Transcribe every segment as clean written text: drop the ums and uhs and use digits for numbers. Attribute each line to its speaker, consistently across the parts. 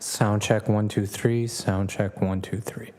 Speaker 1: Sound check 1 2 3. Sound check 1 2 3.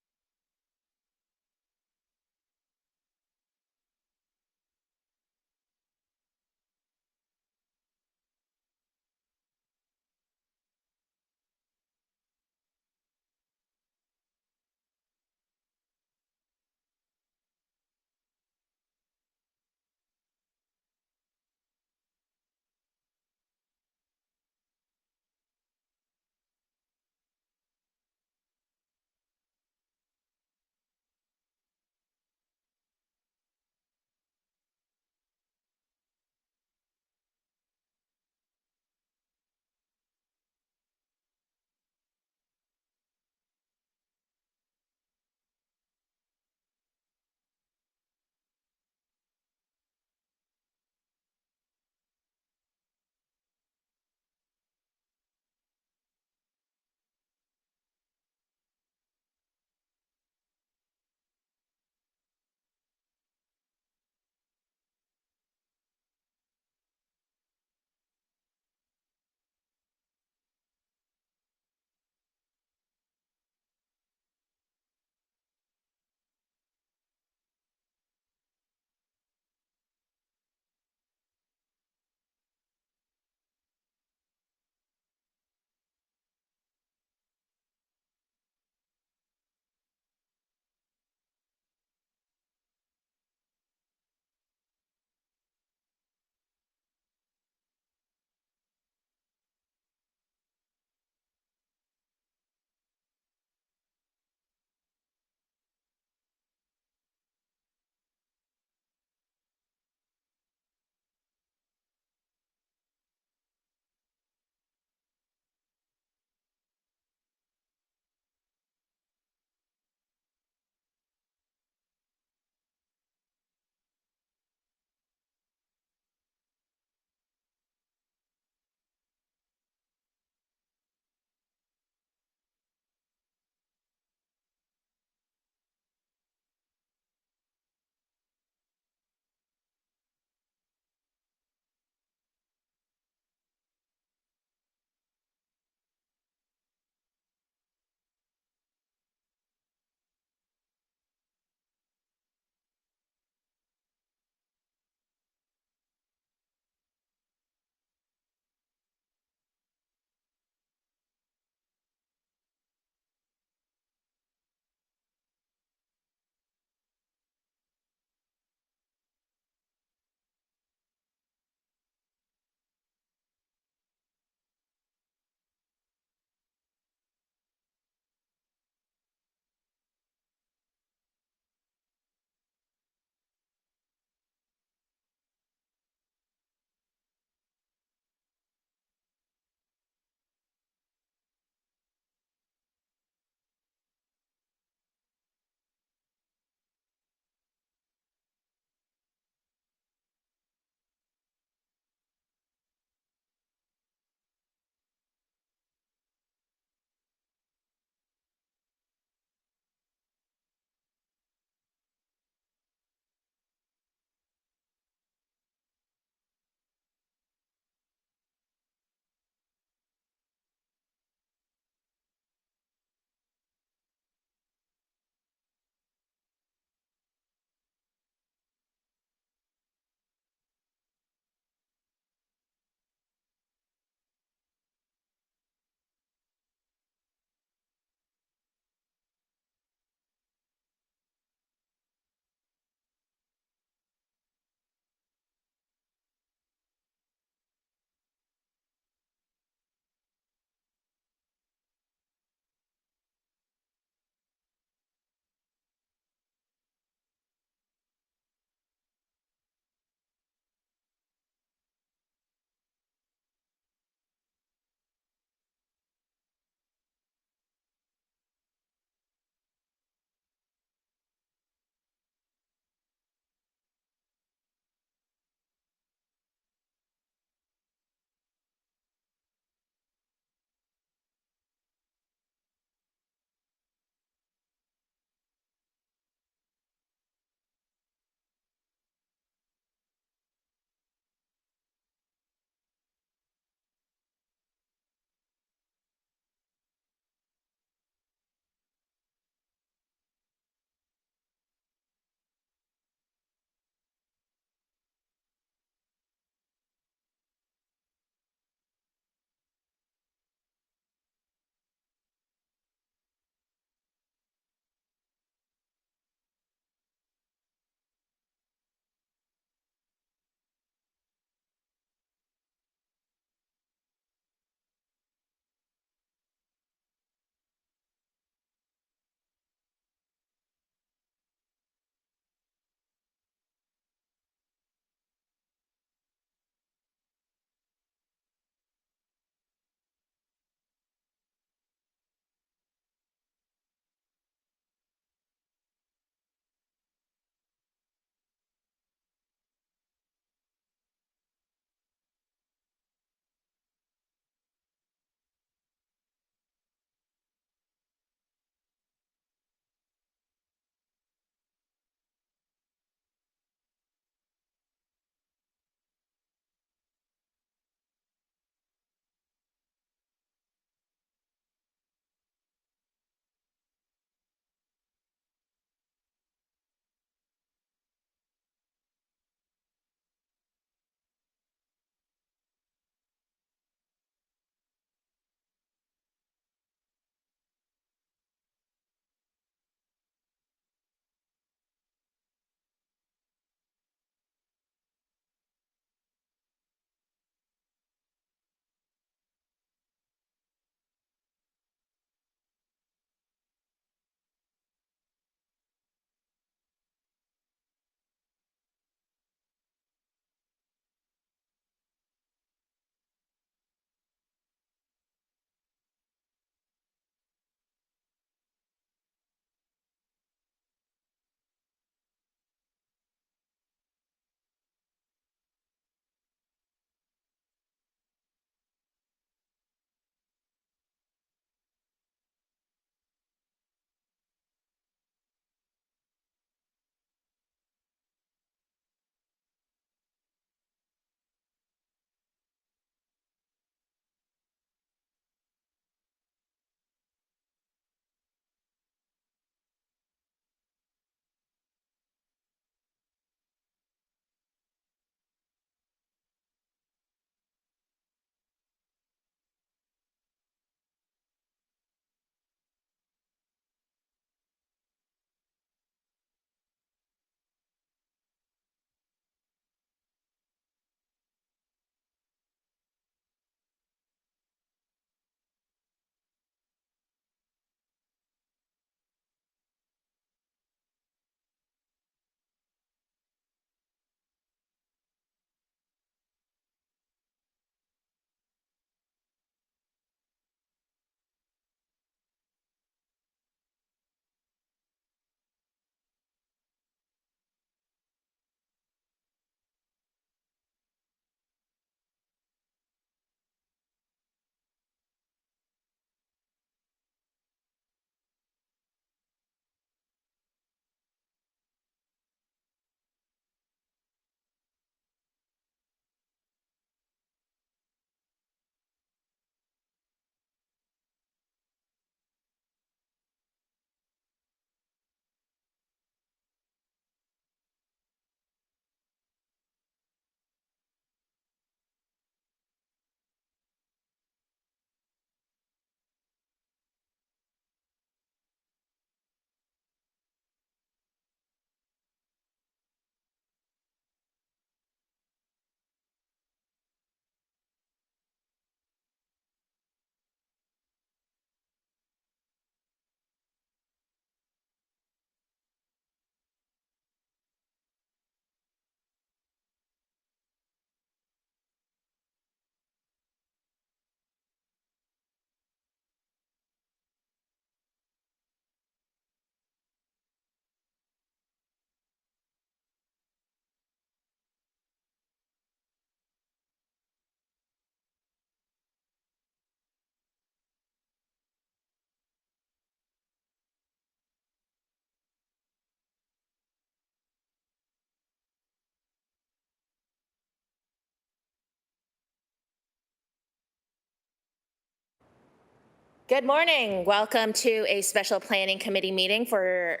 Speaker 2: Good morning. Welcome to a special planning committee meeting for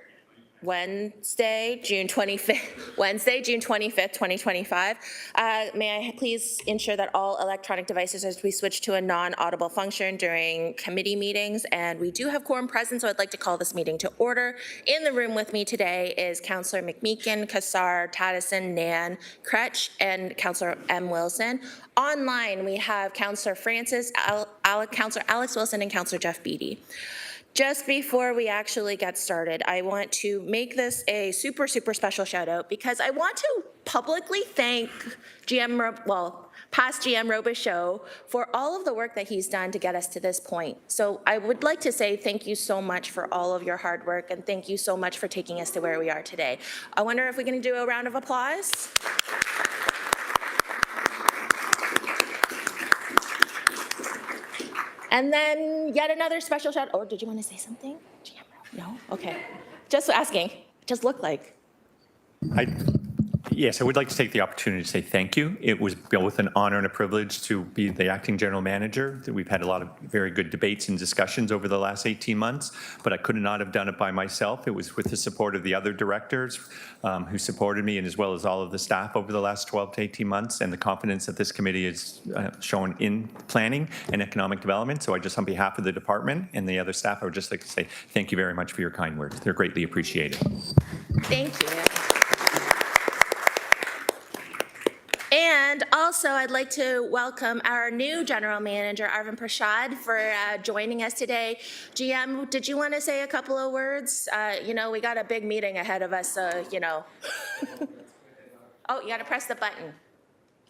Speaker 2: Wednesday, June 25th, 2025. May I please ensure that all electronic devices as we switch to a non-audible function during committee meetings, and we do have quorum present, so I'd like to call this meeting to order. In the room with me today is Councillor McMeekin, Kassar, Taddison, Nan, Kretsch, and Councillor M. Wilson. Online, we have Councillor Francis, Councillor Alex Wilson, and Councillor Jeff Beattie. Just before we actually get started, I want to make this a super special shout out because I want to publicly thank past GM Robichaud for all of the work that he's done to get us to this point. So I would like to say thank you so much for all of your hard work, and thank you so much for taking us to where we are today. I wonder if we can do a round of applause. And then yet another special shout. Or did you want to say something? No? Okay. Just asking. Just look like.
Speaker 3: Yes, I would like to take the opportunity to say thank you. It was both an honor and a privilege to be the acting general manager. We've had a lot of very good debates and discussions over the last 18 months, but I could not have done it by myself. It was with the support of the other directors who supported me, and as well as all of the staff over the last 12 to 18 months, and the confidence that this committee has shown in planning and economic development. So I just, on behalf of the department and the other staff, I would just like to say thank you very much for your kind words. They're greatly appreciated.
Speaker 2: Thank you. And also, I'd like to welcome our new general manager, Arvind Prashad, for joining us today. GM, did you want to say a couple of words? We got a big meeting ahead of us, so, Oh, you got to press the button.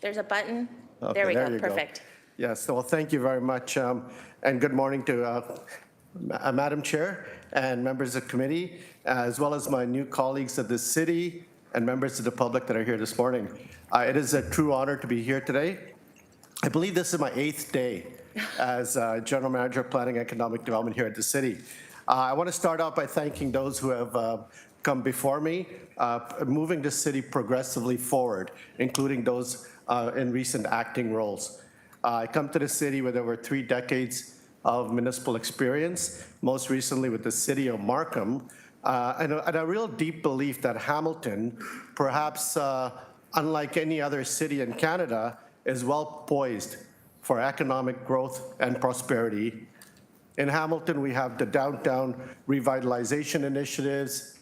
Speaker 2: There's a button. Okay, there we go. Perfect.
Speaker 4: Yes, well, thank you very much. And good morning to Madam Chair and members of the committee, as well as my new colleagues of the city and members of the public that are here this morning. It is a true honor to be here today. I believe this is my 8th day as General Manager of Planning and Economic Development here at the city. I want to start out by thanking those who have come before me, moving the city progressively forward, including those in recent acting roles. I come to the city with over 3 decades of municipal experience, most recently with the city of Markham, and a real deep belief that Hamilton, perhaps unlike any other city in Canada, is well poised for economic growth and prosperity. In Hamilton, we have the downtown revitalization initiatives,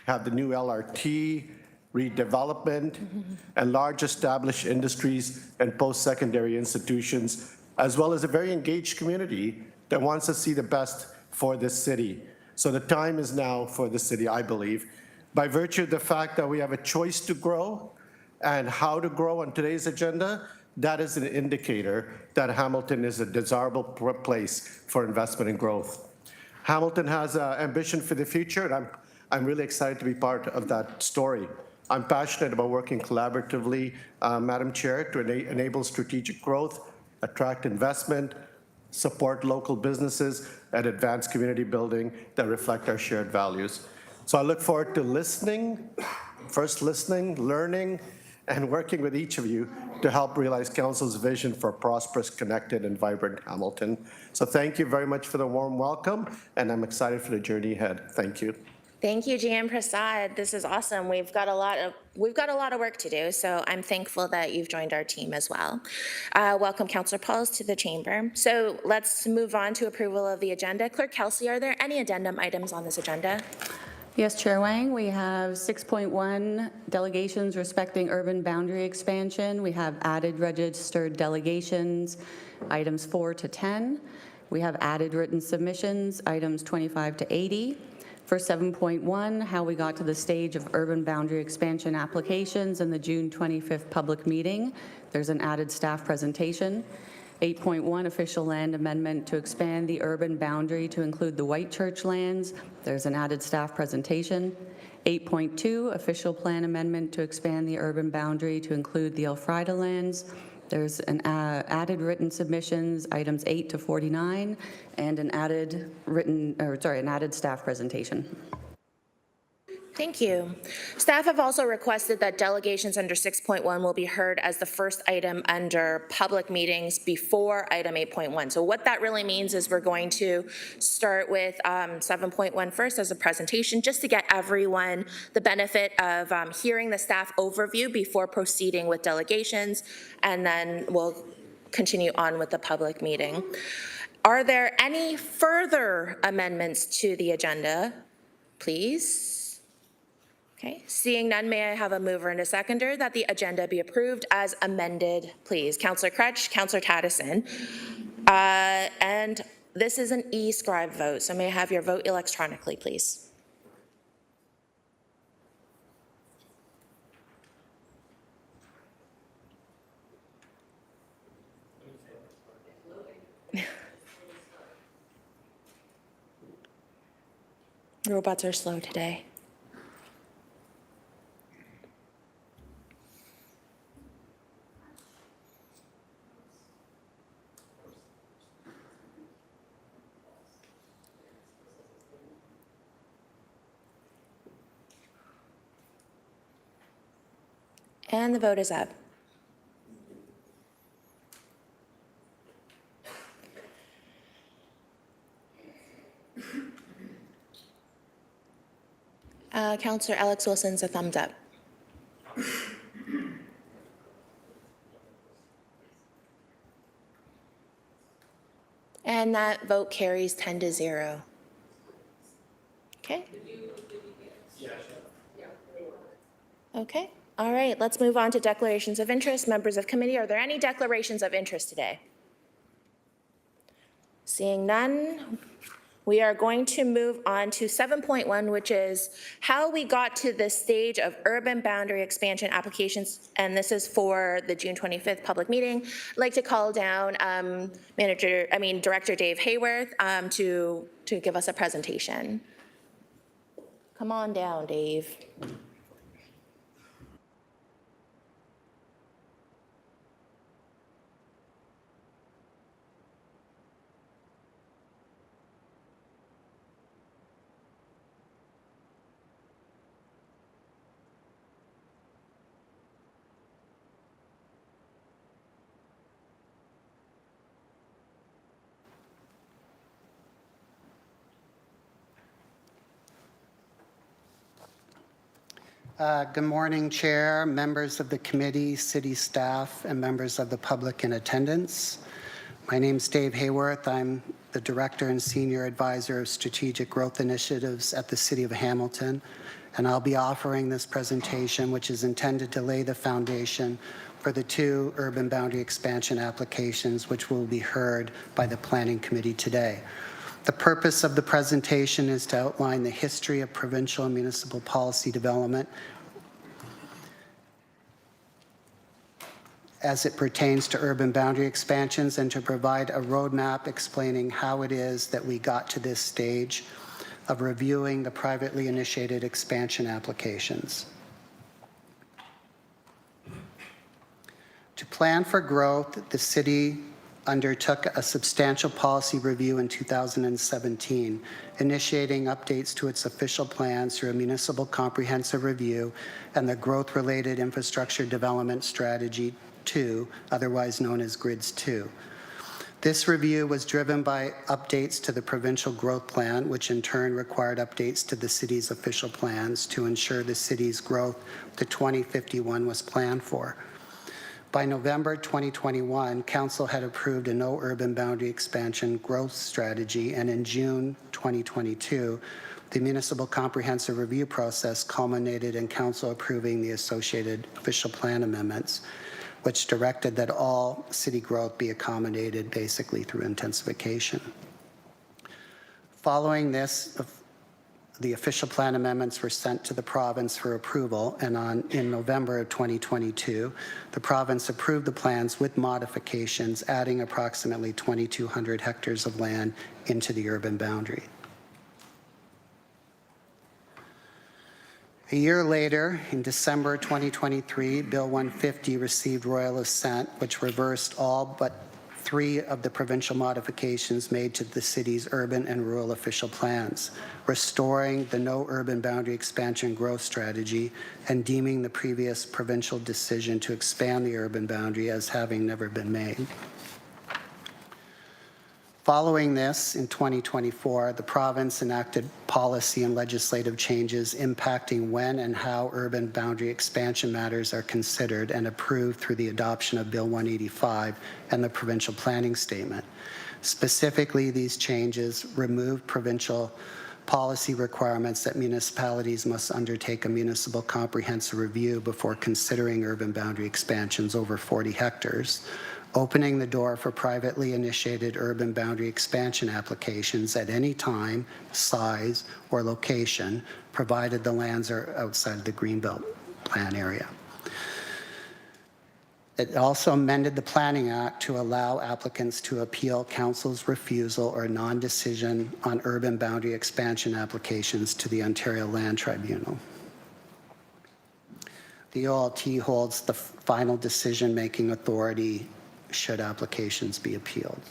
Speaker 4: have the new LRT, redevelopment, and large established industries and post-secondary institutions, as well as a very engaged community that wants to see the best for this city. So the time is now for the city, I believe, by virtue of the fact that we have a choice to grow and how to grow on today's agenda. That is an indicator that Hamilton is a desirable place for investment and growth. Hamilton has ambition for the future, and I'm really excited to be part of that story. I'm passionate about working collaboratively, Madam Chair, to enable strategic growth, attract investment, support local businesses, and advance community building that reflect our shared values. So I look forward to listening, learning, and working with each of you to help realize Council's vision for a prosperous, connected, and vibrant Hamilton. So thank you very much for the warm welcome, and I'm excited for the journey ahead. Thank you.
Speaker 2: Thank you, GM Prasad. This is awesome. We've got a lot of work to do, so I'm thankful that you've joined our team as well. Welcome, Councillor Pauls, to the chamber. So let's move on to approval of the agenda. Clerk Kelsey, are there any addendum items on this agenda?
Speaker 5: Yes, Chair Wang, we have 6.1 delegations respecting urban boundary expansion. We have added registered delegations, items 4 to 10. We have added written submissions, items 25 to 80. For 7.1, how we got to the stage of urban boundary expansion applications in the June 25th public meeting, there's an added staff presentation. 8.1, official land amendment to expand the urban boundary to include the White Church lands. There's an added staff presentation. 8.2, official plan amendment to expand the urban boundary to include the Elfrida lands. There's an added written submissions, items 8 to 49, and an added staff presentation.
Speaker 2: Thank you. Staff have also requested that delegations under 6.1 will be heard as the first item under public meetings before item 8.1. So what that really means is we're going to start with 7.1 first as a presentation, just to get everyone the benefit of hearing the staff overview before proceeding with delegations, and then we'll continue on with the public meeting. Are there any further amendments to the agenda, please? Okay, seeing none, may I have a mover and a seconder that the agenda be approved as amended, please? Councillor Crutch, Councillor Taddison. And this is an e-scribe vote, so may I have your vote electronically, please? Robots are slow today. And the vote is up. Councillor Alex Wilson's a thumbs up. And that vote carries 10-0. Okay. Okay. All right, let's move on to declarations of interest. Members of committee, are there any declarations of interest today? Seeing none, we are going to move on to 7.1, which is how we got to this stage of urban boundary expansion applications, and this is for the June 25th public meeting. I'd like to call down Director Dave Hayworth to give us a presentation. Come on down, Dave.
Speaker 6: Good morning, Chair, members of the committee, city staff, and members of the public in attendance. My name is Dave Hayworth. I'm the Director and Senior Advisor of Strategic Growth Initiatives at the City of Hamilton, and I'll be offering this presentation, which is intended to lay the foundation for the 2 urban boundary expansion applications, which will be heard by the Planning Committee today. The purpose of the presentation is to outline the history of provincial and municipal policy development as it pertains to urban boundary expansions, and to provide a roadmap explaining how it is that we got to this stage of reviewing the privately initiated expansion applications. To plan for growth, the city undertook a substantial policy review in 2017, initiating updates to its official plans through a municipal comprehensive review and the Growth-Related Infrastructure Development Strategy 2, otherwise known as GRIDS 2. This review was driven by updates to the provincial growth plan, which in turn required updates to the city's official plans to ensure the city's growth to 2051 was planned for. By November 2021, Council had approved a no urban boundary expansion growth strategy, and in June 2022, the municipal comprehensive review process culminated in Council approving the associated official plan amendments, which directed that all city growth be accommodated basically through intensification. Following this, the official plan amendments were sent to the province for approval, and in November of 2022, the province approved the plans with modifications, adding approximately 2,200 hectares of land into the urban boundary. A year later, in December 2023, Bill 150 received royal assent, which reversed all but 3 of the provincial modifications made to the city's urban and rural official plans, restoring the no urban boundary expansion growth strategy and deeming the previous provincial decision to expand the urban boundary as having never been made. Following this, in 2024, the province enacted policy and legislative changes impacting when and how urban boundary expansion matters are considered and approved through the adoption of Bill 185 and the provincial planning statement. Specifically, these changes removed provincial policy requirements that municipalities must undertake a municipal comprehensive review before considering urban boundary expansions over 40 hectares, opening the door for privately initiated urban boundary expansion applications at any time, size, or location, provided the lands are outside of the Greenbelt plan area. It also amended the Planning Act to allow applicants to appeal council's refusal or non-decision on urban boundary expansion applications to the Ontario Land Tribunal. The OLT holds the final decision-making authority should applications be appealed.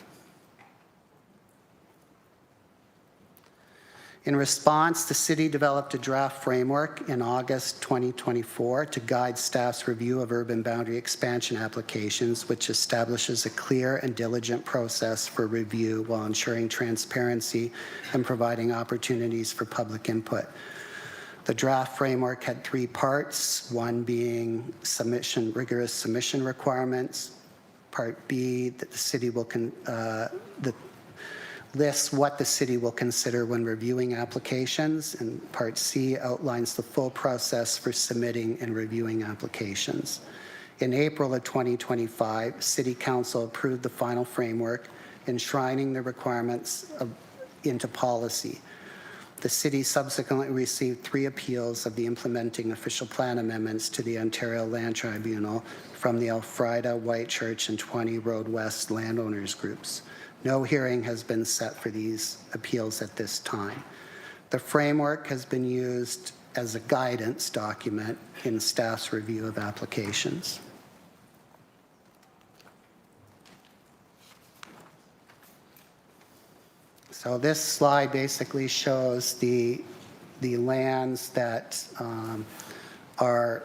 Speaker 6: In response, the city developed a draft framework in August 2024 to guide staff's review of urban boundary expansion applications, which establishes a clear and diligent process for review while ensuring transparency and providing opportunities for public input. The draft framework had 3 parts, one being rigorous submission requirements, Part B, that the city will lists what the city will consider when reviewing applications, and Part C outlines the full process for submitting and reviewing applications. In April of 2025, City Council approved the final framework, enshrining the requirements into policy. The city subsequently received 3 appeals of the implementing official plan amendments to the Ontario Land Tribunal from the Elfrida, Whitechurch, and 20 Road West landowners groups. No hearing has been set for these appeals at this time. The framework has been used as a guidance document in staff's review of applications. So this slide basically shows the lands that are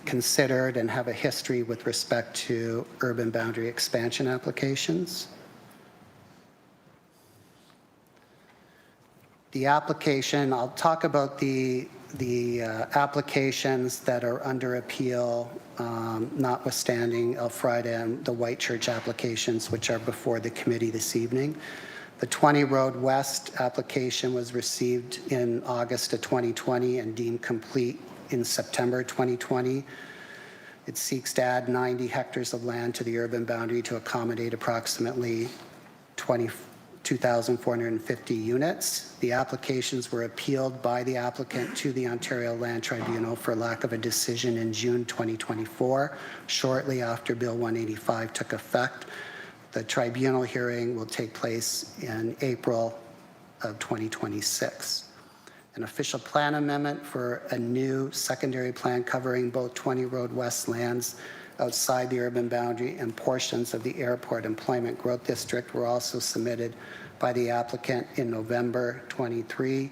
Speaker 6: considered and have a history with respect to urban boundary expansion applications. The application, I'll talk about the applications that are under appeal, notwithstanding Elfrida and the Whitechurch applications, which are before the committee this evening. The 20 Road West application was received in August of 2020 and deemed complete in September 2020. It seeks to add 90 hectares of land to the urban boundary to accommodate approximately 2,450 units. The applications were appealed by the applicant to the Ontario Land Tribunal for lack of a decision in June 2024, shortly after Bill 185 took effect. The tribunal hearing will take place in April of 2026. An official plan amendment for a new secondary plan covering both 20 Road West lands outside the urban boundary and portions of the Airport Employment Growth District were also submitted by the applicant in November 23,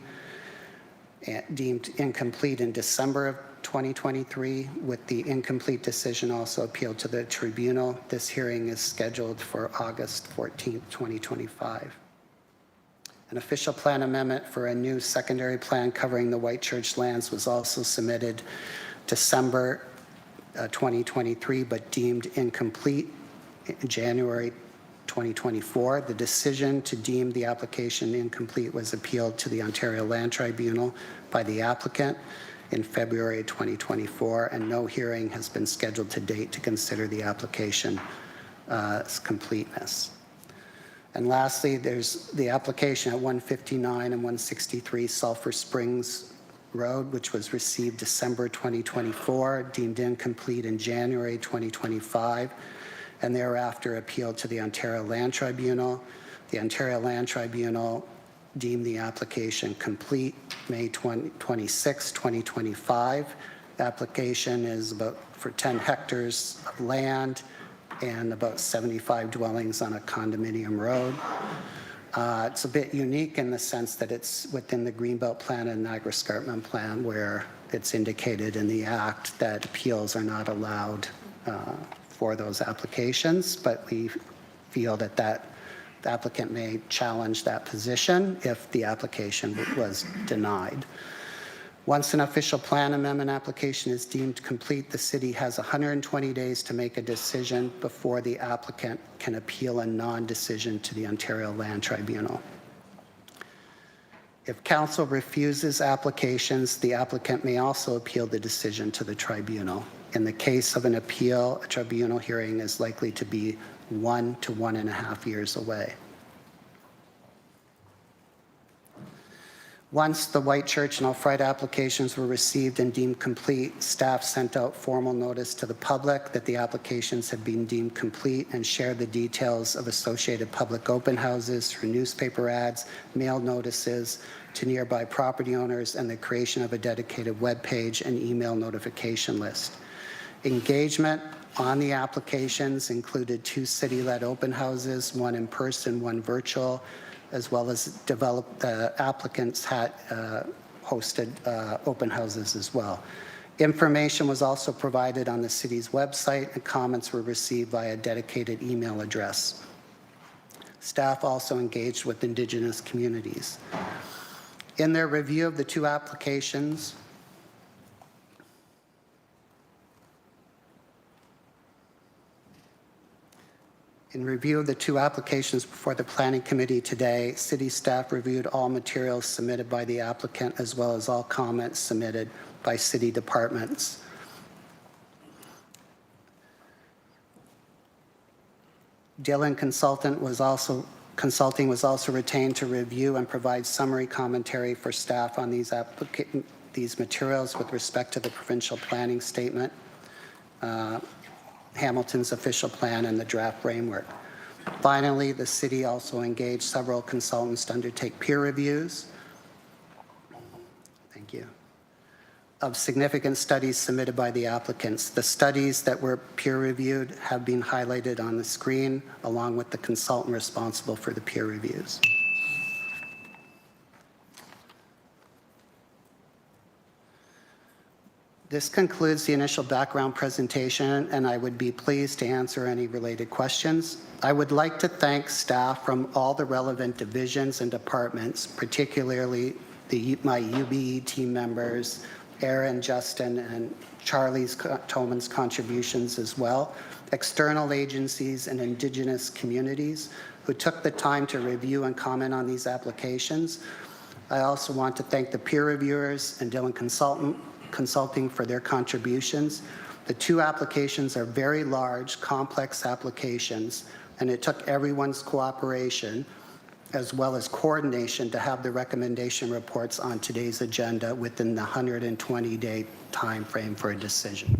Speaker 6: deemed incomplete in December of 2023, with the incomplete decision also appealed to the tribunal. This hearing is scheduled for August 14, 2025. An official plan amendment for a new secondary plan covering the Whitechurch lands was also submitted December 2023, but deemed incomplete in January 2024. The decision to deem the application incomplete was appealed to the Ontario Land Tribunal by the applicant in February 2024, and no hearing has been scheduled to date to consider the application's completeness. And lastly, there's the application at 159 and 163 Sulphur Springs Road, which was received December 2024, deemed incomplete in January 2025, and thereafter appealed to the Ontario Land Tribunal. The Ontario Land Tribunal deemed the application complete May 26, 2025. The application is about for 10 hectares of land and about 75 dwellings on a condominium road. It's a bit unique in the sense that it's within the Greenbelt Plan and Niagara Escarpment Plan, where it's indicated in the Act that appeals are not allowed for those applications, but we feel that the applicant may challenge that position if the application was denied. Once an official plan amendment application is deemed complete, the city has 120 days to make a decision before the applicant can appeal a non-decision to the Ontario Land Tribunal. If council refuses applications, the applicant may also appeal the decision to the tribunal. In the case of an appeal, a tribunal hearing is likely to be 1 to 1.5 years away. Once the White Church and Elfrida applications were received and deemed complete, staff sent out formal notice to the public that the applications had been deemed complete and shared the details of associated public open houses through newspaper ads, mail notices to nearby property owners, and the creation of a dedicated web page and email notification list. Engagement on the applications included 2 city-led open houses, 1 in person, 1 virtual, as well as applicants had hosted open houses as well. Information was also provided on the city's website, and comments were received via a dedicated email address. Staff also engaged with Indigenous communities. In their review of the 2 applications, before the Planning Committee today, city staff reviewed all materials submitted by the applicant as well as all comments submitted by city departments. Dillon Consulting was also retained to review and provide summary commentary for staff on these materials with respect to the provincial planning statement, Hamilton's official plan, and the draft framework. Finally, the city also engaged several consultants to undertake peer reviews. Thank you. Of significant studies submitted by the applicants. The studies that were peer reviewed have been highlighted on the screen, along with the consultant responsible for the peer reviews. This concludes the initial background presentation, and I would be pleased to answer any related questions. I would like to thank staff from all the relevant divisions and departments, particularly my UBE team members, Aaron, Justin, and Charlie's Tolman's contributions as well, external agencies and Indigenous communities who took the time to review and comment on these applications. I also want to thank the peer reviewers and Dillon Consulting for their contributions. The 2 applications are very large, complex applications, and it took everyone's cooperation as well as coordination to have the recommendation reports on today's agenda within the 120-day time frame for a decision.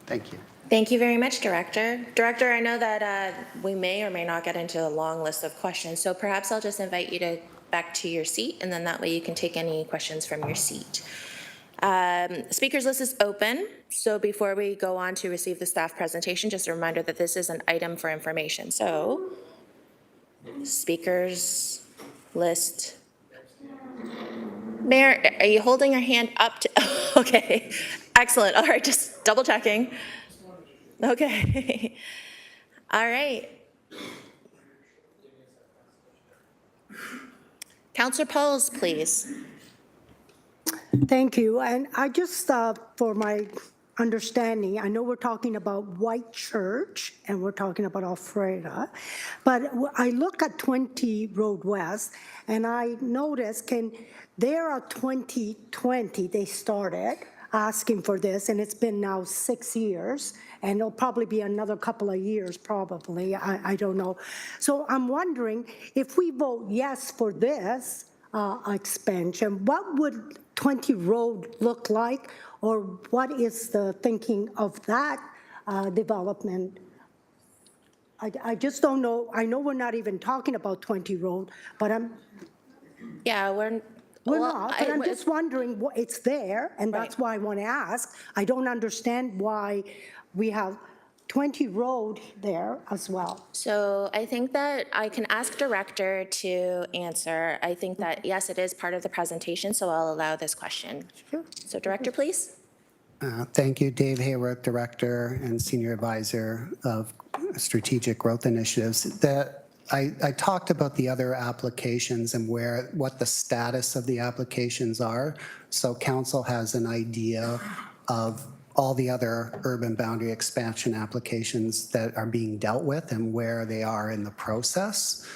Speaker 6: Thank you.
Speaker 2: Thank you very much, Director. Director, I know that we may or may not get into a long list of questions, so perhaps I'll just invite you back to your seat, and then that way you can take any questions from your seat. Speakers list is open, so before we go on to receive the staff presentation, just a reminder that this is an item for information. So, speakers list. Mayor, are you holding your hand up to, okay, excellent, all right, just double checking. Okay, all right. Councillor Pauls, please.
Speaker 7: Thank you. And I just, for my understanding, I know we're talking about White Church and we're talking about Elfrida, but I look at 20 Road West and I notice there are 2020, they started asking for this, and it's been now 6 years, and it'll probably be another couple of years, probably, I don't know. So I'm wondering, if we vote yes for this expansion, what would 20 Road look like, or what is the thinking of that development? I just don't know. I know we're not even talking about 20 Road, but
Speaker 2: Yeah,
Speaker 7: we're not, but I'm just wondering, it's there, and that's why I want to ask. I don't understand why we have 20 Road there as well.
Speaker 2: So I think that I can ask Director to answer. I think that, yes, it is part of the presentation, so I'll allow this question.
Speaker 7: Sure.
Speaker 2: So Director, please.
Speaker 6: Thank you, Dave Hayworth, Director and Senior Advisor of Strategic Growth Initiatives. I talked about the other applications and what the status of the applications are. So council has an idea of all the other urban boundary expansion applications that are being dealt with and where they are in the process.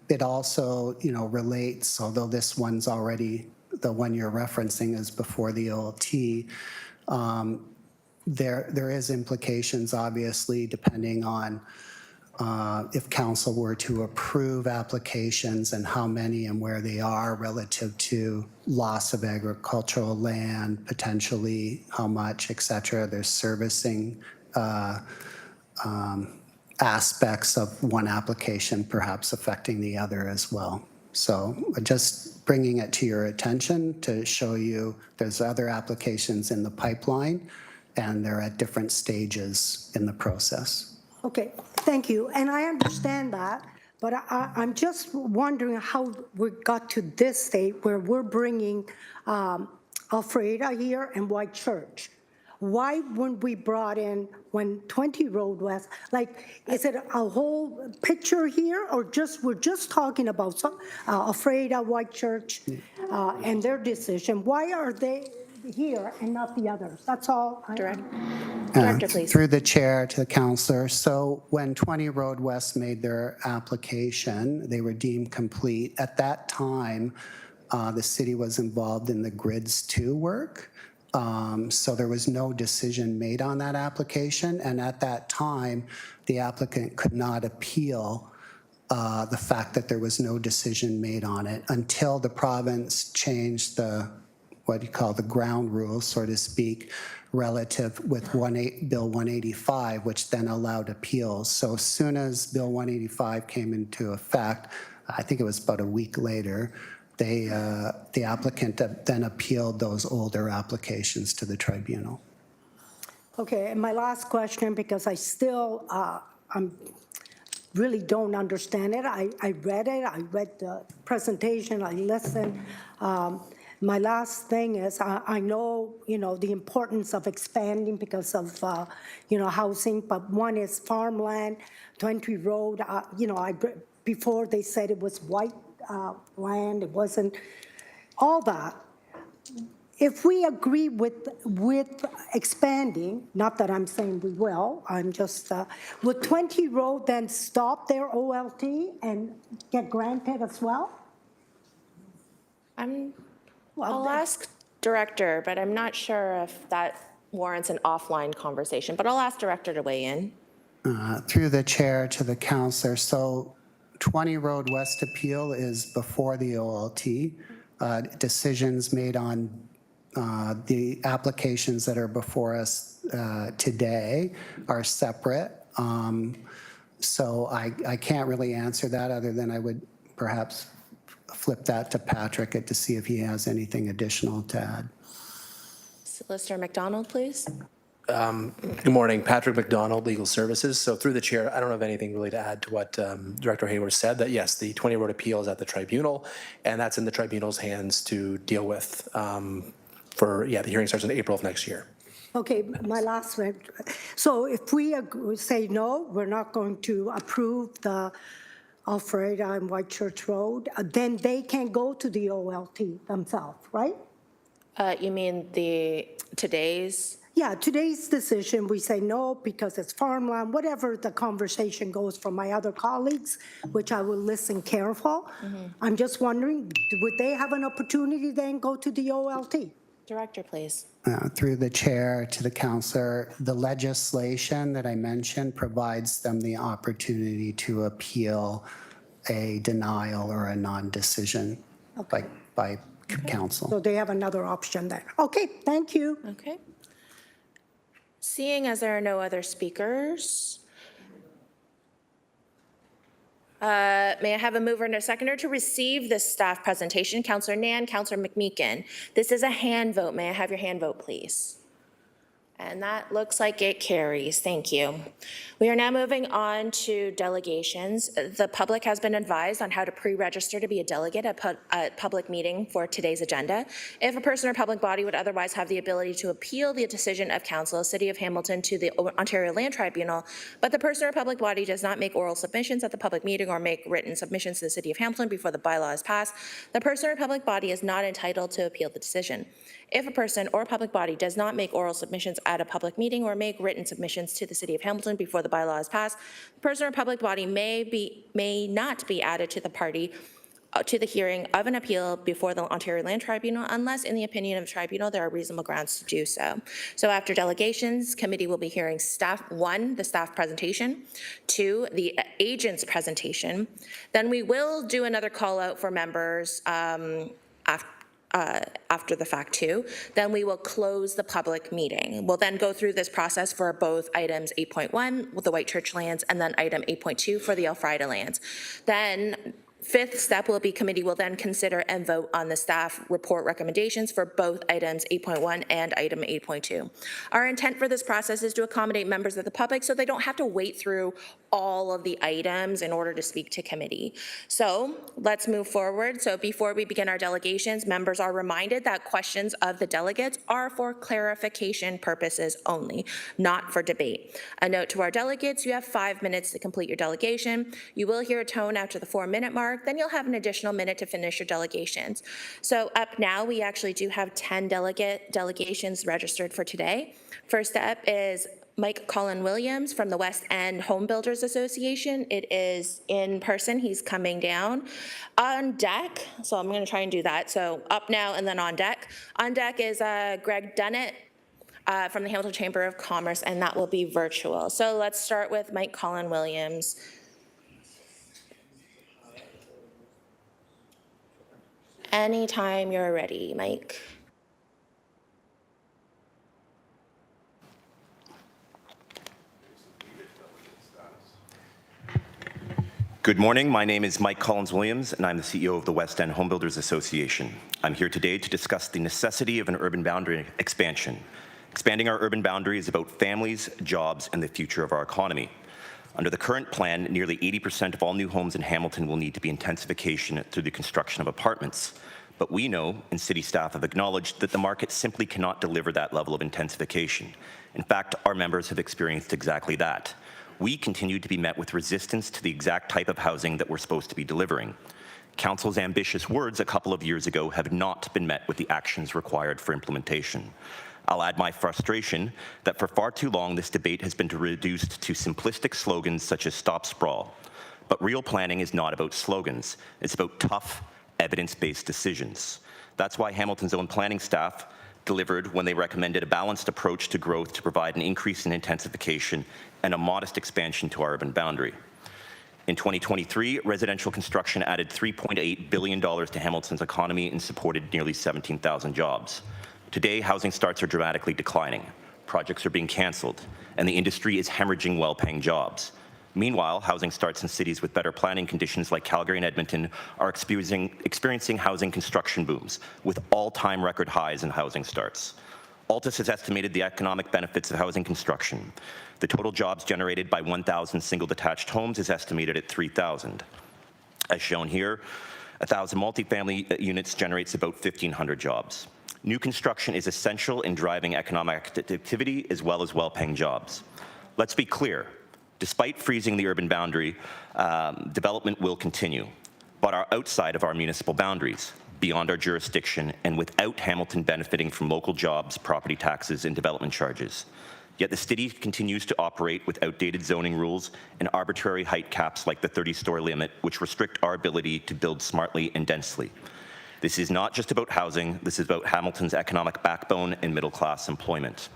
Speaker 6: It also, relates, although this one's already, the one you're referencing is before the OLT, there is implications, obviously, depending on if council were to approve applications and how many and where they are relative to loss of agricultural land, potentially how much, et cetera. There's servicing aspects of one application perhaps affecting the other as well. So just bringing it to your attention to show you there's other applications in the pipeline and they're at different stages in the process.
Speaker 7: Okay, thank you. And I understand that, but I'm just wondering how we got to this state where we're bringing Elfrida here and White Church. Why wouldn't we brought in when 20 Road West? Like, is it a whole picture here, or we're just talking about Elfrida, White Church, and their decision? Why are they here and not the others? That's all.
Speaker 2: Director, please.
Speaker 6: Through the chair to the councillor. So when 20 Road West made their application, they were deemed complete. At that time, the city was involved in the Grids 2 work. So there was no decision made on that application. And at that time, the applicant could not appeal the fact that there was no decision made on it until the province changed what you call the ground rules, so to speak, relative with Bill 185, which then allowed appeals. So as soon as Bill 185 came into effect, I think it was about a week later, the applicant then appealed those older applications to the tribunal.
Speaker 7: Okay, and my last question, because I still really don't understand it. I read it, I read the presentation, I listened. My last thing is, I know, the importance of expanding because of, housing, but one is farmland, 20 Road, before they said it was white land, it wasn't, all that. If we agree with expanding, not that I'm saying we will, I'm just, would 20 Road then stop their OLT and get granted as well?
Speaker 2: I'll ask Director, but I'm not sure if that warrants an offline conversation, but I'll ask Director to weigh in.
Speaker 6: Through the chair to the councillor. So 20 Road West appeal is before the OLT. Decisions made on the applications that are before us today are separate. So I can't really answer that other than I would perhaps flip that to Patrick to see if he has anything additional to add.
Speaker 2: Solicitor McDonald, please.
Speaker 8: Good morning, Patrick McDonald, Legal Services. So through the chair, I don't have anything really to add to what Director Hayward said, that yes, the 20 Road appeal is at the tribunal, and that's in the tribunal's hands to deal with the hearing starts in April of next year.
Speaker 7: Okay, my last one. So if we say no, we're not going to approve the Elfrida and White Church Road, then they can go to the OLT themselves, right?
Speaker 2: You mean today's?
Speaker 7: Yeah, today's decision, we say no because it's farmland, whatever the conversation goes from my other colleagues, which I will listen careful. I'm just wondering, would they have an opportunity then go to the OLT?
Speaker 2: Director, please.
Speaker 6: Through the chair to the councillor, the legislation that I mentioned provides them the opportunity to appeal a denial or a non-decision by council.
Speaker 7: So they have another option there. Okay, thank you.
Speaker 2: Okay. Seeing as there are no other speakers, may I have a mover and a seconder to receive this staff presentation? Councillor Nan, Councillor McMeekin. This is a hand vote. May I have your hand vote, please? And that looks like it carries. Thank you. We are now moving on to delegations. The public has been advised on how to pre-register to be a delegate at a public meeting for today's agenda. If a person or public body would otherwise have the ability to appeal the decision of council, City of Hamilton, to the Ontario Land Tribunal, but the person or public body does not make oral submissions at the public meeting or make written submissions to the City of Hamilton before the bylaw is passed, the person or public body is not entitled to appeal the decision. If a person or public body does not make oral submissions at a public meeting or make written submissions to the City of Hamilton before the bylaw is passed, the person or public body may not be added to the party to the hearing of an appeal before the Ontario Land Tribunal unless, in the opinion of the tribunal, there are reasonable grounds to do so. So after delegations, committee will be hearing the staff presentation, 2, the agent's presentation. Then we will do another call out for members after the fact too. Then we will close the public meeting. We'll then go through this process for both items 8.1 with the White Church lands and then item 8.2 for the Elfrida lands. Then 5th step will be committee will then consider and vote on the staff report recommendations for both items 8.1 and item 8.2. Our intent for this process is to accommodate members of the public so they don't have to wait through all of the items in order to speak to committee. So let's move forward. So before we begin our delegations, members are reminded that questions of the delegates are for clarification purposes only, not for debate. A note to our delegates, you have 5 minutes to complete your delegation. You will hear a tone after the 4-minute mark, then you'll have an additional minute to finish your delegations. So up now, we actually do have 10 delegations registered for today. First up is Mike Colin Williams from the West End Home Builders Association. It is in person. He's coming down. On deck, so I'm going to try and do that. So up now and then on deck. On deck is Greg Dunnett from the Hamilton Chamber of Commerce, and that will be virtual. So let's start with Mike Colin Williams. Anytime you're ready, Mike.
Speaker 9: Good morning. My name is Mike Collins Williams, and I'm the CEO of the West End Home Builders Association. I'm here today to discuss the necessity of an urban boundary expansion. Expanding our urban boundary is about families, jobs, and the future of our economy. Under the current plan, nearly 80% of all new homes in Hamilton will need to be intensification through the construction of apartments. But we know, and city staff have acknowledged, that the market simply cannot deliver that level of intensification. In fact, our members have experienced exactly that. We continue to be met with resistance to the exact type of housing that we're supposed to be delivering. Council's ambitious words a couple of years ago have not been met with the actions required for implementation. I'll add my frustration that for far too long this debate has been reduced to simplistic slogans such as stop sprawl. But real planning is not about slogans. It's about tough, evidence-based decisions. That's why Hamilton's own planning staff delivered when they recommended a balanced approach to growth to provide an increase in intensification and a modest expansion to our urban boundary. In 2023, residential construction added $3.8 billion to Hamilton's economy and supported nearly 17,000 jobs. Today, housing starts are dramatically declining. Projects are being cancelled, and the industry is hemorrhaging well-paying jobs. Meanwhile, housing starts in cities with better planning conditions like Calgary and Edmonton are experiencing housing construction booms with all-time record highs in housing starts. Altus has estimated the economic benefits of housing construction. The total jobs generated by 1,000 single-detached homes is estimated at 3,000. As shown here, 1,000 multifamily units generates about 1,500 jobs. New construction is essential in driving economic activity as well as well-paying jobs. Let's be clear. Despite freezing the urban boundary, development will continue, but are outside of our municipal boundaries, beyond our jurisdiction, and without Hamilton benefiting from local jobs, property taxes, and development charges. Yet the city continues to operate with outdated zoning rules and arbitrary height caps like the 30-story limit, which restrict our ability to build smartly and densely. This is not just about housing, this is about Hamilton's economic backbone and middle-class employment.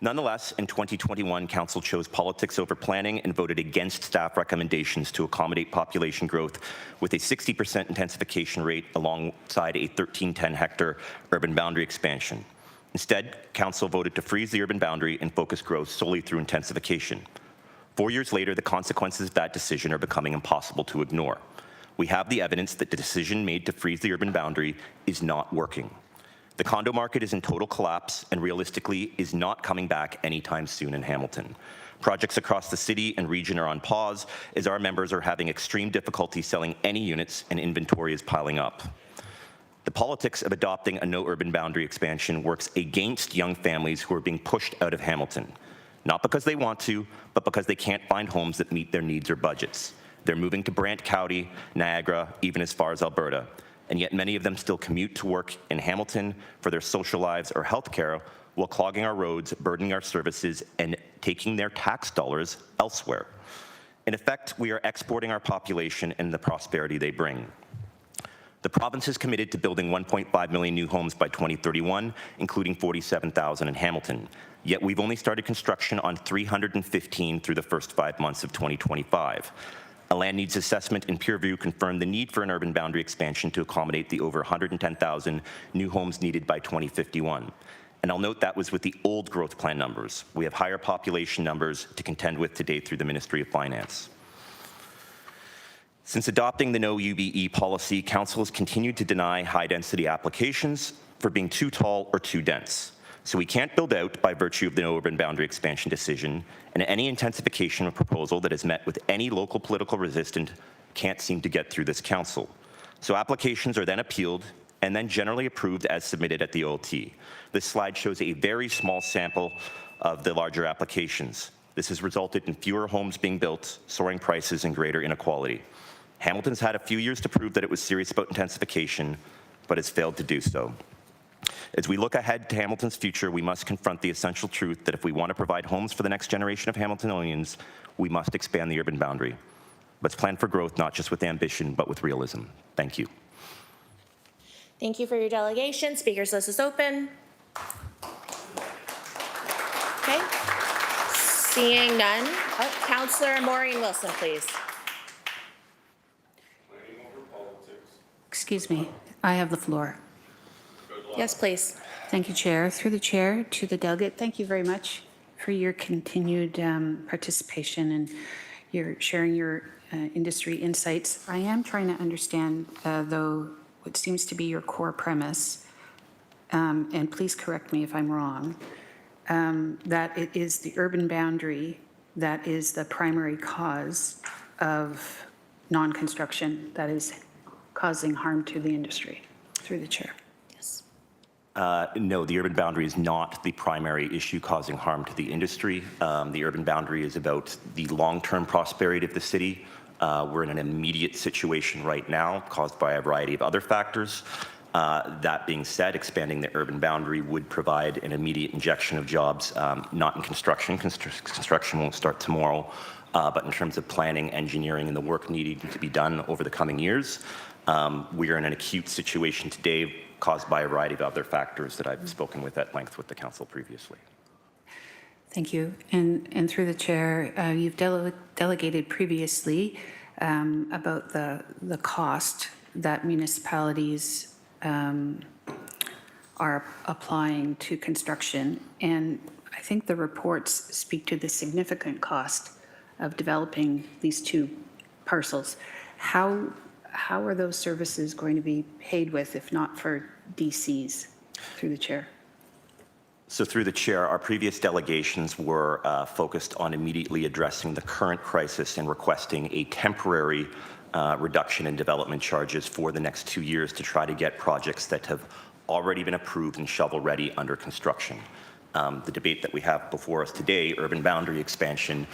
Speaker 9: Nonetheless, in 2021, Council chose politics over planning and voted against staff recommendations to accommodate population growth with a 60% intensification rate alongside a 1,310-hectare urban boundary expansion. Instead, Council voted to freeze the urban boundary and focus growth solely through intensification. 4 years later, the consequences of that decision are becoming impossible to ignore. We have the evidence that the decision made to freeze the urban boundary is not working. The condo market is in total collapse and realistically is not coming back anytime soon in Hamilton. Projects across the city and region are on pause as our members are having extreme difficulty selling any units and inventory is piling up. The politics of adopting a no urban boundary expansion works against young families who are being pushed out of Hamilton, not because they want to, but because they can't find homes that meet their needs or budgets. They're moving to Brant County, Niagara, even as far as Alberta, and yet many of them still commute to work in Hamilton for their social lives or healthcare while clogging our roads, burdening our services, and taking their tax dollars elsewhere. In effect, we are exporting our population and the prosperity they bring. The province is committed to building 1.5 million new homes by 2031, including 47,000 in Hamilton. Yet we've only started construction on 315 through the first 5 months of 2025. A land needs assessment and peer review confirmed the need for an urban boundary expansion to accommodate the over 110,000 new homes needed by 2051. And I'll note that was with the old growth plan numbers. We have higher population numbers to contend with today through the Ministry of Finance. Since adopting the no UBE policy, council has continued to deny high-density applications for being too tall or too dense. So we can't build out by virtue of the no urban boundary expansion decision, and any intensification of proposal that is met with any local political resistance can't seem to get through this council. So applications are then appealed and then generally approved as submitted at the OLT. This slide shows a very small sample of the larger applications. This has resulted in fewer homes being built, soaring prices, and greater inequality. Hamilton's had a few years to prove that it was serious about intensification, but has failed to do so. As we look ahead to Hamilton's future, we must confront the essential truth that if we want to provide homes for the next generation of Hamiltonians, we must expand the urban boundary. Let's plan for growth, not just with ambition, but with realism. Thank you.
Speaker 2: Thank you for your delegation. Speakers list is open. Okay. Seeing none. Oh, Councillor Maureen Wilson, please.
Speaker 10: Excuse me, I have the floor.
Speaker 2: Yes, please.
Speaker 10: Thank you, Chair. Through the Chair to the delegate, thank you very much for your continued participation and your sharing your industry insights. I am trying to understand, though, what seems to be your core premise, and please correct me if I'm wrong, that it is the urban boundary that is the primary cause of non-construction that is causing harm to the industry. Through the Chair.
Speaker 2: Yes.
Speaker 9: No, the urban boundary is not the primary issue causing harm to the industry. The urban boundary is about the long-term prosperity of the city. We're in an immediate situation right now caused by a variety of other factors. That being said, expanding the urban boundary would provide an immediate injection of jobs, not in construction. Construction won't start tomorrow, but in terms of planning, engineering, and the work needing to be done over the coming years. We are in an acute situation today caused by a variety of other factors that I've spoken with at length with the council previously.
Speaker 10: Thank you. And through the Chair, you've delegated previously about the cost that municipalities are applying to construction. And I think the reports speak to the significant cost of developing these two parcels. How are those services going to be paid with if not for DCs? Through the Chair.
Speaker 9: So through the Chair, our previous delegations were focused on immediately addressing the current crisis and requesting a temporary reduction in development charges for the next 2 years to try to get projects that have already been approved and shovel-ready under construction. The debate that we have before us today, urban boundary expansion,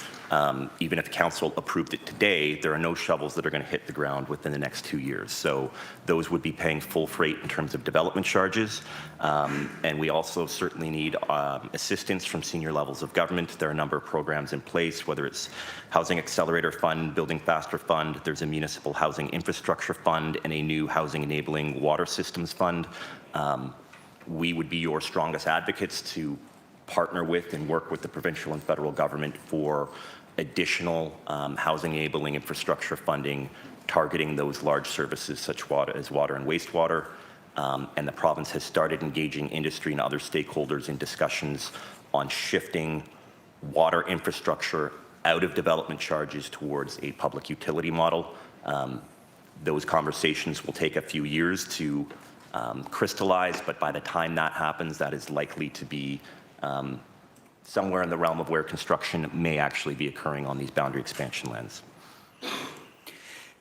Speaker 9: even if council approved it today, there are no shovels that are going to hit the ground within the next 2 years. So those would be paying full freight in terms of development charges. And we also certainly need assistance from senior levels of government. There are a number of programs in place, whether it's Housing Accelerator Fund, Building Faster Fund, there's a Municipal Housing Infrastructure Fund, and a new Housing Enabling Water Systems Fund. We would be your strongest advocates to partner with and work with the provincial and federal government for additional housing enabling infrastructure funding, targeting those large services such as water and wastewater. And the province has started engaging industry and other stakeholders in discussions on shifting water infrastructure out of development charges towards a public utility model. Those conversations will take a few years to crystallized, but by the time that happens, that is likely to be somewhere in the realm of where construction may actually be occurring on these boundary expansion lands.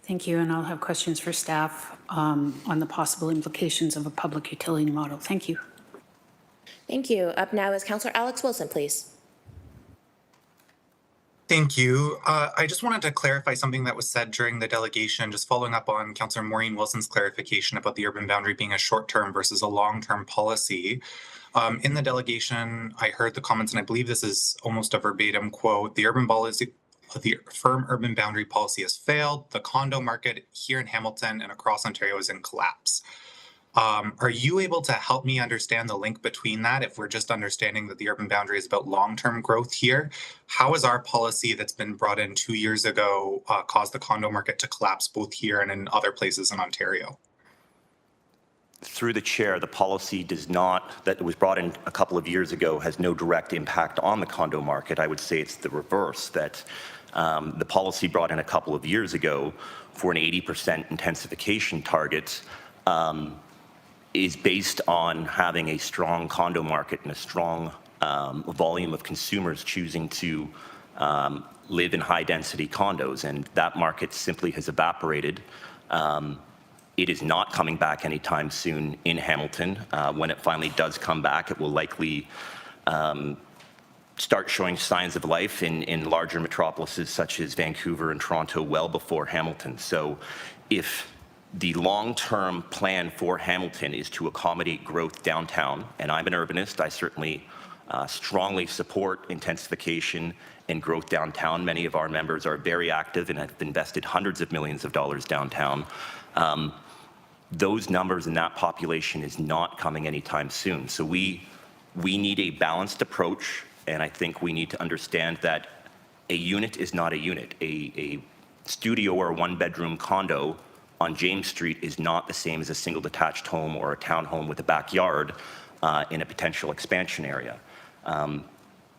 Speaker 10: Thank you, and I'll have questions for staff on the possible implications of a public utility model. Thank you.
Speaker 2: Thank you. Up now is Councillor Alex Wilson, please.
Speaker 11: Thank you. I just wanted to clarify something that was said during the delegation, just following up on Councillor Maureen Wilson's clarification about the urban boundary being a short-term versus a long-term policy. In the delegation, I heard the comments, and I believe this is almost a verbatim quote, the firm urban boundary policy has failed. The condo market here in Hamilton and across Ontario is in collapse. Are you able to help me understand the link between that? If we're just understanding that the urban boundary is about long-term growth here, how has our policy that's been brought in 2 years ago caused the condo market to collapse both here and in other places in Ontario?
Speaker 9: Through the chair, the policy that was brought in a couple of years ago has no direct impact on the condo market. I would say it's the reverse, that the policy brought in a couple of years ago for an 80% intensification target is based on having a strong condo market and a strong volume of consumers choosing to live in high-density condos, and that market simply has evaporated. It is not coming back anytime soon in Hamilton. When it finally does come back, it will likely start showing signs of life in larger metropolises such as Vancouver and Toronto well before Hamilton. So if the long-term plan for Hamilton is to accommodate growth downtown, and I'm an urbanist, I certainly strongly support intensification and growth downtown. Many of our members are very active and have invested hundreds of millions of dollars downtown. Those numbers and that population is not coming anytime soon. So we need a balanced approach, and I think we need to understand that a unit is not a unit. A studio or a one-bedroom condo on James Street is not the same as a single detached home or a townhome with a backyard in a potential expansion area.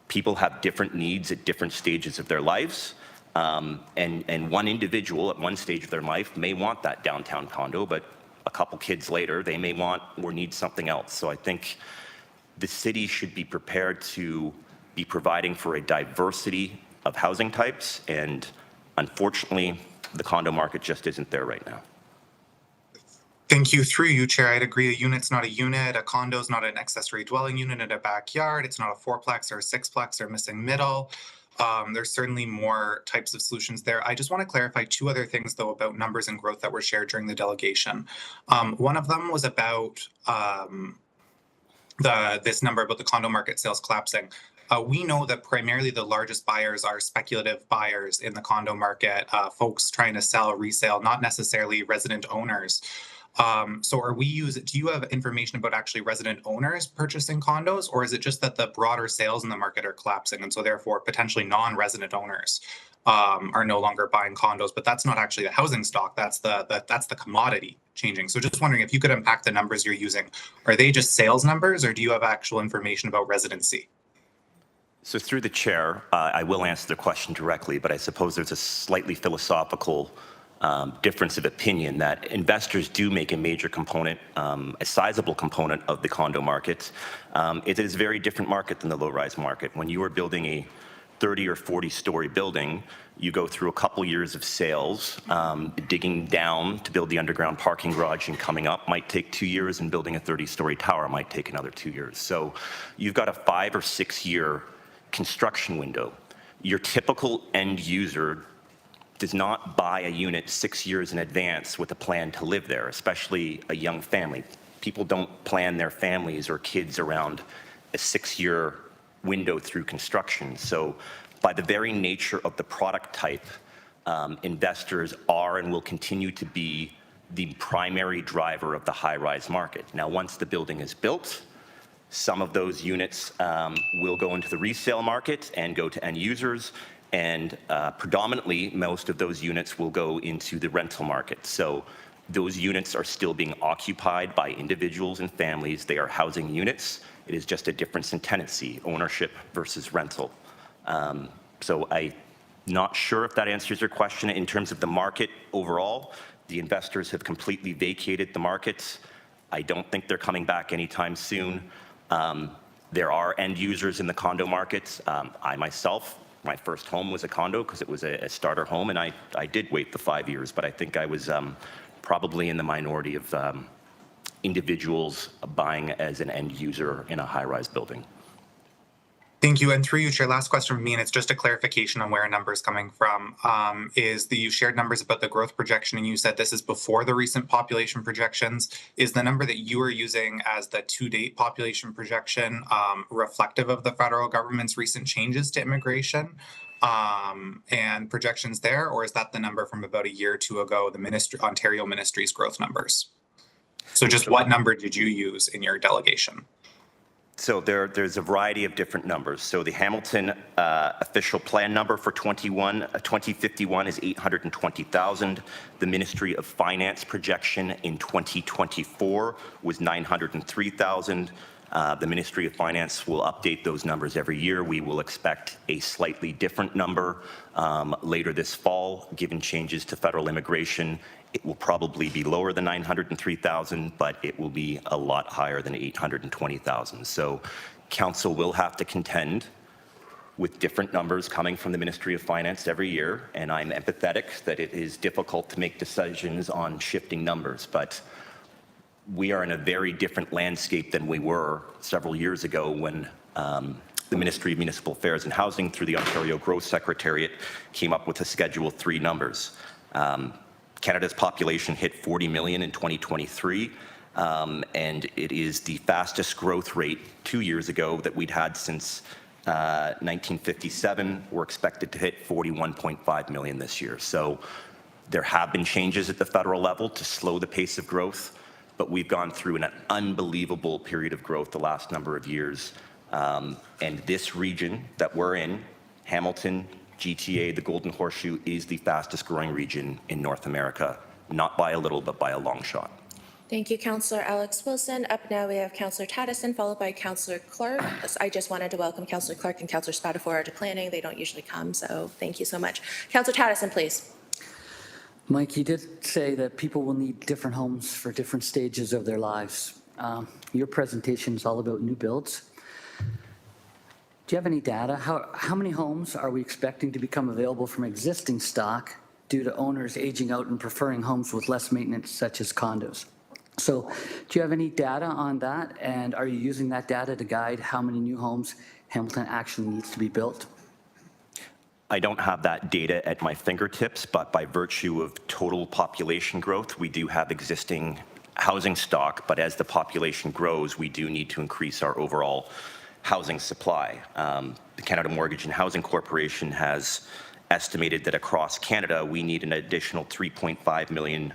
Speaker 9: People have different needs at different stages of their lives, and one individual at one stage of their life may want that downtown condo, but a couple kids later, they may want or need something else. So I think the city should be prepared to be providing for a diversity of housing types, and unfortunately, the condo market just isn't there right now.
Speaker 11: Thank you. Through you, Chair, I'd agree. A unit's not a unit. A condo's not an accessory dwelling unit in a backyard. It's not a fourplex or a sixplex or missing middle. There's certainly more types of solutions there. I just want to clarify two other things, though, about numbers and growth that were shared during the delegation. One of them was about this number about the condo market sales collapsing. We know that primarily the largest buyers are speculative buyers in the condo market, folks trying to sell, resale, not necessarily resident owners. So do you have information about actually resident owners purchasing condos, or is it just that the broader sales in the market are collapsing, and so therefore potentially non-resident owners are no longer buying condos? But that's not actually the housing stock, that's the commodity changing. So just wondering if you could unpack the numbers you're using. Are they just sales numbers, or do you have actual information about residency?
Speaker 9: So through the chair, I will answer the question directly, but I suppose there's a slightly philosophical difference of opinion that investors do make a major component, a sizable component of the condo market. It is a very different market than the low-rise market. When you are building a 30 or 40-story building, you go through a couple years of sales. Digging down to build the underground parking garage and coming up might take 2 years, and building a 30-story tower might take another 2 years. So you've got a 5 or 6 year construction window. Your typical end user does not buy a unit 6 years in advance with a plan to live there, especially a young family. People don't plan their families or kids around a 6-year window through construction. So by the very nature of the product type, investors are and will continue to be the primary driver of the high-rise market. Now, once the building is built, some of those units will go into the resale market and go to end users, and predominantly most of those units will go into the rental market. So those units are still being occupied by individuals and families. They are housing units. It is just a difference in tenancy, ownership versus rental. So I'm not sure if that answers your question. In terms of the market overall, the investors have completely vacated the markets. I don't think they're coming back anytime soon. There are end users in the condo markets. I myself, my first home was a condo because it was a starter home, and I did wait the 5 years, but I think I was probably in the minority of individuals buying as an end user in a high-rise building.
Speaker 11: Thank you. And through you, Chair, last question from me, and it's just a clarification on where a number is coming from, is that you shared numbers about the growth projection, and you said this is before the recent population projections. Is the number that you are using as the to-date population projection reflective of the federal government's recent changes to immigration and projections there, or is that the number from about a year or two ago, the Ontario Ministry's growth numbers? So just what number did you use in your delegation?
Speaker 9: So there's a variety of different numbers. So the Hamilton official plan number for 2051 is 820,000. The Ministry of Finance projection in 2024 was 903,000. The Ministry of Finance will update those numbers every year. We will expect a slightly different number later this fall, given changes to federal immigration. It will probably be lower than 903,000, but it will be a lot higher than 820,000. So council will have to contend with different numbers coming from the Ministry of Finance every year, and I'm empathetic that it is difficult to make decisions on shifting numbers, but we are in a very different landscape than we were several years ago when the Ministry of Municipal Affairs and Housing, through the Ontario Growth Secretariat, came up with a Schedule 3 numbers. Canada's population hit 40 million in 2023, and it is the fastest growth rate 2 years ago that we'd had since 1957. We're expected to hit 41.5 million this year. So there have been changes at the federal level to slow the pace of growth, but we've gone through an unbelievable period of growth the last number of years. And this region that we're in, Hamilton, GTA, the Golden Horseshoe, is the fastest growing region in North America, not by a little, but by a long shot.
Speaker 2: Thank you, Councillor Alex Wilson. Up now, we have Councillor Taddison, followed by Councillor Clark. I just wanted to welcome Councillor Clark and Councillor Spatafora to planning. They don't usually come, so thank you so much. Councillor Taddison, please.
Speaker 12: Mike, you did say that people will need different homes for different stages of their lives. Your presentation is all about new builds. Do you have any data? How many homes are we expecting to become available from existing stock due to owners aging out and preferring homes with less maintenance, such as condos? So do you have any data on that? And are you using that data to guide how many new homes Hamilton actually needs to be built?
Speaker 9: I don't have that data at my fingertips, but by virtue of total population growth, we do have existing housing stock. But as the population grows, we do need to increase our overall housing supply. The Canada Mortgage and Housing Corporation has estimated that across Canada, we need an additional 3.5 million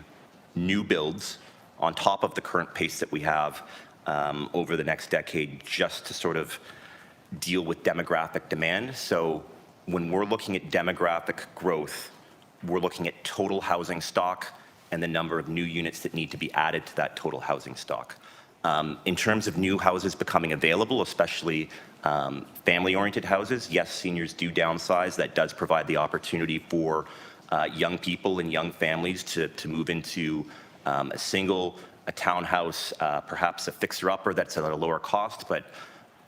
Speaker 9: new builds on top of the current pace that we have over the next decade, just to sort of deal with demographic demand. So when we're looking at demographic growth, we're looking at total housing stock and the number of new units that need to be added to that total housing stock. In terms of new houses becoming available, especially family-oriented houses, yes, seniors do downsize. That does provide the opportunity for young people and young families to move into a single, a townhouse, perhaps a fixer-upper that's at a lower cost. But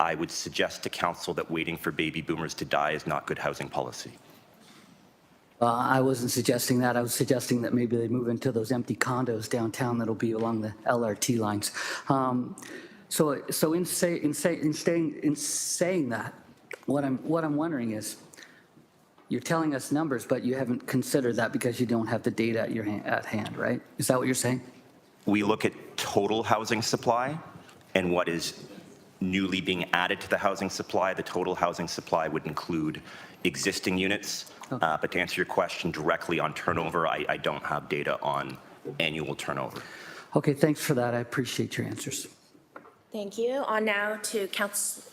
Speaker 9: I would suggest to council that waiting for baby boomers to die is not good housing policy.
Speaker 12: I wasn't suggesting that. I was suggesting that maybe they move into those empty condos downtown that'll be along the LRT lines. So in saying that, what I'm wondering is, you're telling us numbers, but you haven't considered that because you don't have the data at hand, right? Is that what you're saying?
Speaker 9: We look at total housing supply and what is newly being added to the housing supply. The total housing supply would include existing units.
Speaker 12: Okay.
Speaker 9: But to answer your question directly on turnover, I don't have data on annual turnover.
Speaker 12: Okay, thanks for that. I appreciate your answers.
Speaker 2: Thank you. On now to Councillor.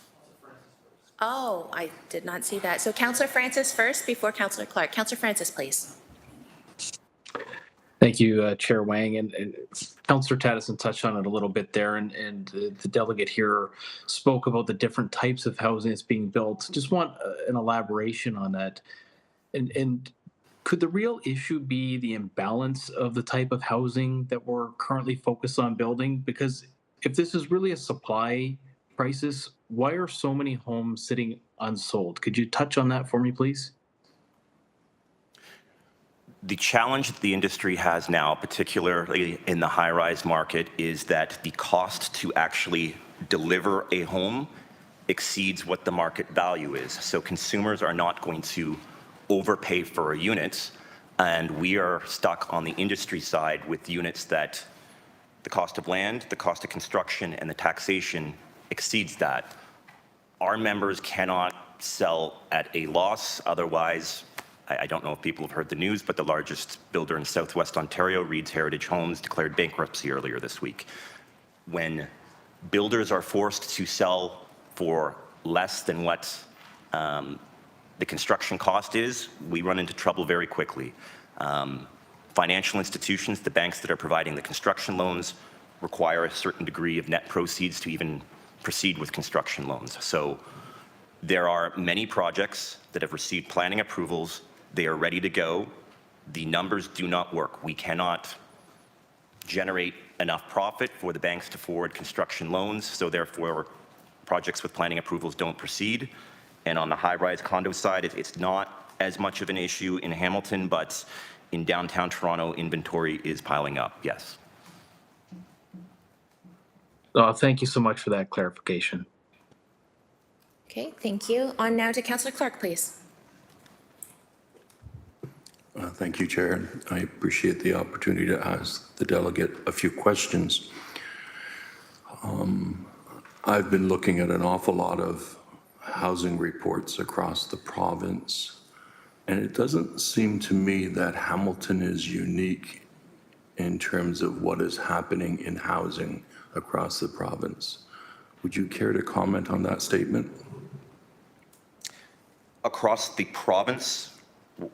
Speaker 2: Oh, I did not see that. So Councillor Francis first before Councillor Clark. Councillor Francis, please.
Speaker 13: Thank you, Chair Wang. And Councillor Taddison touched on it a little bit there, and the delegate here spoke about the different types of housing that's being built. Just want an elaboration on that. And could the real issue be the imbalance of the type of housing that we're currently focused on building? Because if this is really a supply crisis, why are so many homes sitting unsold? Could you touch on that for me, please?
Speaker 9: The challenge that the industry has now, particularly in the high-rise market, is that the cost to actually deliver a home exceeds what the market value is. So consumers are not going to overpay for a unit, and we are stuck on the industry side with units that the cost of land, the cost of construction, and the taxation exceeds that. Our members cannot sell at a loss, otherwise, I don't know if people have heard the news, but the largest builder in Southwest Ontario, Reed's Heritage Homes, declared bankruptcy earlier this week. When builders are forced to sell for less than what the construction cost is, we run into trouble very quickly. Financial institutions, the banks that are providing the construction loans, require a certain degree of net proceeds to even proceed with construction loans. So there are many projects that have received planning approvals. They are ready to go. The numbers do not work. We cannot generate enough profit for the banks to forward construction loans, so therefore projects with planning approvals don't proceed. And on the high-rise condo side, it's not as much of an issue in Hamilton, but in downtown Toronto, inventory is piling up, yes.
Speaker 13: Thank you so much for that clarification.
Speaker 2: Okay, thank you. On now to Councillor Clark, please.
Speaker 14: Thank you, Chair. I appreciate the opportunity to ask the delegate a few questions. I've been looking at an awful lot of housing reports across the province, and it doesn't seem to me that Hamilton is unique in terms of what is happening in housing across the province. Would you care to comment on that statement?
Speaker 9: Across the province,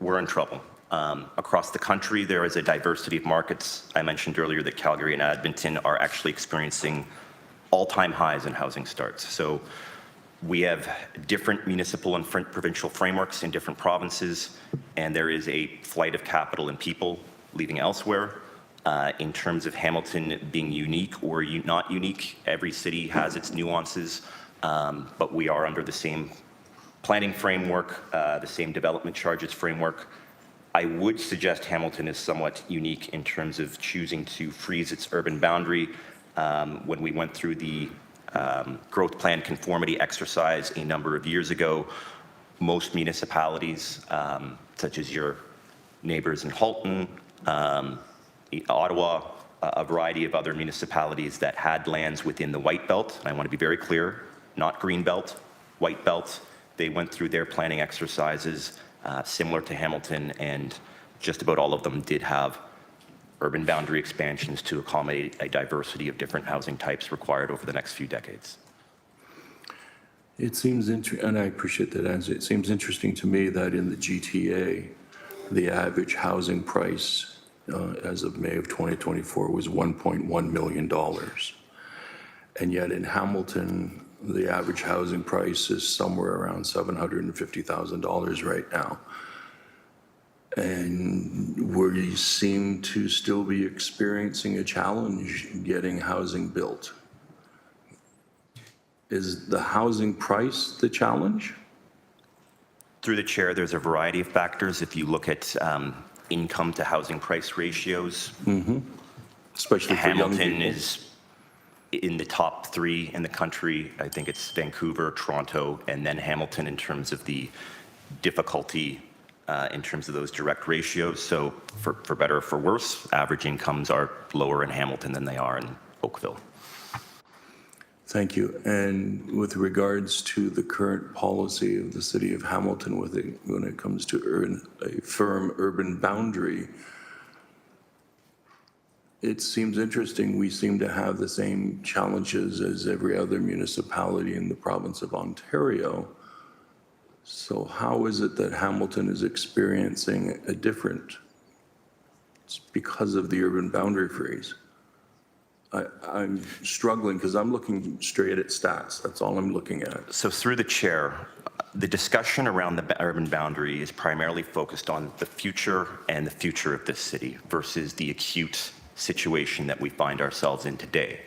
Speaker 9: we're in trouble. Across the country, there is a diversity of markets. I mentioned earlier that Calgary and Edmonton are actually experiencing all-time highs in housing starts. So we have different municipal and provincial frameworks in different provinces, and there is a flight of capital and people leaving elsewhere. In terms of Hamilton being unique or not unique, every city has its nuances, but we are under the same planning framework, the same development charges framework. I would suggest Hamilton is somewhat unique in terms of choosing to freeze its urban boundary. When we went through the growth plan conformity exercise a number of years ago, most municipalities, such as your neighbors in Halton, Ottawa, a variety of other municipalities that had lands within the White Belt, and I want to be very clear, not Green Belt, White Belt, they went through their planning exercises similar to Hamilton, and just about all of them did have urban boundary expansions to accommodate a diversity of different housing types required over the next few decades.
Speaker 14: It seems interesting, and I appreciate that answer. It seems interesting to me that in the GTA, the average housing price as of May of 2024 was $1.1 million. And yet in Hamilton, the average housing price is somewhere around $750,000 right now. And we seem to still be experiencing a challenge getting housing built. Is the housing price the challenge?
Speaker 9: Through the chair, there's a variety of factors. If you look at income to housing price ratios,
Speaker 14: especially for young people.
Speaker 9: Hamilton is in the top 3 in the country. I think it's Vancouver, Toronto, and then Hamilton in terms of the difficulty in terms of those direct ratios. So for better or for worse, average incomes are lower in Hamilton than they are in Oakville.
Speaker 14: Thank you. And with regards to the current policy of the city of Hamilton when it comes to a firm urban boundary, it seems interesting. We seem to have the same challenges as every other municipality in the province of Ontario. So how is it that Hamilton is experiencing a different? It's because of the urban boundary freeze. I'm struggling because I'm looking straight at stats. That's all I'm looking at.
Speaker 9: So through the chair, The discussion around the urban boundary is primarily focused on the future and the future of this city versus the acute situation that we find ourselves in today.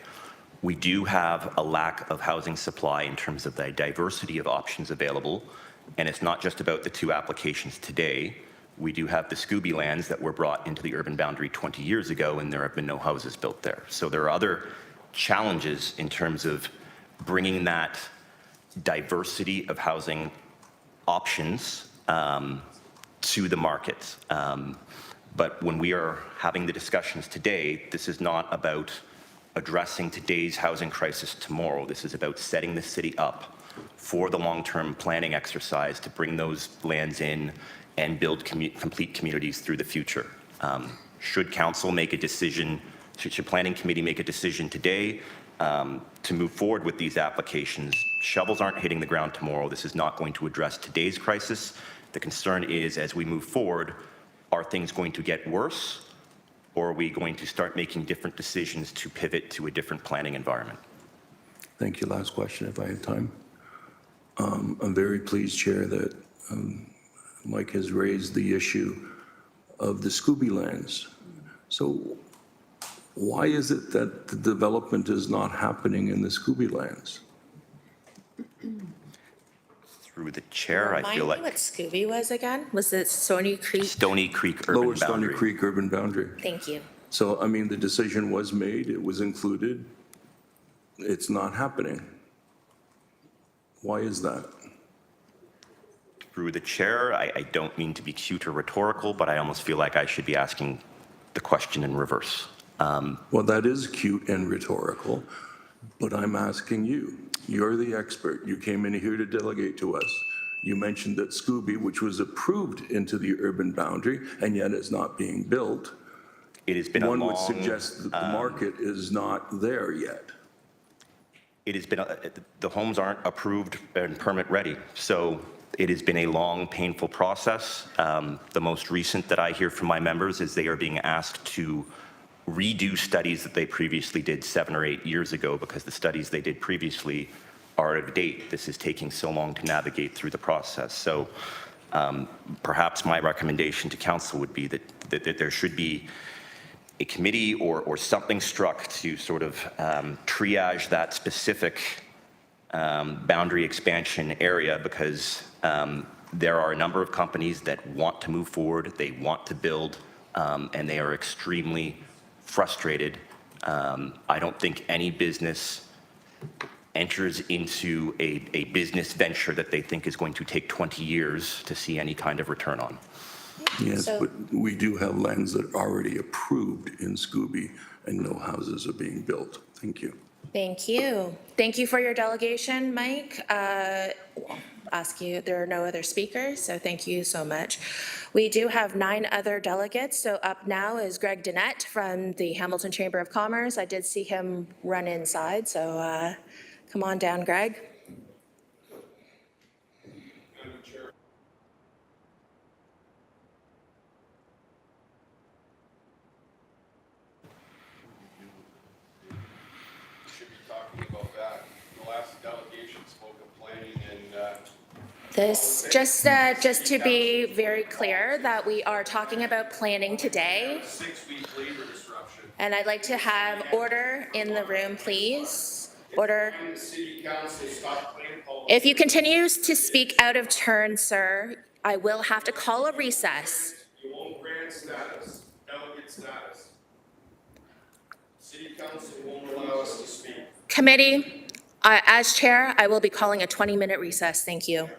Speaker 9: We do have a lack of housing supply in terms of the diversity of options available, and it's not just about the two applications today. We do have the Scooby lands that were brought into the urban boundary 20 years ago, and there have been no houses built there. So there are other challenges in terms of bringing that diversity of housing options to the market. But when we are having the discussions today, this is not about addressing today's housing crisis tomorrow. This is about setting the city up for the long-term planning exercise to bring those lands in and build complete communities through the future. Should council make a decision, should planning committee make a decision today to move forward with these applications, shovels aren't hitting the ground tomorrow. This is not going to address today's crisis. The concern is, as we move forward, are things going to get worse, or are we going to start making different decisions to pivot to a different planning environment?
Speaker 14: Thank you. Last question, if I have time. I'm very pleased, Chair, that Mike has raised the issue of the Scooby lands. So why is it that the development is not happening in the Scooby lands?
Speaker 9: Through the chair, I feel
Speaker 2: Remind me
Speaker 9: like
Speaker 2: what Scooby was again? Was it Stony Creek?
Speaker 9: Stony Creek urban
Speaker 14: Lower Stony
Speaker 9: boundary.
Speaker 14: Creek urban boundary.
Speaker 2: Thank you.
Speaker 14: So, I mean, the decision was made, it was included. It's not happening. Why is that?
Speaker 9: Through the chair, I don't mean to be cute or rhetorical, but I almost feel like I should be asking the question in reverse.
Speaker 14: Well, that is cute and rhetorical, but I'm asking you. You're the expert. You came in here to delegate to us. You mentioned that Scooby, which was approved into the urban boundary, and yet is not being built.
Speaker 9: It has been a long...
Speaker 14: One would suggest that the market is not there yet.
Speaker 9: It has been, the homes aren't approved and permit ready. So it has been a long, painful process. The most recent that I hear from my members is they are being asked to redo studies that they previously did 7 or 8 years ago because the studies they did previously are out of date. This is taking so long to navigate through the process. So perhaps my recommendation to council would be that there should be a committee or something struck to sort of triage that specific boundary expansion area, because there are a number of companies that want to move forward, they want to build, and they are extremely frustrated. I don't think any business enters into a business venture that they think is going to take 20 years to see any kind of return on.
Speaker 14: Yes,
Speaker 2: So-
Speaker 14: but we do have lands that are already approved in Scooby and no houses are being built. Thank you.
Speaker 2: Thank you. Thank you for your delegation, Mike. Ask you, there are no other speakers, so thank you so much. We do have 9 other delegates, so up now is Greg Dennett from the Hamilton Chamber of Commerce. I did see him run inside, so come on down, Greg. This, just to be very clear, that we are talking about planning today.
Speaker 15: 6-week labor disruption.
Speaker 2: And I'd like to have order in the room, please. Order.
Speaker 15: The city council stop playing politics.
Speaker 2: If you continue to speak out of turn, sir, I will have to call a recess.
Speaker 15: You won't grant status, delegate status. City council won't allow us to speak.
Speaker 2: Committee, as chair, I will be calling a 20-minute recess. Thank you.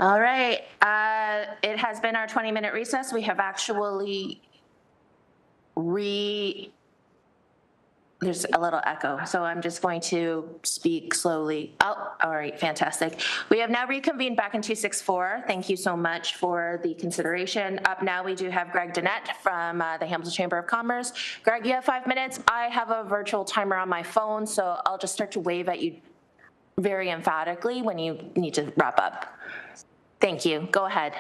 Speaker 2: All right, it has been our 20-minute recess. We have actually there's a little echo, so I'm just going to speak slowly. Oh, all right, fantastic. We have now reconvened back in 264. Thank you so much for the consideration. Up now, we do have Greg Dennett from the Hamilton Chamber of Commerce. Greg, you have 5 minutes. I have a virtual timer on my phone, so I'll just start to wave at you very emphatically when you need to wrap up. Thank you. Go ahead.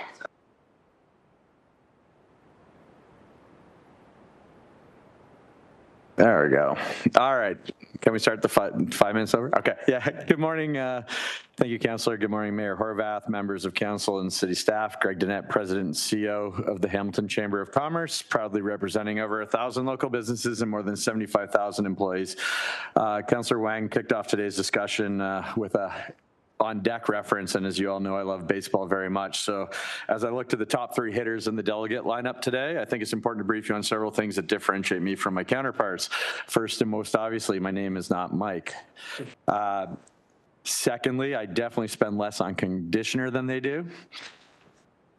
Speaker 16: There we go. All right. Can we start the 5 minutes over? Okay. Yeah. Good morning. Thank you, Councillor. Good morning, Mayor Horvath, members of council and city staff. Greg Dennett, President and CEO of the Hamilton Chamber of Commerce, proudly representing over 1,000 local businesses and more than 75,000 employees. Councillor Wang kicked off today's discussion with a on-deck reference, and as you all know, I love baseball very much. So as I look to the top 3 hitters in the delegate lineup today, I think it's important to brief you on several things that differentiate me from my counterparts. First and most obviously, my name is not Mike. Secondly, I definitely spend less on conditioner than they do.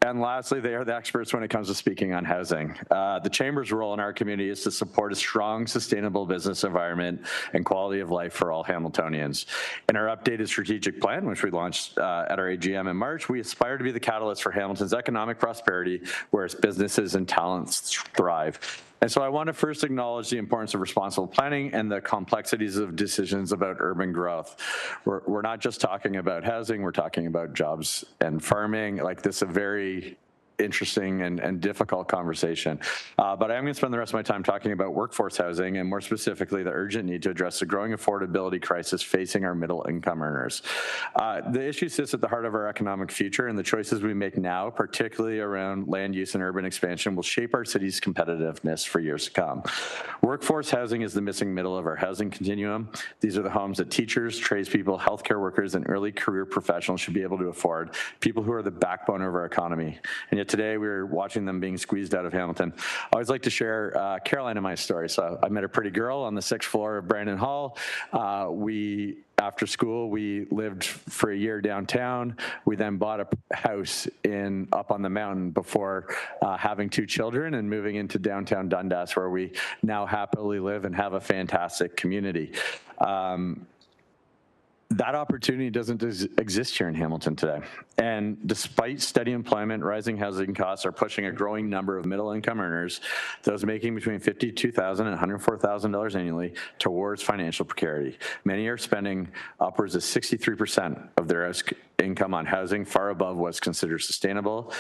Speaker 16: And lastly, they are the experts when it comes to speaking on housing. The Chamber's role in our community is to support a strong, sustainable business environment and quality of life for all Hamiltonians. In our updated strategic plan, which we launched at our AGM in March, we aspire to be the catalyst for Hamilton's economic prosperity, where its businesses and talents thrive. And so I want to first acknowledge the importance of responsible planning and the complexities of decisions about urban growth. We're not just talking about housing, we're talking about jobs and farming. Like, this is a very interesting and difficult conversation. But I'm going to spend the rest of my time talking about workforce housing, and more specifically, the urgent need to address the growing affordability crisis facing our middle income earners. The issue sits at the heart of our economic future, and the choices we make now, particularly around land use and urban expansion, will shape our city's competitiveness for years to come. Workforce housing is the missing middle of our housing continuum. These are the homes that teachers, tradespeople, healthcare workers, and early career professionals should be able to afford, people who are the backbone of our economy. And yet today we're watching them being squeezed out of Hamilton. I always like to share Caroline and my story. So I met a pretty girl on the 6th floor of Brandon Hall. After school, we lived for a year downtown. We then bought a house up on the mountain before having 2 children and moving into downtown Dundas, where we now happily live and have a fantastic community. That opportunity doesn't exist here in Hamilton today. And despite steady employment, rising housing costs are pushing a growing number of middle-income earners, those making between $52,000 and $104,000 annually, towards financial precarity. Many are spending upwards of 63% of their income on housing, far above what's considered sustainable.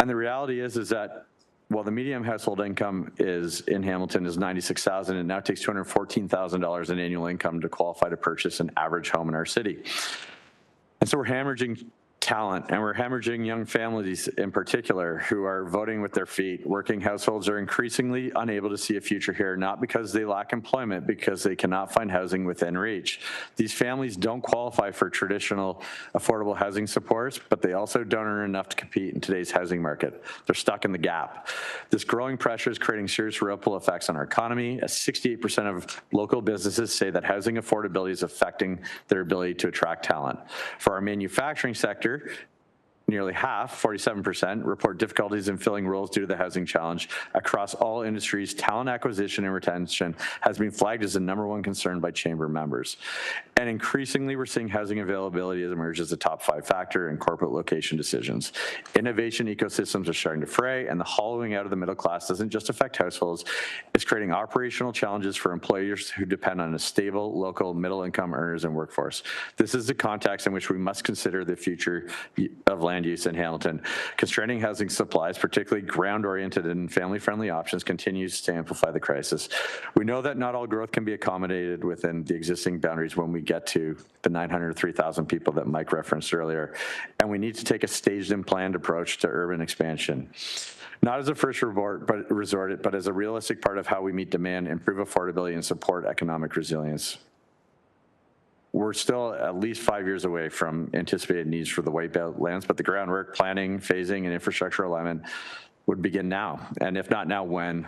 Speaker 16: And the reality is that while the median household income in Hamilton is $96,000, it now takes $214,000 in annual income to qualify to purchase an average home in our city. And so we're hemorrhaging talent, and we're hemorrhaging young families in particular who are voting with their feet. Working households are increasingly unable to see a future here, not because they lack employment, because they cannot find housing within reach. These families don't qualify for traditional affordable housing supports, but they also don't earn enough to compete in today's housing market. They're stuck in the gap. This growing pressure is creating serious ripple effects on our economy, as 68% of local businesses say that housing affordability is affecting their ability to attract talent. For our manufacturing sector, nearly half, 47%, report difficulties in filling roles due to the housing challenge. Across all industries, talent acquisition and retention has been flagged as the #1 concern by Chamber members. And increasingly, we're seeing housing availability emerge as a top 5 factor in corporate location decisions. Innovation ecosystems are starting to fray, and the hollowing out of the middle class doesn't just affect households, it's creating operational challenges for employers who depend on a stable, local, middle-income earners and workforce. This is the context in which we must consider the future of land use in Hamilton. Constraining housing supplies, particularly ground-oriented and family-friendly options, continues to amplify the crisis. We know that not all growth can be accommodated within the existing boundaries when we get to the 903,000 people that Mike referenced earlier, and we need to take a staged and planned approach to urban expansion. Not as a first resort, but as a realistic part of how we meet demand, improve affordability, and support economic resilience. We're still at least 5 years away from anticipated needs for the wipeout lands, but the groundwork, planning, phasing, and infrastructure alignment would begin now. And if not now, when?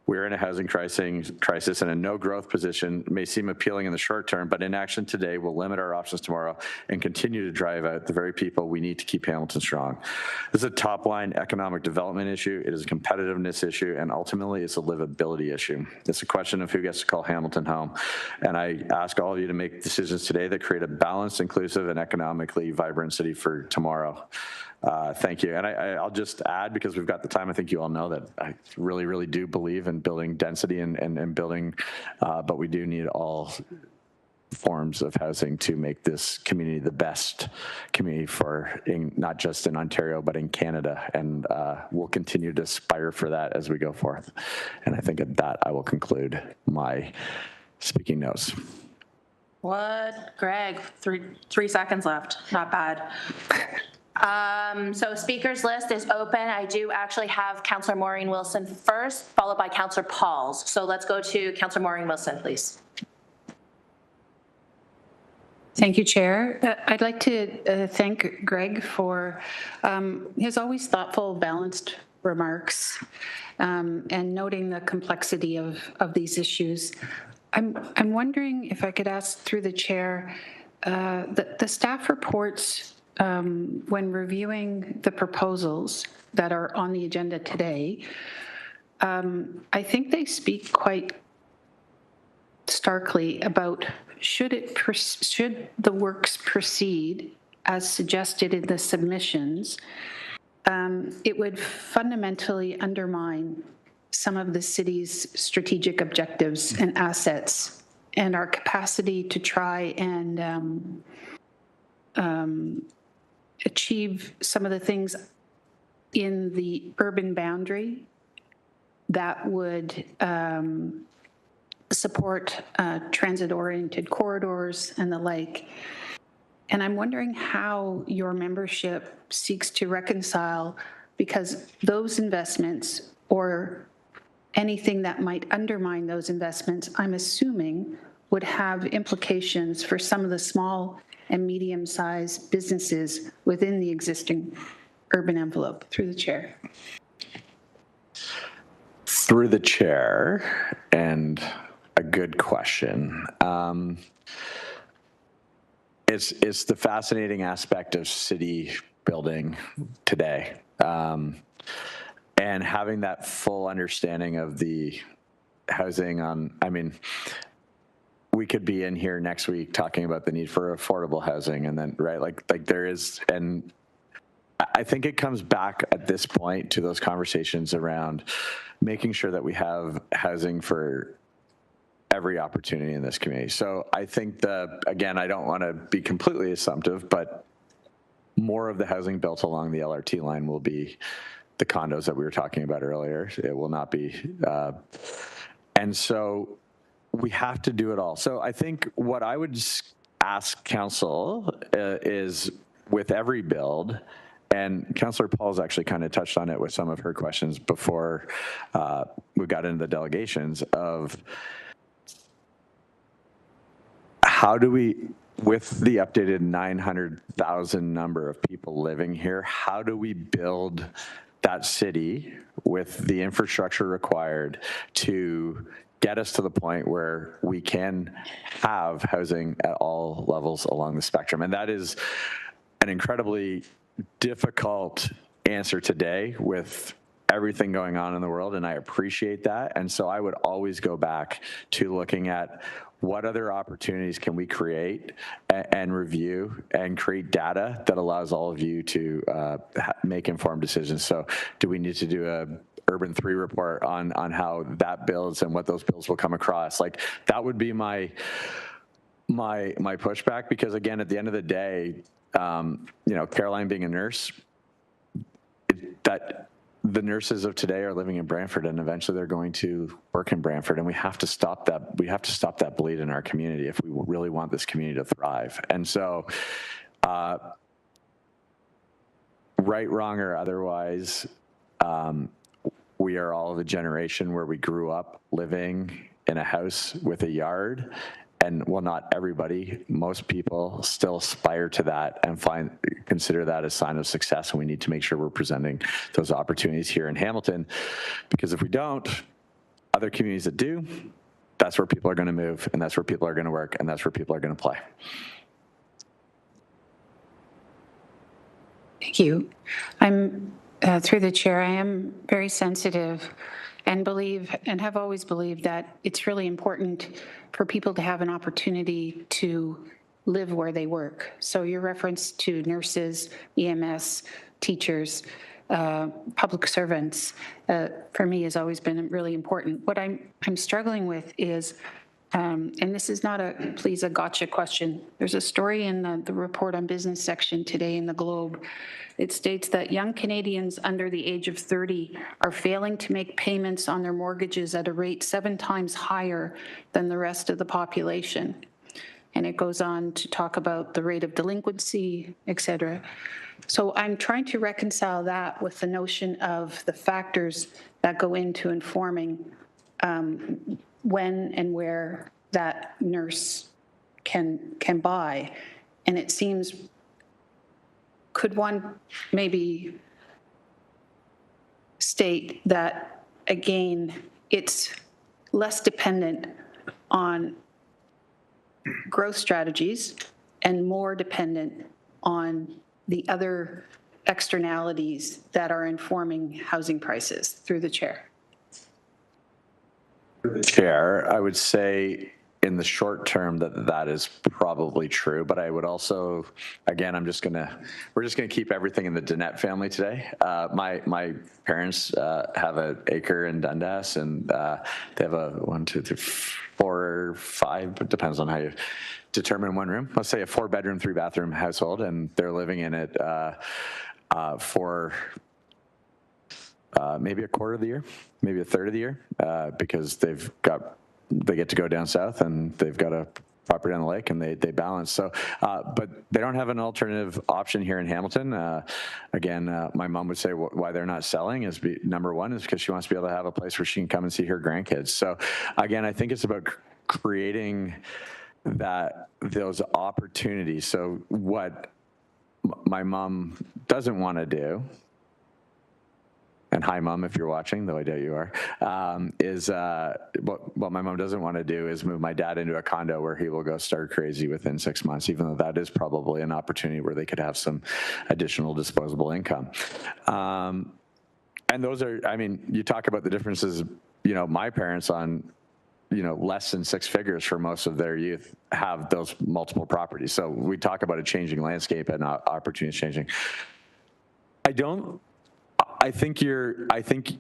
Speaker 16: We're in a housing crisis, and a no-growth position may seem appealing in the short term, but inaction today will limit our options tomorrow and continue to drive out the very people we need to keep Hamilton strong. This is a top-line economic development issue. It is a competitiveness issue, and ultimately it's a livability issue. It's a question of who gets to call Hamilton home. And I ask all of you to make decisions today that create a balanced, inclusive, and economically vibrant city for tomorrow. Thank you. And I'll just add, because we've got the time, I think you all know that I really, really do believe in building density and building, but we do need all forms of housing to make this community the best community not just in Ontario, but in Canada. And we'll continue to aspire for that as we go forth. And I think at that, I will conclude my speaking notes.
Speaker 2: What? Greg, three seconds left. Not bad. So speakers list is open. I do actually have Councillor Maureen Wilson first, followed by Councillor Pauls. So let's go to Councillor Maureen Wilson, please.
Speaker 10: Thank you, Chair. I'd like to thank Greg for his always thoughtful, balanced remarks and noting the complexity of these issues. I'm wondering if I could ask through the Chair, the staff reports when reviewing the proposals that are on the agenda today, I think they speak quite starkly about should the works proceed as suggested in the submissions, it would fundamentally undermine some of the city's strategic objectives and assets and our capacity to try and achieve some of the things in the urban boundary that would support transit-oriented corridors and the like. And I'm wondering how your membership seeks to reconcile, because those investments or anything that might undermine those investments, I'm assuming, would have implications for some of the small and medium-sized businesses within the existing urban envelope. Through the Chair.
Speaker 16: Through the Chair, and a good question. It's the fascinating aspect of city building today. And having that full understanding of the housing we could be in here next week talking about the need for affordable housing, and then, right, like there is, and I think it comes back at this point to those conversations around making sure that we have housing for every opportunity in this community. So I think again, I don't want to be completely assumptive, but more of the housing built along the LRT line will be the condos that we were talking about earlier. It will not be, and so we have to do it all. So I think what I would ask council is, with every build, and Councillor Paul's actually kind of touched on it with some of her questions before we got into the delegations, of how do we, with the updated 900,000 number of people living here, how do we build that city with the infrastructure required to get us to the point where we can have housing at all levels along the spectrum? And that is an incredibly difficult answer today with everything going on in the world, and I appreciate that. And so I would always go back to looking at what other opportunities can we create and review and create data that allows all of you to make informed decisions. So do we need to do a Urban 3 report on how that builds and what those builds will come across? Like, that would be my pushback, because again, at the end of the day, Caroline being a nurse, that the nurses of today are living in Brantford, and eventually they're going to work in Brantford, and we have to stop that. We have to stop that bleed in our community if we really want this community to thrive. And so, right, wrong, or otherwise, we are all of a generation where we grew up living in a house with a yard and well, not everybody, most people still aspire to that and consider that a sign of success. And we need to make sure we're presenting those opportunities here in Hamilton, because if we don't, other communities that do, that's where people are going to move, and that's where people are going to work, and that's where people are going to play.
Speaker 10: Thank you. I'm, through the chair, I am very sensitive and believe, and have always believed, that it's really important for people to have an opportunity to live where they work. So your reference to nurses, EMS, teachers, public servants, for me has always been really important. What I'm struggling with is, and this is not a gotcha question. There's a story in the report on business section today in the Globe. It states that young Canadians under the age of 30 are failing to make payments on their mortgages at a rate 7 times higher than the rest of the population. And it goes on to talk about the rate of delinquency, et cetera. So I'm trying to reconcile that with the notion of the factors that go into informing when and where that nurse can buy. And it seems, could one maybe state that, again, it's less dependent on growth strategies and more dependent on the other externalities that are informing housing prices? Through the chair.
Speaker 16: Chair, I would say in the short term that is probably true, but I would also, again, we're just gonna keep everything in the Dennett family today. My parents have an acre in Dundas, and they have a 1, 2, 3, 4, 5, but depends on how you determine one room. Let's say a 4-bedroom, 3-bathroom household, and they're living in it for maybe a quarter of the year, maybe a third of the year, because they get to go down south and they've got a property on the lake and they balance. So, but they don't have an alternative option here in Hamilton. Again, my mom would say why they're not selling is number one is because she wants to be able to have a place where she can come and see her grandkids. So again, I think it's about creating those opportunities. So what my mom doesn't want to do, and hi, Mom, if you're watching, though I doubt you are, is what my mom doesn't want to do is move my dad into a condo where he will go stir crazy within 6 months, even though that is probably an opportunity where they could have some additional disposable income. And those are, I mean, you talk about the differences, my parents on, less than 6 figures for most of their youth have those multiple properties. So we talk about a changing landscape and opportunities changing. I think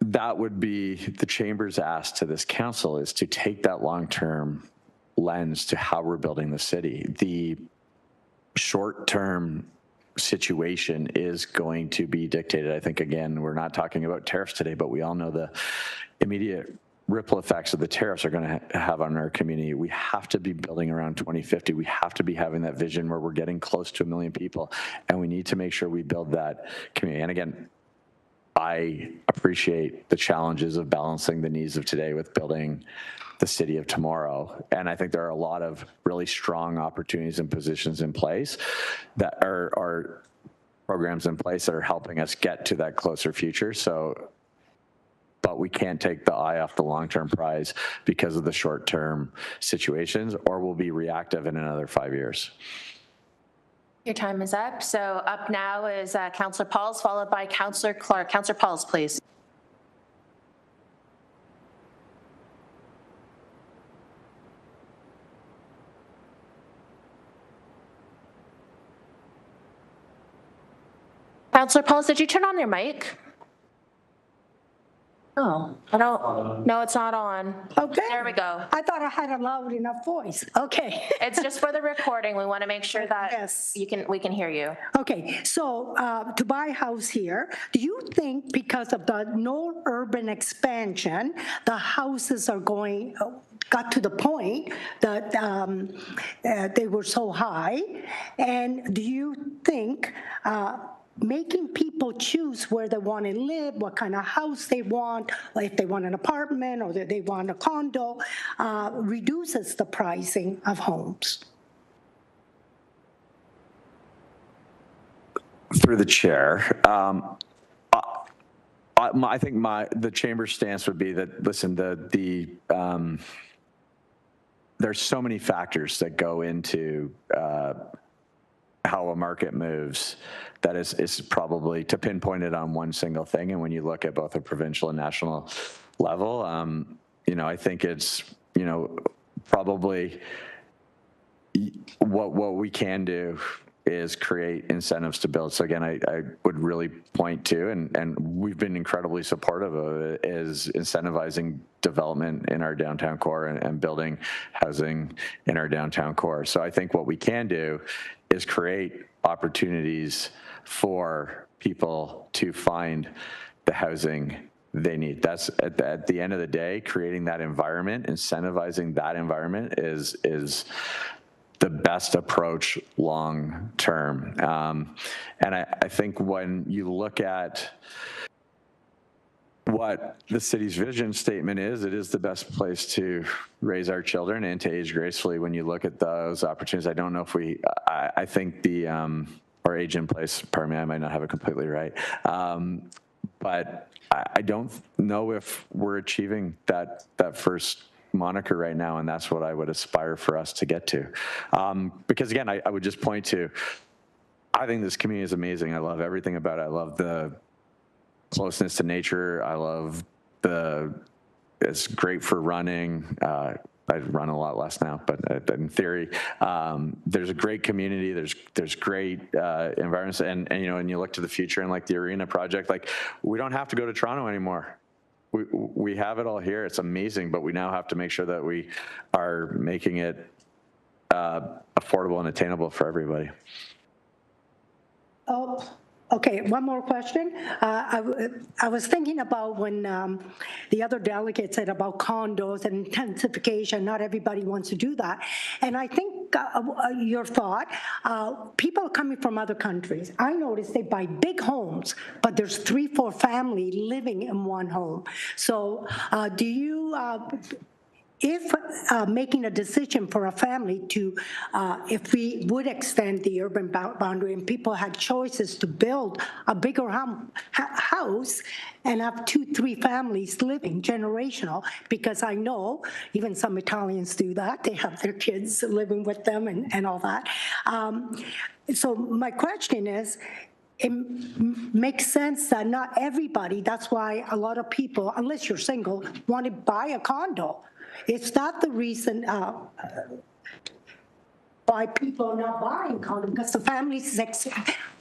Speaker 16: that would be the Chamber's ask to this council, is to take that long-term lens to how we're building the city. The short-term situation is going to be dictated. I think, again, we're not talking about tariffs today, but we all know the immediate ripple effects of the tariffs are going to have on our community. We have to be building around 2050. We have to be having that vision where we're getting close to 1 million people, and we need to make sure we build that community. And again, I appreciate the challenges of balancing the needs of today with building the city of tomorrow. And I think there are a lot of really strong opportunities and positions in place that are programs in place that are helping us get to that closer future. But we can't take the eye off the long-term prize because of the short-term situations, or we'll be reactive in another 5 years.
Speaker 2: Your time is up. So up now is Councillor Pauls, followed by Councillor Clark. Councillor Pauls, please. Councillor Pauls, did you turn on your mic? Oh, I don't, no, it's not on.
Speaker 7: Okay.
Speaker 2: There we go.
Speaker 7: I thought I had a loud enough voice. Okay.
Speaker 2: It's just for the recording. We want to make sure that
Speaker 7: Yes.
Speaker 2: we can hear you.
Speaker 7: Okay, so to buy a house here, do you think because of the no urban expansion, the houses are got to the point that they were so high? And do you think making people choose where they want to live, what kind of house they want, or if they want an apartment or they want a condo, reduces the pricing of homes.
Speaker 16: Through the chair, I think the chamber's stance would be that, listen, there's so many factors that go into how a market moves that is probably to pinpoint it on one single thing. And when you look at both a provincial and national level, I think it's, probably what we can do is create incentives to build. So again, I would really point to, and we've been incredibly supportive of it, is incentivizing development in our downtown core and building housing in our downtown core. So I think what we can do is create opportunities for people to find the housing they need. That's at the end of the day, creating that environment, incentivizing that environment is the best approach long term. And I think when you look at what the city's vision statement is, it is the best place to raise our children and to age gracefully. When you look at those opportunities, I don't know if I think or age in place, pardon me, I might not have it completely right. But I don't know if we're achieving that first moniker right now, and that's what I would aspire for us to get to. Because again, I would just point to, I think this community is amazing. I love everything about it. I love the closeness to nature. I love it's great for running. I run a lot less now, but in theory, there's a great community. There's great environments, and and you look to the future and like the arena project, like we don't have to go to Toronto anymore. We have it all here. It's amazing, but we now have to make sure that we are making it affordable and attainable for everybody.
Speaker 7: Oh, okay, one more question. I was thinking about when the other delegate said about condos and intensification, not everybody wants to do that. And I think your thought, people are coming from other countries. I noticed they buy big homes, but there's 3-4 families living in one home. So do you, if making a decision for a family to, if we would extend the urban boundary and people had choices to build a bigger house and have 2-3 families living, generational, because I know even some Italians do that. They have their kids living with them and all that. So my question is, it makes sense that not everybody, that's why a lot of people, unless you're single, want to buy a condo. It's not the reason why people are not buying condos, because the families,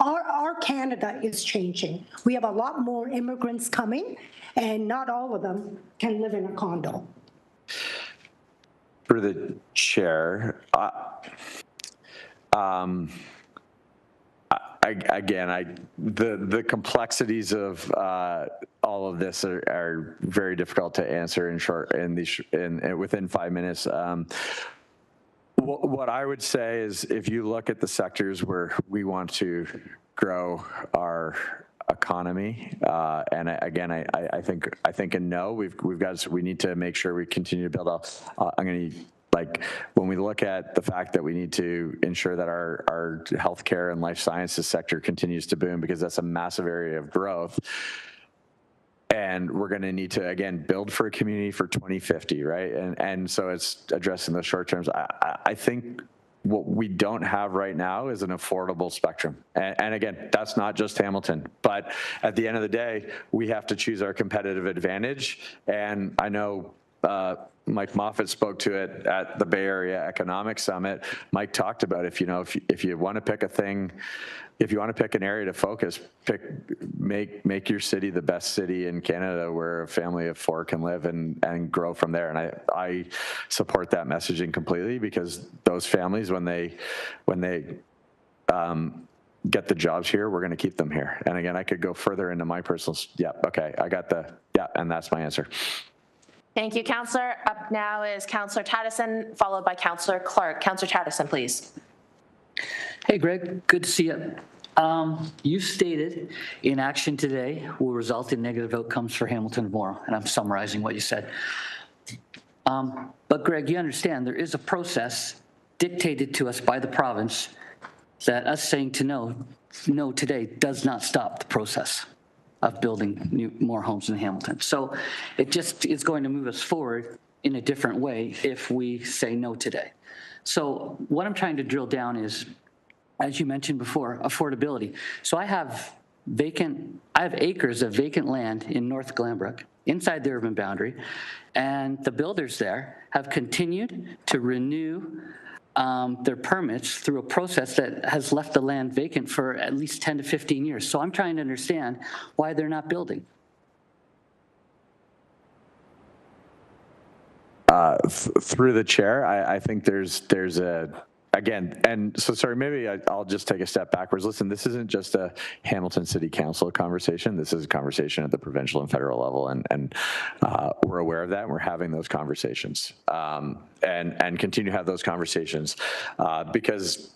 Speaker 7: our Canada is changing. We have a lot more immigrants coming, and not all of them can live in a condo.
Speaker 16: For the chair, the complexities of all of this are very difficult to answer within 5 minutes. What I would say is, if you look at the sectors where we want to grow our economy, and again, I think we need to make sure we continue to build up. When we look at the fact that we need to ensure that our healthcare and life sciences sector continues to boom, because that's a massive area of growth. And we're going to need to, again, build for a community for 2050, right? And so it's addressing those short terms. I think what we don't have right now is an affordable spectrum. And again, that's not just Hamilton, but at the end of the day, we have to choose our competitive advantage. And I know Mike Moffat spoke to it at the Bay Area Economic Summit. Mike talked about if you want to pick a thing, if you want to pick an area to focus, make your city the best city in Canada where a family of 4 can live and grow from there. And I support that messaging completely, because those families, when they get the jobs here, we're going to keep them here. And again, I could go further into my personal. Yeah, okay, and that's my answer.
Speaker 2: Thank you, Councillor. Up now is Councillor Taddison, followed by Councillor Clark. Councillor Taddison, please.
Speaker 12: Hey, Greg, good to see you. You stated inaction today will result in negative outcomes for Hamilton tomorrow, and I'm summarizing what you said. But Greg, you understand there is a process dictated to us by the province that us saying to no today does not stop the process of building more homes in Hamilton. So it just is going to move us forward in a different way if we say no today. So what I'm trying to drill down is, as you mentioned before, affordability. So I have acres of vacant land in North Glanbrook inside the urban boundary, and the builders there have continued to renew their permits through a process that has left the land vacant for at least 10 to 15 years. So I'm trying to understand why they're not building.
Speaker 16: Through the chair, I think there's a, again, and so sorry, maybe I'll just take a step backwards. Listen, this isn't just a Hamilton City Council conversation. This is a conversation at the provincial and federal level, and we're aware of that, and we're having those conversations, and continue to have those conversations because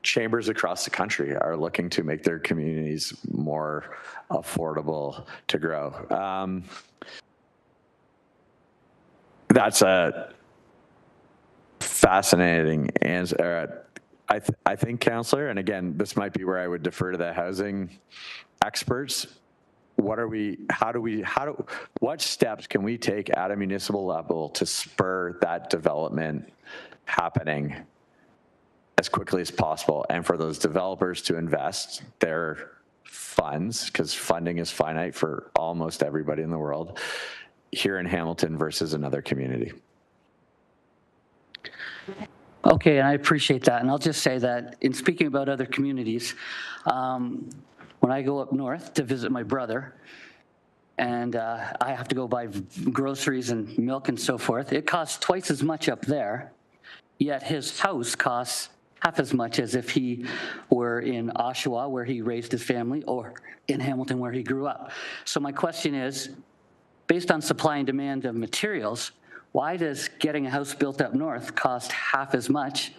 Speaker 16: chambers across the country are looking to make their communities more affordable to grow. That's a fascinating answer. I think, Councillor, and again, this might be where I would defer to the housing experts. What steps can we take at a municipal level to spur that development happening as quickly as possible, and for those developers to invest their funds, because funding is finite for almost everybody in the world, here in Hamilton versus another community?
Speaker 12: Okay, and I appreciate that. And I'll just say that in speaking about other communities, when I go up north to visit my brother, and I have to go buy groceries and milk and so forth, it costs twice as much up there, yet his house costs half as much as if he were in Oshawa, where he raised his family, or in Hamilton, where he grew up. So my question is, based on supply and demand of materials, why does getting a house built up north cost half as much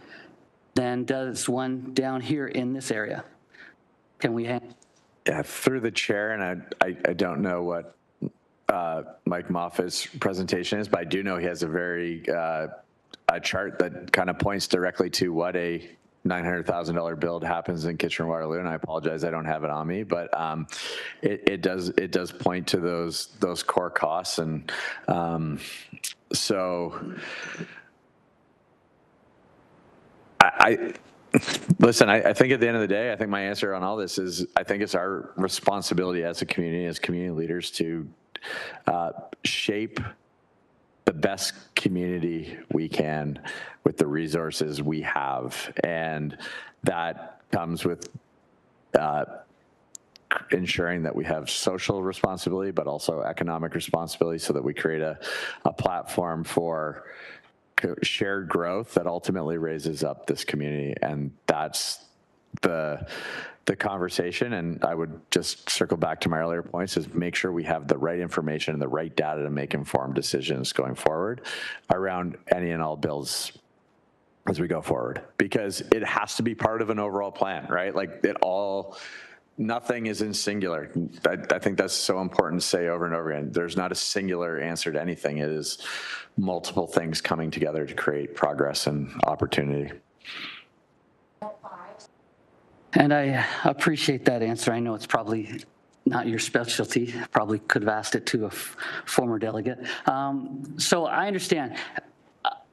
Speaker 12: than does one down here in this area? Can we have?
Speaker 16: Yeah, through the chair, and I don't know what Mike Moffat's presentation is, but I do know he has a very a chart that kind of points directly to what a $900,000 build happens in Kitchener-Waterloo, and I apologize, I don't have it on me, but it does point to those core costs, and so listen, I think at the end of the day, I think my answer on all this is I think it's our responsibility as a community, as community leaders, to shape the best community we can with the resources we have. And that comes with ensuring that we have social responsibility, but also economic responsibility, so that we create a platform for shared growth that ultimately raises up this community. And that's the conversation. And I would just circle back to my earlier points, is make sure we have the right information and the right data to make informed decisions going forward around any and all bills as we go forward, because it has to be part of an overall plan, right? Like nothing is in singular. I think that's so important to say over and over again. There's not a singular answer to anything. It is multiple things coming together to create progress and opportunity.
Speaker 12: And I appreciate that answer. I know it's probably not your specialty. Probably could have asked it to a former delegate. So I understand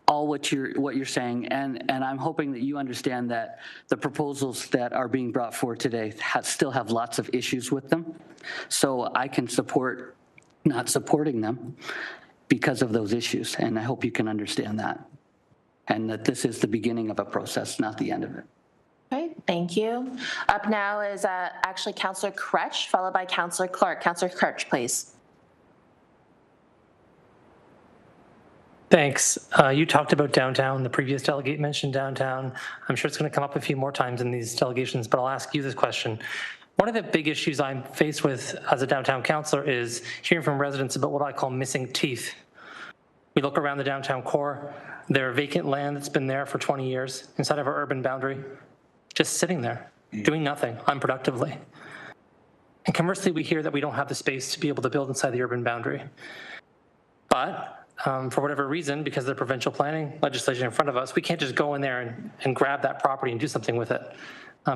Speaker 12: all what you're saying, and I'm hoping that you understand that the proposals that are being brought forward today still have lots of issues with them. So I can support not supporting them because of those issues, and I hope you can understand that, and that this is the beginning of a process, not the end of it.
Speaker 2: Okay, thank you. Up now is actually Councillor Crutch, followed by Councillor Clark. Councillor Crutch, please.
Speaker 17: Thanks. You talked about downtown. The previous delegate mentioned downtown. I'm sure it's going to come up a few more times in these delegations, but I'll ask you this question. One of the big issues I'm faced with as a downtown councillor is hearing from residents about what I call missing teeth. We look around the downtown core, there are vacant land that's been there for 20 years inside of our urban boundary, just sitting there. doing nothing unproductively. And conversely, we hear that we don't have the space to be able to build inside the urban boundary. But for whatever reason, because of the provincial planning legislation in front of us, we can't just go in there and grab that property and do something with it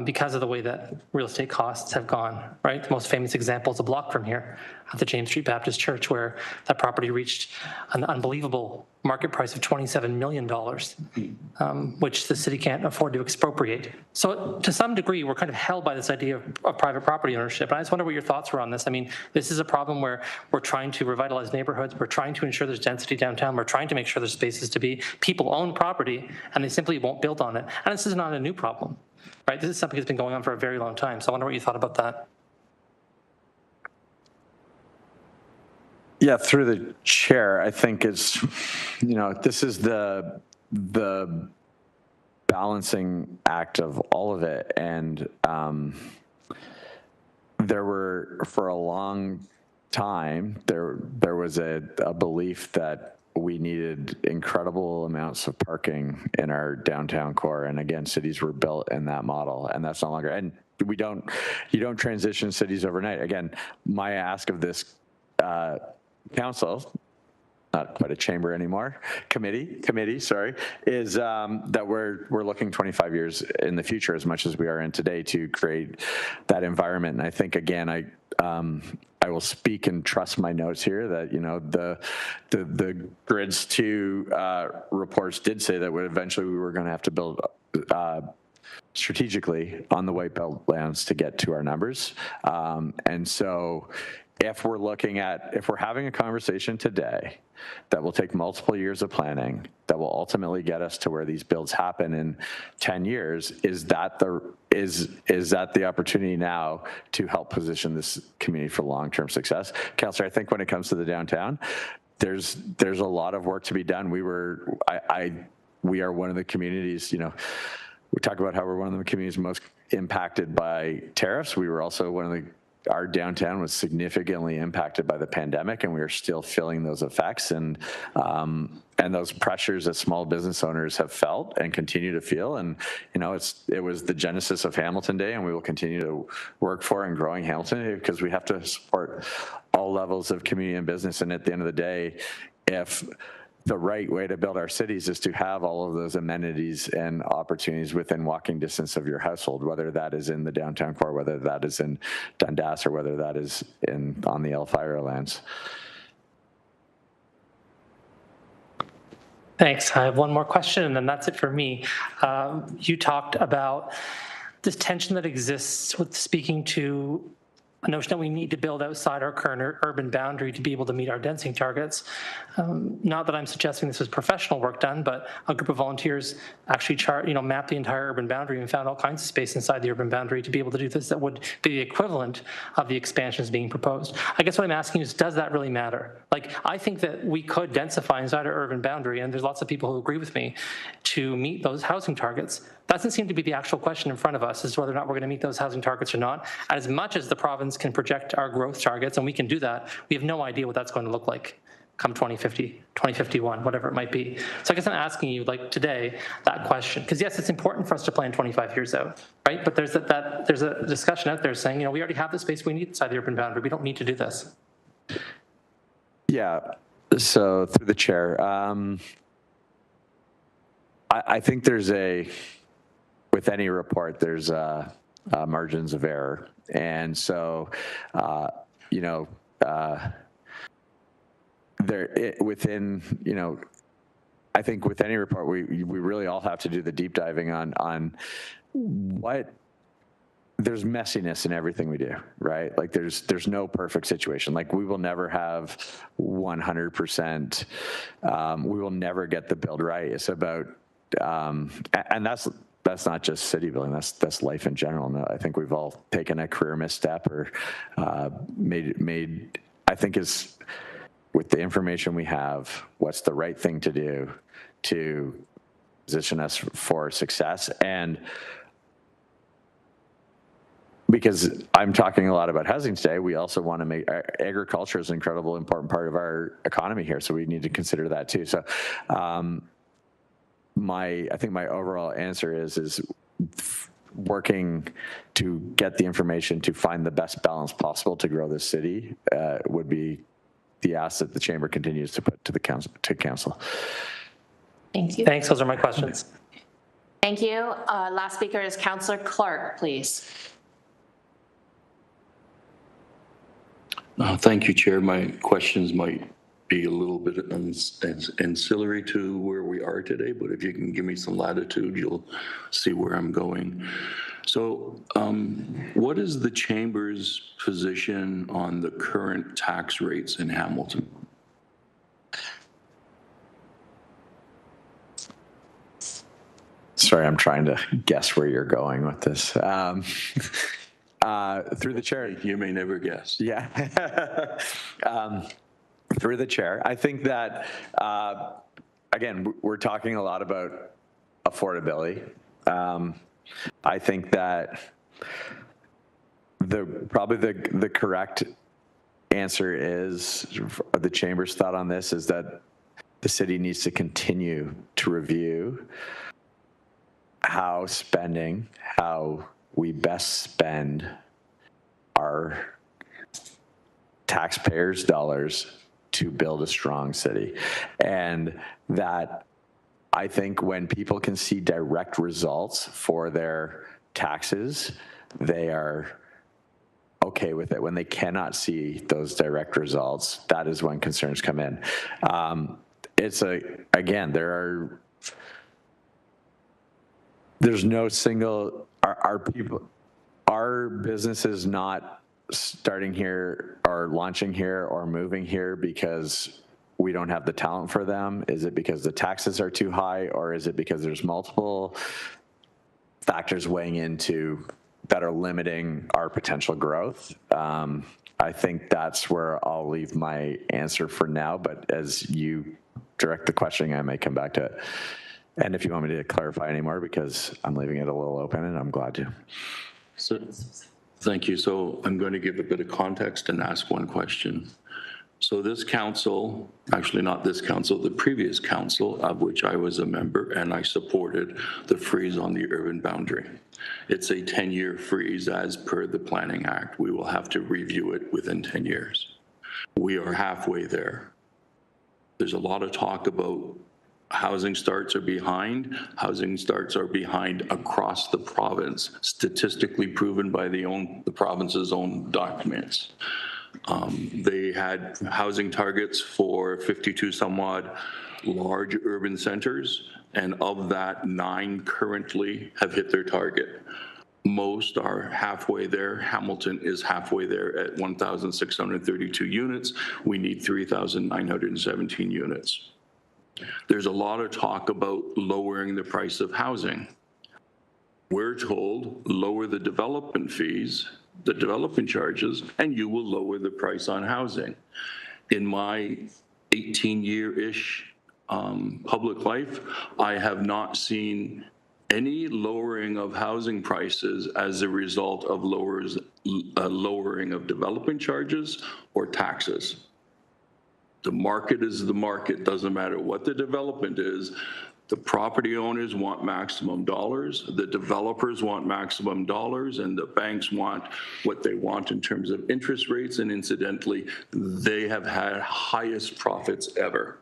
Speaker 17: because of the way that real estate costs have gone, right? The most famous example is a block from here at the James Street Baptist Church, where that property reached an unbelievable market price of $27 million, which the city can't afford to expropriate. So to some degree, we're kind of held by this idea of private property ownership. And I just wonder what your thoughts were on this. I mean, this is a problem where we're trying to revitalize neighborhoods. We're trying to ensure there's density downtown. We're trying to make sure there's spaces to be. People own property, and they simply won't build on it. And this is not a new problem, right? This is something that's been going on for a very long time. So I wonder what you thought about that.
Speaker 16: Yeah, through the chair, I think it's, this is the balancing act of all of it. And there were, for a long time, there was a belief that we needed incredible amounts of parking in our downtown core. And again, cities were built in that model, and that's no longer, and you don't transition cities overnight. Again, my ask of this council, not quite a chamber anymore, committee, sorry, is that we're looking 25 years in the future as much as we are in today to create that environment. And I think, again, I will speak and trust my notes here that, the Grids 2 reports did say that eventually we were going to have to build strategically on the white belt lands to get to our numbers. And so if we're having a conversation today that will take multiple years of planning, that will ultimately get us to where these builds happen in 10 years, is that the opportunity now to help position this community for long-term success? Councillor, I think when it comes to the downtown, there's a lot of work to be done. We are one of the communities, we talk about how we're one of the communities most impacted by tariffs. We were also our downtown was significantly impacted by the pandemic, and we are still feeling those effects and those pressures that small business owners have felt and continue to feel. And it was the genesis of Hamilton Day, and we will continue to work for and growing Hamilton Day because we have to support all levels of community and business. And at the end of the day, if the right way to build our cities is to have all of those amenities and opportunities within walking distance of your household, whether that is in the downtown core, whether that is in Dundas, or whether that is on the Elfrida lands.
Speaker 17: Thanks. I have one more question, and then that's it for me. You talked about this tension that exists with speaking to a notion that we need to build outside our current urban boundary to be able to meet our density targets. Not that I'm suggesting this was professional work done, but a group of volunteers actually mapped the entire urban boundary and found all kinds of space inside the urban boundary to be able to do this that would be the equivalent of the expansions being proposed. I guess what I'm asking is, does that really matter? Like, I think that we could densify inside our urban boundary, and there's lots of people who agree with me, to meet those housing targets. That doesn't seem to be the actual question in front of us, is whether or not we're going to meet those housing targets or not. As much as the province can project our growth targets, and we can do that, we have no idea what that's going to look like come 2050, 2051, whatever it might be. So I guess I'm asking you, like, today, that question, because yes, it's important for us to plan 25 years out, right? But there's a discussion out there saying, we already have the space we need inside the urban boundary. We don't need to do this.
Speaker 16: Yeah. So through the chair, I think with any report, there's margins of error. And so, I think with any report, we really all have to do the deep diving on what, there's messiness in everything we do, right? Like there's no perfect situation. Like we will never have 100%, we will never get the build right. It's about, and that's not just city building, that's life in general. No, I think we've all taken a career misstep or made, I think is, with the information we have, what's the right thing to do to position us for success. And because I'm talking a lot about housing today, we also want to make agriculture is an incredible important part of our economy here, so we need to consider that too. So I think my overall answer is working to get the information to find the best balance possible to grow this city would be the ask that the chamber continues to put to the council.
Speaker 2: Thank you.
Speaker 17: Thanks, those are my questions.
Speaker 2: Thank you. Last speaker is Councillor Clark, please.
Speaker 14: Thank you, Chair. My questions might be a little bit ancillary to where we are today, but if you can give me some latitude, you'll see where I'm going. So what is the Chamber's position on the current tax rates in Hamilton?
Speaker 16: Sorry, I'm trying to guess where you're going with this. Through the chair.
Speaker 14: You may never guess.
Speaker 16: Yeah. Through the chair. I think that, again, we're talking a lot about affordability. I think that probably the correct answer is, the chamber's thought on this is that the city needs to continue to review how we best spend our taxpayers' dollars to build a strong city. And that I think when people can see direct results for their taxes, they are okay with it. When they cannot see those direct results, that is when concerns come in. Again, there's no single, our business is not starting here or launching here or moving here because we don't have the talent for them. Is it because the taxes are too high, or is it because there's multiple factors weighing into that are limiting our potential growth? I think that's where I'll leave my answer for now, but as you direct the questioning, I may come back to it. And if you want me to clarify any more, because I'm leaving it a little open, and I'm glad to.
Speaker 14: So, thank you. So I'm going to give a bit of context and ask one question. So this council, actually not this council, the previous council, of which I was a member, and I supported the freeze on the urban boundary. It's a 10-year freeze as per the Planning Act. We will have to review it within 10 years. We are halfway there. There's a lot of talk about housing starts are behind. Housing starts are behind across the province, statistically proven by the province's own documents. They had housing targets for 52 some odd large urban centers, and of that, 9 currently have hit their target. Most are halfway there. Hamilton is halfway there at 1,632 units. We need 3,917 units. There's a lot of talk about lowering the price of housing. We're told lower the development fees, the development charges, and you will lower the price on housing. In my 18-year-ish public life, I have not seen any lowering of housing prices as a result of lowering of development charges or taxes. The market is the market. Doesn't matter what the development is. The property owners want maximum dollars, the developers want maximum dollars, and the banks want what they want in terms of interest rates, and incidentally, they have had highest profits ever.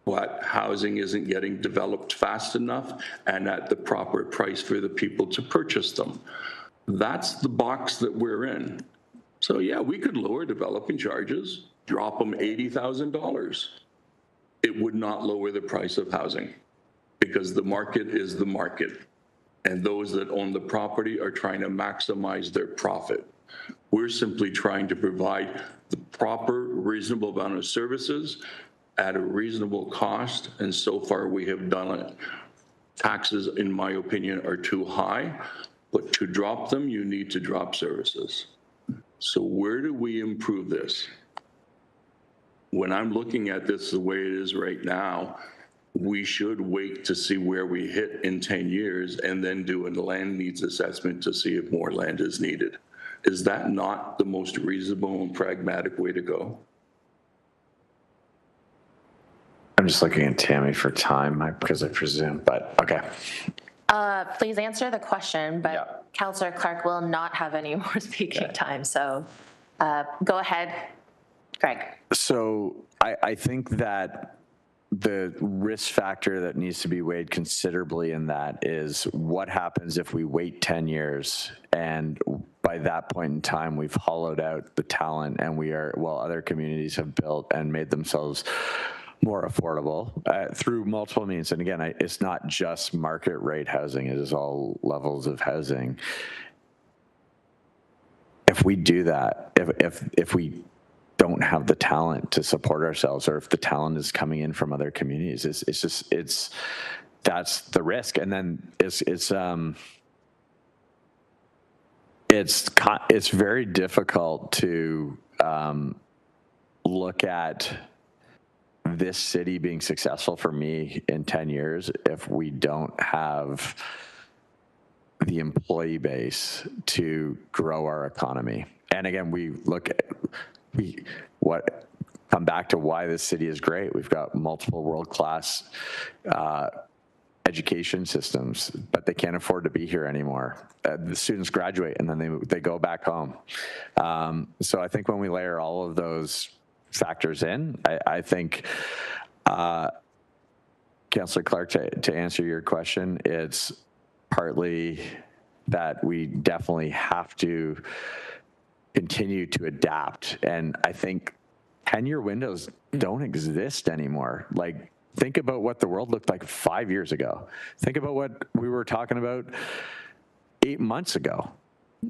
Speaker 14: But housing isn't getting developed fast enough and at the proper price for the people to purchase them. That's the box that we're in. So yeah, we could lower development charges, drop them $80,000. It would not lower the price of housing because the market is the market. And those that own the property are trying to maximize their profit. We're simply trying to provide the proper, reasonable amount of services at a reasonable cost. And so far we have done it. Taxes, in my opinion, are too high, but to drop them, you need to drop services. So where do we improve this? When I'm looking at this the way it is right now, we should wait to see where we hit in 10 years and then do a land needs assessment to see if more land is needed. Is that not the most reasonable and pragmatic way to go?
Speaker 16: I'm just looking at Tammy for time because I presume, but okay.
Speaker 2: Please answer the question, but Councillor Clark will not have any more speaking time. So go ahead, Greg.
Speaker 16: So I think that the risk factor that needs to be weighed considerably in that is what happens if we wait 10 years and by that point in time we've hollowed out the talent and we are, while other communities have built and made themselves more affordable through multiple means. And again, it's not just market rate housing, it is all levels of housing. If we do that, if we don't have the talent to support ourselves, or if the talent is coming in from other communities, that's the risk. And then it's very difficult to look at this city being successful for me in 10 years if we don't have the employee base to grow our economy. And again, come back to why this city is great. We've got multiple world-class education systems, but they can't afford to be here anymore. The students graduate and then they go back home. So I think when we layer all of those factors in, I think, Councillor Clark, to answer your question, it's partly that we definitely have to continue to adapt. And I think 10-year windows don't exist anymore. Like, think about what the world looked like 5 years ago. Think about what we were talking about 8 months ago.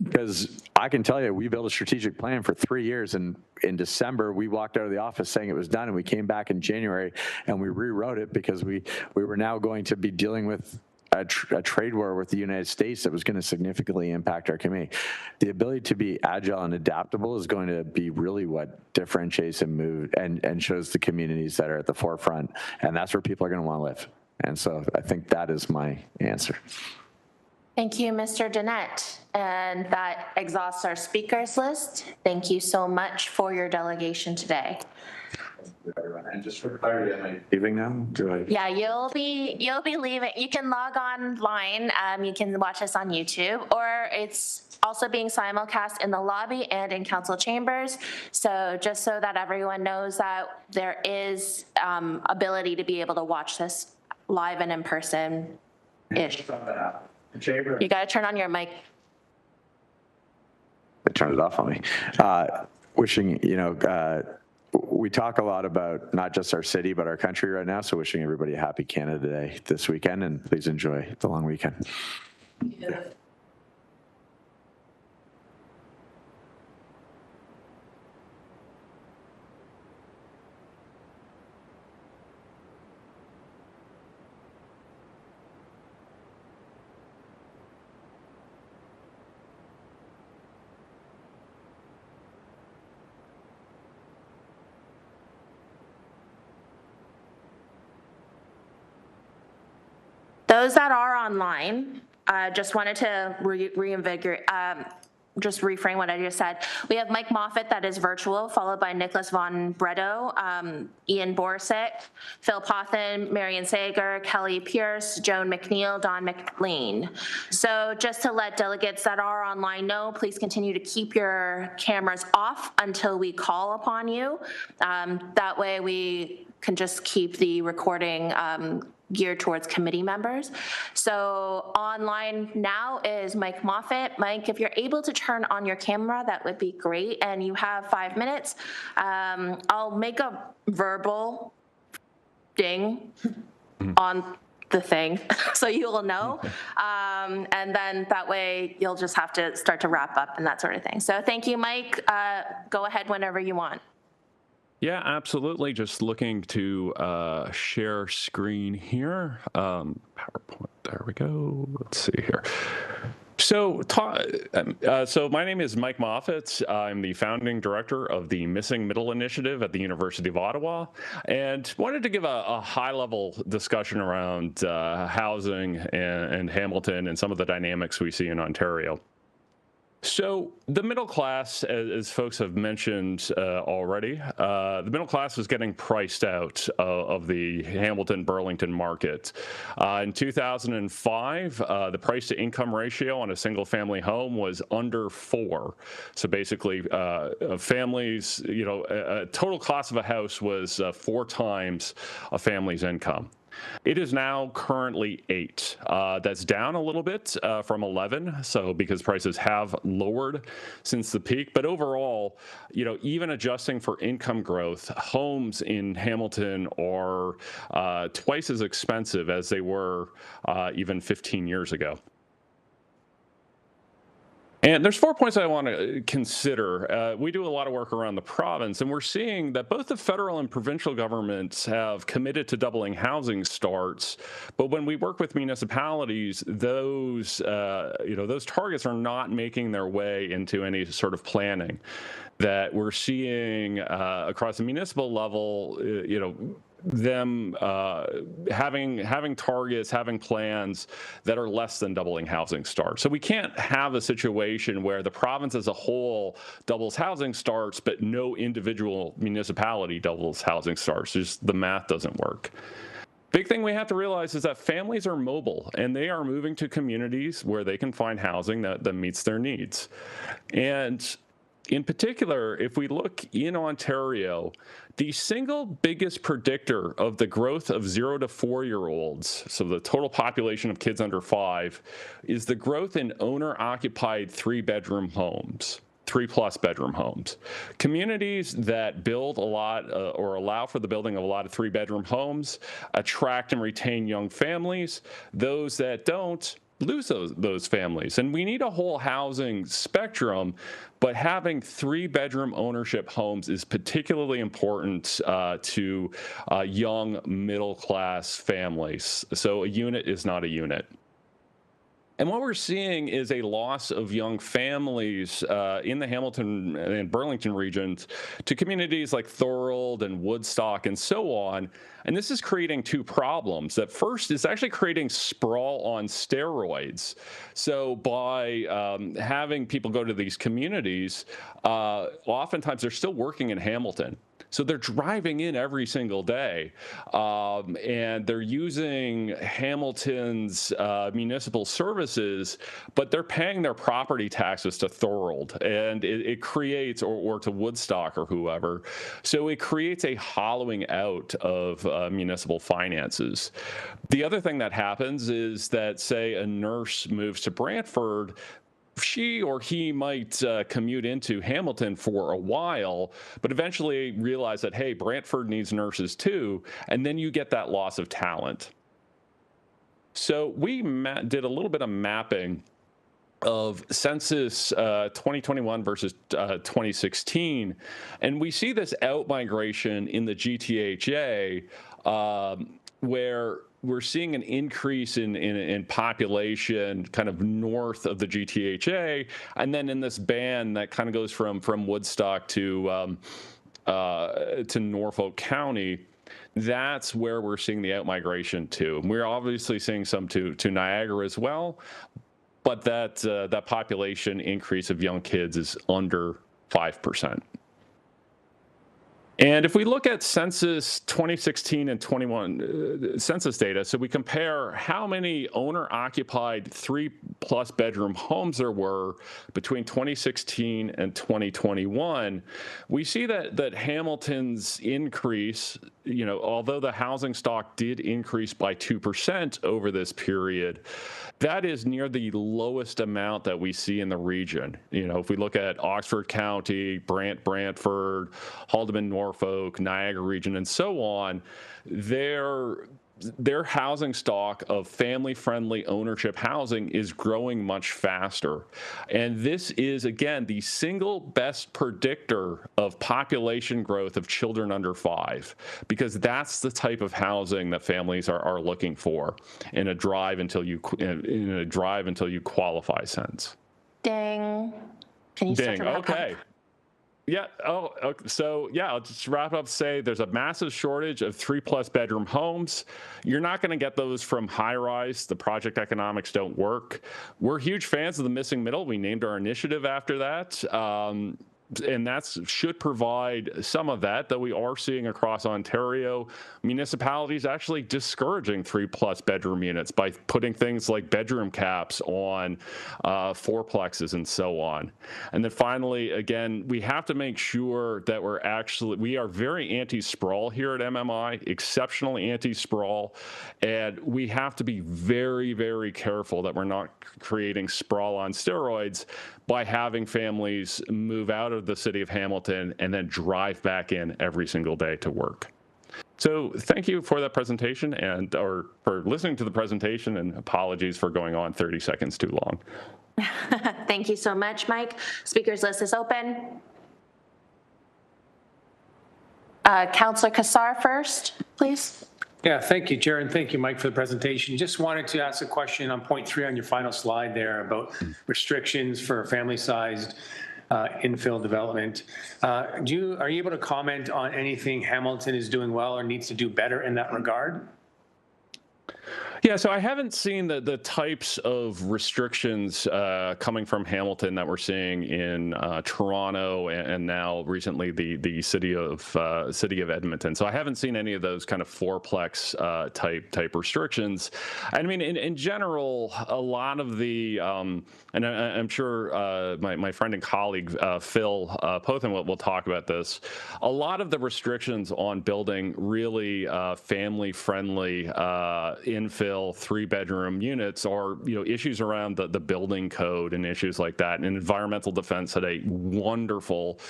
Speaker 16: Because I can tell you, we built a strategic plan for 3 years, and in December, we walked out of the office saying it was done, and we came back in January, and we rewrote it because we were now going to be dealing with a trade war with the United States that was going to significantly impact our community. The ability to be agile and adaptable is going to be really what differentiates and shows the communities that are at the forefront, and that's where people are going to want to live. And so I think that is my answer.
Speaker 2: Thank you, Mr. Dennett. And that exhausts our speakers list. Thank you so much for your delegation today.
Speaker 16: And just for clarity, am I leaving now?
Speaker 2: Yeah, you'll be leaving. You can log online. You can watch us on YouTube, or it's also being simulcast in the lobby and in council chambers. So just so that everyone knows that there is ability to be able to watch this live and in person-ish. You got to turn on your mic.
Speaker 16: They turned it off on me. Wishing, we talk a lot about not just our city, but our country right now. So wishing everybody a happy Canada Day this weekend, and please enjoy the long weekend.
Speaker 2: Yeah. Those that are online, just wanted to reinvigorate, just reframe what I just said. We have Mike Moffat that is virtual, followed by Nicholas Von Bretto, Ian Borsick, Phil Pothin, Marion Sager, Kelly Pierce, Joan McNeil, Don McLean. So just to let delegates that are online know, please continue to keep your cameras off until we call upon you. That way we can just keep the recording geared towards committee members. So online now is Mike Moffat. Mike, if you're able to turn on your camera, that would be great. And you have 5 minutes. I'll make a verbal ding on the thing so you will know. And then that way you'll just have to start to wrap up and that sort of thing. So thank you, Mike. Go ahead whenever you want.
Speaker 18: Yeah, absolutely. Just looking to share screen here. PowerPoint, there we go. Let's see here. So my name is Mike Moffat. I'm the founding director of the Missing Middle Initiative at the University of Ottawa, and wanted to give a high-level discussion around housing and Hamilton and some of the dynamics we see in Ontario. So the middle class, as folks have mentioned already, the middle class was getting priced out of the Hamilton-Burlington market. In 2005, the price-to-income ratio on a single-family home was under 4. So basically, families, a total cost of a house was 4 times a family's income. It is now currently 8. That's down a little bit from 11, so because prices have lowered since the peak. But overall, even adjusting for income growth, homes in Hamilton are twice as expensive as they were even 15 years ago. And there's 4 points I want to consider. We do a lot of work around the province, and we're seeing that both the federal and provincial governments have committed to doubling housing starts. But when we work with municipalities, those targets are not making their way into any sort of planning. That we're seeing across the municipal level, them having targets, having plans that are less than doubling housing starts. So we can't have a situation where the province as a whole doubles housing starts, but no individual municipality doubles housing starts. Just the math doesn't work. Big thing we have to realize is that families are mobile, and they are moving to communities where they can find housing that meets their needs. And in particular, if we look in Ontario, the single biggest predictor of the growth of 0 to 4-year-olds, so the total population of kids under 5, is the growth in owner-occupied 3-bedroom homes. 3+ bedroom homes. Communities that build a lot or allow for the building of a lot of 3-bedroom homes attract and retain young families. Those that don't lose those families. And we need a whole housing spectrum, but having 3-bedroom ownership homes is particularly important to young middle-class families. So a unit is not a unit. And what we're seeing is a loss of young families in the Hamilton and Burlington regions to communities like Thorold and Woodstock and so on. And this is creating 2 problems. That first is actually creating sprawl on steroids. So by having people go to these communities, oftentimes they're still working in Hamilton. So they're driving in every single day, and they're using Hamilton's municipal services, but they're paying their property taxes to Thorold, and it creates, or to Woodstock or whoever. So it creates a hollowing out of municipal finances. The other thing that happens is that, say, a nurse moves to Brantford, she or he might commute into Hamilton for a while, but eventually realize that, hey, Brantford needs nurses too, and then you get that loss of talent. So we did a little bit of mapping of census 2021 versus 2016, and we see this out-migration in the GTHA where we're seeing an increase in population kind of north of the GTHA, and then in this band that kind of goes from Woodstock to Norfolk County. That's where we're seeing the out-migration to. We're obviously seeing some to Niagara as well, but that population increase of young kids is under 5%. And if we look at census 2016 and 21 census data, so we compare how many owner-occupied 3+ bedroom homes there were between 2016 and 2021, we see that Hamilton's increase, although the housing stock did increase by 2% over this period, that is near the lowest amount that we see in the region. If we look at Oxford County, Brantford, Haldimand, Norfolk, Niagara region, and so on, their housing stock of family-friendly ownership housing is growing much faster. And this is, again, the single best predictor of population growth of children under 5, because that's the type of housing that families are looking for in a drive until you qualify sense.
Speaker 2: Ding. Can you
Speaker 18: Ding. Okay. Yeah. Oh, okay. So yeah, I'll just wrap up. Say there's a massive shortage of 3+ bedroom homes. You're not going to get those from high rise. The project economics don't work. We're huge fans of the missing middle. We named our initiative after that. And that should provide some of that, though we are seeing across Ontario municipalities actually discouraging 3+ bedroom units by putting things like bedroom caps on fourplexes and so on. And then finally, again, we have to make sure that we are very anti-sprawl here at MMI, exceptionally anti-sprawl, and we have to be very, very careful that we're not creating sprawl on steroids by having families move out of the city of Hamilton and then drive back in every single day to work. So thank you for that presentation or for listening to the presentation, and apologies for going on 30 seconds too long.
Speaker 2: Thank you so much, Mike. Speakers list is open. Councillor Kassar first, please.
Speaker 19: Yeah, thank you, Chair, and thank you, Mike, for the presentation. Just wanted to ask a question on point 3 on your final slide there about restrictions for family-sized infill development. Are you able to comment on anything Hamilton is doing well or needs to do better in that regard?
Speaker 18: Yeah, so I haven't seen the types of restrictions coming from Hamilton that we're seeing in Toronto and now recently the city of Edmonton. So I haven't seen any of those kind of fourplex type restrictions. I mean, in general, a lot of the and I'm sure my friend and colleague Phil Pothen will talk about this. A lot of the restrictions on building really family-friendly infill 3-bedroom units are issues around the building code and issues like that. And Environmental Defense had a wonderful,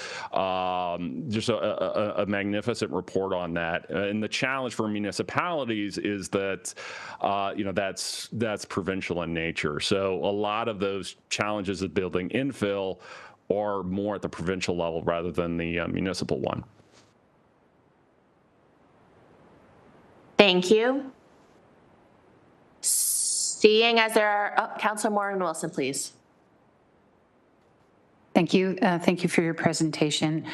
Speaker 18: just a magnificent report on that. And the challenge for municipalities is that that's provincial in nature. So a lot of those challenges of building infill are more at the provincial level rather than the municipal one.
Speaker 2: Thank you. Seeing as there are, Councillor Maureen Wilson, please.
Speaker 10: Thank you. Thank you for your presentation.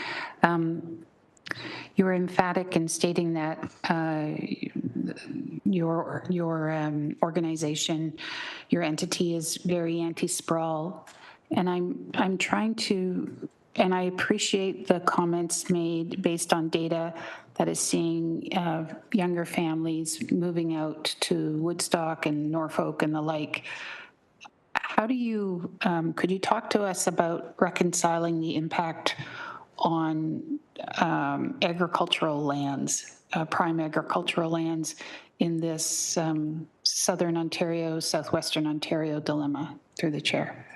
Speaker 10: You were emphatic in stating that your organization, your entity is very anti-sprawl, and I'm trying to, and I appreciate the comments made based on data that is seeing younger families moving out to Woodstock and Norfolk and the like. How do you, could you talk to us about reconciling the impact on agricultural lands, prime agricultural lands in this Southern Ontario, Southwestern Ontario dilemma, through the chair?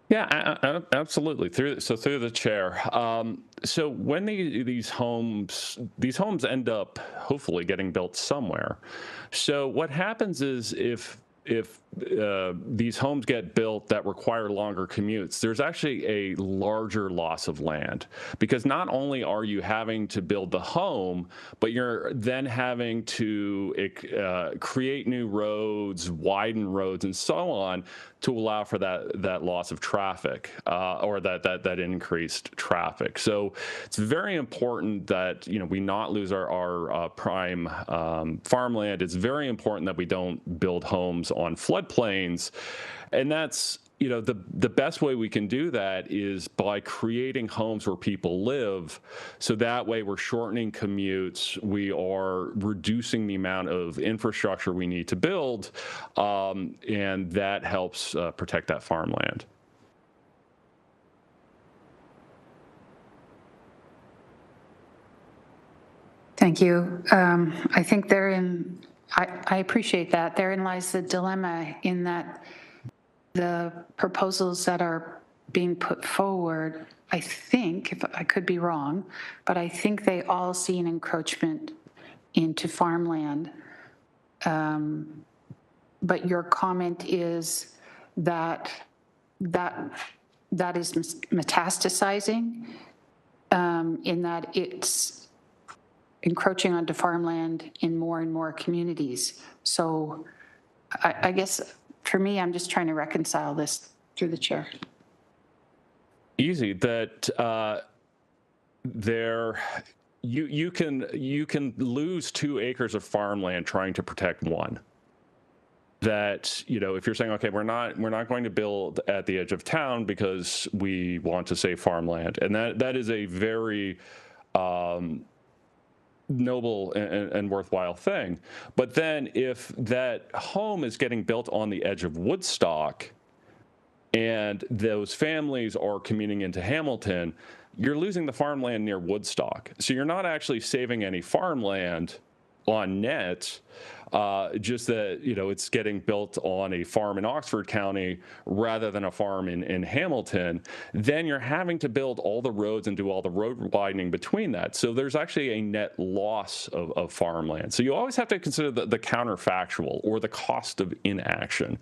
Speaker 18: Yeah, absolutely. Through the chair. So when these homes end up hopefully getting built somewhere. So what happens is if these homes get built that require longer commutes, there's actually a larger loss of land, because not only are you having to build the home, but you're then having to create new roads, widen roads, and so on to allow for that loss of traffic or that increased traffic. So it's very important that we not lose our prime farmland. It's very important that we don't build homes on floodplains, and that's the best way we can do that is by creating homes where people live. So that way we're shortening commutes, we are reducing the amount of infrastructure we need to build, and that helps protect that farmland.
Speaker 10: Thank you. I think I appreciate that. Therein lies the dilemma, in that the proposals that are being put forward, I think, if I could be wrong, but I think they all see an encroachment into farmland. But your comment is that is metastasizing, in that it's encroaching onto farmland in more and more communities. So I guess for me, I'm just trying to reconcile this through the chair.
Speaker 18: Easy. That you can lose 2 acres of farmland trying to protect one. That, if you're saying, okay, we're not going to build at the edge of town because we want to save farmland, and that is a very noble and worthwhile thing. But then if that home is getting built on the edge of Woodstock and those families are commuting into Hamilton, you're losing the farmland near Woodstock. So you're not actually saving any farmland on net, just that, it's getting built on a farm in Oxford County rather than a farm in Hamilton. Then you're having to build all the roads and do all the road widening between that. So there's actually a net loss of farmland. So you always have to consider the counterfactual or the cost of inaction.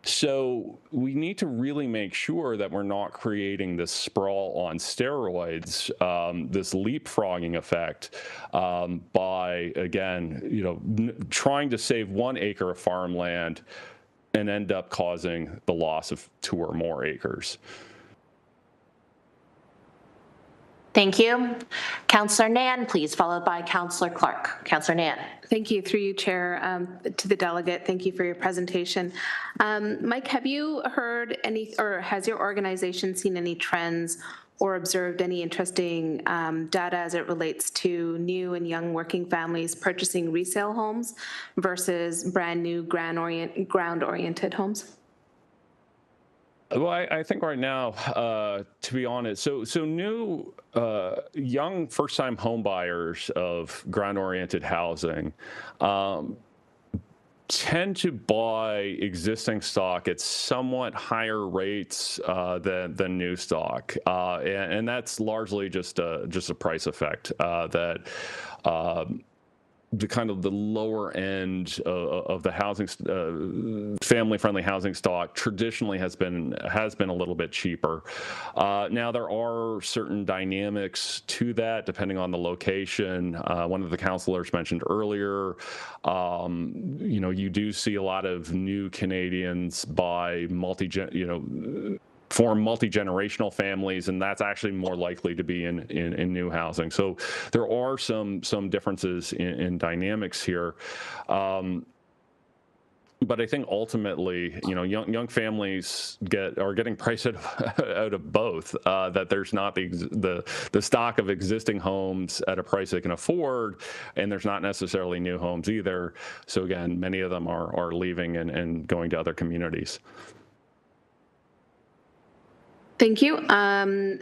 Speaker 18: So we need to really make sure that we're not creating this sprawl on steroids, this leapfrogging effect, by, again, trying to save 1 acre of farmland and end up causing the loss of 2 or more acres.
Speaker 2: Thank you. Councillor Nan, please, followed by Councillor Clark. Councillor Nan.
Speaker 20: Thank you, through you, Chair, to the delegate. Thank you for your presentation. Mike, have you heard any, or has your organization seen any trends or observed any interesting data as it relates to new and young working families purchasing resale homes versus brand new ground-oriented homes?
Speaker 18: Well, I think right now, to be honest, so new young first-time home buyers of ground-oriented housing tend to buy existing stock at somewhat higher rates than new stock, and that's largely just a price effect. That the kind of the lower end of the housing, family-friendly housing stock traditionally has been a little bit cheaper. Now there are certain dynamics to that depending on the location. One of the councilors mentioned earlier, you do see a lot of new Canadians buy form multi-generational families, and that's actually more likely to be in new housing. So there are some differences in dynamics here. But I think ultimately, young families are getting priced out of both. That there's not the stock of existing homes at a price they can afford, and there's not necessarily new homes either. So again, many of them are leaving and going to other communities.
Speaker 20: Thank you.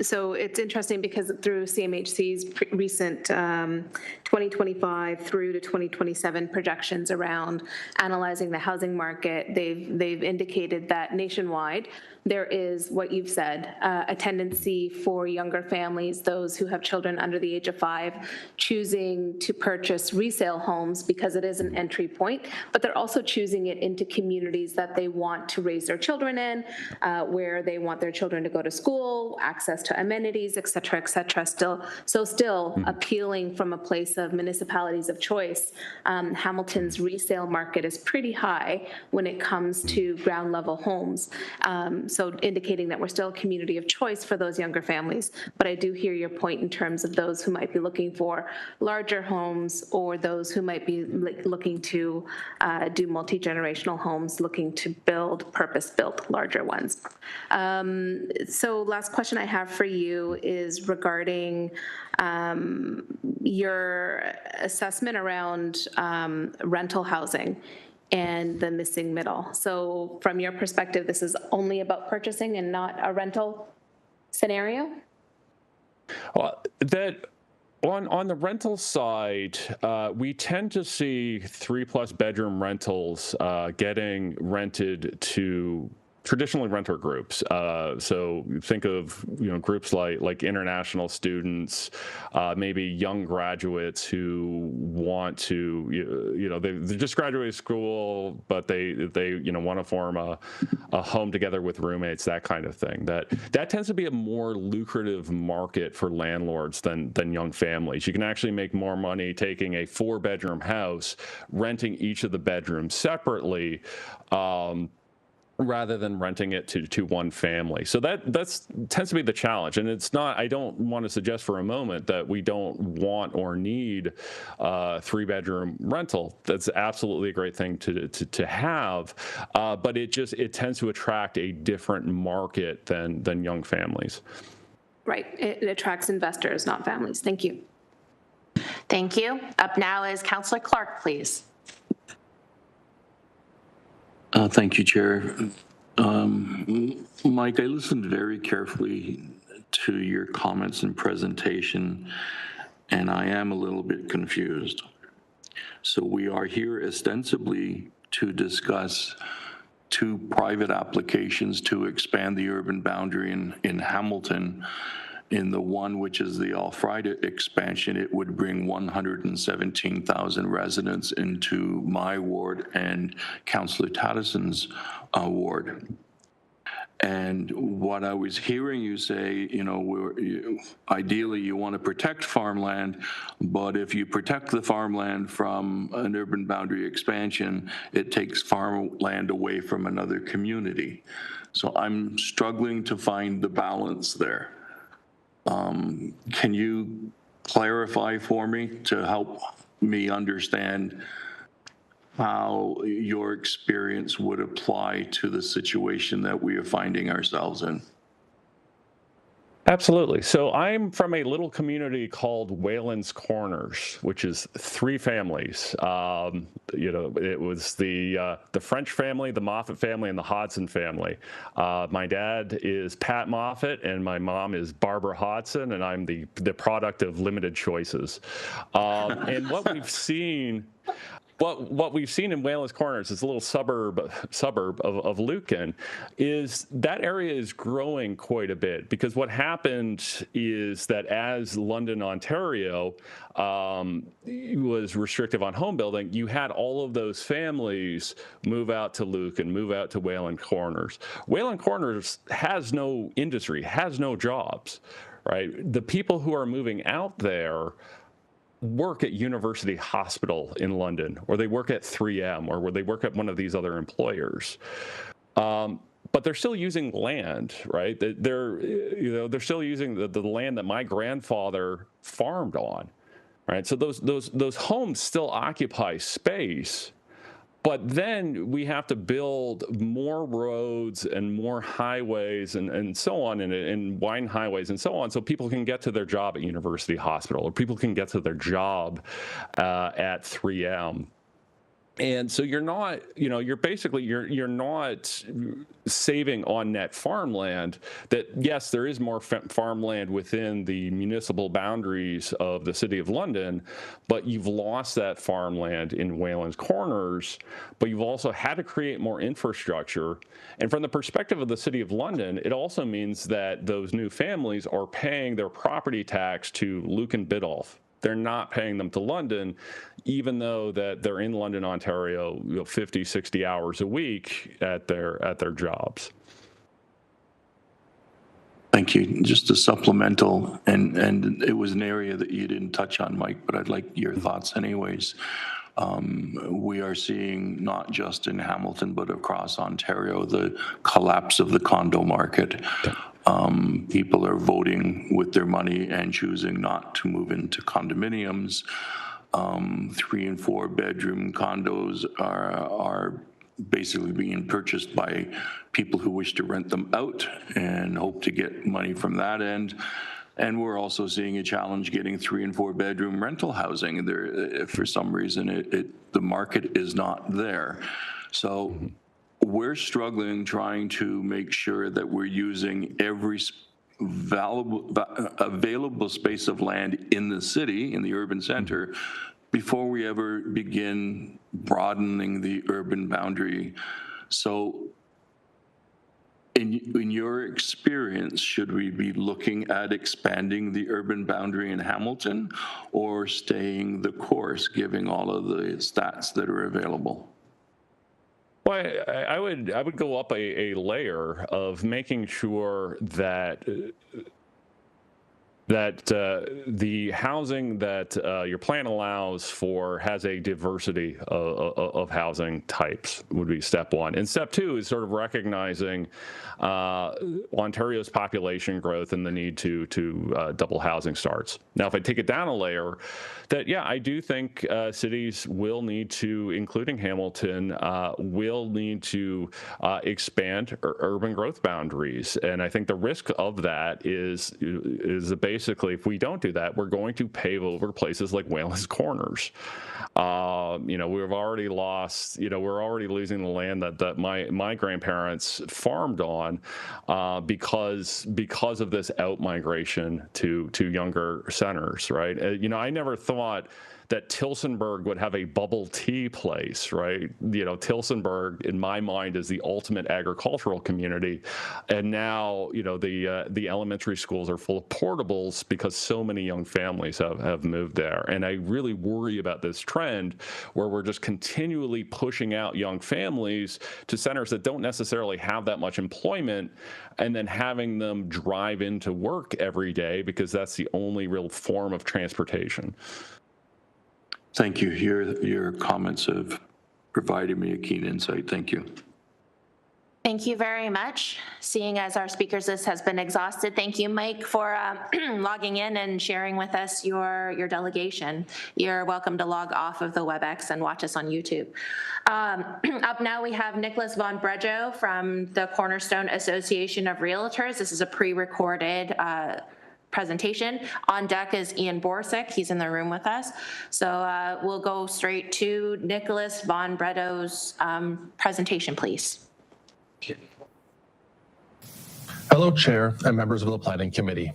Speaker 20: So it's interesting because through CMHC's recent 2025 through to 2027 projections around analyzing the housing market, they've indicated that nationwide there is what you've said, a tendency for younger families, those who have children under the age of 5, choosing to purchase resale homes because it is an entry point, but they're also choosing it into communities that they want to raise their children in, where they want their children to go to school, access to amenities, et cetera, still appealing from a place of municipalities of choice. Hamilton's resale market is pretty high when it comes to ground level homes. So indicating that we're still a community of choice for those younger families. But I do hear your point in terms of those who might be looking for larger homes, or those who might be looking to do multi-generational homes, looking to build purpose-built larger ones. So last question I have for you is regarding your assessment around rental housing and the missing middle. So from your perspective, this is only about purchasing and not a rental scenario?
Speaker 18: That on the rental side, we tend to see 3+ bedroom rentals getting rented to traditionally renter groups. So think of groups like international students, maybe young graduates who want to they just graduated school, but they want to form a home together with roommates, that kind of thing. That tends to be a more lucrative market for landlords than young families. You can actually make more money taking a 4-bedroom house, renting each of the bedrooms separately, rather than renting it to one family. So that's tends to be the challenge. And it's not, I don't want to suggest for a moment that we don't want or need a 3-bedroom rental. That's absolutely a great thing to have, but it tends to attract a different market than young families.
Speaker 20: Right, it attracts investors, not families. Thank you.
Speaker 2: Thank you. Up now is Councillor Clark, please.
Speaker 14: Thank you, Chair. Mike, I listened very carefully to your comments and presentation, and I am a little bit confused. So we are here ostensibly to discuss 2 private applications to expand the urban boundary in Hamilton. In the one, which is the Elfrida expansion, it would bring 117,000 residents into my ward and Councillor Tattison's ward. And what I was hearing you say, ideally you want to protect farmland, but if you protect the farmland from an urban boundary expansion, it takes farmland away from another community. So I'm struggling to find the balance there. Can you clarify for me to help me understand how your experience would apply to the situation that we are finding ourselves in?
Speaker 18: Absolutely. So I'm from a little community called Whalen's Corners, which is 3 families. It was the French family, the Moffat family, and the Hodson family. My dad is Pat Moffat, and my mom is Barbara Hodson, and I'm the product of limited choices. And what we've seen. What we've seen in Whalen's Corners, is a little suburb of Lucan, is that area is growing quite a bit, because what happened is that as London, Ontario was restrictive on home building, you had all of those families move out to Lucan, move out to Whalen's Corners. Whalen's Corners has no industry, has no jobs, right? The people who are moving out there work at University Hospital in London, or they work at 3M, or where they work at one of these other employers. But they're still using land, right? They're still using the land that my grandfather farmed on, right? So those homes still occupy space. But then we have to build more roads and more highways and so on, and widen highways and so on, so people can get to their job at University Hospital, or people can get to their job at 3M. And so you're not, you're not saving on net farmland. That, yes, there is more farmland within the municipal boundaries of the City of London, but you've lost that farmland in Whalen's Corners, but you've also had to create more infrastructure. And from the perspective of the City of London, it also means that those new families are paying their property tax to Lucan Biddulph. They're not paying them to London, even though that they're in London, Ontario, 50, 60 hours a week at their jobs.
Speaker 14: Thank you. Just a supplemental, and it was an area that you didn't touch on, Mike, but I'd like your thoughts anyways. We are seeing, not just in Hamilton, but across Ontario, the collapse of the condo market. People are voting with their money and choosing not to move into condominiums. 3 and 4 bedroom condos are basically being purchased by people who wish to rent them out and hope to get money from that end. And we're also seeing a challenge getting 3 and 4 bedroom rental housing. There, for some reason, the market is not there. So we're struggling trying to make sure that we're using every available space of land in the city, in the urban center, before we ever begin broadening the urban boundary. So in your experience, should we be looking at expanding the urban boundary in Hamilton, or staying the course, given all of the stats that are available?
Speaker 18: Well, I would go up a layer of making sure that that the housing that your plan allows for has a diversity of housing types would be step one. And step two is sort of recognizing Ontario's population growth and the need to double housing starts. Now, if I take it down a layer, that, yeah, I do think cities will need to, including Hamilton, will need to expand urban growth boundaries. And I think the risk of that is basically, if we don't do that, we're going to pave over places like Whalen's Corners. We've already lost, we're already losing the land that my grandparents farmed on because of this out migration to younger centers, right? I never thought that Tillsonburg would have a bubble tea place, right? Tillsonburg, in my mind, is the ultimate agricultural community. And now, the elementary schools are full of portables because so many young families have moved there. And I really worry about this trend where we're just continually pushing out young families to centers that don't necessarily have that much employment, and then having them drive into work every day because that's the only real form of transportation.
Speaker 14: Thank you. Your comments have provided me a keen insight. Thank you.
Speaker 2: Thank you very much. Seeing as our speakers list has been exhausted, thank you, Mike, for logging in and sharing with us your delegation. You're welcome to log off of the WebEx and watch us on YouTube. Up now we have Nicholas Von Brejo from the Cornerstone Association of Realtors. This is a pre-recorded presentation. On deck is Ian Borsick. He's in the room with us. So we'll go straight to Nicholas Von Bredo's presentation, please.
Speaker 21: Hello, Chair and members of the Planning Committee.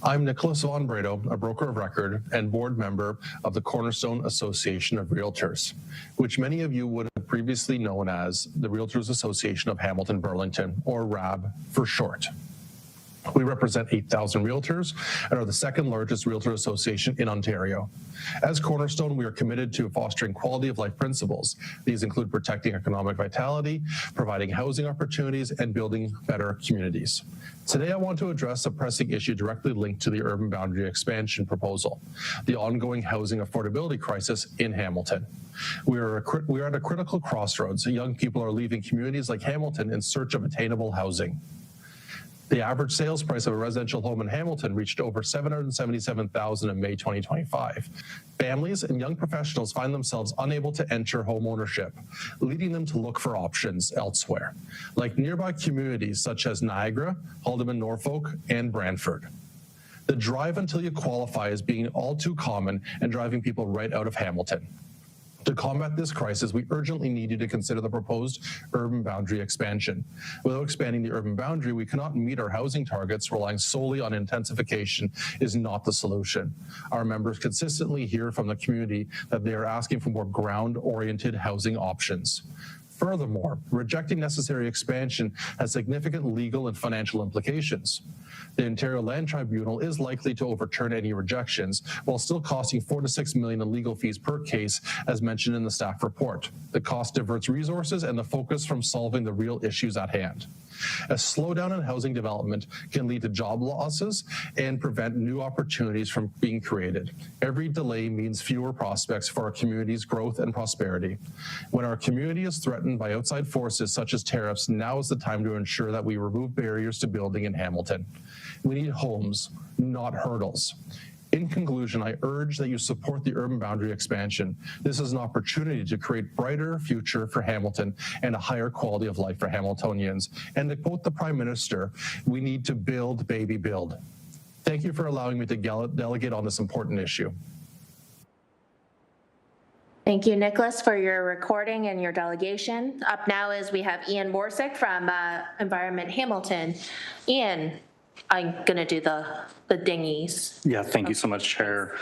Speaker 21: I'm Nicholas Von Bredo, a broker of record and board member of the Cornerstone Association of Realtors, which many of you would have previously known as the Realtors Association of Hamilton Burlington, or RAB for short. We represent 8,000 realtors and are the second largest realtor association in Ontario. As Cornerstone, we are committed to fostering quality of life principles. These include protecting economic vitality, providing housing opportunities, and building better communities. Today, I want to address a pressing issue directly linked to the urban boundary expansion proposal, the ongoing housing affordability crisis in Hamilton. We are at a critical crossroads. Young people are leaving communities like Hamilton in search of attainable housing. The average sales price of a residential home in Hamilton reached over $777,000 in May 2025. Families and young professionals find themselves unable to enter home ownership, leading them to look for options elsewhere, like nearby communities such as Niagara, Haldimand, Norfolk, and Brantford. The drive until you qualify is being all too common and driving people right out of Hamilton. To combat this crisis, we urgently need you to consider the proposed urban boundary expansion. Without expanding the urban boundary, we cannot meet our housing targets. Relying solely on intensification is not the solution. Our members consistently hear from the community that they are asking for more ground-oriented housing options. Furthermore, rejecting necessary expansion has significant legal and financial implications. The Ontario Land Tribunal is likely to overturn any rejections, while still costing $4 to $6 million in legal fees per case, as mentioned in the staff report. The cost diverts resources and the focus from solving the real issues at hand. A slowdown in housing development can lead to job losses and prevent new opportunities from being created. Every delay means fewer prospects for our community's growth and prosperity. When our community is threatened by outside forces such as tariffs, now is the time to ensure that we remove barriers to building in Hamilton. We need homes, not hurdles. In conclusion, I urge that you support the urban boundary expansion. This is an opportunity to create a brighter future for Hamilton and a higher quality of life for Hamiltonians. And to quote the Prime Minister, we need to build, baby, build. Thank you for allowing me to delegate on this important issue.
Speaker 2: Thank you, Nicholas, for your recording and your delegation. Up now is we have Ian Borsick from Environment Hamilton. Ian, I'm going to do the dingies.
Speaker 22: Yeah, thank you so much, Chair.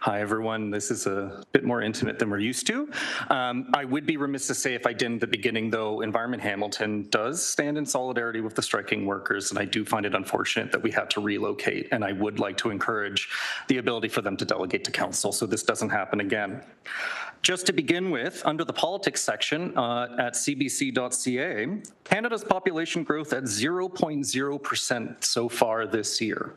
Speaker 22: Hi, everyone. This is a bit more intimate than we're used to. I would be remiss to say if I didn't at the beginning, though, Environment Hamilton does stand in solidarity with the striking workers, and I do find it unfortunate that we had to relocate, and I would like to encourage the ability for them to delegate to council so this doesn't happen again. Just to begin with, under the politics section at cbc.ca, Canada's population growth at 0.0% so far this year.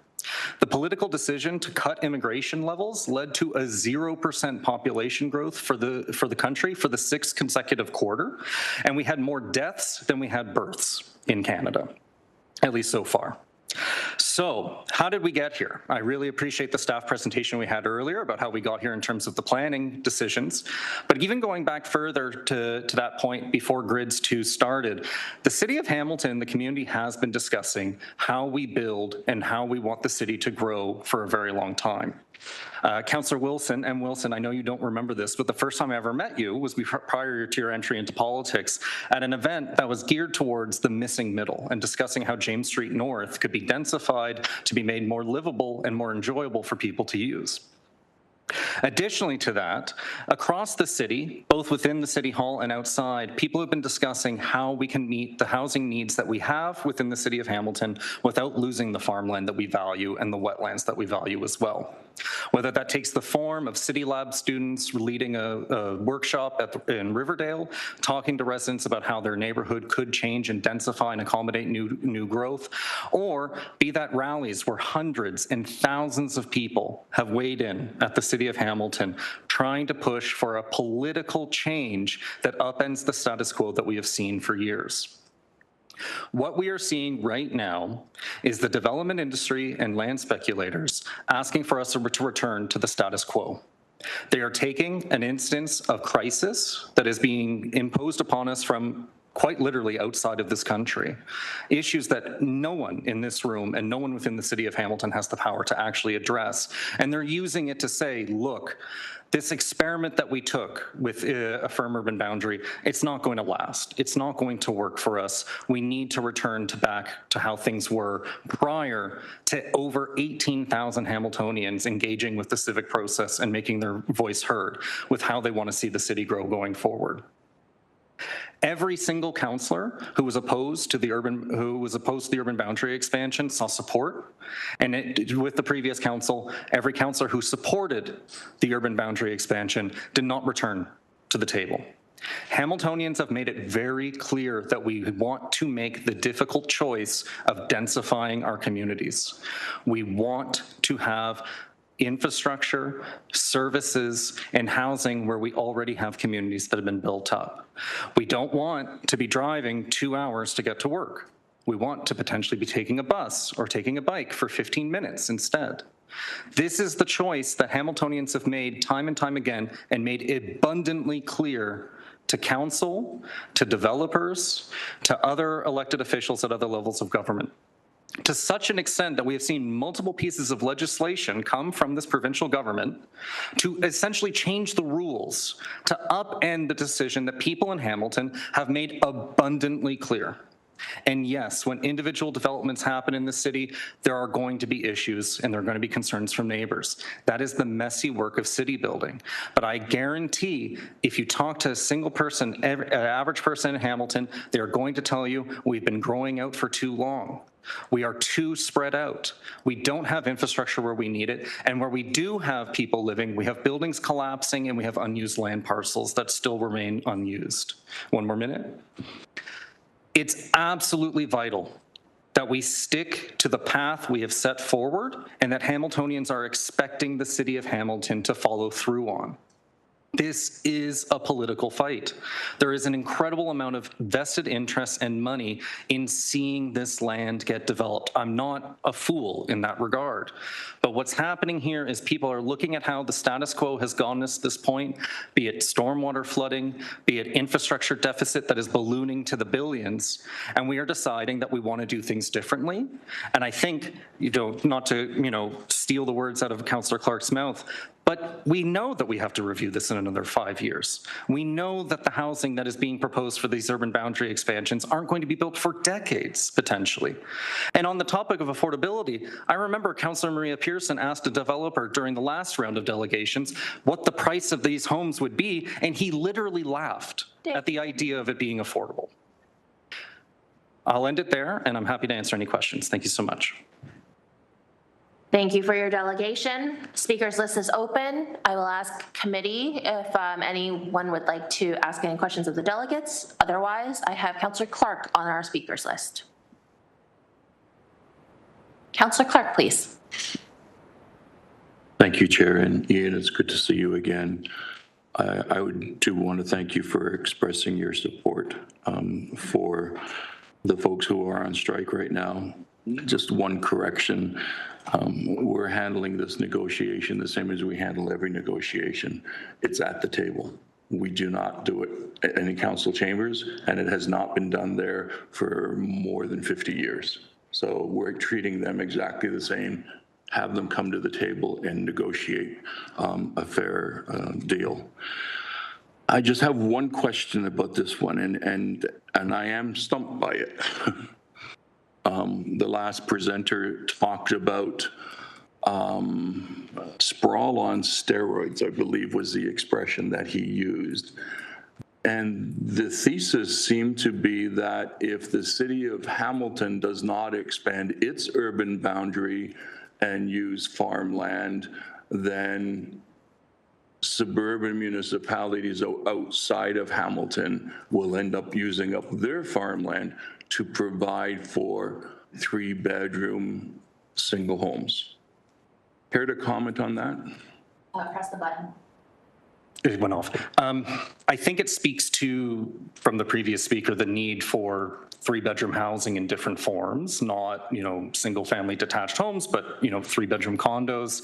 Speaker 22: The political decision to cut immigration levels led to a 0% population growth for the country for the 6th consecutive quarter, and we had more deaths than we had births in Canada, at least so far. So how did we get here? I really appreciate the staff presentation we had earlier about how we got here in terms of the planning decisions. But even going back further to that point before Grids 2 started, the City of Hamilton, the community has been discussing how we build and how we want the city to grow for a very long time. Councillor Wilson, I know you don't remember this, but the first time I ever met you was prior to your entry into politics at an event that was geared towards the missing middle and discussing how James Street North could be densified to be made more livable and more enjoyable for people to use. Additionally to that, across the city, both within the City Hall and outside, people have been discussing how we can meet the housing needs that we have within the City of Hamilton without losing the farmland that we value and the wetlands that we value as well. Whether that takes the form of City Lab students leading a workshop in Riverdale, talking to residents about how their neighborhood could change and densify and accommodate new growth, or be that rallies where hundreds and thousands of people have weighed in at the City of Hamilton, trying to push for a political change that upends the status quo that we have seen for years. What we are seeing right now is the development industry and land speculators asking for us to return to the status quo. They are taking an instance of crisis that is being imposed upon us from quite literally outside of this country, issues that no one in this room and no one within the City of Hamilton has the power to actually address. And they're using it to say, look, this experiment that we took with a firm urban boundary, it's not going to last. It's not going to work for us. We need to return back to how things were prior to over 18,000 Hamiltonians engaging with the civic process and making their voice heard with how they want to see the city grow going forward. Every single councillor who was opposed to the urban boundary expansion saw support, and with the previous council, every councillor who supported the urban boundary expansion did not return to the table. Hamiltonians have made it very clear that we want to make the difficult choice of densifying our communities. We want to have infrastructure, services, and housing where we already have communities that have been built up. We don't want to be driving 2 hours to get to work. We want to potentially be taking a bus or taking a bike for 15 minutes instead. This is the choice that Hamiltonians have made time and time again and made abundantly clear to council, to developers, to other elected officials at other levels of government. To such an extent that we have seen multiple pieces of legislation come from this provincial government to essentially change the rules to upend the decision that people in Hamilton have made abundantly clear. And yes, when individual developments happen in the city, there are going to be issues and there are going to be concerns from neighbors. That is the messy work of city building. But I guarantee if you talk to a single person, an average person in Hamilton, they're going to tell you we've been growing out for too long. We are too spread out. We don't have infrastructure where we need it. And where we do have people living, we have buildings collapsing and we have unused land parcels that still remain unused. One more minute. It's absolutely vital that we stick to the path we have set forward and that Hamiltonians are expecting the City of Hamilton to follow through on. This is a political fight. There is an incredible amount of vested interest and money in seeing this land get developed. I'm not a fool in that regard. But what's happening here is people are looking at how the status quo has gotten us to this point, be it stormwater flooding, be it infrastructure deficit that is ballooning to the billions, and we are deciding that we want to do things differently. And I think, not to, steal the words out of Councillor Clark's mouth, but we know that we have to review this in another 5 years. We know that the housing that is being proposed for these urban boundary expansions aren't going to be built for decades, potentially. And on the topic of affordability, I remember Councillor Maria Pearson asked a developer during the last round of delegations what the price of these homes would be, and he literally laughed at the idea of it being affordable. I'll end it there, and I'm happy to answer any questions. Thank you so much.
Speaker 2: Thank you for your delegation. Speakers list is open. I will ask committee if anyone would like to ask any questions of the delegates. Otherwise, I have Councillor Clark on our speakers list. Councillor Clark, please.
Speaker 14: Thank you, Chair. And Ian, it's good to see you again. I do want to thank you for expressing your support for the folks who are on strike right now. Just one correction. We're handling this negotiation the same as we handle every negotiation. It's at the table. We do not do it in council chambers, and it has not been done there for more than 50 years. So we're treating them exactly the same. Have them come to the table and negotiate a fair deal. I just have one question about this one, and I am stumped by it. The last presenter talked about sprawl on steroids, I believe was the expression that he used. And the thesis seemed to be that if the city of Hamilton does not expand its urban boundary and use farmland, then suburban municipalities outside of Hamilton will end up using up their farmland to provide for 3-bedroom single homes. Care to comment on that?
Speaker 2: Press the button.
Speaker 22: It went off. I think it speaks to, from the previous speaker, the need for 3-bedroom housing in different forms, not, single-family detached homes, but, 3-bedroom condos.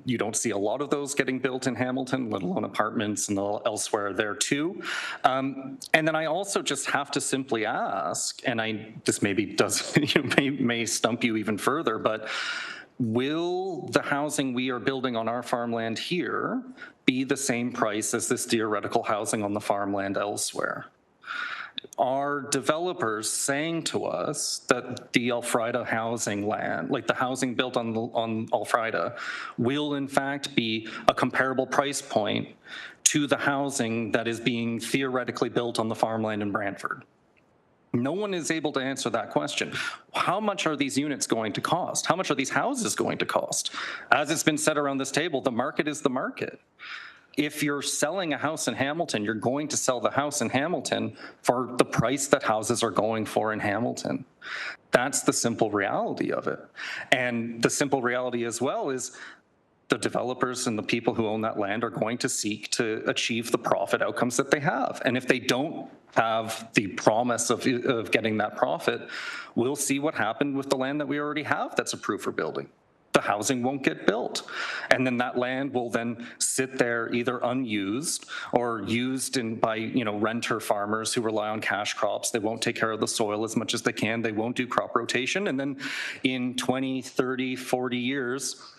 Speaker 22: You don't see a lot of those getting built in Hamilton, let alone apartments and elsewhere there too. And then I also just have to simply ask, and this maybe does, may stump you even further, but will the housing we are building on our farmland here be the same price as this theoretical housing on the farmland elsewhere? Are developers saying to us that the Elfrida housing land, like the housing built on Elfrida, will in fact be a comparable price point to the housing that is being theoretically built on the farmland in Brantford? No one is able to answer that question. How much are these units going to cost? How much are these houses going to cost? As it's been said around this table, the market is the market. If you're selling a house in Hamilton, you're going to sell the house in Hamilton for the price that houses are going for in Hamilton. That's the simple reality of it. And the simple reality as well is the developers and the people who own that land are going to seek to achieve the profit outcomes that they have. And if they don't have the promise of getting that profit, we'll see what happened with the land that we already have that's approved for building. The housing won't get built. And then that land will then sit there either unused or used by renter farmers who rely on cash crops. They won't take care of the soil as much as they can. They won't do crop rotation. And then in 20, 30, 40 years,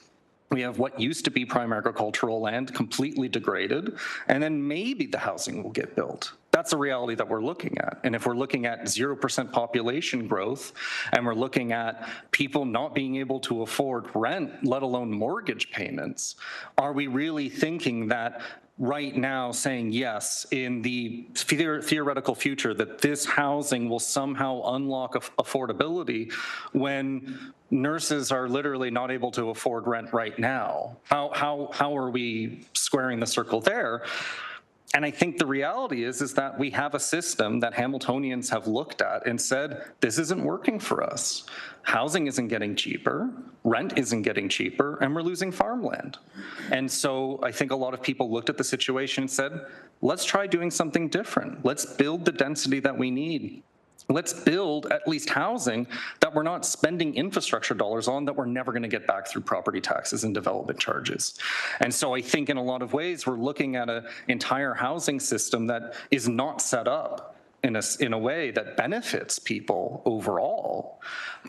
Speaker 22: we have what used to be prime agricultural land completely degraded, and then maybe the housing will get built. That's a reality that we're looking at. And if we're looking at 0% population growth, and we're looking at people not being able to afford rent, let alone mortgage payments, are we really thinking that right now saying yes in the theoretical future that this housing will somehow unlock affordability when nurses are literally not able to afford rent right now? How are we squaring the circle there? And I think the reality is that we have a system that Hamiltonians have looked at and said, this isn't working for us. Housing isn't getting cheaper, rent isn't getting cheaper, and we're losing farmland. And so I think a lot of people looked at the situation and said, let's try doing something different. Let's build the density that we need. Let's build at least housing that we're not spending infrastructure dollars on that we're never going to get back through property taxes and development charges. And so I think in a lot of ways, we're looking at an entire housing system that is not set up in a way that benefits people overall,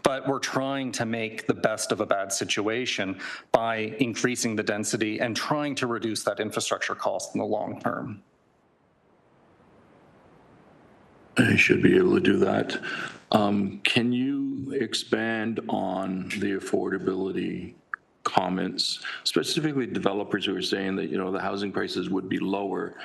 Speaker 22: but we're trying to make the best of a bad situation by increasing the density and trying to reduce that infrastructure cost in the long term.
Speaker 14: I should be able to do that. Can you expand on the affordability comments, specifically developers who are saying that, the housing prices would be lower?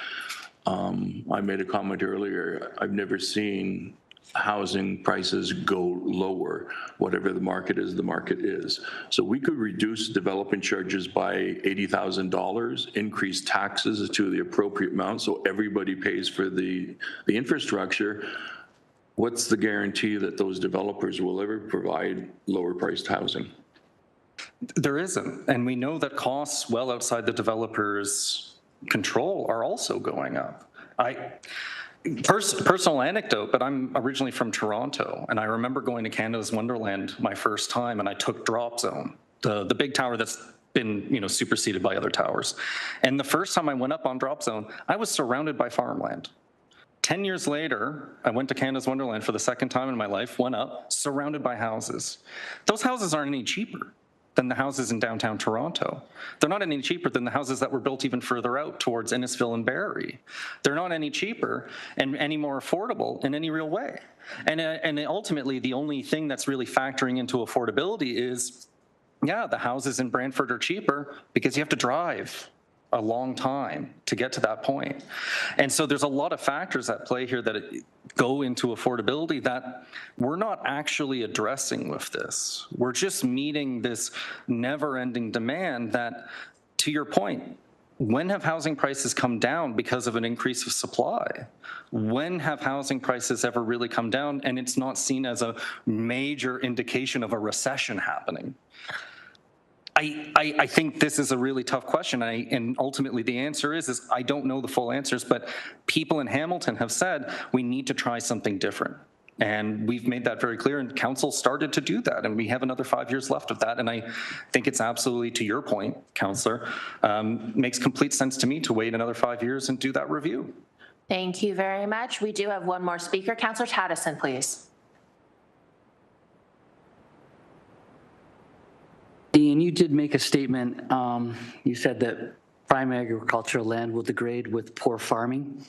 Speaker 14: I made a comment earlier, I've never seen housing prices go lower. Whatever the market is, the market is. So we could reduce development charges by $80,000, increase taxes to the appropriate amount so everybody pays for the infrastructure, what's the guarantee that those developers will ever provide lower priced housing?
Speaker 22: There isn't. And we know that costs well outside the developer's control are also going up. Personal anecdote, but I'm originally from Toronto, and I remember going to Canada's Wonderland my first time, and I took Drop Zone, the big tower that's been superseded by other towers. And the first time I went up on Drop Zone, I was surrounded by farmland. 10 years later, I went to Canada's Wonderland for the second time in my life, went up, surrounded by houses. Those houses aren't any cheaper than the houses in downtown Toronto. They're not any cheaper than the houses that were built even further out towards Innisfil and Barrie. They're not any cheaper and any more affordable in any real way. And ultimately, the only thing that's really factoring into affordability is, yeah, the houses in Brantford are cheaper because you have to drive a long time to get to that point. And so there's a lot of factors at play here that go into affordability that we're not actually addressing with this. We're just meeting this never-ending demand that, to your point, when have housing prices come down because of an increase of supply? When have housing prices ever really come down and it's not seen as a major indication of a recession happening? I think this is a really tough question, and ultimately the answer is I don't know the full answers, but people in Hamilton have said we need to try something different. And we've made that very clear, and council started to do that, and we have another 5 years left of that. And I think it's absolutely, to your point, Councillor, makes complete sense to me to wait another 5 years and do that review.
Speaker 2: Thank you very much. We do have one more speaker. Councillor Taddison, please.
Speaker 12: Dean, you did make a statement. You said that prime agricultural land will degrade with poor farming.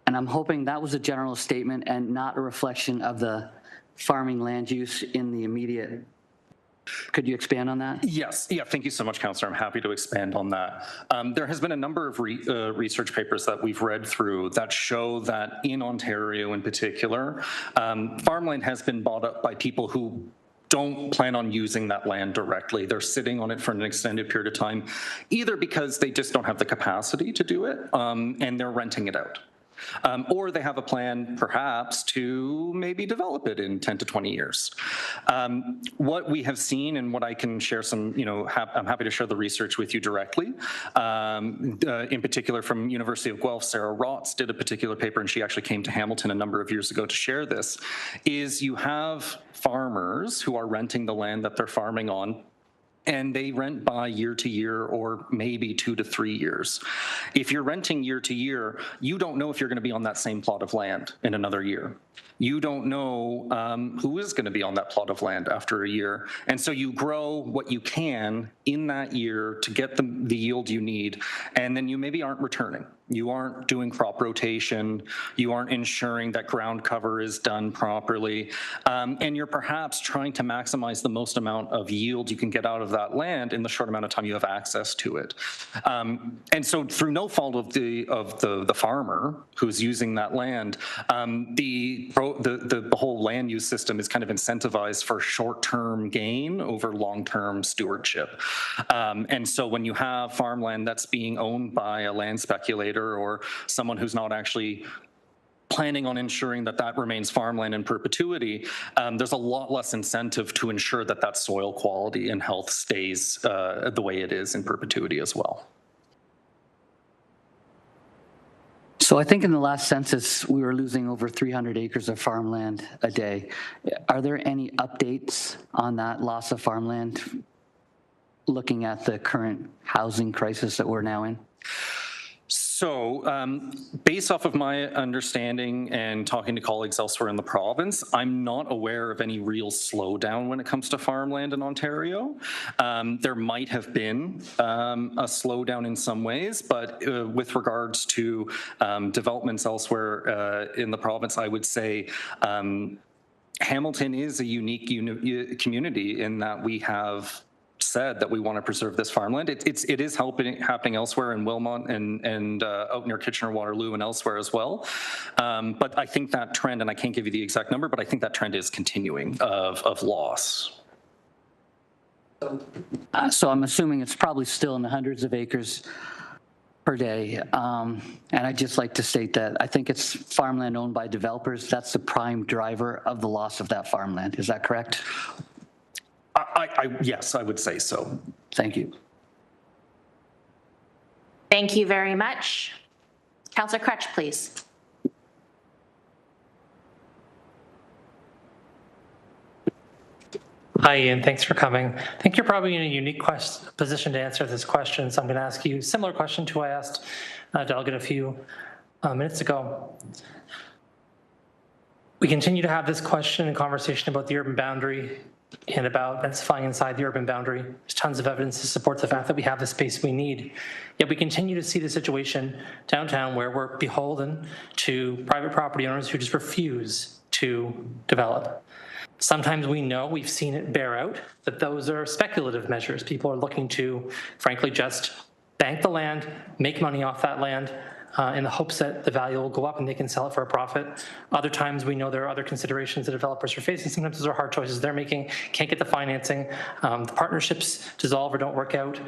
Speaker 12: And I'm hoping that was a general statement and not a reflection of the farming land use in the immediate. Could you expand on that?
Speaker 22: Yes. Yeah. Thank you so much, Councillor. I'm happy to expand on that. There has been a number of research papers that we've read through that show that in Ontario in particular, farmland has been bought up by people who don't plan on using that land directly. They're sitting on it for an extended period of time, either because they just don't have the capacity to do it and they're renting it out. Or they have a plan, perhaps, to maybe develop it in 10 to 20 years. What we have seen, and what I can share some, I'm happy to share the research with you directly. In particular, from University of Guelph, Sarah Rotz did a particular paper, and she actually came to Hamilton a number of years ago to share this, is you have farmers who are renting the land that they're farming on, and they rent by year to year or maybe 2 to 3 years. If you're renting year to year, you don't know if you're going to be on that same plot of land in another year. You don't know who is going to be on that plot of land after a year. And so you grow what you can in that year to get the yield you need, and then you maybe aren't returning. You aren't doing crop rotation. You aren't ensuring that ground cover is done properly. And you're perhaps trying to maximize the most amount of yield you can get out of that land in the short amount of time you have access to it. And so through no fault of the farmer who's using that land, the whole land use system is kind of incentivized for short-term gain over long-term stewardship. And so when you have farmland that's being owned by a land speculator or someone who's not actually planning on ensuring that that remains farmland in perpetuity, there's a lot less incentive to ensure that that soil quality and health stays the way it is in perpetuity as well.
Speaker 12: So I think in the last census, we were losing over 300 acres of farmland a day. Are there any updates on that loss of farmland, looking at the current housing crisis that we're now in?
Speaker 22: So based off of my understanding and talking to colleagues elsewhere in the province, I'm not aware of any real slowdown when it comes to farmland in Ontario. There might have been a slowdown in some ways, but with regards to developments elsewhere in the province, I would say Hamilton is a unique community in that we have said that we want to preserve this farmland. It is happening elsewhere in Wilmot and out near Kitchener-Waterloo and elsewhere as well. But I think that trend, and I can't give you the exact number, but I think that trend is continuing of loss.
Speaker 12: So I'm assuming it's probably still in the hundreds of acres. per day. And I'd just like to state that I think it's farmland owned by developers. That's the prime driver of the loss of that farmland. Is that correct?
Speaker 22: Yes, I would say so.
Speaker 12: Thank you.
Speaker 2: Thank you very much. Councillor Crutch, please.
Speaker 17: Hi, Ian. Thanks for coming. I think you're probably in a unique position to answer this question, so I'm going to ask you a similar question to what I asked Delegate a few minutes ago. We continue to have this question and conversation about the urban boundary and about densifying inside the urban boundary. There's tons of evidence to support the fact that we have the space we need. Yet we continue to see the situation downtown where we're beholden to private property owners who just refuse to develop. Sometimes we know, we've seen it bear out, that those are speculative measures. People are looking to, frankly, just bank the land, make money off that land, in the hopes that the value will go up and they can sell it for a profit. Other times we know there are other considerations that developers are facing. Sometimes those are hard choices they're making, can't get the financing, the partnerships dissolve or don't work out.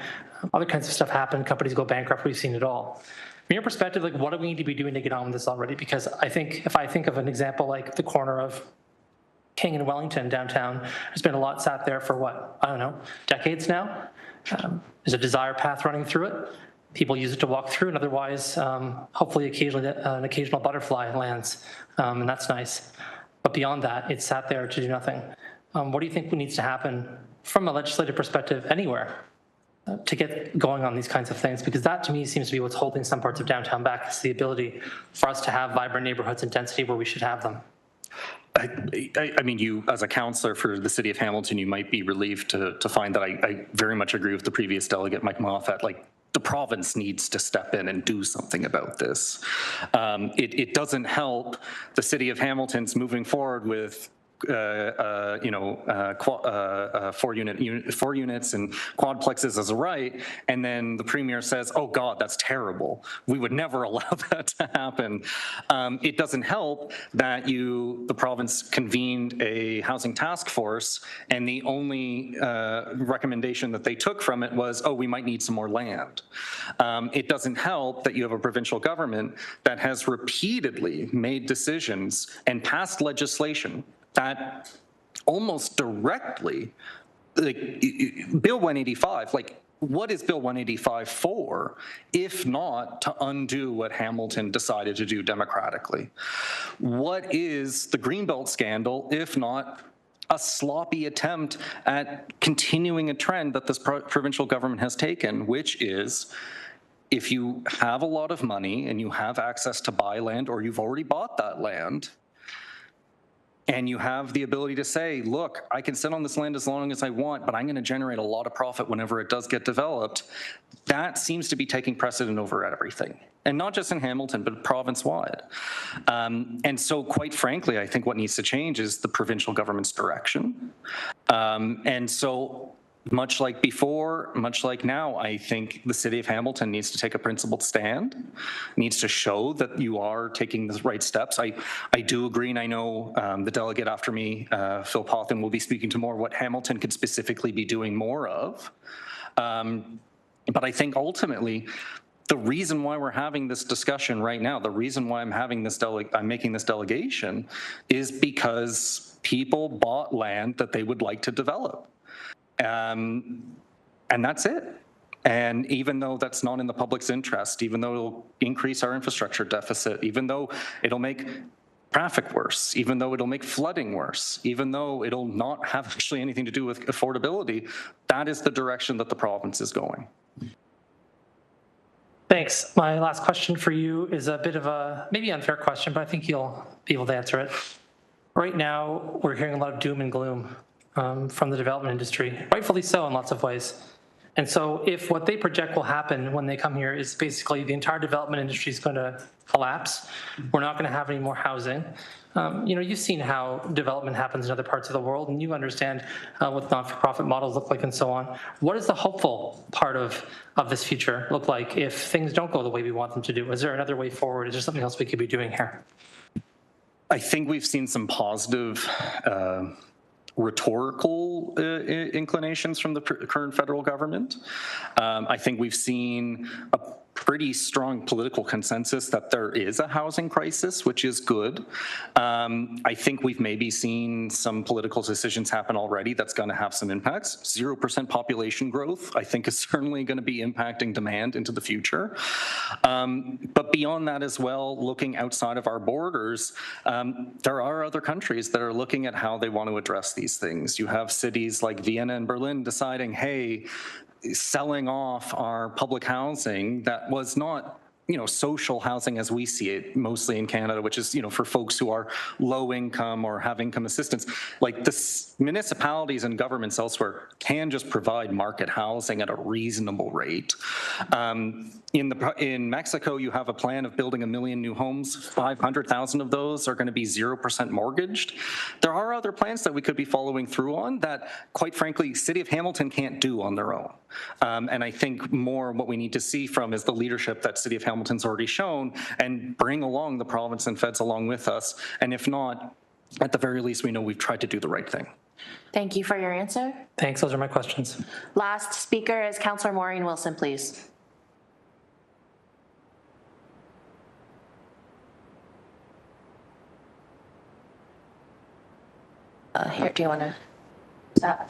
Speaker 17: Other kinds of stuff happen, companies go bankrupt, we've seen it all. From your perspective, like, what do we need to be doing to get on with this already? Because I think, if I think of an example like the corner of King and Wellington downtown, there's been a lot sat there for what, I don't know, decades now. There's a desire path running through it. People use it to walk through, and otherwise, hopefully occasionally an occasional butterfly lands, and that's nice. But beyond that, it's sat there to do nothing. What do you think needs to happen from a legislative perspective anywhere to get going on these kinds of things? Because that to me seems to be what's holding some parts of downtown back, is the ability for us to have vibrant neighborhoods and density where we should have them.
Speaker 22: I mean, you, as a councillor for the city of Hamilton, you might be relieved to find that I very much agree with the previous delegate, Mike Moffat. Like, the province needs to step in and do something about this. It doesn't help the city of Hamilton's moving forward with 4 units and quadplexes as a right, and then the premier says, oh God, that's terrible. We would never allow that to happen. It doesn't help that the province convened a housing task force, and the only recommendation that they took from it was, oh, we might need some more land. It doesn't help that you have a provincial government that has repeatedly made decisions and passed legislation that almost directly, like Bill 185, like, what is Bill 185 for, if not to undo what Hamilton decided to do democratically? What is the Greenbelt scandal, if not a sloppy attempt at continuing a trend that this provincial government has taken, which is, if you have a lot of money and you have access to buy land, or you've already bought that land, and you have the ability to say, look, I can sit on this land as long as I want, but I'm going to generate a lot of profit whenever it does get developed, that seems to be taking precedent over everything. And not just in Hamilton, but province-wide. And so, quite frankly, I think what needs to change is the provincial government's direction. And so, much like before, much like now, I think the city of Hamilton needs to take a principled stand, needs to show that you are taking the right steps. I do agree, and I know the delegate after me, Phil Pothin, will be speaking to more what Hamilton could specifically be doing more of. But I think ultimately, the reason why we're having this discussion right now, the reason why I'm making this delegation, is because people bought land that they would like to develop. And that's it. And even though that's not in the public's interest, even though it'll increase our infrastructure deficit, even though it'll make traffic worse, even though it'll make flooding worse, even though it'll not have actually anything to do with affordability, that is the direction that the province is going.
Speaker 17: Thanks. My last question for you is a bit of a maybe unfair question, but I think you'll be able to answer it. Right now, we're hearing a lot of doom and gloom from the development industry, rightfully so in lots of ways. And so if what they project will happen when they come here is basically the entire development industry is going to collapse, we're not going to have any more housing. You've seen how development happens in other parts of the world, and you understand what not-for-profit models look like and so on. What does the hopeful part of this future look like if things don't go the way we want them to do? Is there another way forward? Is there something else we could be doing here?
Speaker 22: I think we've seen some positive rhetorical inclinations from the current federal government. I think we've seen pretty strong political consensus that there is a housing crisis, which is good. I think we've maybe seen some political decisions happen already that's going to have some impacts. 0% population growth, I think, is certainly going to be impacting demand into the future. But beyond that as well, looking outside of our borders, there are other countries that are looking at how they want to address these things. You have cities like Vienna and Berlin deciding, hey, selling off our public housing that was not, social housing as we see it mostly in Canada, which is, for folks who are low income or have income assistance. Like the municipalities and governments elsewhere can just provide market housing at a reasonable rate. In Mexico, you have a plan of building 1 million new homes. 500,000 of those are going to be 0% mortgaged. There are other plans that we could be following through on that, quite frankly, City of Hamilton can't do on their own. And I think more what we need to see from is the leadership that City of Hamilton's already shown and bring along the province and feds along with us. And if not, at the very least, we know we've tried to do the right thing.
Speaker 2: Thank you for your answer.
Speaker 17: Thanks, those are my questions.
Speaker 2: Last speaker is Councillor Maureen Wilson, please. Here, do you want to stop?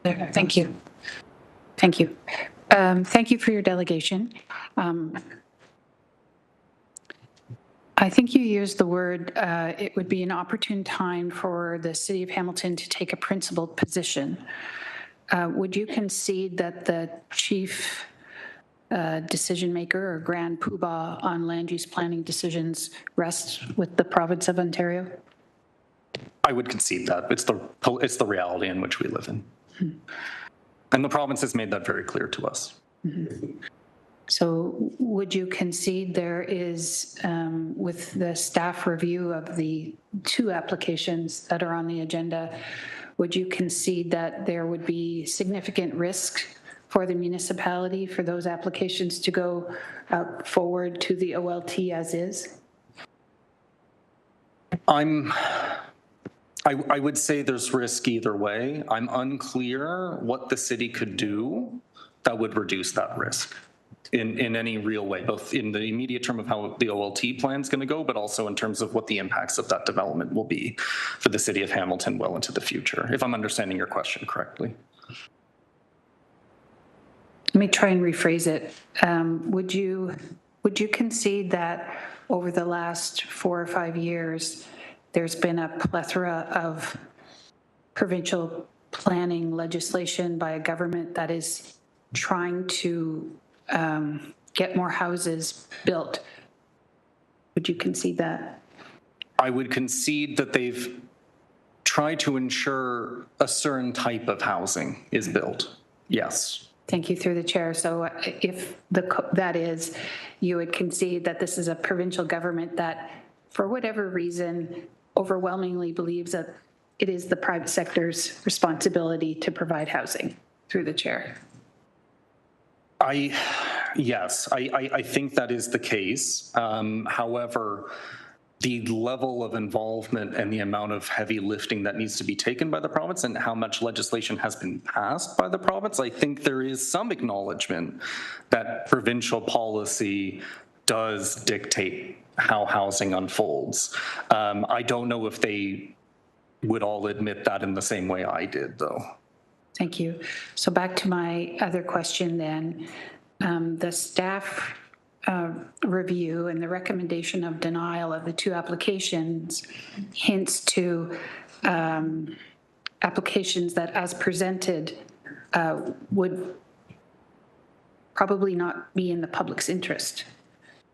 Speaker 10: Thank you. Thank you. Thank you for your delegation. I think you used the word, it would be an opportune time for the City of Hamilton to take a principled position. Would you concede that the chief decision maker or grand poobah on land use planning decisions rests with the province of Ontario?
Speaker 22: I would concede that. It's the reality in which we live in. And the province has made that very clear to us.
Speaker 10: So would you concede there is, with the staff review of the 2 applications that are on the agenda, would you concede that there would be significant risk for the municipality for those applications to go forward to the OLT as is?
Speaker 22: I would say there's risk either way. I'm unclear what the city could do that would reduce that risk in any real way, both in the immediate term of how the OLT plan is going to go, but also in terms of what the impacts of that development will be for the City of Hamilton well into the future, if I'm understanding your question correctly.
Speaker 10: Let me try and rephrase it. Would you concede that over the last 4 or 5 years, there's been a plethora of provincial planning legislation by a government that is trying to get more houses built? Would you concede that?
Speaker 22: I would concede that they've tried to ensure a certain type of housing is built. Yes.
Speaker 10: Thank you, through the chair. So if that is, you would concede that this is a provincial government that, for whatever reason, overwhelmingly believes that it is the private sector's responsibility to provide housing, through the chair.
Speaker 22: Yes, I think that is the case. However, the level of involvement and the amount of heavy lifting that needs to be taken by the province and how much legislation has been passed by the province, I think there is some acknowledgement that provincial policy does dictate how housing unfolds. I don't know if they would all admit that in the same way I did, though.
Speaker 10: Thank you. So back to my other question then. The staff review and the recommendation of denial of the 2 applications hints to applications that, as presented, would probably not be in the public's interest,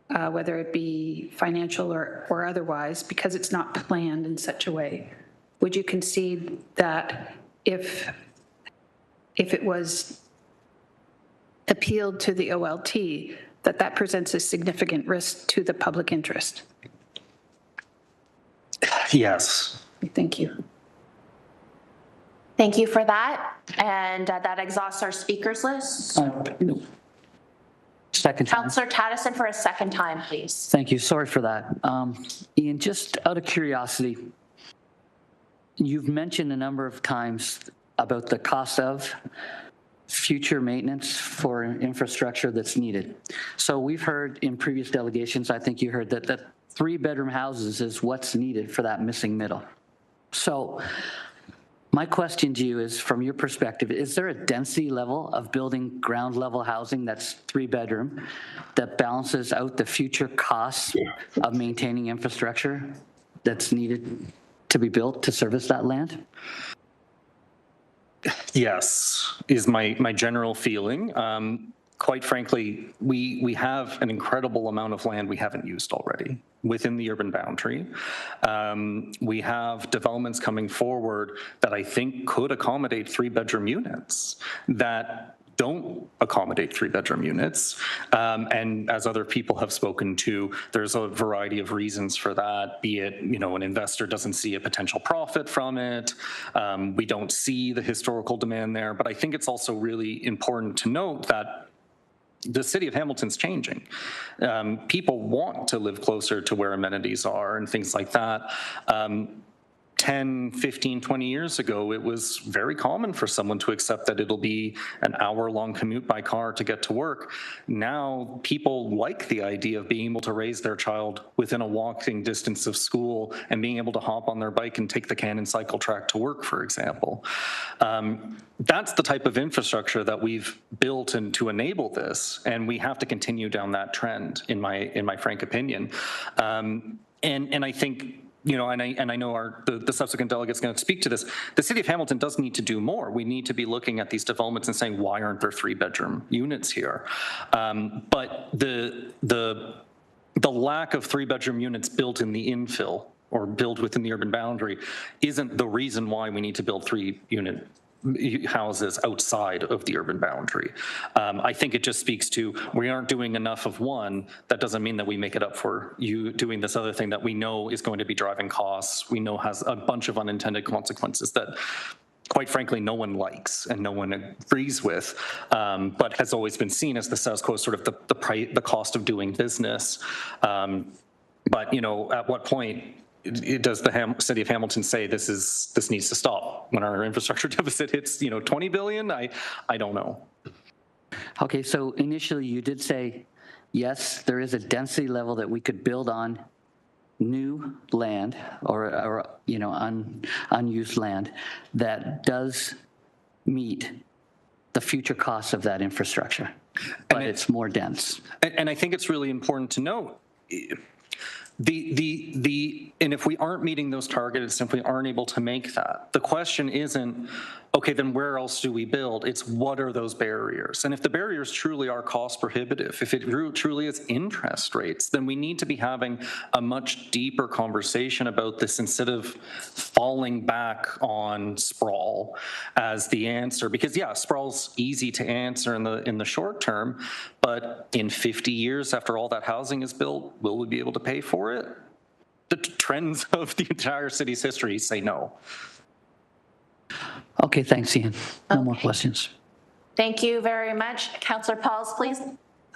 Speaker 10: whether it be financial or otherwise, because it's not planned in such a way. Would you concede that if it was appealed to the OLT, that presents a significant risk to the public interest?
Speaker 22: Yes.
Speaker 10: Thank you.
Speaker 2: Thank you for that. And that exhausts our speakers list.
Speaker 12: No. Second time.
Speaker 2: Councillor Taddison for a second time, please.
Speaker 12: Thank you. Sorry for that. Ian, just out of curiosity, you've mentioned a number of times about the cost of future maintenance for infrastructure that's needed. So we've heard in previous delegations, I think you heard that 3-bedroom houses is what's needed for that missing middle. So my question to you is, from your perspective, is there a density level of building ground level housing that's 3-bedroom that balances out the future costs of maintaining infrastructure that's needed to be built to service that land?
Speaker 22: Yes, is my general feeling. Quite frankly, we have an incredible amount of land we haven't used already within the urban boundary. We have developments coming forward that I think could accommodate 3-bedroom units that don't accommodate 3-bedroom units. And as other people have spoken to, there's a variety of reasons for that, be it, an investor doesn't see a potential profit from it. We don't see the historical demand there. But I think it's also really important to note that the city of Hamilton's changing. People want to live closer to where amenities are and things like that. 10, 15, 20 years ago, it was very common for someone to accept that it'll be an hour-long commute by car to get to work. Now, people like the idea of being able to raise their child within a walking distance of school and being able to hop on their bike and take the Cannon cycle track to work, for example. That's the type of infrastructure that we've built to enable this, and we have to continue down that trend, in my frank opinion. And I think, and I know the subsequent delegate's going to speak to this, the city of Hamilton does need to do more. We need to be looking at these developments and saying, why aren't there 3-bedroom units here? But the lack of 3-bedroom units built in the infill or built within the urban boundary isn't the reason why we need to build 3-unit houses outside of the urban boundary. I think it just speaks to we aren't doing enough of one. That doesn't mean that we make it up for you doing this other thing that we know is going to be driving costs, we know has a bunch of unintended consequences that, quite frankly, no one likes and no one agrees with, but has always been seen as the status quo, sort of the cost of doing business. But, at what point does the city of Hamilton say this needs to stop when our infrastructure deficit hits 20 billion? I don't know.
Speaker 12: Okay, so initially you did say yes, there is a density level that we could build on new land or unused land that does meet the future costs of that infrastructure, but it's more dense.
Speaker 22: And I think it's really important to note. And if we aren't meeting those targets, if we aren't able to make that, the question isn't, okay, then where else do we build? It's what are those barriers? And if the barriers truly are cost prohibitive, if it truly is interest rates, then we need to be having a much deeper conversation about this instead of falling back on sprawl as the answer. Because yeah, sprawl's easy to answer in the short term, but in 50 years after all that housing is built, will we be able to pay for it? The trends of the entire city's history say no.
Speaker 12: Okay, thanks, Ian. No more questions.
Speaker 2: Thank you very much. Councillor Pauls, please.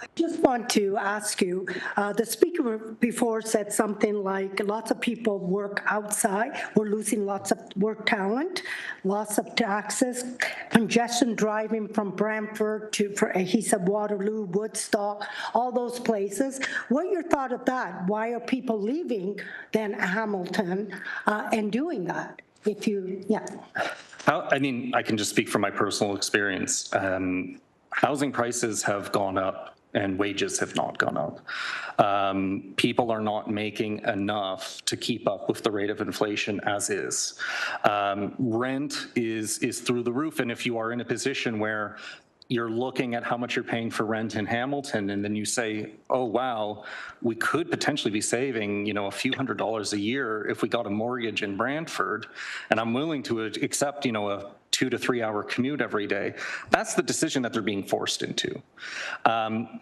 Speaker 7: I just want to ask you, the speaker before said something like lots of people work outside, we're losing lots of work talent, lots of taxes, congestion driving from Brantford to, he said Waterloo, Woodstock, all those places. What are your thought of that? Why are people leaving then Hamilton and doing that? If you, yeah.
Speaker 22: I mean, I can just speak from my personal experience. Housing prices have gone up and wages have not gone up. People are not making enough to keep up with the rate of inflation as is. Rent is through the roof, and if you are in a position where you're looking at how much you're paying for rent in Hamilton, and then you say, oh, wow, we could potentially be saving, a few $100s a year if we got a mortgage in Brantford, and I'm willing to accept, a 2 to 3 hour commute every day. That's the decision that they're being forced into.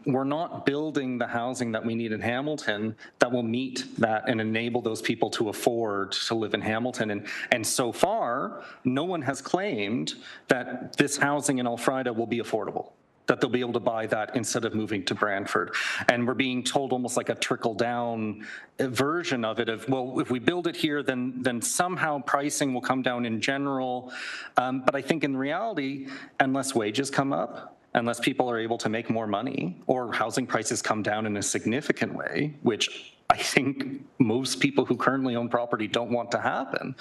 Speaker 22: We're not building the housing that we need in Hamilton that will meet that and enable those people to afford to live in Hamilton. And so far, no one has claimed that this housing in Elfrida will be affordable. that they'll be able to buy that instead of moving to Brantford. And we're being told almost like a trickle-down version of it of, well, if we build it here, then somehow pricing will come down in general. But I think in reality, unless wages come up, unless people are able to make more money, or housing prices come down in a significant way, which I think most people who currently own property don't want to happen,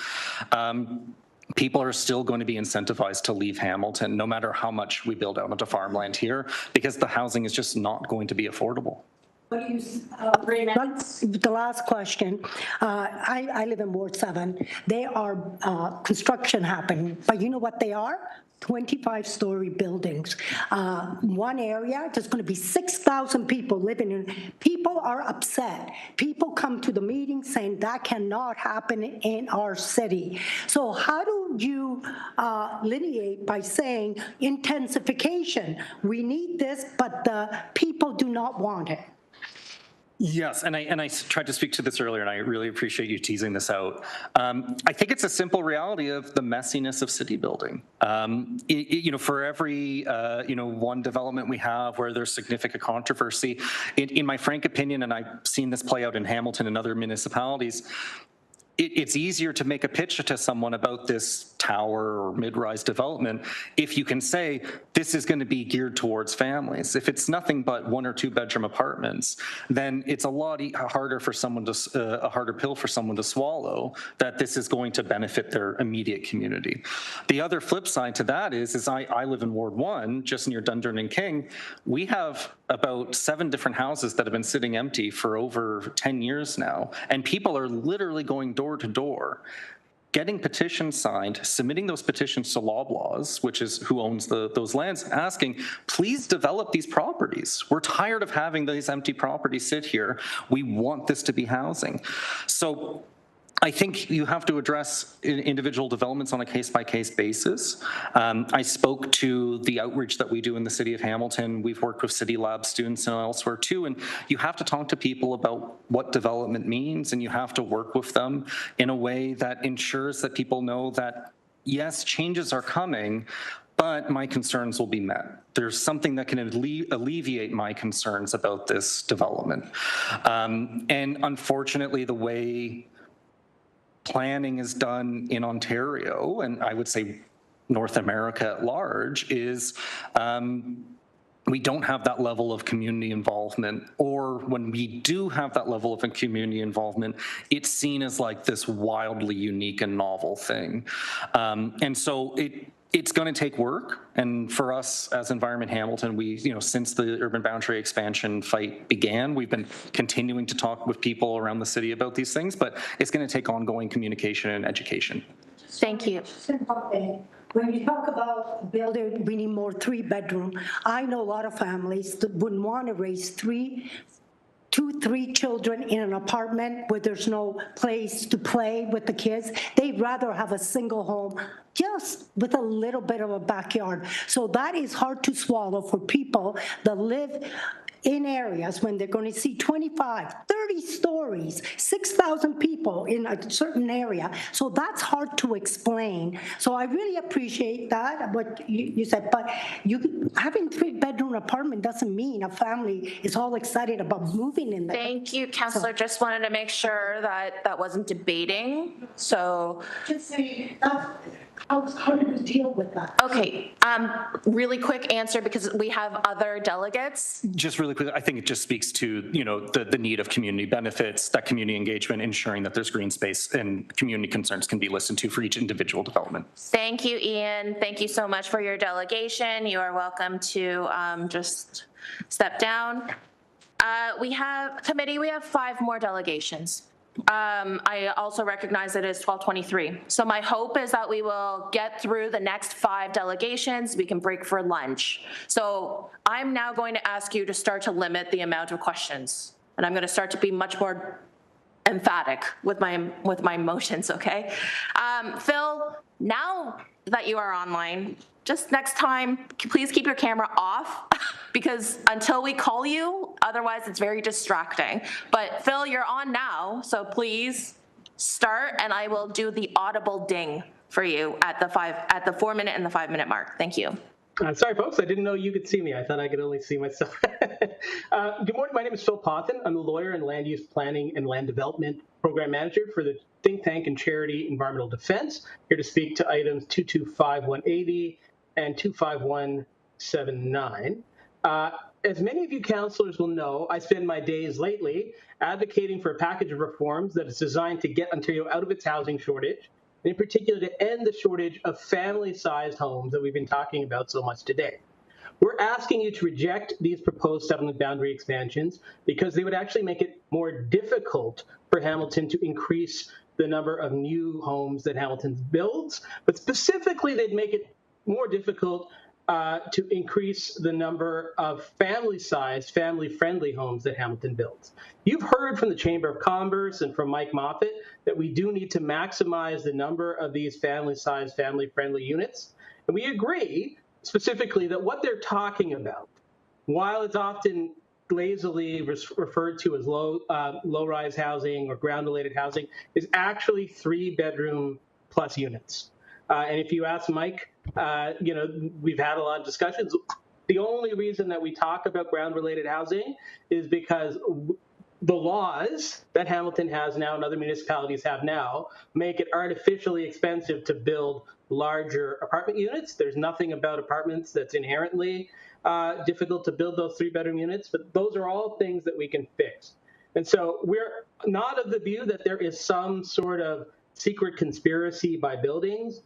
Speaker 22: people are still going to be incentivized to leave Hamilton, no matter how much we build out into farmland here, because the housing is just not going to be affordable.
Speaker 7: The last question. I live in Ward 7. There are construction happening, but you know what they are? 25-story buildings. One area, there's going to be 6,000 people living in. People are upset. People come to the meeting saying that cannot happen in our city. So how do you lineate by saying intensification? We need this, but the people do not want it.
Speaker 22: Yes, and I tried to speak to this earlier, and I really appreciate you teasing this out. I think it's a simple reality of the messiness of city building. For every one development we have where there's significant controversy, in my frank opinion, and I've seen this play out in Hamilton and other municipalities, it's easier to make a pitch to someone about this tower or mid-rise development if you can say this is going to be geared towards families. If it's nothing but 1 or 2 bedroom apartments, then it's a lot harder for someone to a harder pill for someone to swallow that this is going to benefit their immediate community. The other flip side to that is I live in Ward 1, just near Dundurn and King. We have about 7 different houses that have been sitting empty for over 10 years now, and people are literally going door to door, getting petitions signed, submitting those petitions to Loblaws, which is who owns those lands, asking, please develop these properties. We're tired of having these empty properties sit here. We want this to be housing. So I think you have to address individual developments on a case-by-case basis. I spoke to the outreach that we do in the city of Hamilton. We've worked with City Lab students and elsewhere too, and you have to talk to people about what development means, and you have to work with them in a way that ensures that people know that, yes, changes are coming, but my concerns will be met. There's something that can alleviate my concerns about this development. And unfortunately, the way planning is done in Ontario, and I would say North America at large, is we don't have that level of community involvement, or when we do have that level of community involvement, it's seen as like this wildly unique and novel thing. And so it's going to take work, and for us as Environment Hamilton, we, since the urban boundary expansion fight began, we've been continuing to talk with people around the city about these things, but it's going to take ongoing communication and education.
Speaker 2: Thank you.
Speaker 7: When you talk about building, we need more 3-bedroom. I know a lot of families that wouldn't want to raise 2, 3 children in an apartment where there's no place to play with the kids. They'd rather have a single home just with a little bit of a backyard. So that is hard to swallow for people that live in areas when they're going to see 25, 30 stories, 6,000 people in a certain area. So that's hard to explain. So I really appreciate that, what you said, but having 3-bedroom apartment doesn't mean a family is all excited about moving in there.
Speaker 2: Thank you, Councillor. Just wanted to make sure that wasn't debating. So
Speaker 7: just say how do we deal with that?
Speaker 2: Okay, really quick answer because we have other delegates.
Speaker 22: Just really quick, I think it just speaks to, the need of community benefits, that community engagement, ensuring that there's green space and community concerns can be listened to for each individual development.
Speaker 2: Thank you, Ian. Thank you so much for your delegation. You are welcome to just step down. We have 5 more delegations. I also recognize that it's 12:23. So my hope is that we will get through the next 5 delegations. We can break for lunch. So I'm now going to ask you to start to limit the amount of questions. And I'm going to start to be much more emphatic with my motions, okay? Phil, now that you are online, just next time, please keep your camera off because until we call you, otherwise it's very distracting. But Phil, you're on now, so please start and I will do the audible ding for you at the 4-minute and the 5-minute mark. Thank you.
Speaker 1: Sorry, folks, I didn't know you could see me. I thought I could only see myself. Good morning. My name is Phil Pothin. I'm a lawyer and land use planning and land development program manager for the think tank and charity Environmental Defense. Here to speak to items 225180 and 25179. As many of you councillors will know, I spend my days lately advocating for a package of reforms that is designed to get Ontario out of its housing shortage, and in particular to end the shortage of family-sized homes that we've been talking about so much today. We're asking you to reject these proposed settlement boundary expansions because they would actually make it more difficult for Hamilton to increase the number of new homes that Hamilton builds, but specifically they'd make it more difficult to increase the number of family-sized, family-friendly homes that Hamilton builds. You've heard from the Chamber of Commerce and from Mike Moffat that we do need to maximize the number of these family-sized, family-friendly units. And we agree specifically that what they're talking about, while it's often lazily referred to as low-rise housing or ground-related housing, is actually 3-bedroom plus units. And if you ask Mike, we've had a lot of discussions. The only reason that we talk about ground-related housing is because the laws that Hamilton has now and other municipalities have now make it artificially expensive to build larger apartment units. There's nothing about apartments that's inherently difficult to build those 3-bedroom units, but those are all things that we can fix. And so we're not of the view that there is some sort of secret conspiracy by builders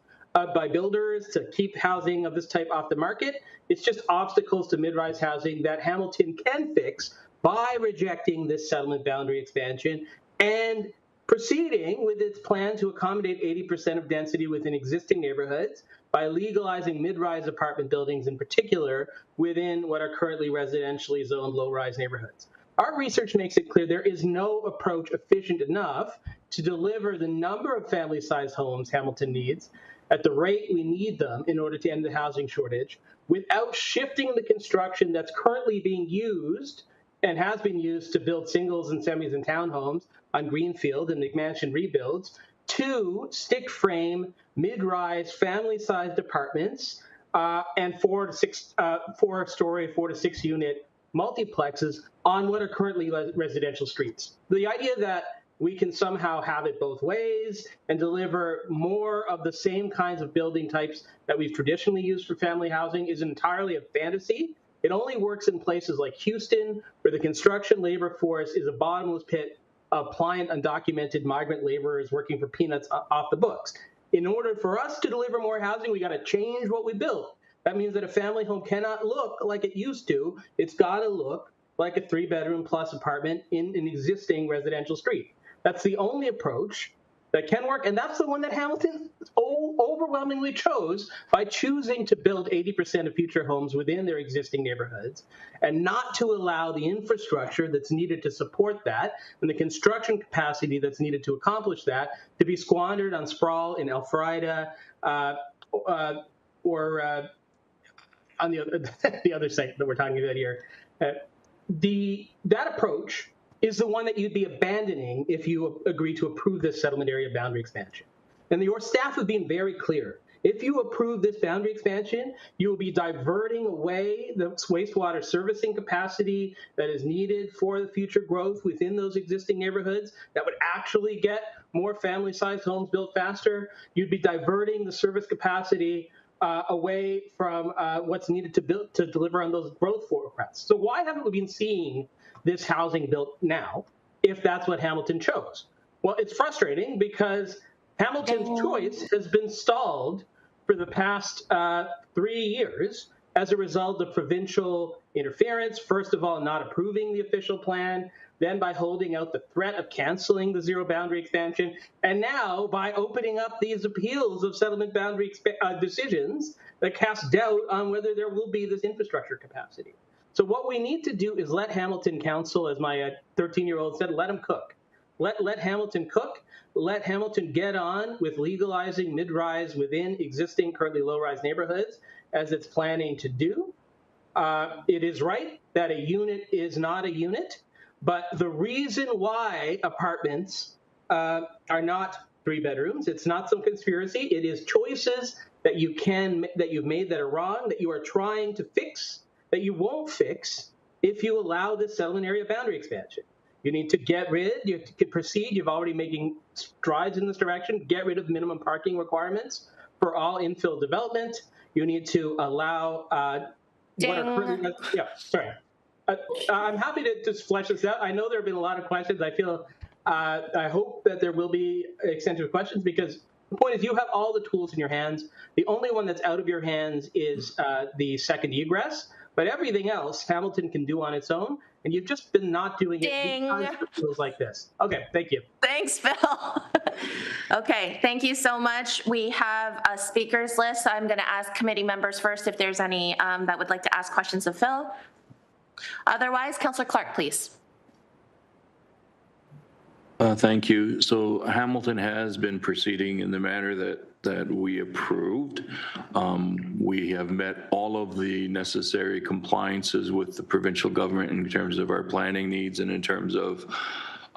Speaker 1: to keep housing of this type off the market. It's just obstacles to mid-rise housing that Hamilton can fix by rejecting this settlement boundary expansion and proceeding with its plan to accommodate 80% of density within existing neighborhoods by legalizing mid-rise apartment buildings in particular within what are currently residentially zoned low-rise neighborhoods. Our research makes it clear there is no approach efficient enough to deliver the number of family-sized homes Hamilton needs at the rate we need them in order to end the housing shortage without shifting the construction that's currently being used and has been used to build singles and semis and townhomes on Greenfield and McMansion rebuilds to stick frame, mid-rise, family-sized apartments and 4-story, 4 to 6 unit multiplexes on what are currently residential streets. The idea that we can somehow have it both ways and deliver more of the same kinds of building types that we've traditionally used for family housing is entirely a fantasy. It only works in places like Houston, where the construction labor force is a bottomless pit of pliant, undocumented migrant laborers working for peanuts off the books. In order for us to deliver more housing, we got to change what we build. That means that a family home cannot look like it used to. It's got to look like a 3-bedroom plus apartment in an existing residential street. That's the only approach that can work, and that's the one that Hamilton overwhelmingly chose by choosing to build 80% of future homes within their existing neighborhoods and not to allow the infrastructure that's needed to support that and the construction capacity that's needed to accomplish that to be squandered on sprawl in Elfrida or on the other site that we're talking about here. That approach is the one that you'd be abandoning if you agree to approve this settlement area boundary expansion. And your staff have been very clear. If you approve this boundary expansion, you will be diverting away the wastewater servicing capacity that is needed for the future growth within those existing neighborhoods that would actually get more family-sized homes built faster. You'd be diverting the service capacity away from what's needed to deliver on those growth forecasts. So why haven't we been seeing this housing built now if that's what Hamilton chose? Well, it's frustrating because Hamilton's choice has been stalled for the past 3 years as a result of provincial interference, first of all, not approving the official plan, then by holding out the threat of canceling the zero boundary expansion, and now by opening up these appeals of settlement boundary decisions that cast doubt on whether there will be this infrastructure capacity. So what we need to do is let Hamilton Council, as my 13-year-old said, let them cook. Let Hamilton cook. Let Hamilton get on with legalizing mid-rise within existing currently low-rise neighborhoods as it's planning to do. It is right that a unit is not a unit, but the reason why apartments are not 3 bedrooms. It's not some conspiracy. It is choices that you've made that are wrong, that you are trying to fix, that you won't fix if you allow this settlement area boundary expansion. You need to get rid, you can proceed, you've already making strides in this direction, get rid of minimum parking requirements for all infill development. You need to allow I'm happy to just flesh this out. I know there have been a lot of questions. I hope that there will be extensive questions, because the point is you have all the tools in your hands. The only one that's out of your hands is the second egress, but everything else Hamilton can do on its own, and you've just been not doing it because of tools like this. Okay, thank you.
Speaker 2: Thanks, Phil. Okay, thank you so much. We have a speakers list. So I'm going to ask committee members first if there's any that would like to ask questions of Phil. Otherwise, Councillor Clark, please.
Speaker 14: Thank you. So Hamilton has been proceeding in the manner that we approved. We have met all of the necessary compliances with the provincial government in terms of our planning needs and in terms of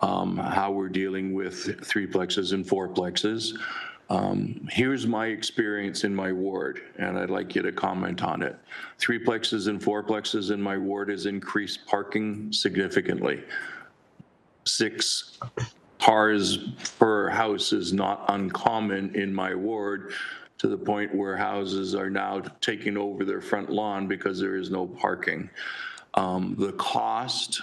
Speaker 14: how we're dealing with 3plexes and 4plexes. Here's my experience in my ward, and I'd like you to comment on it. 3plexes and 4plexes in my ward has increased parking significantly. 6 cars per house is not uncommon in my ward, to the point where houses are now taking over their front lawn because there is no parking. The cost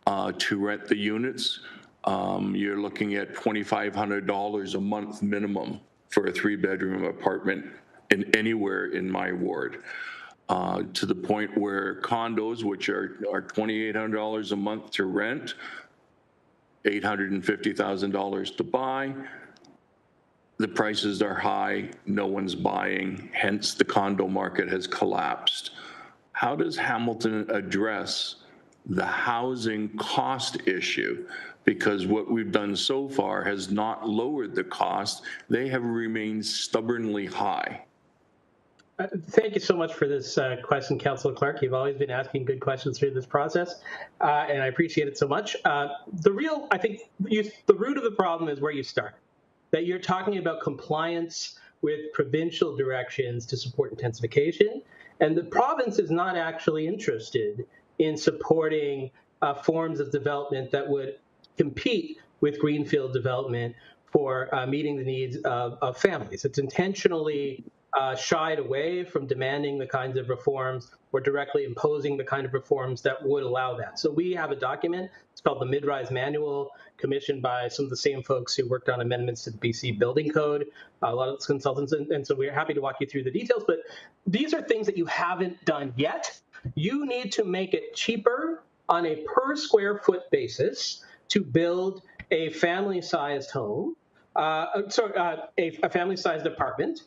Speaker 14: to rent the units, you're looking at $2,500 a month minimum for a 3-bedroom apartment anywhere in my ward. To the point where condos, which are $2,800 a month to rent, $850,000 to buy, the prices are high, no one's buying, hence the condo market has collapsed. How does Hamilton address the housing cost issue? Because what we've done so far has not lowered the cost, they have remained stubbornly high.
Speaker 1: Thank you so much for this question, Councillor Clark. You've always been asking good questions through this process, and I appreciate it so much. The root of the problem is where you start, that you're talking about compliance with provincial directions to support intensification, and the province is not actually interested in supporting forms of development that would compete with greenfield development for meeting the needs of families. It's intentionally shied away from demanding the kinds of reforms or directly imposing the kind of reforms that would allow that. So we have a document, it's called the Mid-Rise Manual, commissioned by some of the same folks who worked on amendments to the BC Building Code, a lot of those consultants, and so we're happy to walk you through the details, but these are things that you haven't done yet. You need to make it cheaper on a per square foot basis to build a family-sized home, a family-sized apartment,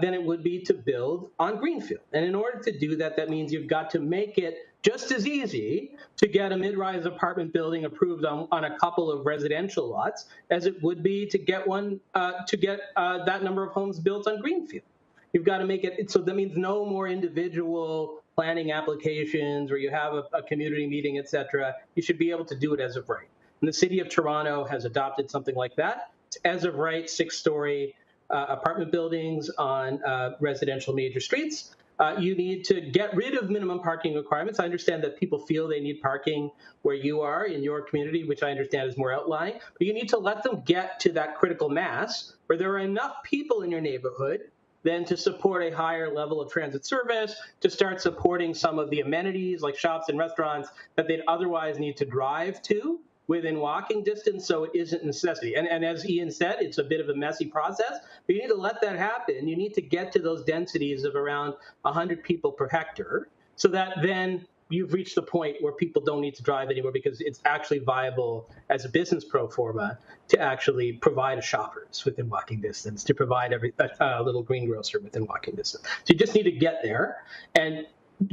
Speaker 1: than it would be to build on greenfield. And in order to do that, that means you've got to make it just as easy to get a mid-rise apartment building approved on a couple of residential lots as it would be to get one that number of homes built on greenfield. You've got to make it so that means no more individual planning applications where you have a community meeting, et cetera. You should be able to do it as of right. And the City of Toronto has adopted something like that. It's as of right 6-story apartment buildings on residential major streets. You need to get rid of minimum parking requirements. I understand that people feel they need parking where you are in your community, which I understand is more outlying, but you need to let them get to that critical mass where there are enough people in your neighborhood then to support a higher level of transit service, to start supporting some of the amenities like shops and restaurants that they'd otherwise need to drive to within walking distance, so it isn't a necessity. And as Ian said, it's a bit of a messy process, but you need to let that happen. You need to get to those densities of around 100 people per hectare so that then you've reached the point where people don't need to drive anymore because it's actually viable as a business pro forma to actually provide a Shoppers within walking distance, to provide a little greengrocer within walking distance. So you just need to get there and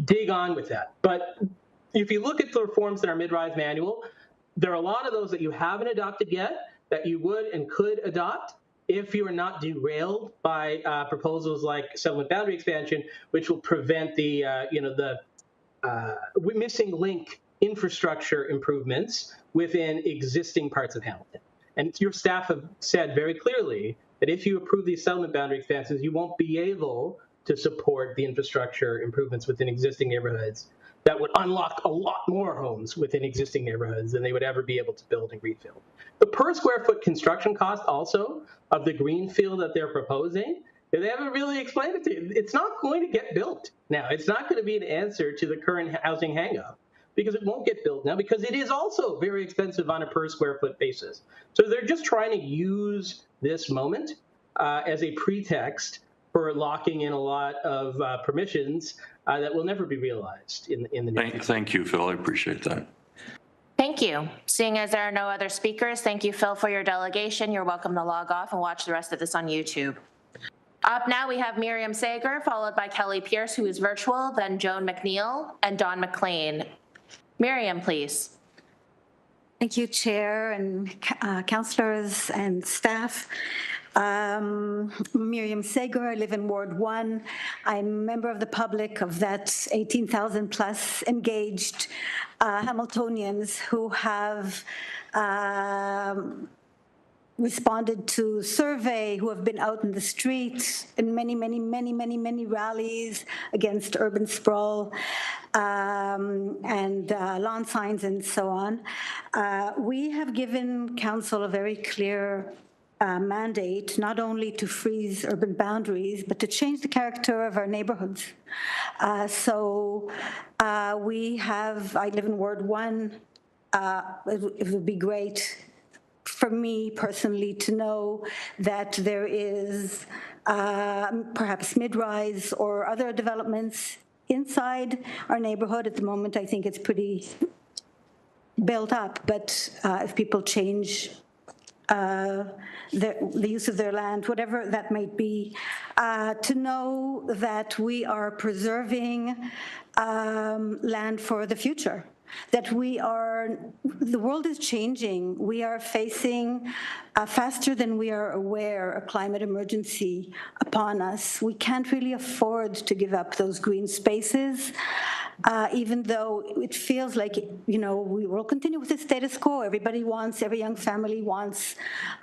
Speaker 1: dig on with that. But if you look at the reforms in our mid-rise manual, there are a lot of those that you haven't adopted yet that you would and could adopt if you are not derailed by proposals like settlement boundary expansion, which will prevent the missing link infrastructure improvements within existing parts of Hamilton. And your staff have said very clearly that if you approve these settlement boundary expansions, you won't be able to support the infrastructure improvements within existing neighborhoods that would unlock a lot more homes within existing neighborhoods than they would ever be able to build in greenfield. The per square foot construction cost also of the greenfield that they're proposing, they haven't really explained it to you. It's not going to get built now. It's not going to be an answer to the current housing hang-up because it won't get built now because it is also very expensive on a per square foot basis. So they're just trying to use this moment as a pretext for locking in a lot of permissions that will never be realized in the near future.
Speaker 14: Thank you, Phil. I appreciate that.
Speaker 2: Thank you. Seeing as there are no other speakers, thank you, Phil, for your delegation. You're welcome to log off and watch the rest of this on YouTube. Up now, we have Miriam Sager, followed by Kelly Pierce, who is virtual, then Joan McNeil, and Don McLean. Miriam, please.
Speaker 3: Thank you, Chair and councillors and staff. Miriam Sager, I live in Ward 1. I'm a member of the public of that 18,000 plus engaged Hamiltonians who have responded to survey, who have been out in the streets in many rallies against urban sprawl and lawn signs and so on. We have given council a very clear mandate not only to freeze urban boundaries, but to change the character of our neighborhoods. I live in Ward 1. It would be great for me personally to know that there is perhaps mid-rise or other developments inside our neighborhood. At the moment, I think it's pretty built up, but if people change the use of their land, whatever that might be, to know that we are preserving land for the future. That the world is changing. We are facing, faster than we are aware, a climate emergency upon us. We can't really afford to give up those green spaces, even though it feels like, we will continue with the status quo. Every young family wants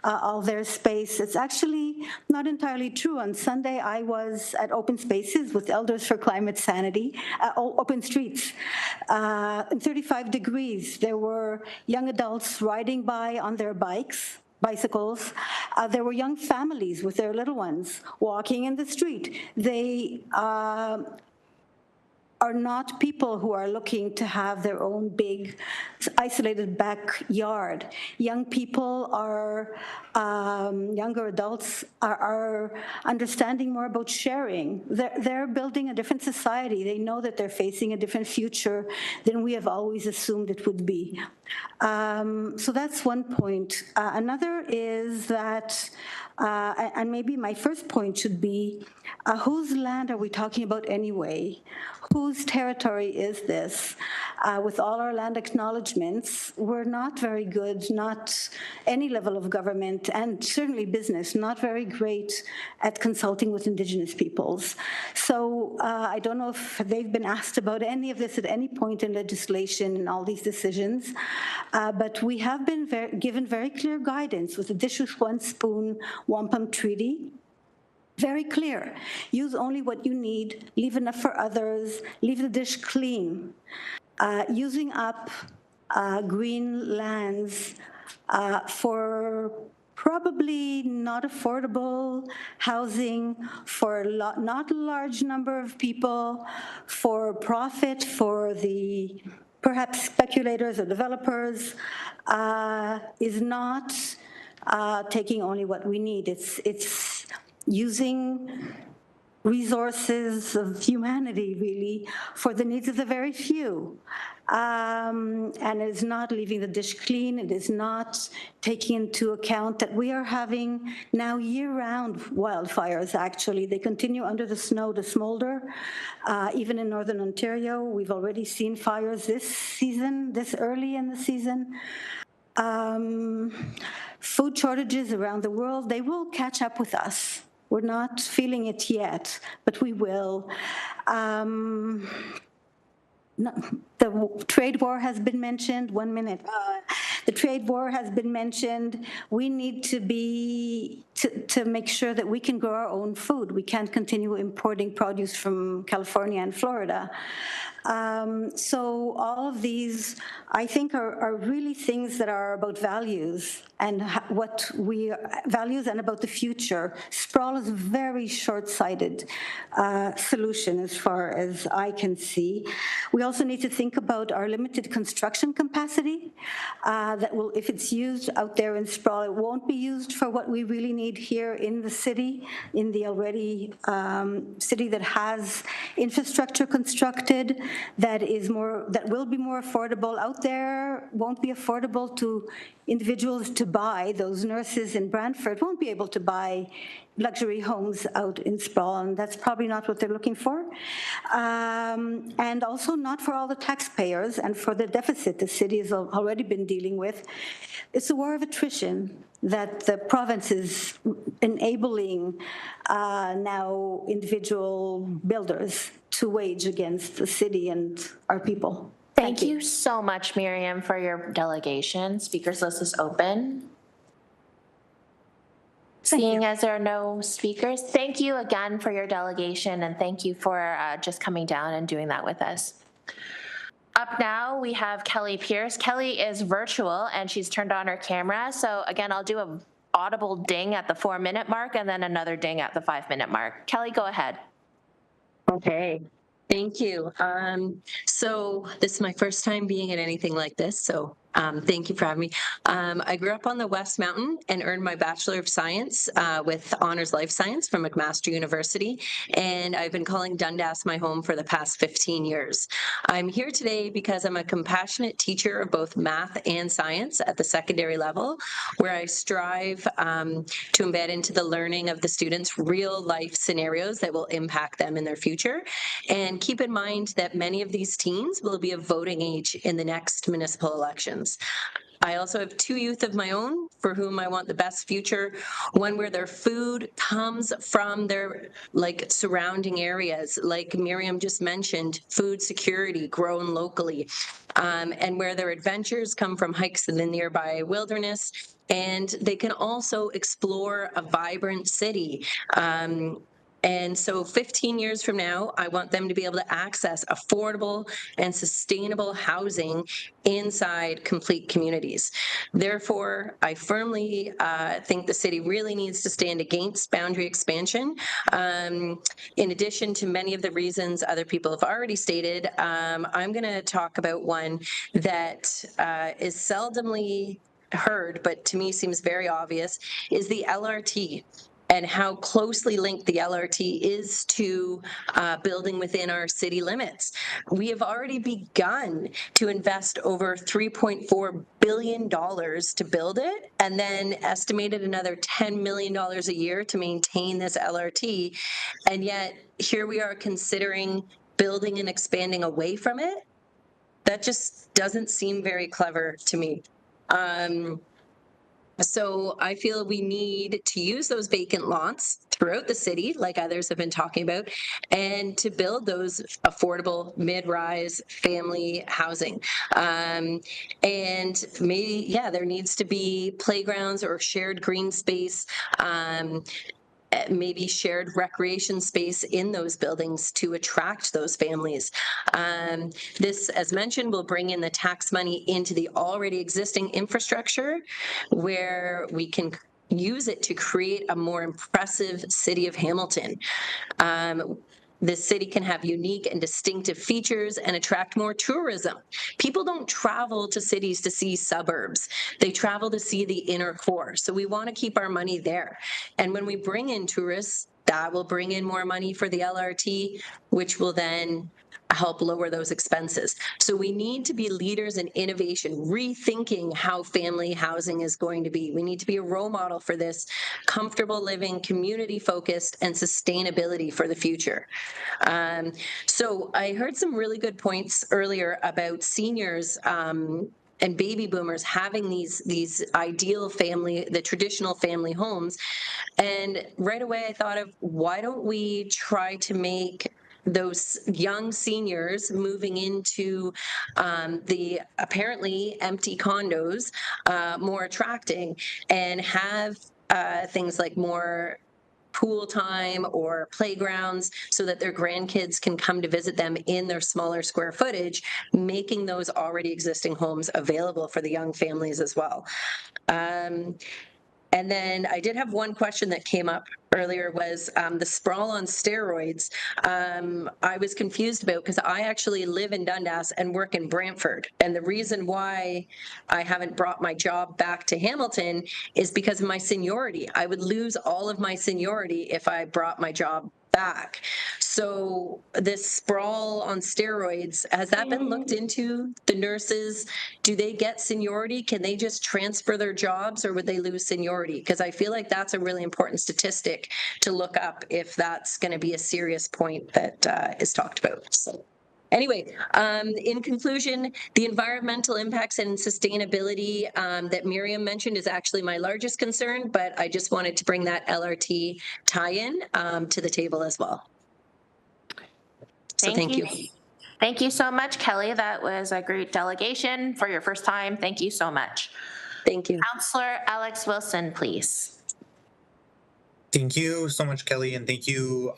Speaker 3: all their space. It's actually not entirely true. On Sunday, I was at Open Spaces with Elders for Climate Sanity, open streets, in 35 degrees. There were young adults riding by on their bicycles. There were young families with their little ones walking in the street. They are not people who are looking to have their own big, isolated backyard. Young people younger adults are understanding more about sharing. They're building a different society. They know that they're facing a different future than we have always assumed it would be. So that's one point. Another is that, and maybe my first point should be, whose land are we talking about anyway? Whose territory is this? With all our land acknowledgements, we're not very good, not any level of government, and certainly business, not very great at consulting with Indigenous peoples. So I don't know if they've been asked about any of this at any point in legislation and all these decisions, but we have been given very clear guidance with the Dish with One Spoon Wampum Treaty. Very clear. Use only what you need, leave enough for others, leave the dish clean. Using up green lands for probably not affordable housing for not a large number of people, for profit, for the perhaps speculators or developers, is not taking only what we need. It's using resources of humanity, really, for the needs of the very few. And it is not leaving the dish clean. It is not taking into account that we are having now year-round wildfires, actually. They continue under the snow to smolder. Even in Northern Ontario, we've already seen fires this season, this early in the season. Food shortages around the world, they will catch up with us. We're not feeling it yet, but we will. The trade war has been mentioned. 1 minute. The trade war has been mentioned. We need to make sure that we can grow our own food. We can't continue importing produce from California and Florida. So all of these, I think, are really things that are about values and values and about the future. Sprawl is a very short-sighted solution as far as I can see. We also need to think about our limited construction capacity that will, if it's used out there in sprawl, it won't be used for what we really need here in the city, in the already city that has infrastructure constructed that will be more affordable. Out there won't be affordable to individuals to buy. Those nurses in Brantford won't be able to buy luxury homes out in sprawl, and that's probably not what they're looking for. And also not for all the taxpayers and for the deficit the city has already been dealing with. It's a war of attrition that the province is enabling now individual builders to wage against the city and our people.
Speaker 2: Thank you so much, Miriam, for your delegation. Speakers list is open. Seeing as there are no speakers, thank you again for your delegation, and thank you for just coming down and doing that with us. Up now, we have Kelly Pierce. Kelly is virtual, and she's turned on her camera. So again, I'll do an audible ding at the 4-minute mark and then another ding at the 5-minute mark. Kelly, go ahead.
Speaker 4: Okay. Thank you. So this is my first time being at anything like this, so thank you for having me. I grew up on the West Mountain and earned my Bachelor of Science with Honors Life Science from McMaster University, and I've been calling Dundas my home for the past 15 years. I'm here today because I'm a compassionate teacher of both math and science at the secondary level, where I strive to embed into the learning of the students real life scenarios that will impact them in their future. And keep in mind that many of these teens will be of voting age in the next municipal elections. I also have 2 youth of my own for whom I want the best future, one where their food comes from their surrounding areas, like Miriam just mentioned, food security grown locally, and where their adventures come from hikes in the nearby wilderness, and they can also explore a vibrant city. And so 15 years from now, I want them to be able to access affordable and sustainable housing inside complete communities. Therefore, I firmly think the city really needs to stand against boundary expansion. In addition to many of the reasons other people have already stated, I'm going to talk about one that is seldomly heard, but to me seems very obvious, is the LRT. And how closely linked the LRT is to building within our city limits. We have already begun to invest over $3.4 billion to build it, and then estimated another $10 million a year to maintain this LRT. And yet here we are considering building and expanding away from it. That just doesn't seem very clever to me. So I feel we need to use those vacant lots throughout the city, like others have been talking about, and to build those affordable mid-rise family housing. And maybe, there needs to be playgrounds or shared green space, maybe shared recreation space in those buildings to attract those families. This, as mentioned, will bring in the tax money into the already existing infrastructure, where we can use it to create a more impressive city of Hamilton. This city can have unique and distinctive features and attract more tourism. People don't travel to cities to see suburbs. They travel to see the inner core. So we want to keep our money there. And when we bring in tourists, that will bring in more money for the LRT, which will then help lower those expenses. So we need to be leaders in innovation, rethinking how family housing is going to be. We need to be a role model for this, comfortable living, community-focused, and sustainability for the future. So I heard some really good points earlier about seniors and baby boomers having these ideal family, the traditional family homes. And right away I thought of, why don't we try to make those young seniors moving into the apparently empty condos more attracting, and have things like more pool time or playgrounds so that their grandkids can come to visit them in their smaller square footage, making those already existing homes available for the young families as well. And then I did have one question that came up earlier, was the sprawl on steroids. I was confused about, because I actually live in Dundas and work in Brantford. And the reason why I haven't brought my job back to Hamilton is because of my seniority. I would lose all of my seniority if I brought my job back. So this sprawl on steroids, has that been looked into? The nurses, do they get seniority? Can they just transfer their jobs, or would they lose seniority? Because I feel like that's a really important statistic to look up if that's going to be a serious point that is talked about. So anyway, in conclusion, the environmental impacts and sustainability that Miriam mentioned is actually my largest concern, but I just wanted to bring that LRT tie-in to the table as well. So thank you.
Speaker 2: Thank you so much, Kelly. That was a great delegation for your first time. Thank you so much.
Speaker 4: Thank you.
Speaker 2: Councillor Alex Wilson, please.
Speaker 11: Thank you so much, Kelly, and thank you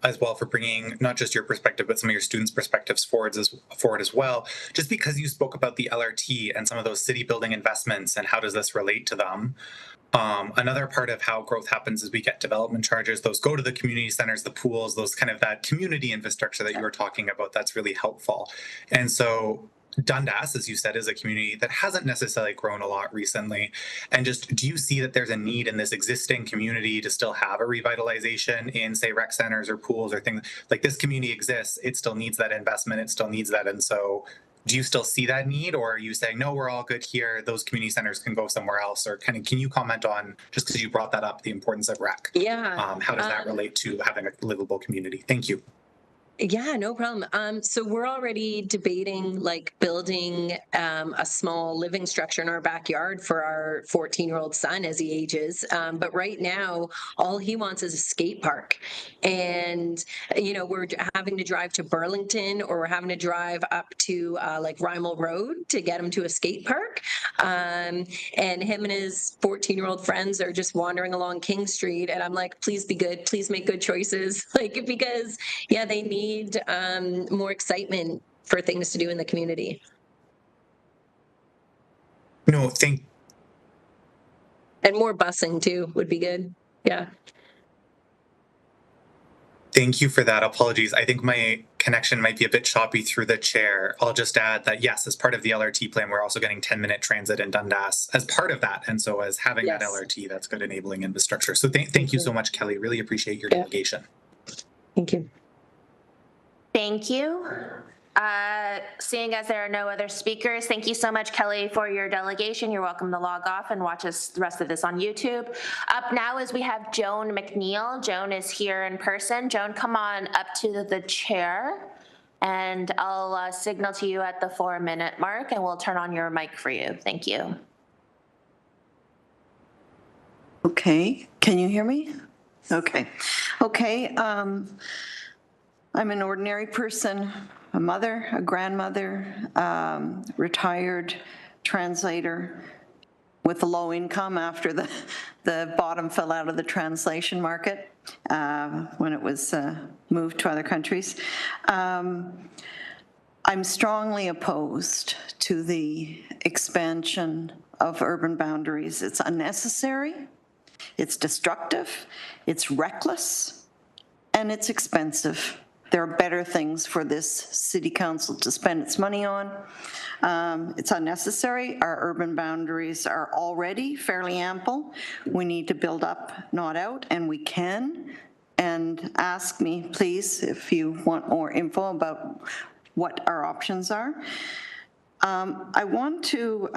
Speaker 11: as well for bringing not just your perspective, but some of your students' perspectives forward as well. Just because you spoke about the LRT and some of those city building investments and how does this relate to them, another part of how growth happens is we get development charges. Those go to the community centers, the pools, those kind of that community infrastructure that you were talking about. That's really helpful. And so Dundas, as you said, is a community that hasn't necessarily grown a lot recently. And just, do you see that there's a need in this existing community to still have a revitalization in, say, rec centers or pools or things like this? Community exists, it still needs that investment, it still needs that. And so do you still see that need, or are you saying, no, we're all good here, those community centers can go somewhere else? Or can you comment on, just because you brought that up, the importance of rec?
Speaker 4: Yeah.
Speaker 11: How does that relate to having a livable community? Thank you.
Speaker 4: Yeah, no problem. So we're already debating like building a small living structure in our backyard for our 14-year-old son as he ages. But right now, all he wants is a skate park. And, you know, we're having to drive to Burlington, or we're having to drive up to like Rymel Road to get him to a skate park. And him and his 14-year-old friends are just wandering along King Street. And I'm like, please be good. Please make good choices. Like, because, yeah, they need more excitement for things to do in the community.
Speaker 11: No,
Speaker 4: and more busing too would be good. Yeah.
Speaker 11: Thank you for that. Apologies. I think my connection might be a bit choppy through the chair. I'll just add that, yes, as part of the LRT plan, we're also getting 10-minute transit in Dundas as part of that. And so as having that LRT, that's good enabling infrastructure. So thank you so much, Kelly. Really appreciate your delegation.
Speaker 4: Thank you.
Speaker 2: Thank you. Seeing as there are no other speakers, thank you so much, Kelly, for your delegation. You're welcome to log off and watch the rest of this on YouTube. Up now is we have Joan McNeil. Joan is here in person. Joan, come on up to the chair, and I'll signal to you at the 4-minute mark, and we'll turn on your mic for you. Thank you.
Speaker 5: Okay, can you hear me? Okay. I'm an ordinary person, a mother, a grandmother, retired translator with a low income after the bottom fell out of the translation market when it was moved to other countries. I'm strongly opposed to the expansion of urban boundaries. It's unnecessary, it's destructive, it's reckless, and it's expensive. There are better things for this city council to spend its money on. It's unnecessary. Our urban boundaries are already fairly ample. We need to build up, not out, and we can. And ask me, please, if you want more info about what our options are. I want to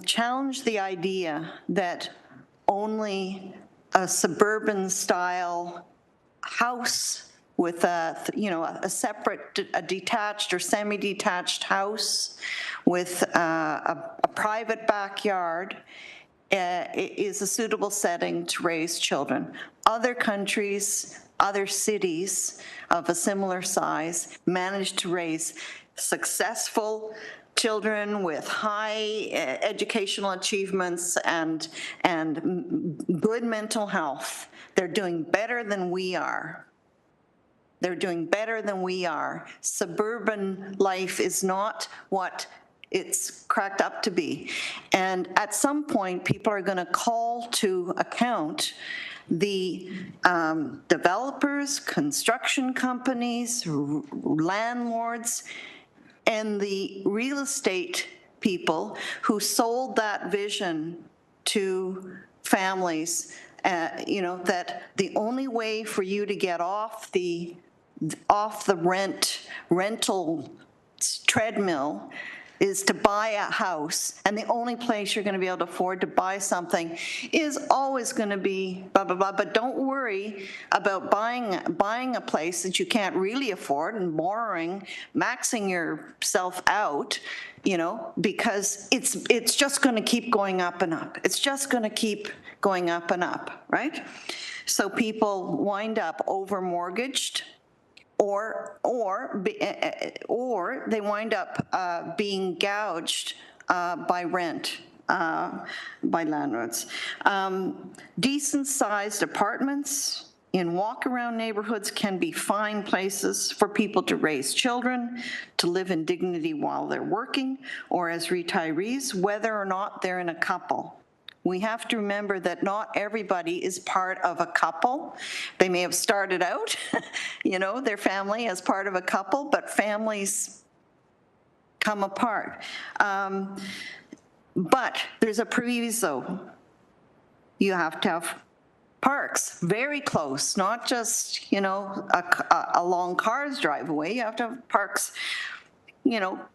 Speaker 5: challenge the idea that only a suburban style house with a separate, a detached or semi-detached house with a private backyard is a suitable setting to raise children. Other countries other cities of a similar size manage to raise successful children with high educational achievements and good mental health. They're doing better than we are. They're doing better than we are. Suburban life is not what it's cracked up to be. And at some point, people are going to call to account the developers, construction companies, landlords, and the real estate people who sold that vision to families, that the only way for you to get off the rental treadmill is to buy a house, and the only place you're going to be able to afford to buy something is always going to be blah, blah, blah. But don't worry about buying a place that you can't really afford and borrowing, maxing yourself out, because it's just going to keep going up and up. It's just going to keep going up and up, right? So people wind up over-mortgaged, or they wind up being gouged by rent, by landlords. Decent-sized apartments in walk-around neighborhoods can be fine places for people to raise children, to live in dignity while they're working, or as retirees, whether or not they're in a couple. We have to remember that not everybody is part of a couple. They may have started out, their family as part of a couple, but families come apart. But there's a proviso. You have to have parks very close, not just, a long car's drive away. You have to have parks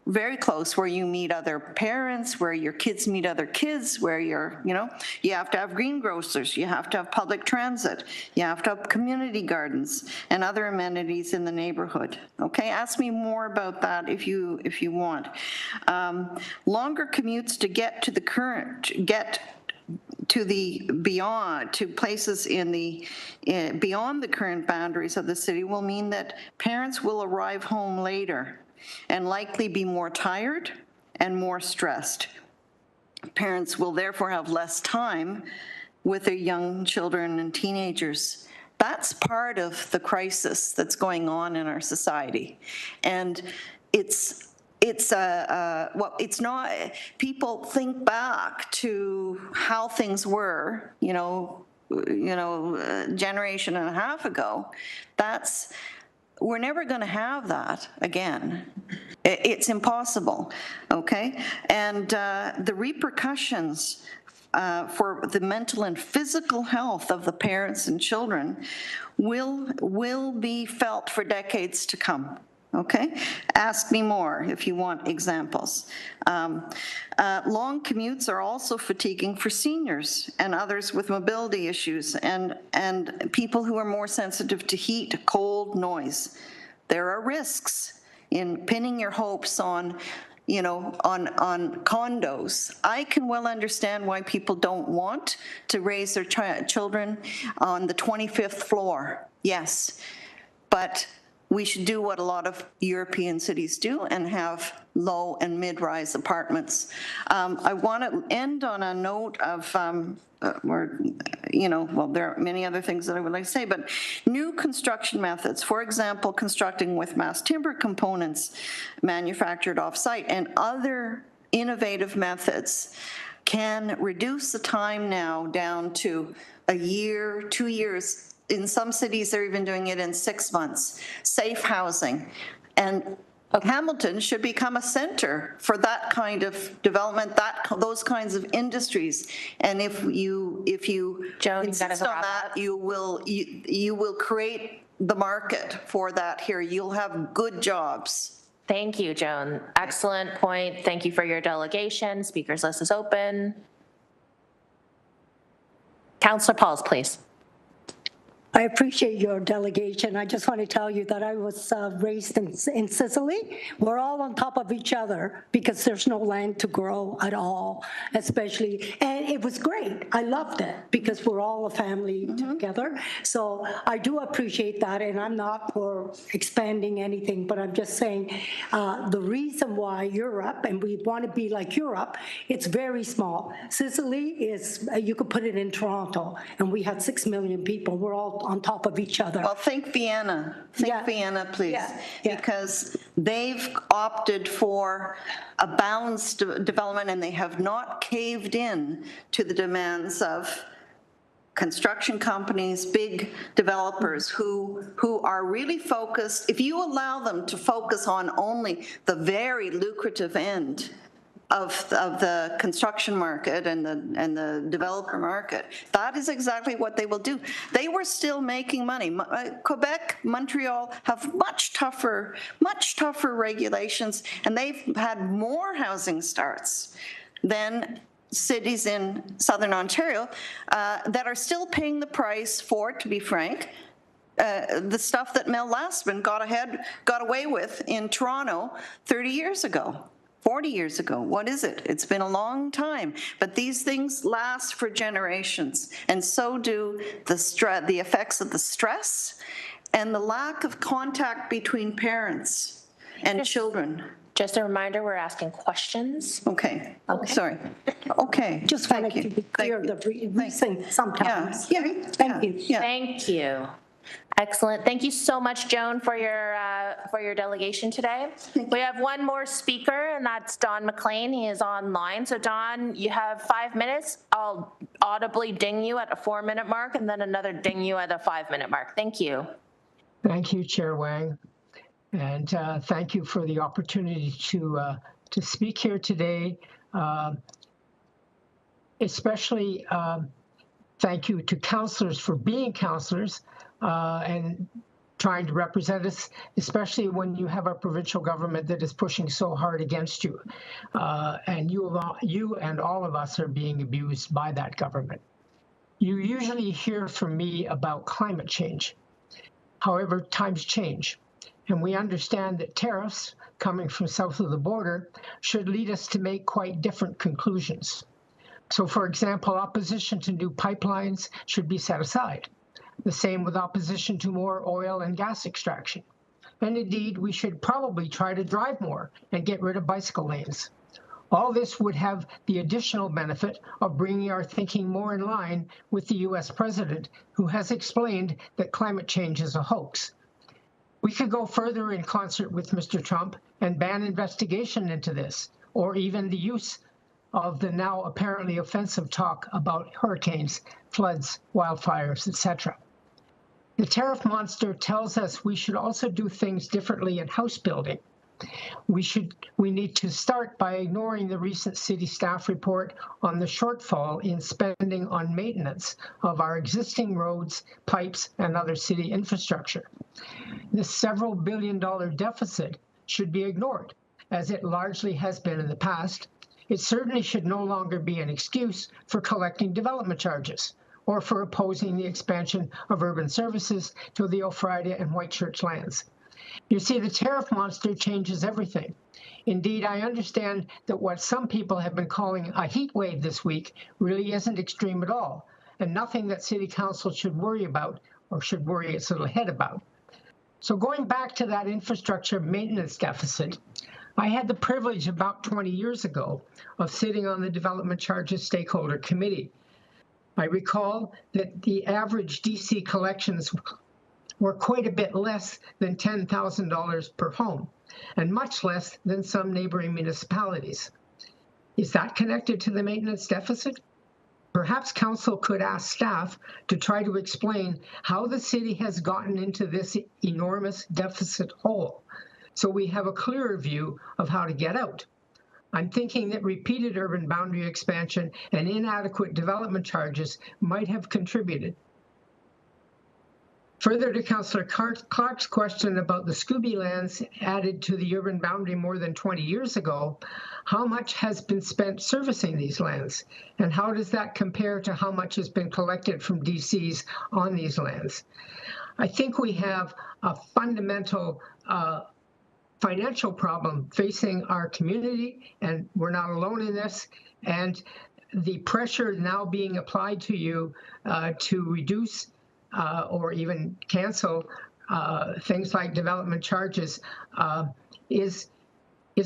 Speaker 5: very close, where you meet other parents, where your kids meet other kids, where you have to have greengrocers, you have to have public transit, you have to have community gardens and other amenities in the neighborhood. Okay, ask me more about that if you want. Longer commutes to get to places beyond the current boundaries of the city will mean that parents will arrive home later and likely be more tired and more stressed. Parents will therefore have less time with their young children and teenagers. That's part of the crisis that's going on in our society. And it's not, people think back to how things were, a generation and a half ago. We're never going to have that again. It's impossible, okay? And the repercussions for the mental and physical health of the parents and children will be felt for decades to come. Okay? Ask me more if you want examples. Long commutes are also fatiguing for seniors and others with mobility issues and people who are more sensitive to heat, cold, noise. There are risks in pinning your hopes on condos. I can well understand why people don't want to raise their children on the 25th floor. Yes, but we should do what a lot of European cities do and have low and mid-rise apartments. I want to end on a note of, there are many other things that I would like to say, but new construction methods, for example, constructing with mass timber components manufactured off-site and other innovative methods can reduce the time now down to a year, 2 years. In some cities, they're even doing it in 6 months. Safe housing. And Hamilton should become a center for that kind of development, those kinds of industries. And if you
Speaker 2: Joan,
Speaker 5: insist on that, you will create the market for that here. You'll have good jobs.
Speaker 2: Thank you, Joan. Excellent point. Thank you for your delegation. Speakers list is open. Councillor Pauls, please.
Speaker 7: I appreciate your delegation. I just want to tell you that I was raised in Sicily. We're all on top of each other because there's no land to grow at all, especially, and it was great. I loved it because we're all a family together. So I do appreciate that, and I'm not for expanding anything, but I'm just saying the reason why Europe, and we want to be like Europe, it's very small. Sicily is, you could put it in Toronto, and we had 6 million people. We're all on top of each other.
Speaker 5: Well, think Vienna. Think Vienna, please. Because they've opted for a balanced development, and they have not caved in to the demands of construction companies, big developers who are really focused. If you allow them to focus on only the very lucrative end of the construction market and the developer market, that is exactly what they will do. They were still making money. Quebec, Montreal have much tougher regulations, and they've had more housing starts than cities in Southern Ontario that are still paying the price for, to be frank, the stuff that Mel Lastman got away with in Toronto 30 years ago. 40 years ago. What is it? It's been a long time. But these things last for generations, and so do the effects of the stress and the lack of contact between parents and children.
Speaker 2: Just a reminder, we're asking questions.
Speaker 5: Okay. Sorry. Okay.
Speaker 7: Just wanted to be clear, the reason sometimes. Thank you.
Speaker 2: Thank you. Excellent. Thank you so much, Joan, for your delegation today. We have one more speaker, and that's Don McLean. He is online. So Don, you have 5 minutes. I'll audibly ding you at a 4-minute mark, and then another ding you at a 5-minute mark. Thank you.
Speaker 6: Thank you, Chair Wang. And thank you for the opportunity to speak here today. Especially thank you to councillors for being councillors and trying to represent us, especially when you have a provincial government that is pushing so hard against you. And you and all of us are being abused by that government. You usually hear from me about climate change. However, times change. And we understand that tariffs coming from south of the border should lead us to make quite different conclusions. So, for example, opposition to new pipelines should be set aside. The same with opposition to more oil and gas extraction. And indeed, we should probably try to drive more and get rid of bicycle lanes. All this would have the additional benefit of bringing our thinking more in line with the US president, who has explained that climate change is a hoax. We could go further in concert with Mr. Trump and ban investigation into this, or even the use of the now apparently offensive talk about hurricanes, floods, wildfires, etc. The tariff monster tells us we should also do things differently in house building. We need to start by ignoring the recent city staff report on the shortfall in spending on maintenance of our existing roads, pipes, and other city infrastructure. This several billion-dollar deficit should be ignored, as it largely has been in the past. It certainly should no longer be an excuse for collecting development charges or for opposing the expansion of urban services to the Elfrida and Whitechurch lands. You see, the tariff monster changes everything. Indeed, I understand that what some people have been calling a heat wave this week really isn't extreme at all, and nothing that City Council should worry about or should worry its little head about. So going back to that infrastructure maintenance deficit, I had the privilege about 20 years ago of sitting on the Development Charges Stakeholder Committee. I recall that the average DC collections were quite a bit less than $10,000 per home, and much less than some neighboring municipalities. Is that connected to the maintenance deficit? Perhaps council could ask staff to try to explain how the city has gotten into this enormous deficit hole, so we have a clearer view of how to get out. I'm thinking that repeated urban boundary expansion and inadequate development charges might have contributed. Further to Councillor Clark's question about the Scooby lands added to the urban boundary more than 20 years ago, how much has been spent servicing these lands? And how does that compare to how much has been collected from DCs on these lands? I think we have a fundamental financial problem facing our community, and we're not alone in this. And the pressure now being applied to you to reduce or even cancel things like development charges is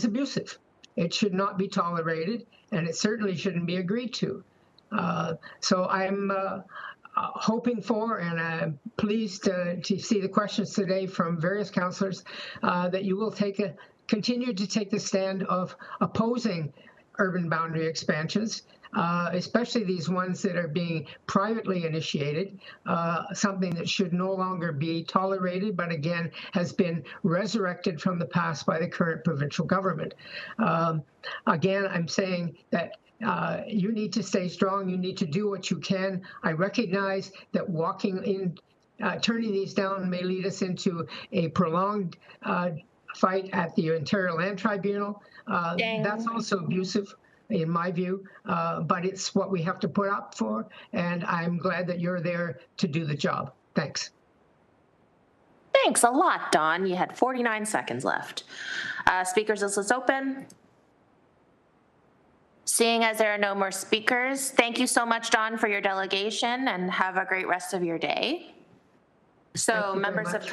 Speaker 6: abusive. It should not be tolerated, and it certainly shouldn't be agreed to. So I'm hoping for, and I'm pleased to see the questions today from various councillors that you will continue to take the stand of opposing urban boundary expansions, especially these ones that are being privately initiated, something that should no longer be tolerated, but again, has been resurrected from the past by the current provincial government. Again, I'm saying that you need to stay strong. You need to do what you can. I recognize that walking in, turning these down may lead us into a prolonged fight at the Ontario Land Tribunal. That's also abusive in my view, but it's what we have to put up for, and I'm glad that you're there to do the job. Thanks.
Speaker 2: Thanks a lot, Don. You had 49 seconds left. Speakers list is open. Seeing as there are no more speakers, thank you so much, Don, for your delegation, and have a great rest of your day. So members of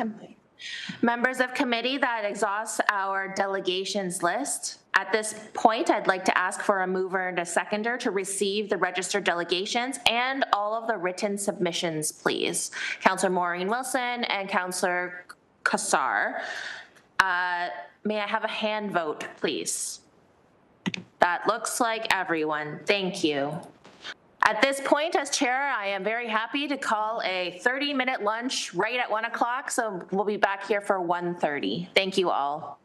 Speaker 2: committee, that exhausts our delegations list. At this point, I'd like to ask for a mover and a seconder to receive the registered delegations and all of the written submissions, please. Councillor Maureen Wilson and Councillor Kassar. May I have a hand vote, please? That looks like everyone. Thank you. At this point, as chair, I am very happy to call a 30-minute lunch right at 1 o'clock, so we'll be back here for 1:30. Thank you all.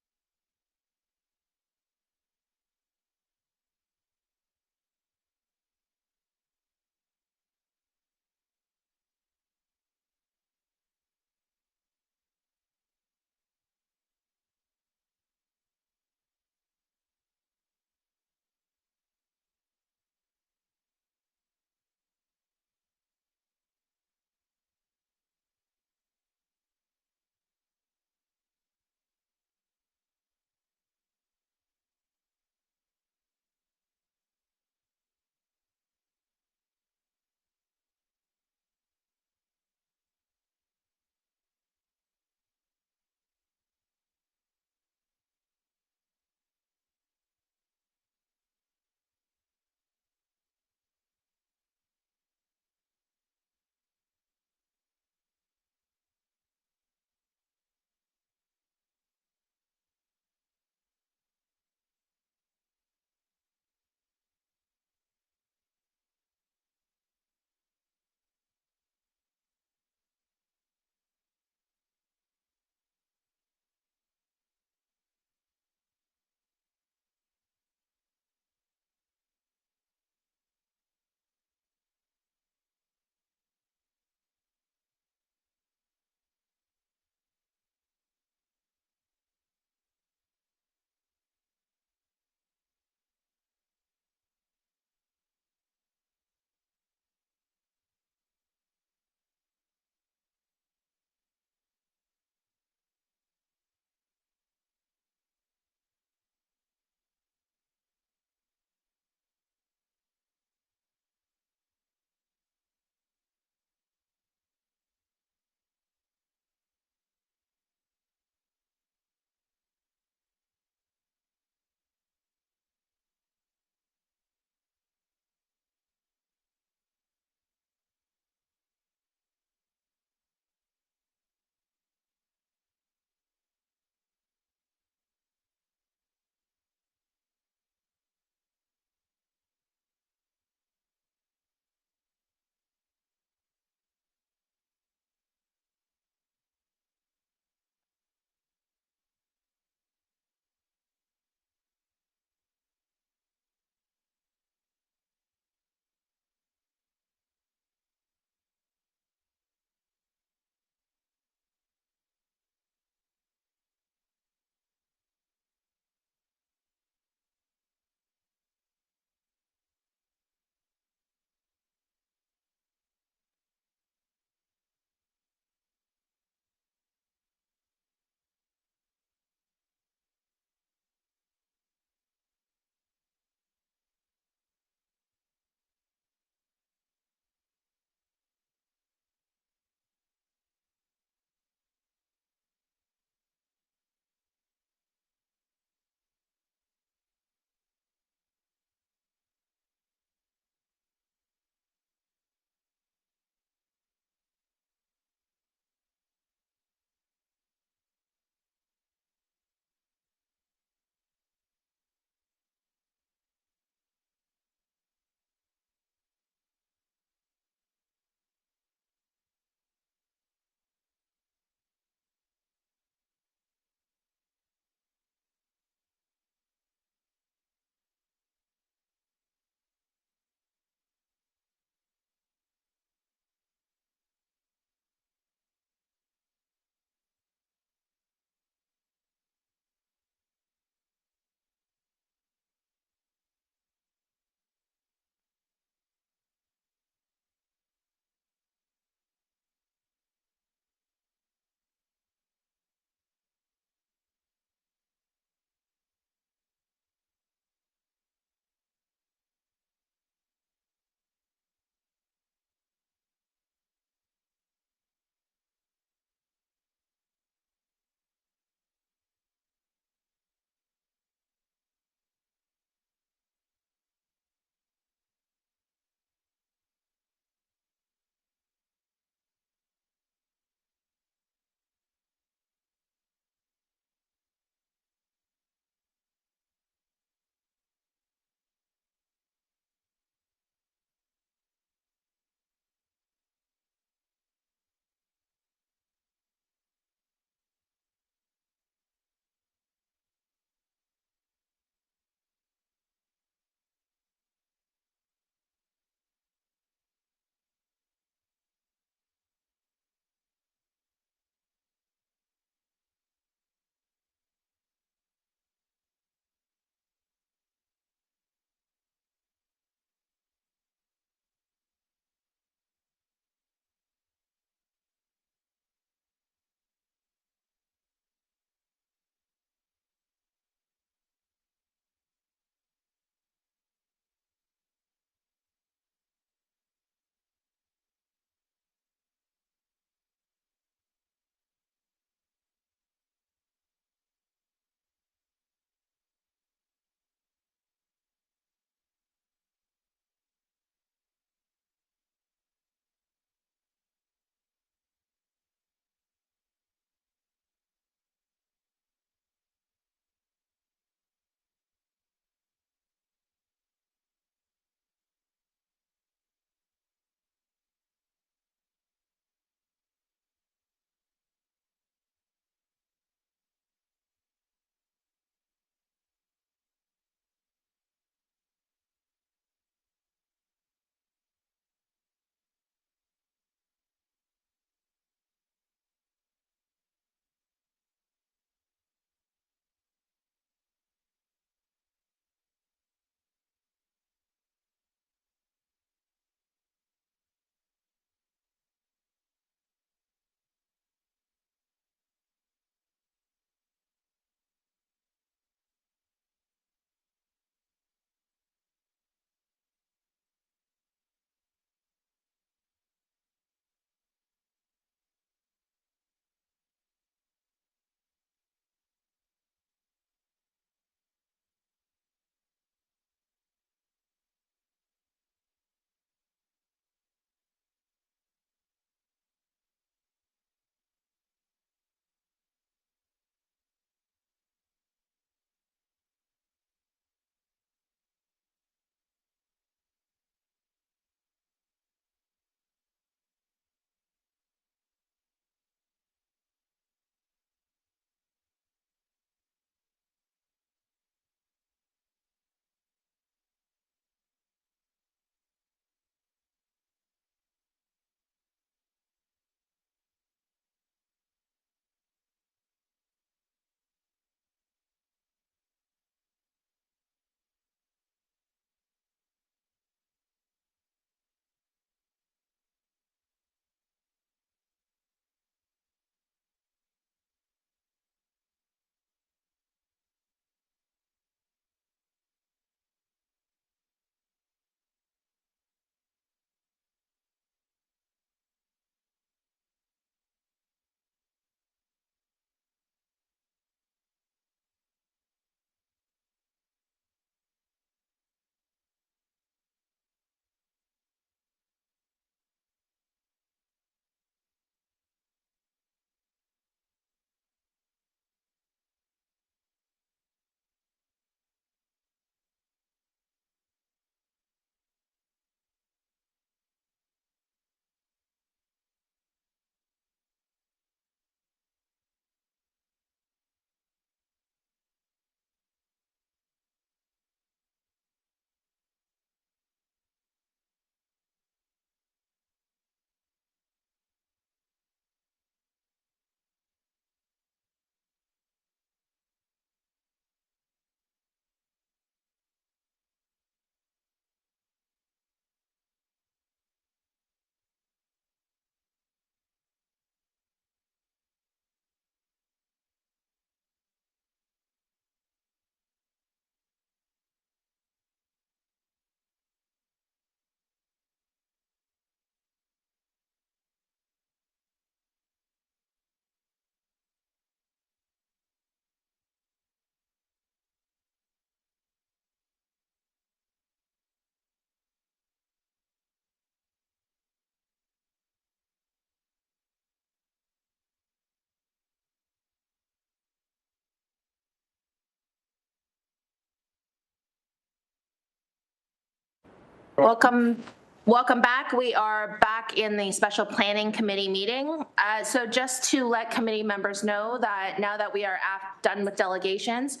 Speaker 2: Welcome back. We are back in the special planning committee meeting. So just to let committee members know that now that we are done with delegations,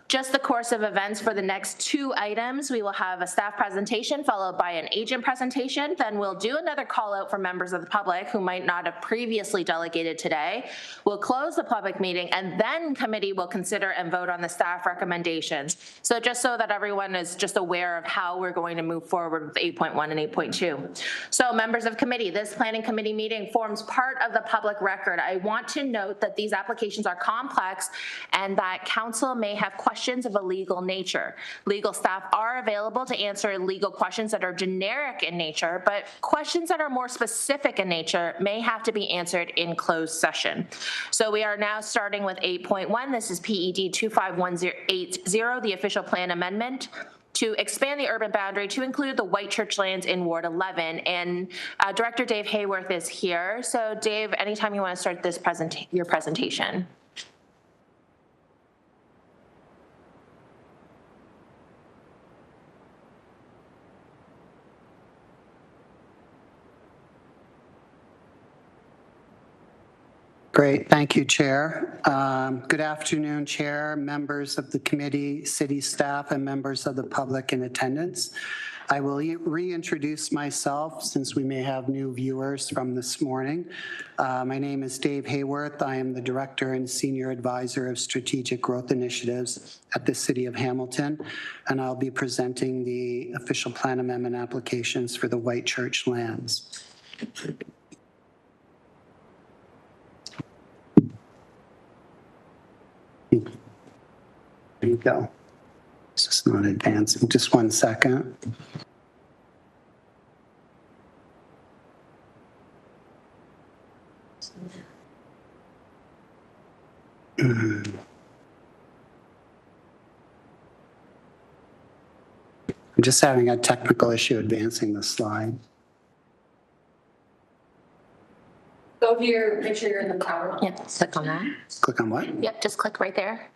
Speaker 2: just the course of events for the next 2 items, we will have a staff presentation followed by an agent presentation. Then we'll do another call out for members of the public who might not have previously delegated today. We'll close the public meeting and then committee will consider and vote on the staff recommendations. So just so that everyone is just aware of how we're going to move forward with 8.1 and 8.2. So members of committee, this planning committee meeting forms part of the public record. I want to note that these applications are complex and that council may have questions of a legal nature. Legal staff are available to answer legal questions that are generic in nature, but questions that are more specific in nature may have to be answered in closed session. So we are now starting with 8.1. This is PED 251080, the official plan amendment to expand the urban boundary to include the White Church lands in Ward 11. And Director Dave Hayworth is here. So Dave, anytime you want to start this your presentation.
Speaker 8: Great, thank you, Chair. Good afternoon, Chair, members of the committee, city staff, and members of the public in attendance. I will reintroduce myself since we may have new viewers from this morning. My name is Dave Hayworth. I am the Director and Senior Advisor of Strategic Growth Initiatives at the City of Hamilton, and I'll be presenting the official plan amendment applications for the White Church lands. There you go. It's just not advancing. Just 1 second. I'm just having a technical issue advancing the slide.
Speaker 2: Go to your, make sure you're in the power. Yeah, click on that.
Speaker 8: Click on what?
Speaker 2: Yep, just click right there.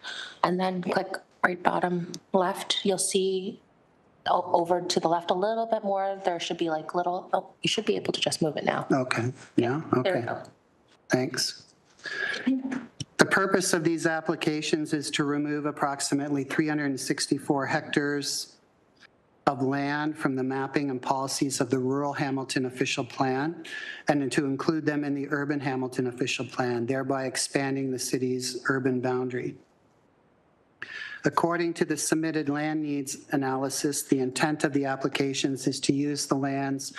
Speaker 2: And then click right bottom left. You'll see over to the left a little bit more. There should be like little, oh, you should be able to just move it now.
Speaker 8: Okay, yeah, okay.
Speaker 2: There we go.
Speaker 8: Thanks. The purpose of these applications is to remove approximately 364 hectares of land from the mapping and policies of the Rural Hamilton Official Plan and to include them in the Urban Hamilton Official Plan, thereby expanding the city's urban boundary. According to the submitted land needs analysis, the intent of the applications is to use the lands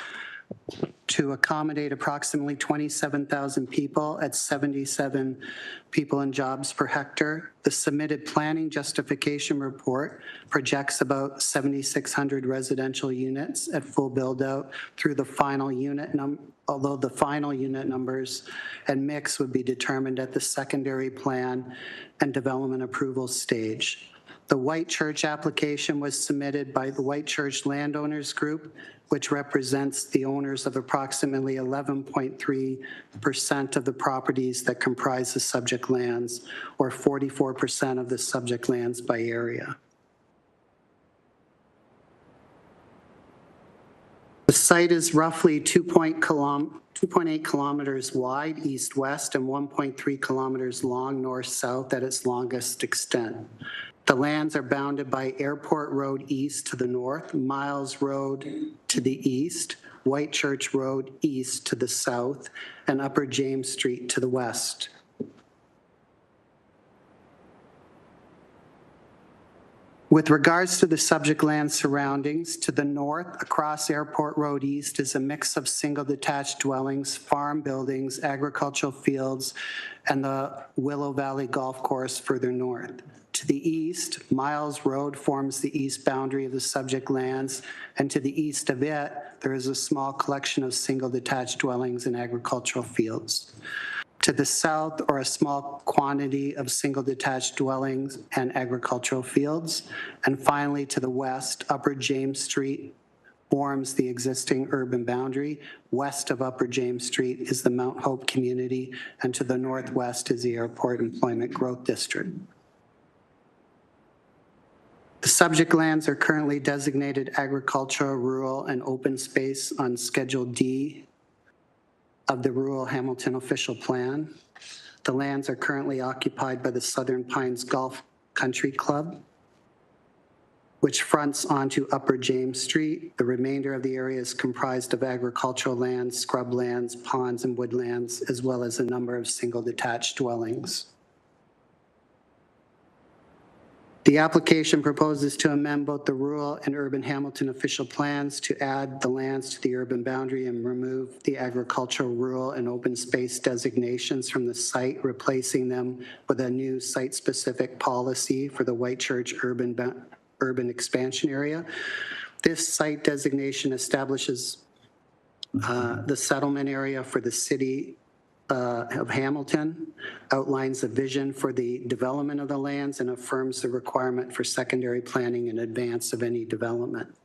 Speaker 8: to accommodate approximately 27,000 people at 77 people and jobs per hectare. The submitted planning justification report projects about 7,600 residential units at full build-out through the final unit although the final unit numbers and mix would be determined at the secondary plan and development approval stage. The White Church application was submitted by the White Church Landowners Group, which represents the owners of approximately 11.3% of the properties that comprise the subject lands, or 44% of the subject lands by area. The site is roughly 2.8 kilometers wide east-west and 1.3 kilometers long north-south at its longest extent. The lands are bounded by Airport Road East to the north, Miles Road to the east, White Church Road East to the south, and Upper James Street to the west. With regards to the subject land surroundings, to the north, across Airport Road East is a mix of single detached dwellings, farm buildings, agricultural fields, and the Willow Valley Golf Course further north. To the east, Miles Road forms the east boundary of the subject lands, and to the east of it, there is a small collection of single detached dwellings and agricultural fields. To the south are a small quantity of single detached dwellings and agricultural fields. And finally, to the west, Upper James Street forms the existing urban boundary. West of Upper James Street is the Mount Hope community, and to the northwest is the Airport Employment Growth District. The subject lands are currently designated agricultural, rural, and open space on Schedule D of the Rural Hamilton Official Plan. The lands are currently occupied by the Southern Pines Golf Country Club, which fronts onto Upper James Street. The remainder of the area is comprised of agricultural lands, scrublands, ponds, and woodlands, as well as a number of single detached dwellings. The application proposes to amend both the rural and urban Hamilton official plans to add the lands to the urban boundary and remove the agricultural, rural, and open space designations from the site, replacing them with a new site-specific policy for the White Church urban expansion area. This site designation establishes the settlement area for the city of Hamilton, outlines a vision for the development of the lands, and affirms the requirement for secondary planning in advance of any development.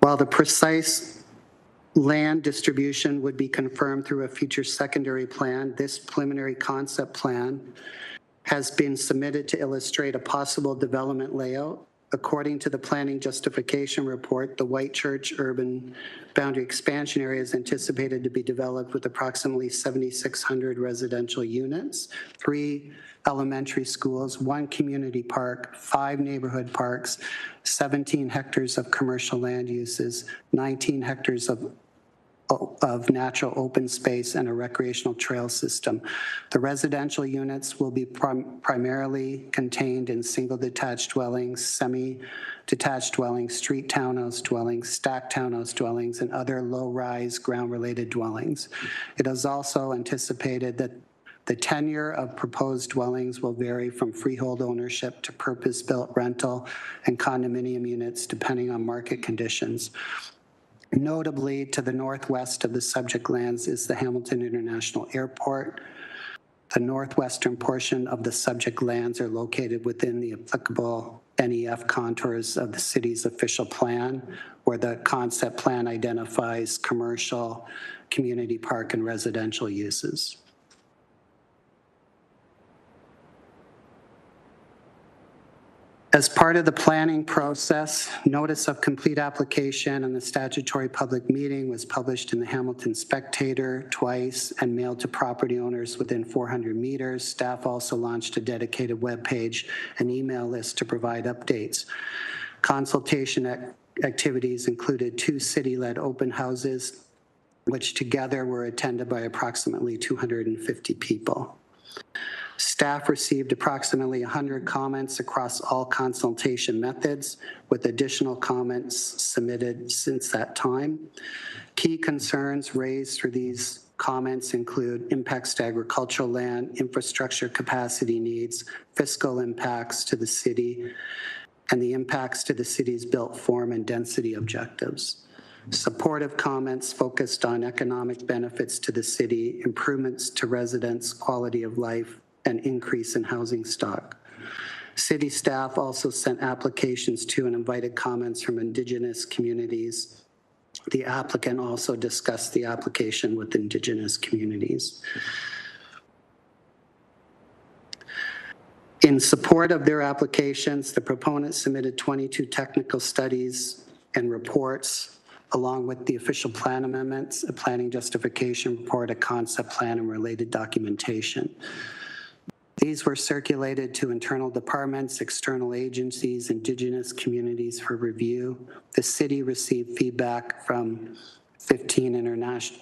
Speaker 8: While the precise land distribution would be confirmed through a future secondary plan, this preliminary concept plan has been submitted to illustrate a possible development layout. According to the planning justification report, the White Church urban boundary expansion area is anticipated to be developed with approximately 7,600 residential units, 3 elementary schools, 1 community park, 5 neighborhood parks, 17 hectares of commercial land uses, 19 hectares of natural open space, and a recreational trail system. The residential units will be primarily contained in single detached dwellings, semi-detached dwellings, street townhouse dwellings, stacked townhouse dwellings, and other low-rise ground-related dwellings. It is also anticipated that the tenure of proposed dwellings will vary from freehold ownership to purpose-built rental and condominium units depending on market conditions. Notably, to the northwest of the subject lands is the Hamilton International Airport. The northwestern portion of the subject lands are located within the applicable NEF contours of the city's official plan, where the concept plan identifies commercial, community park, and residential uses. As part of the planning process, notice of complete application and the statutory public meeting was published in the Hamilton Spectator twice and mailed to property owners within 400 meters. Staff also launched a dedicated webpage and email list to provide updates. Consultation activities included 2 city-led open houses, which together were attended by approximately 250 people. Staff received approximately 100 comments across all consultation methods, with additional comments submitted since that time. Key concerns raised through these comments include impacts to agricultural land, infrastructure capacity needs, fiscal impacts to the city, and the impacts to the city's built form and density objectives. Supportive comments focused on economic benefits to the city, improvements to residents' quality of life, and increase in housing stock. City staff also sent applications to and invited comments from Indigenous communities. The applicant also discussed the application with Indigenous communities. In support of their applications, the proponents submitted 22 technical studies and reports, along with the official plan amendments, a planning justification report, a concept plan, and related documentation. These were circulated to internal departments, external agencies, Indigenous communities for review. The city received feedback from 15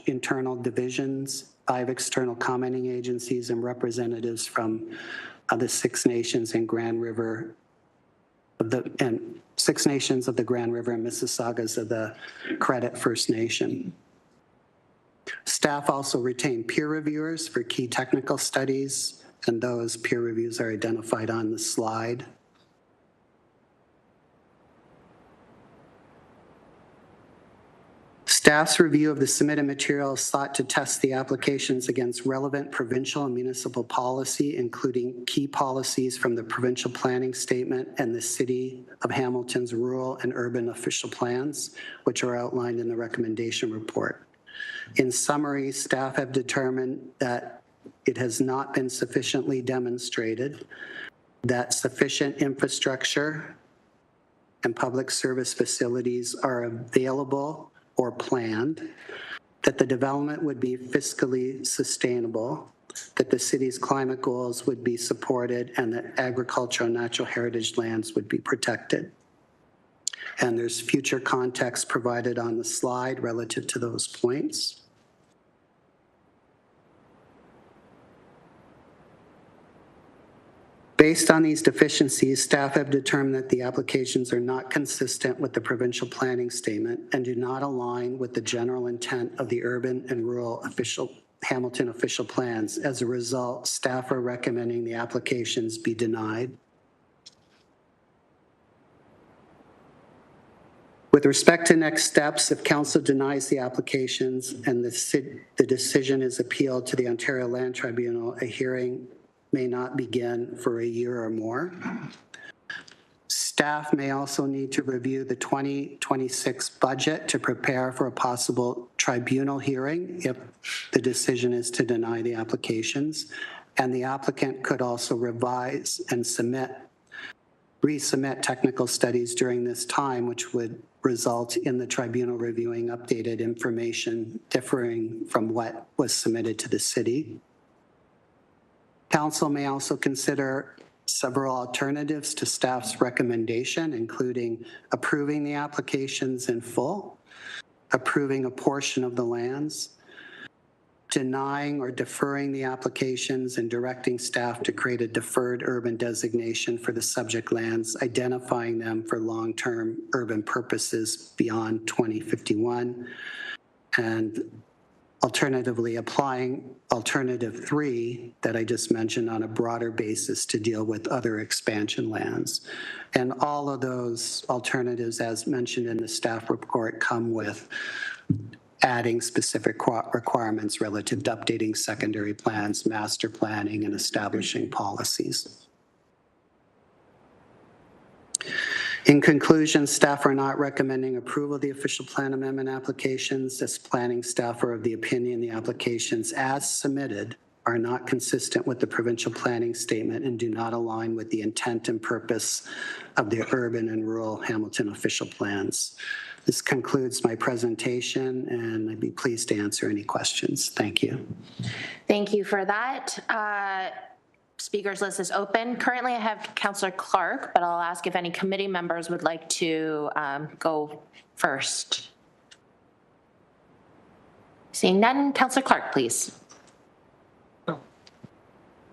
Speaker 8: internal divisions, 5 external commenting agencies, and representatives from the 6 nations and Grand River and 6 nations of the Grand River and Mississaugas of the Credit First Nation. Staff also retained peer reviewers for key technical studies, and those peer reviews are identified on the slide. Staff's review of the submitted materials sought to test the applications against relevant provincial and municipal policy, including key policies from the provincial planning statement and the City of Hamilton's rural and urban official plans, which are outlined in the recommendation report. In summary, staff have determined that it has not been sufficiently demonstrated that sufficient infrastructure and public service facilities are available or planned, that the development would be fiscally sustainable, that the city's climate goals would be supported, and that agricultural and natural heritage lands would be protected. And there's future context provided on the slide relative to those points. Based on these deficiencies, staff have determined that the applications are not consistent with the provincial planning statement and do not align with the general intent of the urban and rural Hamilton official plans. As a result, staff are recommending the applications be denied. With respect to next steps, if council denies the applications and the decision is appealed to the Ontario Land Tribunal, a hearing may not begin for a year or more. Staff may also need to review the 2026 budget to prepare for a possible tribunal hearing if the decision is to deny the applications. And the applicant could also revise and resubmit technical studies during this time, which would result in the tribunal reviewing updated information differing from what was submitted to the city. Council may also consider several alternatives to staff's recommendation, including approving the applications in full, approving a portion of the lands, denying or deferring the applications and directing staff to create a deferred urban designation for the subject lands, identifying them for long-term urban purposes beyond 2051, and alternatively applying alternative 3 that I just mentioned on a broader basis to deal with other expansion lands. And all of those alternatives, as mentioned in the staff report, come with adding specific requirements relative to updating secondary plans, master planning, and establishing policies. In conclusion, staff are not recommending approval of the official plan amendment applications, as planning staff are of the opinion the applications as submitted are not consistent with the provincial planning statement and do not align with the intent and purpose of the urban and rural Hamilton official plans. This concludes my presentation, and I'd be pleased to answer any questions. Thank you.
Speaker 2: Thank you for that. Speakers list is open. Currently, I have Councillor Clark, but I'll ask if any committee members would like to go first. Seeing none, Councillor Clark, please.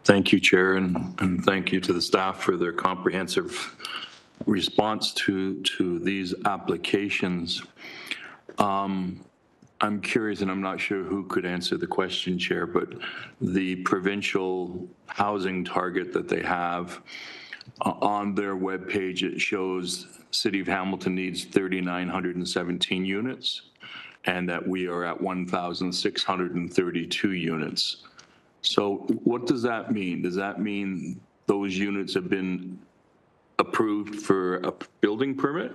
Speaker 14: Thank you, Chair, and thank you to the staff for their comprehensive response to these applications. I'm curious, and I'm not sure who could answer the question, Chair, but the provincial housing target that they have on their webpage, it shows City of Hamilton needs 3,917 units, and that we are at 1,632 units. So what does that mean? Does that mean those units have been approved for a building permit?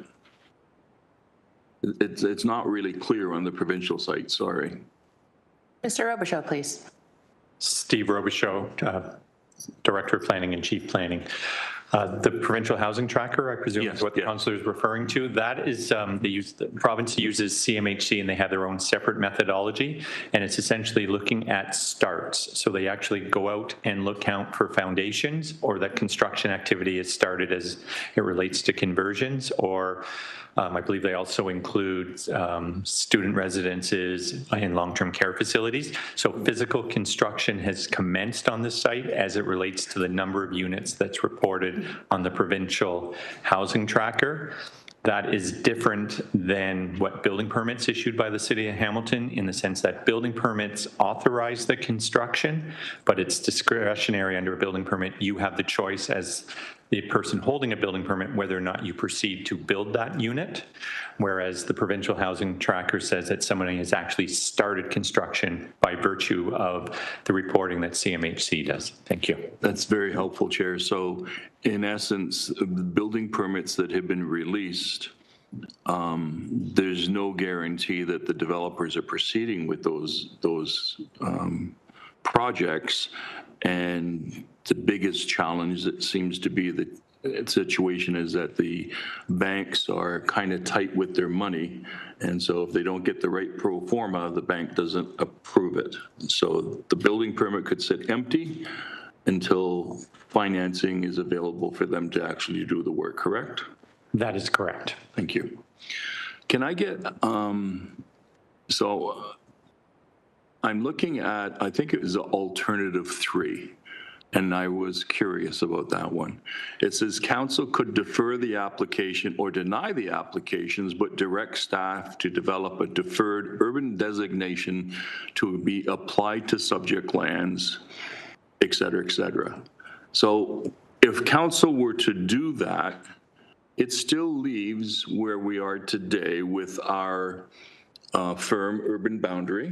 Speaker 14: It's not really clear on the provincial site, sorry.
Speaker 2: Mr. Robichaud, please.
Speaker 9: Steve Robichaud, Director of Planning and Chief Planning. The provincial housing tracker, I presume, is what the councillor is referring to. That is, the province uses CMHC, and they have their own separate methodology, and it's essentially looking at starts. So they actually go out and count for foundations, or that construction activity is started as it relates to conversions, or I believe they also include student residences and long-term care facilities. So physical construction has commenced on the site as it relates to the number of units that's reported on the provincial housing tracker. That is different than what building permits issued by the City of Hamilton, in the sense that building permits authorize the construction, but it's discretionary under a building permit. You have the choice as the person holding a building permit whether or not you proceed to build that unit, whereas the provincial housing tracker says that somebody has actually started construction by virtue of the reporting that CMHC does. Thank you.
Speaker 14: That's very helpful, Chair. So in essence, the building permits that have been released, there's no guarantee that the developers are proceeding with those projects. And the biggest challenge that seems to be the situation is that the banks are kind of tight with their money. And so if they don't get the right pro forma, the bank doesn't approve it. So the building permit could sit empty until financing is available for them to actually do the work, correct?
Speaker 9: That is correct.
Speaker 14: Thank you. Can I get, so I'm looking at, I think it was alternative 3. And I was curious about that one. It says council could defer the application or deny the applications, but direct staff to develop a deferred urban designation to be applied to subject lands, et cetera, et cetera. So if council were to do that, it still leaves where we are today with our firm urban boundary.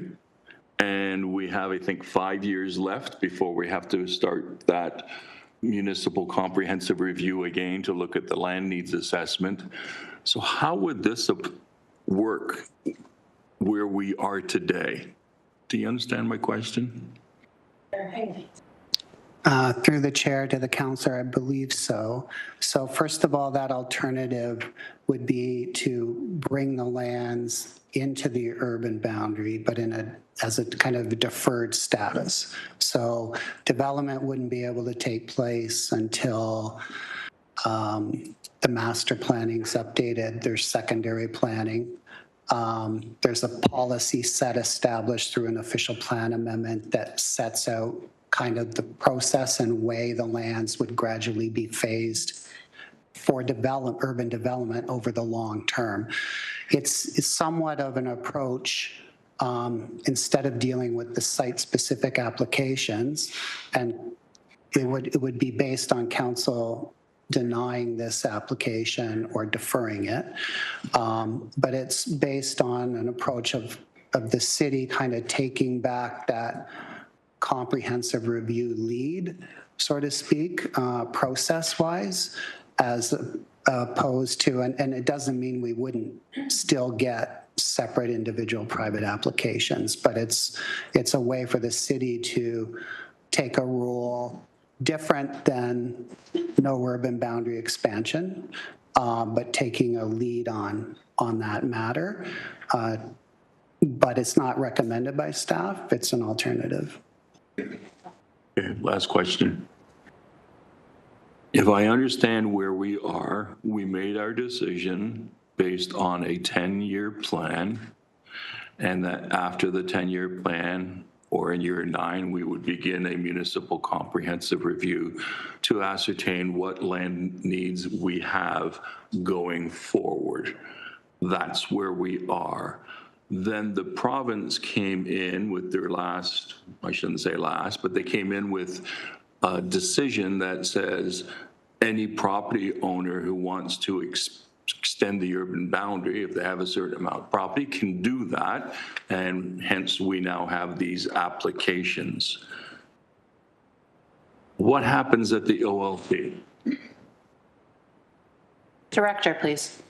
Speaker 14: And we have, I think, 5 years left before we have to start that municipal comprehensive review again to look at the land needs assessment. So how would this work where we are today? Do you understand my question?
Speaker 8: Through the chair to the councillor, I believe so. So first of all, that alternative would be to bring the lands into the urban boundary, but as a kind of deferred status. So development wouldn't be able to take place until the master planning's updated, there's secondary planning. There's a policy set established through an official plan amendment that sets out kind of the process and way the lands would gradually be phased for urban development over the long term. It's somewhat of an approach, instead of dealing with the site-specific applications, and it would be based on council denying this application or deferring it. But it's based on an approach of the city kind of taking back that comprehensive review lead, so to speak, process-wise, as opposed to, and it doesn't mean we wouldn't still get separate individual private applications, but it's a way for the city to take a rule different than no urban boundary expansion, but taking a lead on that matter. But it's not recommended by staff, it's an alternative.
Speaker 14: Okay, last question. If I understand where we are, we made our decision based on a 10-year plan, and that after the 10-year plan, or in year 9, we would begin a municipal comprehensive review to ascertain what land needs we have going forward. That's where we are. Then the province came in with their last, I shouldn't say last, but they came in with a decision that says any property owner who wants to extend the urban boundary, if they have a certain amount of property, can do that, and hence we now have these applications. What happens at the OLT?
Speaker 2: Director, please.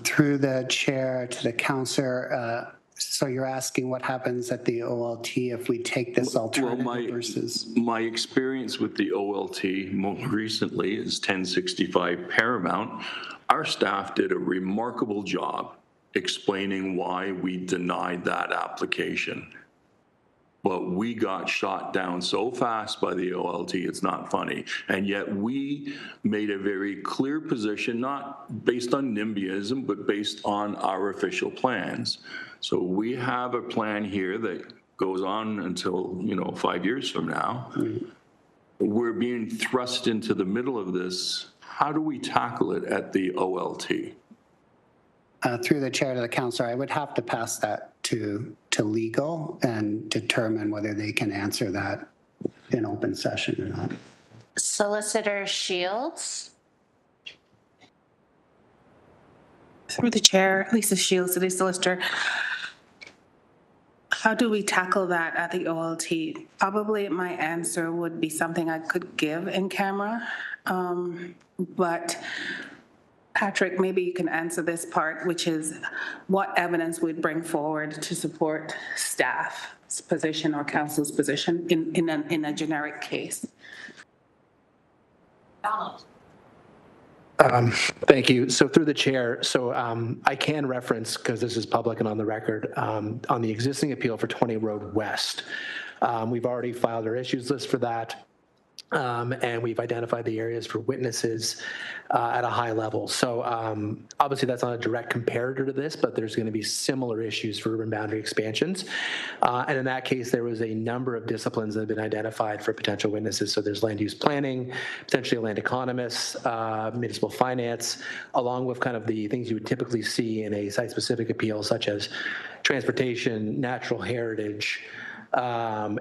Speaker 8: Through the chair to the councillor, so you're asking what happens at the OLT if we take this alternative versus?
Speaker 14: My experience with the OLT more recently is 1065 Paramount. Our staff did a remarkable job explaining why we denied that application. But we got shot down so fast by the OLT, it's not funny. And yet we made a very clear position, not based on NIMBYism, but based on our official plans. So we have a plan here that goes on until, 5 years from now. We're being thrust into the middle of this. How do we tackle it at the OLT?
Speaker 8: Through the chair to the councillor, I would have to pass that to legal and determine whether they can answer that in open session or not.
Speaker 2: Solicitor Shields.
Speaker 13: Through the chair, Lisa Shields, City Solicitor. How do we tackle that at the OLT? Probably my answer would be something I could give in camera, but Patrick, maybe you can answer this part, which is what evidence we'd bring forward to support staff. position or council's position in a generic case.
Speaker 15: Thank you. So through the chair, I can reference, because this is public and on the record, on the existing appeal for 20 Road West. We've already filed our issues list for that. And we've identified the areas for witnesses at a high level. So obviously that's not a direct comparator to this, but there's going to be similar issues for urban boundary expansions. And in that case, there was a number of disciplines that have been identified for potential witnesses. So there's land use planning, potentially land economists, municipal finance, along with kind of the things you would typically see in a site-specific appeal, such as transportation, natural heritage,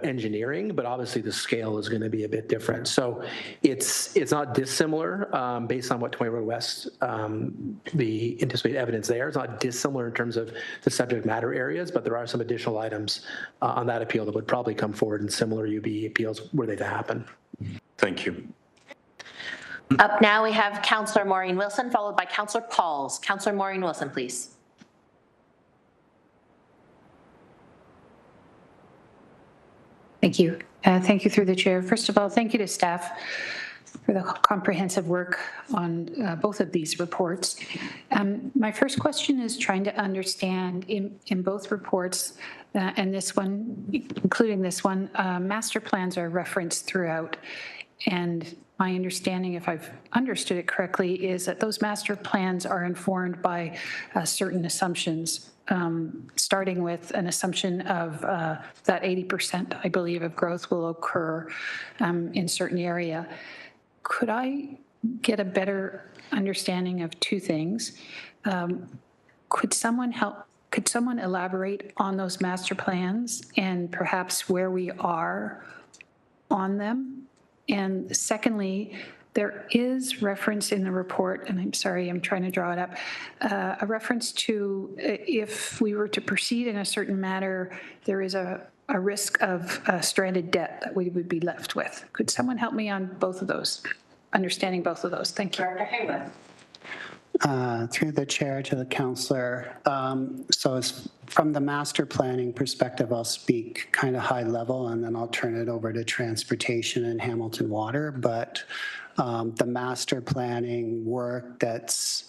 Speaker 15: engineering, but obviously the scale is going to be a bit different. So it's not dissimilar based on what 20 Road West, the anticipated evidence there. It's not dissimilar in terms of the subject matter areas, but there are some additional items on that appeal that would probably come forward in similar UB appeals were they to happen.
Speaker 14: Thank you.
Speaker 2: Up now we have Councillor Maureen Wilson, followed by Councillor Pauls. Councillor Maureen Wilson, please.
Speaker 10: Thank you. Thank you through the chair. First of all, thank you to staff for the comprehensive work on both of these reports. My first question is trying to understand in both reports, and this one, including this one, master plans are referenced throughout. And my understanding, if I've understood it correctly, is that those master plans are informed by certain assumptions, starting with an assumption of that 80%, I believe, of growth will occur in certain area. Could I get a better understanding of two things? Could someone elaborate on those master plans and perhaps where we are on them? And secondly, there is reference in the report, and I'm sorry, I'm trying to draw it up, a reference to if we were to proceed in a certain matter, there is a risk of stranded debt that we would be left with. Could someone help me on both of those, understanding both of those? Thank you.
Speaker 2: Director Haywood.
Speaker 8: Through the chair to the councillor. So as from the master planning perspective, I'll speak kind of high level and then I'll turn it over to transportation and Hamilton Water. But the master planning work that's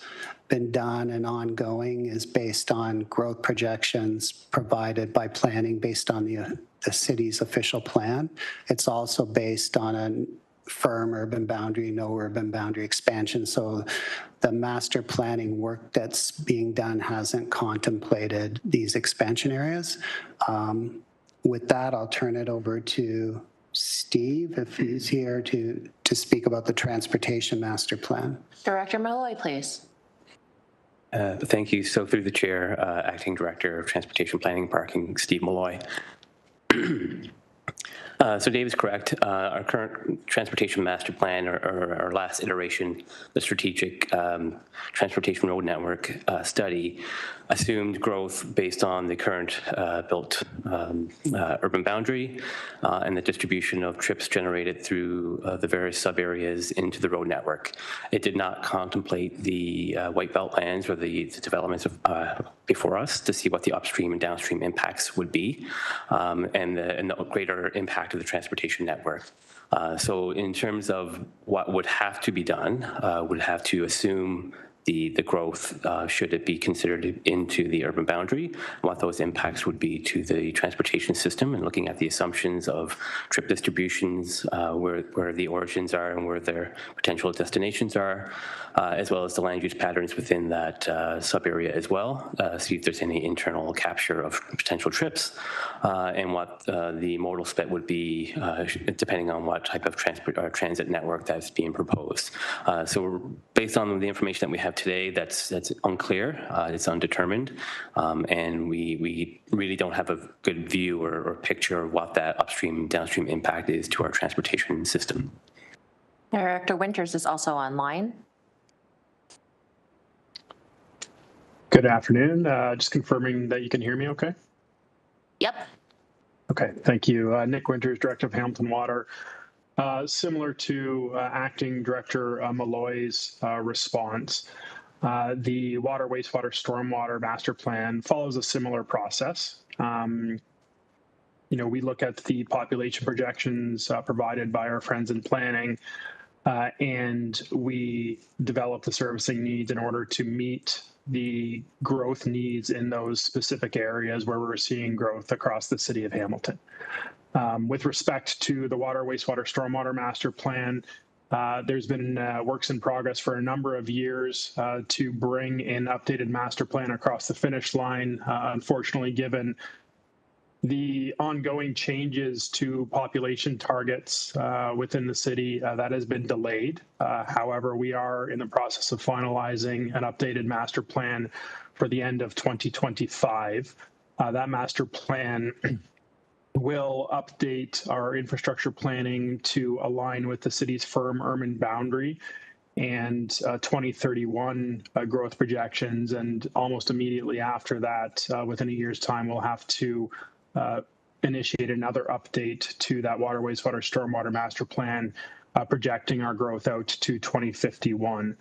Speaker 8: been done and ongoing is based on growth projections provided by planning based on the city's official plan. It's also based on a firm urban boundary, no urban boundary expansion. So the master planning work that's being done hasn't contemplated these expansion areas. With that, I'll turn it over to Steve, if he's here, to speak about the transportation master plan.
Speaker 2: Director Malloy, please.
Speaker 16: Thank you. So through the chair, Acting Director of Transportation Planning and Parking, Steve Malloy. So Dave is correct. Our current transportation master plan, or our last iteration, the strategic transportation road network study, assumed growth based on the current built urban boundary and the distribution of trips generated through the various sub-areas into the road network. It did not contemplate the white belt lands or the developments before us to see what the upstream and downstream impacts would be and the greater impact of the transportation network. So in terms of what would have to be done, would have to assume the growth, should it be considered into the urban boundary, what those impacts would be to the transportation system, and looking at the assumptions of trip distributions, where the origins are and where their potential destinations are, as well as the land use patterns within that sub-area as well, see if there's any internal capture of potential trips, and what the modal split would be, depending on what type of transit network that's being proposed. So based on the information that we have today, that's unclear, it's undetermined, and we really don't have a good view or picture of what that upstream and downstream impact is to our transportation system.
Speaker 2: Director Winters is also online.
Speaker 23: Good afternoon. Just confirming that you can hear me okay?
Speaker 2: Yep.
Speaker 23: Okay, thank you. Nick Winters, Director of Hamilton Water. Similar to Acting Director Malloy's response, the water, wastewater, stormwater master plan follows a similar process. we look at the population projections provided by our friends in planning, and we develop the servicing needs in order to meet the growth needs in those specific areas where we're seeing growth across the city of Hamilton. With respect to the water, wastewater, stormwater master plan, there's been works in progress for a number of years to bring an updated master plan across the finish line. Unfortunately, given the ongoing changes to population targets within the city, that has been delayed. However, we are in the process of finalizing an updated master plan for the end of 2025. That master plan will update our infrastructure planning to align with the city's firm urban boundary and 2031 growth projections. And almost immediately after that, within a year's time, we'll have to initiate another update to that water, wastewater, stormwater master plan, projecting our growth out to 2051.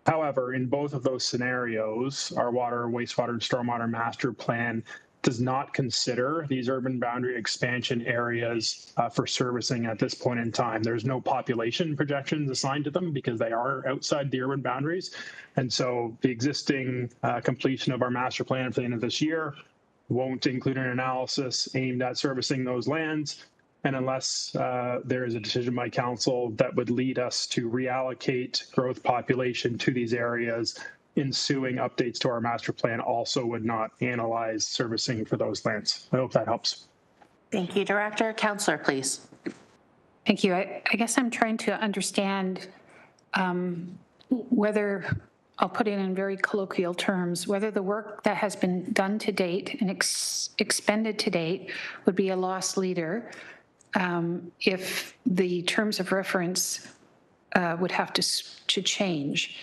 Speaker 23: However, in both of those scenarios, our water, wastewater, and stormwater master plan does not consider these urban boundary expansion areas for servicing at this point in time. There's no population projections assigned to them because they are outside the urban boundaries. And so the existing completion of our master plan for the end of this year won't include an analysis aimed at servicing those lands. And unless there is a decision by council that would lead us to reallocate growth population to these areas, ensuing updates to our master plan also would not analyze servicing for those lands. I hope that helps.
Speaker 2: Thank you, Director. Councillor, please.
Speaker 10: Thank you. I guess I'm trying to understand whether, I'll put it in very colloquial terms, whether the work that has been done to date and expended to date would be a loss leader if the terms of reference would have to change.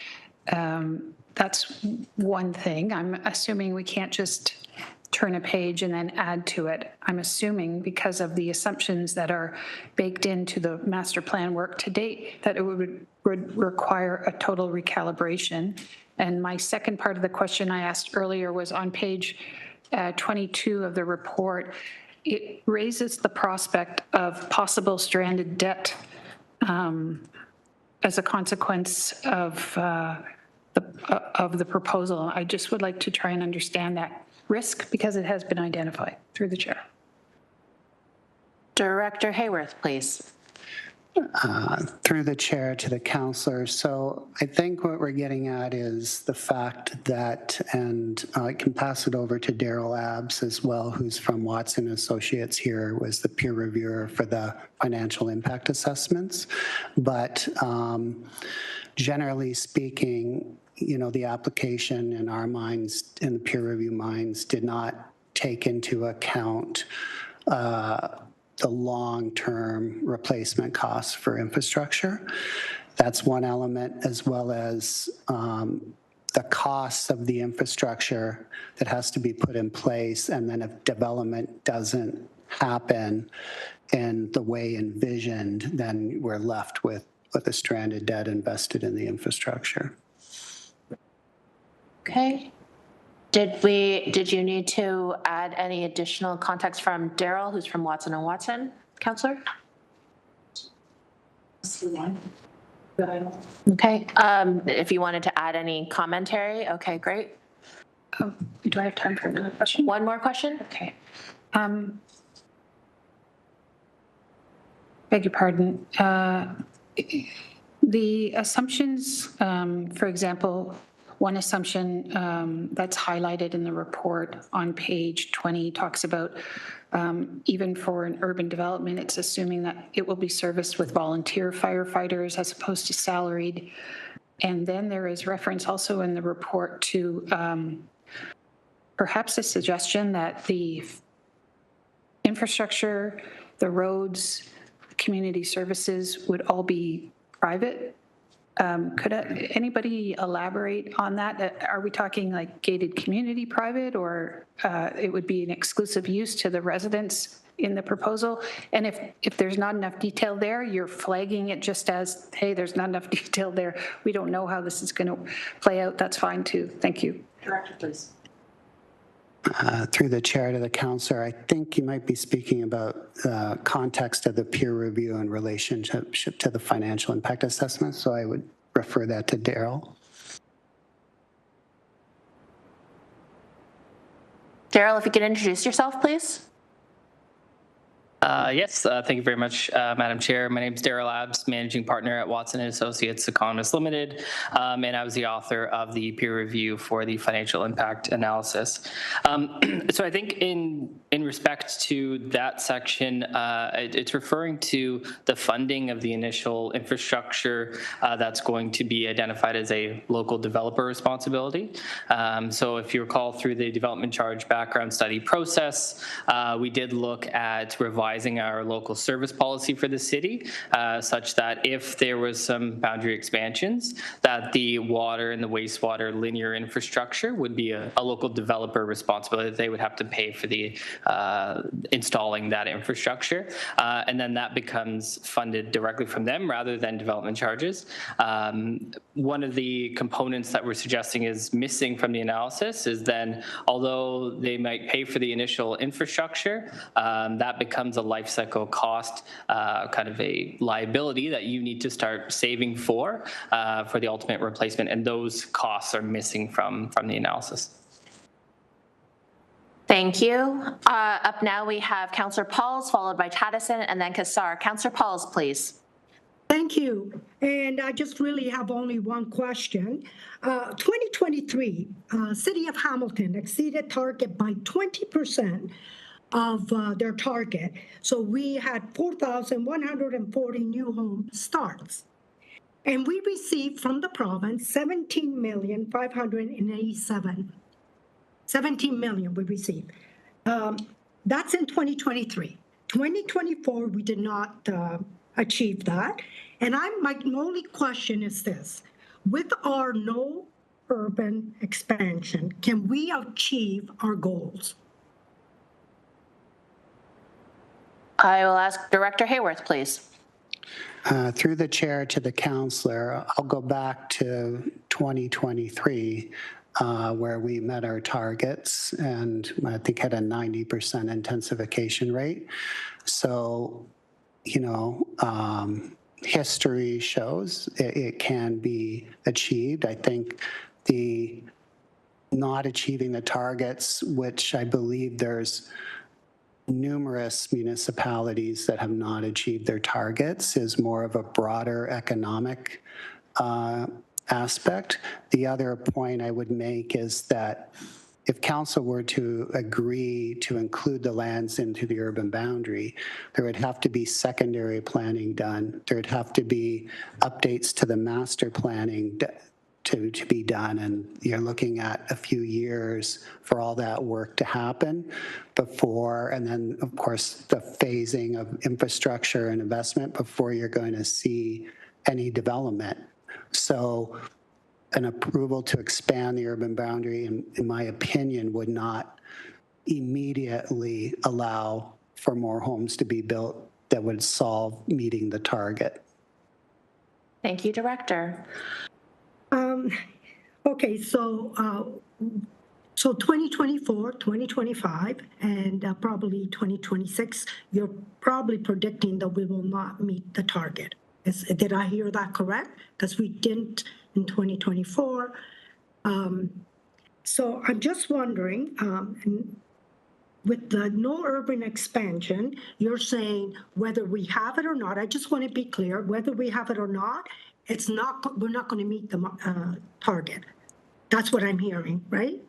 Speaker 10: That's one thing. I'm assuming we can't just turn a page and then add to it. I'm assuming because of the assumptions that are baked into the master plan work to date that it would require a total recalibration. And my second part of the question I asked earlier was on page 22 of the report. It raises the prospect of possible stranded debt as a consequence of the proposal. I just would like to try and understand that risk because it has been identified through the chair.
Speaker 2: Director Hayworth, please.
Speaker 8: Through the chair to the councillor. So I think what we're getting at is the fact that, and I can pass it over to Daryl Abbs as well, who's from Watson Associates here, was the peer reviewer for the financial impact assessments. But generally speaking, the application in our minds, in the peer review minds, did not take into account the long-term replacement costs for infrastructure. That's one element, as well as the costs of the infrastructure that has to be put in place, and then if development doesn't happen in the way envisioned, then we're left with a stranded debt invested in the infrastructure.
Speaker 2: Okay. Did you need to add any additional context from Daryl, who's from Watson & Watson, Councillor? Okay. If you wanted to add any commentary, okay, great.
Speaker 10: Do I have time for another question?
Speaker 2: One more question?
Speaker 10: Okay. Beg your pardon. The assumptions, for example, one assumption that's highlighted in the report on page 20 talks about even for an urban development, it's assuming that it will be serviced with volunteer firefighters as opposed to salaried. And then there is reference also in the report to perhaps a suggestion that the infrastructure, the roads, community services would all be private. Could anybody elaborate on that? Are we talking like gated community private, or it would be an exclusive use to the residents in the proposal? And if there's not enough detail there, you're flagging it just as, hey, there's not enough detail there. We don't know how this is going to play out. That's fine too. Thank you.
Speaker 2: Director, please.
Speaker 8: Through the chair to the councillor, I think you might be speaking about context of the peer review in relationship to the financial impact assessment, so I would refer that to Daryl.
Speaker 2: Daryl, if you could introduce yourself, please.
Speaker 18: Yes, thank you very much, Madam Chair. My name is Daryl Abs, Managing Partner at Watson & Associates Economists Limited, and I was the author of the peer review for the financial impact analysis. So I think in respect to that section, it's referring to the funding of the initial infrastructure that's going to be identified as a local developer responsibility. So if you recall through the development charge background study process, we did look at revising our local service policy for the city, such that if there was some boundary expansions, that the water and the wastewater linear infrastructure would be a local developer responsibility. They would have to pay for the installing that infrastructure, and then that becomes funded directly from them rather than development charges. One of the components that we're suggesting is missing from the analysis is then, although they might pay for the initial infrastructure, that becomes a life cycle cost, kind of a liability that you need to start saving for the ultimate replacement, and those costs are missing from the analysis.
Speaker 2: Thank you. Up now we have Councillor Pauls, followed by Taddison, and then Kassar. Councillor Pauls, please.
Speaker 7: Thank you. And I just really have only one question. 2023, City of Hamilton exceeded target by 20% of their target. So we had 4,140 new home starts. And we received from the province 17,587,000. 17 million we received. That's in 2023. 2024, we did not achieve that. And my only question is this: with our no urban expansion, can we achieve our goals?
Speaker 2: I will ask Director Hayworth, please.
Speaker 8: Through the chair to the councillor, I'll go back to 2023, where we met our targets and I think had a 90% intensification rate. So, you know, history shows it can be achieved. I think the not achieving the targets, which I believe there's numerous municipalities that have not achieved their targets, is more of a broader economic aspect. The other point I would make is that if council were to agree to include the lands into the urban boundary, there would have to be secondary planning done. There would have to be updates to the master planning to be done, and you're looking at a few years for all that work to happen before, and then of course the phasing of infrastructure and investment before you're going to see any development. So an approval to expand the urban boundary, in my opinion, would not immediately allow for more homes to be built that would solve meeting the target.
Speaker 2: Thank you, Director.
Speaker 7: Okay, so 2024, 2025, and probably 2026, you're probably predicting that we will not meet the target. Did I hear that correct? Because we didn't in 2024. So I'm just wondering, with the no urban expansion, you're saying whether we have it or not, I just want to be clear, whether we have it or not, we're not going to meet the target. That's what I'm hearing, right?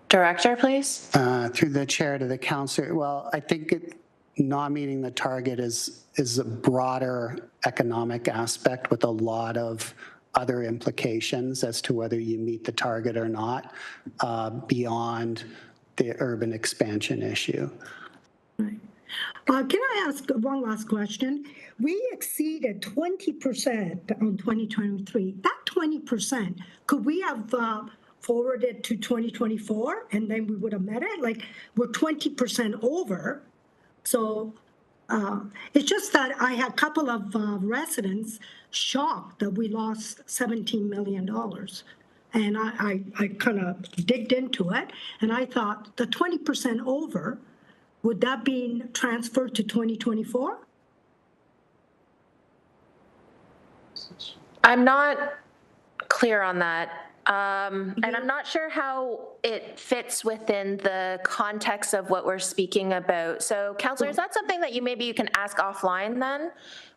Speaker 2: Director, please.
Speaker 8: Through the chair to the councillor, well, I think not meeting the target is a broader economic aspect with a lot of other implications as to whether you meet the target or not, beyond the urban expansion issue.
Speaker 7: Right. Can I ask one last question? We exceeded 20% on 2023. That 20%, could we have forwarded to 2024 and then we would have met it? Like, we're 20% over. So it's just that I had a couple of residents shocked that we lost $17 million and I kind of digged into it, and I thought the 20% over, would that be transferred to 2024?
Speaker 2: I'm not clear on that. And I'm not sure how it fits within the context of what we're speaking about. So, Councillor, is that something that maybe you can ask offline then?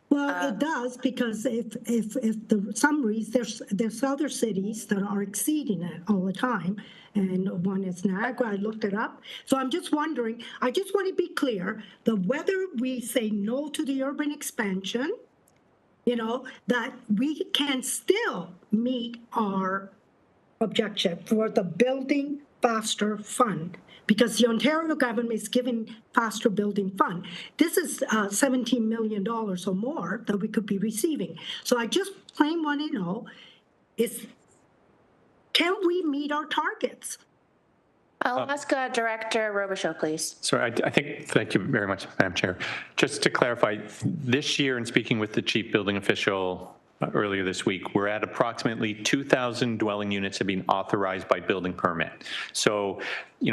Speaker 7: Well, it does, because if the summaries, there's other cities that are exceeding it all the time, and one is Niagara. I looked it up. So I'm just wondering, I just want to be clear that whether we say no to the urban expansion, that we can still meet our objection for the Building Faster Fund, because the Ontario government is giving Faster Building Fund. This is $17 million or more that we could be receiving. So I just plain want to know can we meet our targets?
Speaker 2: I'll ask Director Robichaud, please.
Speaker 9: Sorry, thank you very much, Madam Chair. Just to clarify, this year, in speaking with the chief building official earlier this week, we're at approximately 2,000 dwelling units have been authorized by building permit. So,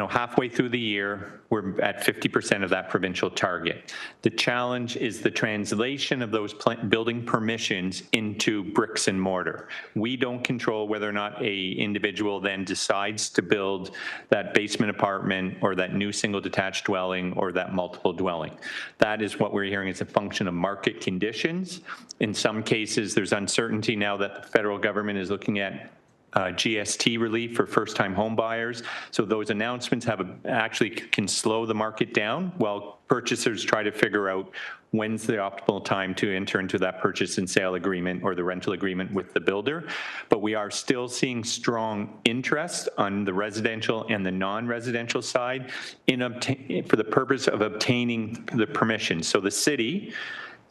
Speaker 9: halfway through the year, we're at 50% of that provincial target. The challenge is the translation of those building permissions into bricks and mortar. We don't control whether or not a individual then decides to build that basement apartment or that new single detached dwelling or that multiple dwelling. That is what we're hearing is a function of market conditions. In some cases, there's uncertainty now that the federal government is looking at GST relief for first-time home buyers. So those announcements actually can slow the market down while purchasers try to figure out when's the optimal time to enter into that purchase and sale agreement or the rental agreement with the builder. But we are still seeing strong interest on the residential and the non-residential side for the purpose of obtaining the permission. So the city,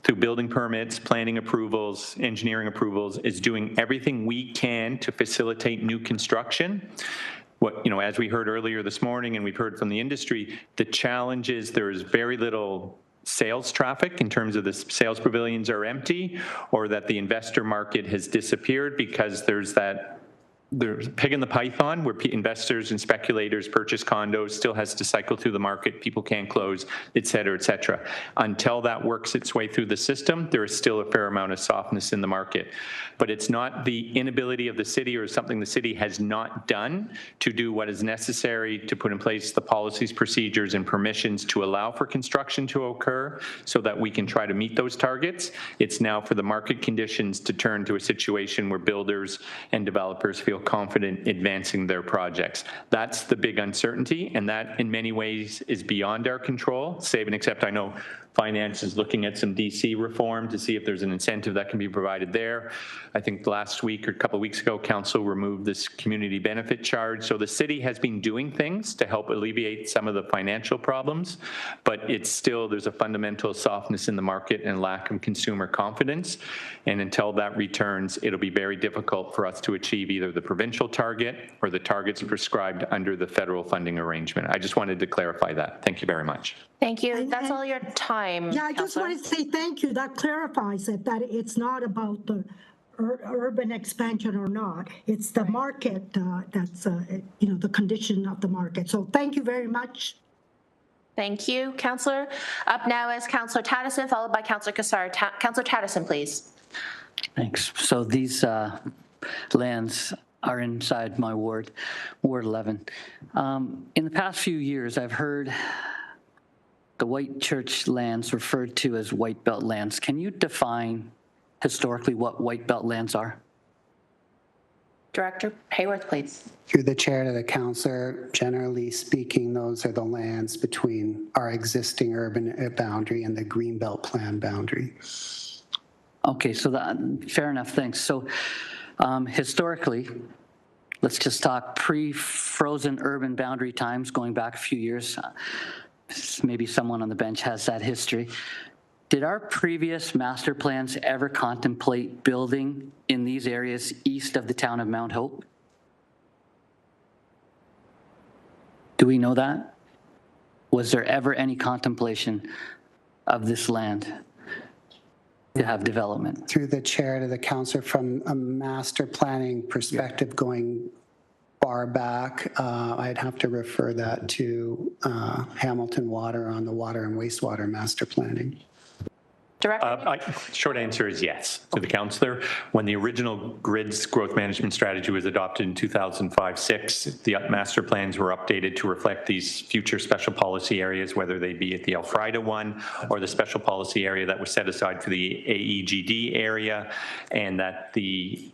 Speaker 9: through building permits, planning approvals, engineering approvals, is doing everything we can to facilitate new construction. As we heard earlier this morning, and we've heard from the industry, the challenge is there is very little sales traffic in terms of the sales pavilions are empty, or that the investor market has disappeared because there's pig in the python where investors and speculators purchase condos, still has to cycle through the market, people can't close, et cetera, et cetera. Until that works its way through the system, there is still a fair amount of softness in the market. But it's not the inability of the city or something the city has not done to do what is necessary to put in place the policies, procedures, and permissions to allow for construction to occur so that we can try to meet those targets. It's now for the market conditions to turn to a situation where builders and developers feel confident advancing their projects. That's the big uncertainty, and that in many ways is beyond our control, save and except I know Finance is looking at some DC reform to see if there's an incentive that can be provided there. I think last week or a couple of weeks ago, Council removed this community benefit charge. So the city has been doing things to help alleviate some of the financial problems, but it's still, there's a fundamental softness in the market and lack of consumer confidence. And until that returns, it'll be very difficult for us to achieve either the provincial target or the targets prescribed under the federal funding arrangement. I just wanted to clarify that. Thank you very much.
Speaker 2: Thank you. That's all your time.
Speaker 7: Yeah, I just want to say thank you. That clarifies it, that it's not about the urban expansion or not. It's the market that's, the condition of the market. So thank you very much.
Speaker 2: Thank you, Councillor. Up now is Councillor Tattison, followed by Councillor Cassar. Councillor Tattison, please.
Speaker 12: Thanks. So these lands are inside my ward, Ward 11. In the past few years, I've heard the White Church lands referred to as White Belt lands. Can you define historically what White Belt lands are?
Speaker 2: Director Hayworth, please.
Speaker 8: Through the chair to the councillor, generally speaking, those are the lands between our existing urban boundary and the Greenbelt plan boundary.
Speaker 12: Okay, so fair enough, thanks. So historically, let's just talk pre-frozen urban boundary times going back a few years. Maybe someone on the bench has that history. Did our previous master plans ever contemplate building in these areas east of the town of Mount Hope? Do we know that? Was there ever any contemplation of this land to have development?
Speaker 8: Through the chair to the councillor, from a master planning perspective, going far back. I'd have to refer that to Hamilton Water on the water and wastewater master planning.
Speaker 9: Short answer is yes to the councillor. When the original GRID's growth management strategy was adopted in 2005-06, the master plans were updated to reflect these future special policy areas, whether they be at the Elfrida one or the special policy area that was set aside for the AEGD area, and that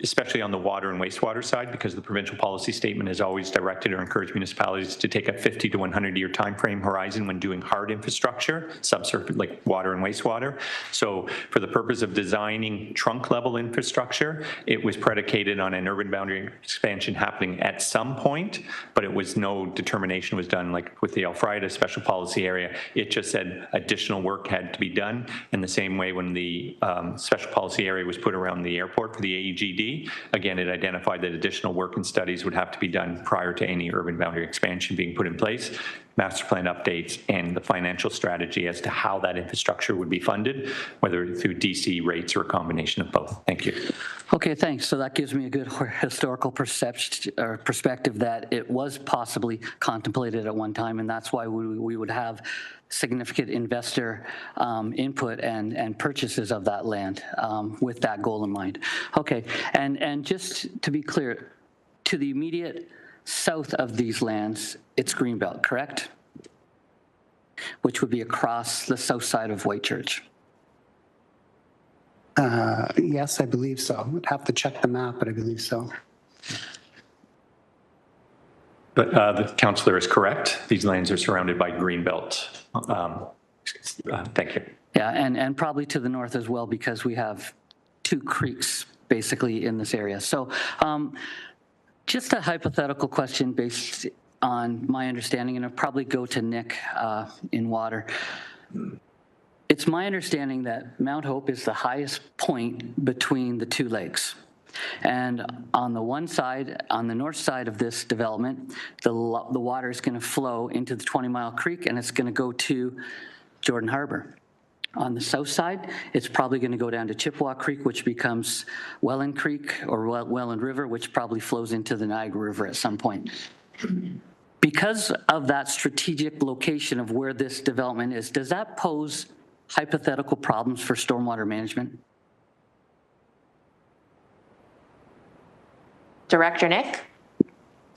Speaker 9: especially on the water and wastewater side, because the provincial policy statement has always directed or encouraged municipalities to take a 50 to 100 year time frame horizon when doing hard infrastructure, subsurface like water and wastewater. So for the purpose of designing trunk level infrastructure, it was predicated on an urban boundary expansion happening at some point, but it was no determination was done like with the Elfrida special policy area. It just said additional work had to be done. In the same way when the special policy area was put around the airport for the AEGD, again, it identified that additional work and studies would have to be done prior to any urban boundary expansion being put in place. Master plan updates and the financial strategy as to how that infrastructure would be funded, whether through DC rates or a combination of both. Thank you.
Speaker 12: Okay, thanks. So that gives me a good historical perspective that it was possibly contemplated at one time, and that's why we would have significant investor input and purchases of that land with that goal in mind. Okay, and just to be clear, to the immediate south of these lands, it's Greenbelt, correct? Which would be across the south side of Whitechurch.
Speaker 8: Yes, I believe so. I'd have to check the map, but I believe so.
Speaker 9: But the councillor is correct. These lands are surrounded by Greenbelt. Thank you.
Speaker 12: Yeah, and probably to the north as well, because we have two creeks basically in this area. So just a hypothetical question based on my understanding, and I'll probably go to Nick in water. It's my understanding that Mount Hope is the highest point between the two lakes. And on the one side, on the north side of this development, the water is going to flow into the 20 Mile Creek, and it's going to go to Jordan Harbor. On the south side, it's probably going to go down to Chippewa Creek, which becomes Welland Creek, or Welland River, which probably flows into the Niagara River at some point. Because of that strategic location of where this development is, does that pose hypothetical problems for stormwater management?
Speaker 2: Director Nick?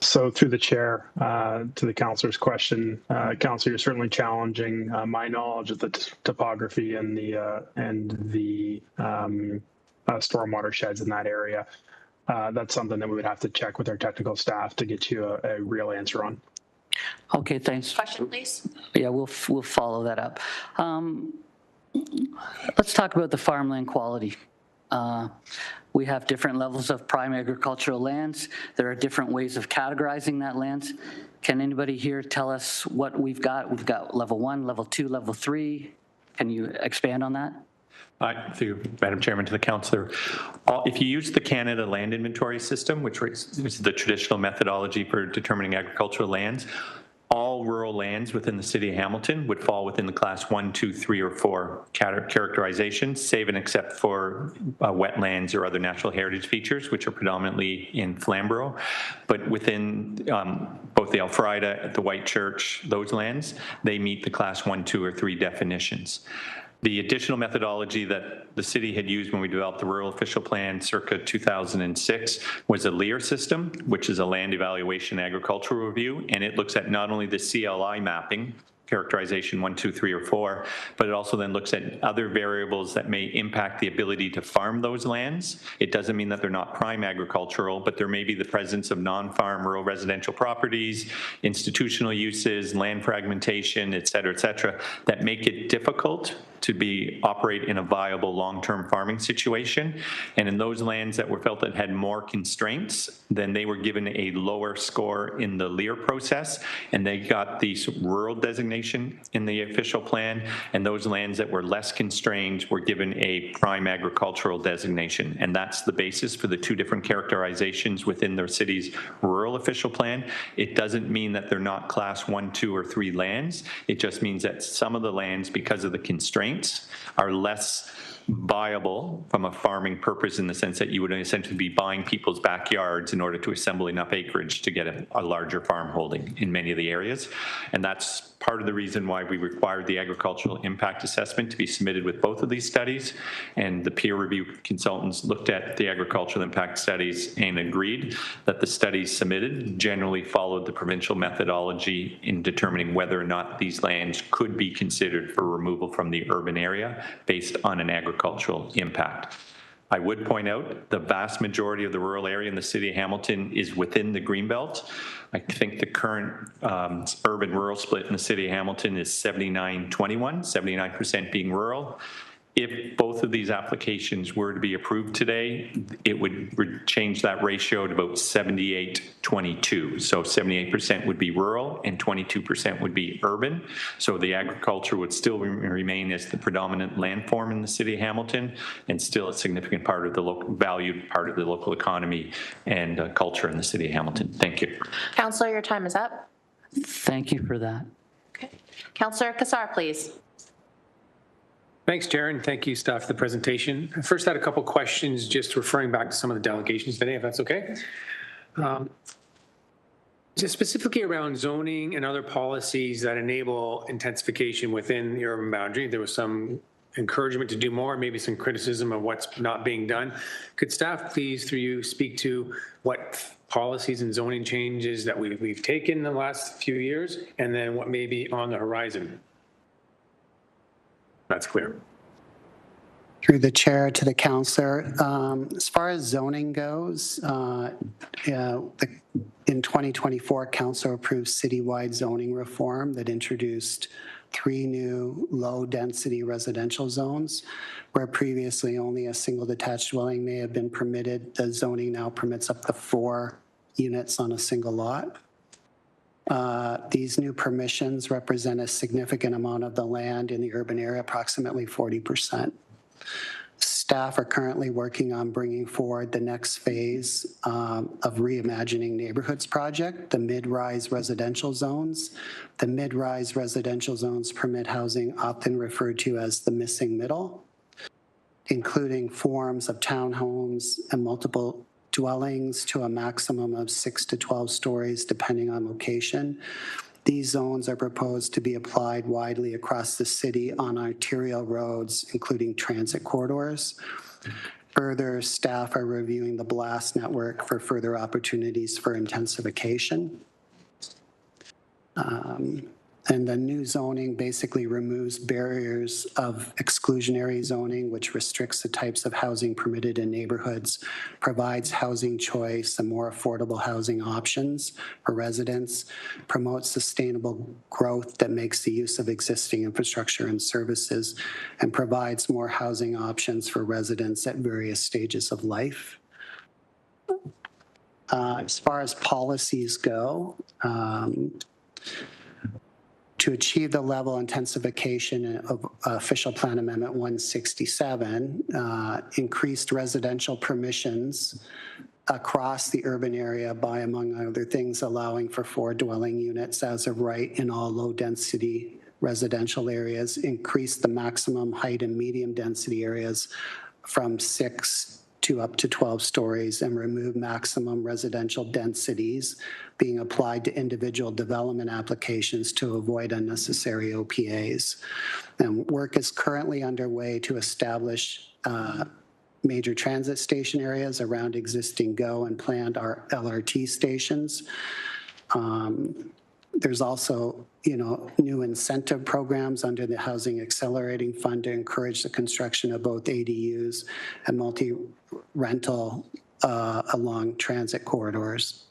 Speaker 23: So through the chair, to the councillor's question, councillor, you're certainly challenging my knowledge of the topography and the stormwater sheds in that area. That's something that we would have to check with our technical staff to get you a real answer on.
Speaker 12: Okay, thanks.
Speaker 2: Question, please.
Speaker 12: Yeah, we'll follow that up. Let's talk about the farmland quality. We have different levels of prime agricultural lands. There are different ways of categorizing that lands. Can anybody here tell us what we've got? We've got level 1, level 2, level 3. Can you expand on that?
Speaker 9: Through Madam Chairman to the councillor, if you use the Canada Land Inventory System, which is the traditional methodology for determining agricultural lands, all rural lands within the city of Hamilton would fall within the class 1, 2, 3, or 4 characterization, save and except for wetlands or other natural heritage features, which are predominantly in Flamborough. But within both the Elfrida, the Whitechurch, those lands, they meet the class 1, 2, or 3 definitions. The additional methodology that the city had used when we developed the rural official plan circa 2006 was a LEAR system, which is a land evaluation agricultural review, and it looks at not only the CLI mapping, characterization 1, 2, 3, or 4, but it also then looks at other variables that may impact the ability to farm those lands. It doesn't mean that they're not prime agricultural, but there may be the presence of non-farm rural residential properties, institutional uses, land fragmentation, et cetera, that make it difficult to operate in a viable long-term farming situation. And in those lands that were felt that had more constraints, then they were given a lower score in the LEAR process, and they got the rural designation in the official plan, and those lands that were less constrained were given a prime agricultural designation. And that's the basis for the two different characterizations within their city's rural official plan. It doesn't mean that they're not class 1, 2, or 3 lands. It just means that some of the lands, because of the constraints, are less viable from a farming purpose in the sense that you would essentially be buying people's backyards in order to assemble enough acreage to get a larger farm holding in many of the areas. And that's part of the reason why we required the agricultural impact assessment to be submitted with both of these studies. And the peer review consultants looked at the agricultural impact studies and agreed that the studies submitted generally followed the provincial methodology in determining whether or not these lands could be considered for removal from the urban area based on an agricultural impact. I would point out the vast majority of the rural area in the city of Hamilton is within the Greenbelt. I think the current urban-rural split in the city of Hamilton is 79-21, 79% being rural. If both of these applications were to be approved today, it would change that ratio to about 78-22. So 78% would be rural and 22% would be urban. So the agriculture would still remain as the predominant land form in the city of Hamilton and still a significant part of the valued part of the local economy and culture in the city of Hamilton. Thank you.
Speaker 2: Councillor, your time is up.
Speaker 12: Thank you for that.
Speaker 2: Okay. Councillor Kassar, please.
Speaker 19: Thanks, Chair, and thank you, staff, for the presentation. First, I had a couple questions just referring back to some of the delegations today, if that's okay. Just specifically around zoning and other policies that enable intensification within the urban boundary. There was some encouragement to do more, maybe some criticism of what's not being done. Could staff please, through you, speak to what policies and zoning changes that we've taken in the last few years, and then what may be on the horizon? That's clear.
Speaker 8: Through the chair to the councillor, as far as zoning goes, in 2024, council approved citywide zoning reform that introduced 3 new low-density residential zones, where previously only a single detached dwelling may have been permitted. The zoning now permits up to 4 units on a single lot. These new permissions represent a significant amount of the land in the urban area, approximately 40%. Staff are currently working on bringing forward the next phase of Reimagining Neighborhoods project, the mid-rise residential zones. The mid-rise residential zones permit housing often referred to as the missing middle, including forms of townhomes and multiple dwellings to a maximum of 6 to 12 stories, depending on location. These zones are proposed to be applied widely across the city on arterial roads, including transit corridors. Further, staff are reviewing the blast network for further opportunities for intensification. And the new zoning basically removes barriers of exclusionary zoning, which restricts the types of housing permitted in neighborhoods, provides housing choice and more affordable housing options for residents, promotes sustainable growth that makes the use of existing infrastructure and services, and provides more housing options for residents at various stages of life. As far as policies go, to achieve the level intensification of Official Plan Amendment 167, increased residential permissions across the urban area by, among other things, allowing for 4 dwelling units as of right in all low-density residential areas, increased the maximum height in medium-density areas from 6 to up to 12 stories, and remove maximum residential densities being applied to individual development applications to avoid unnecessary OPAs. And work is currently underway to establish major transit station areas around existing GO and planned LRT stations. There's also, new incentive programs under the Housing Accelerating Fund to encourage the construction of both ADUs and multi-rental along transit corridors.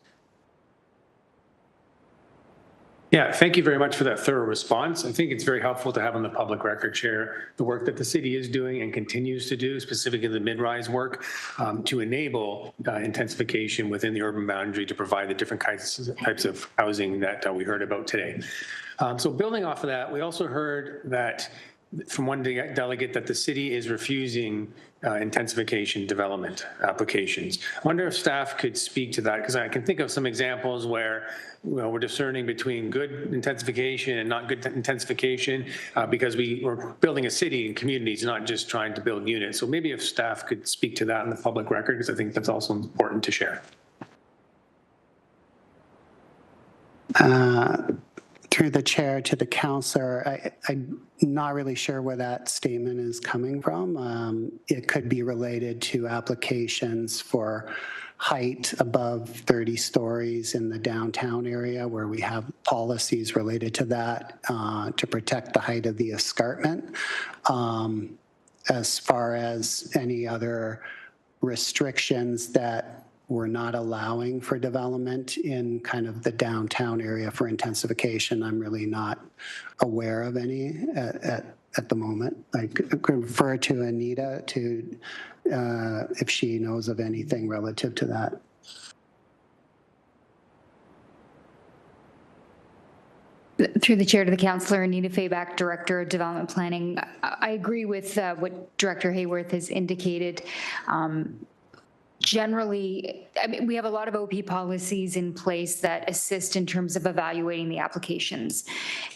Speaker 19: Yeah, thank you very much for that thorough response. I think it's very helpful to have on the public record, Chair, the work that the city is doing and continues to do, specifically the mid-rise work, to enable intensification within the urban boundary to provide the different types of housing that we heard about today. So building off of that, we also heard that from one delegate that the city is refusing intensification development applications. I wonder if staff could speak to that, because I can think of some examples where we're discerning between good intensification and not good intensification because we're building a city and communities, not just trying to build units. So maybe if staff could speak to that in the public record, because I think that's also important to share.
Speaker 8: Through the chair to the councillor, I'm not really sure where that statement is coming from. It could be related to applications for height above 30 stories in the downtown area, where we have policies related to that to protect the height of the escarpment. As far as any other restrictions that we're not allowing for development in kind of the downtown area for intensification, I'm really not aware of any at the moment. I could refer to Anita to if she knows of anything relative to that.
Speaker 17: Through the chair to the councillor, Anita Fayback, Director of Development Planning. I agree with what Director Hayworth has indicated. Generally, I mean, we have a lot of OP policies in place that assist in terms of evaluating the applications.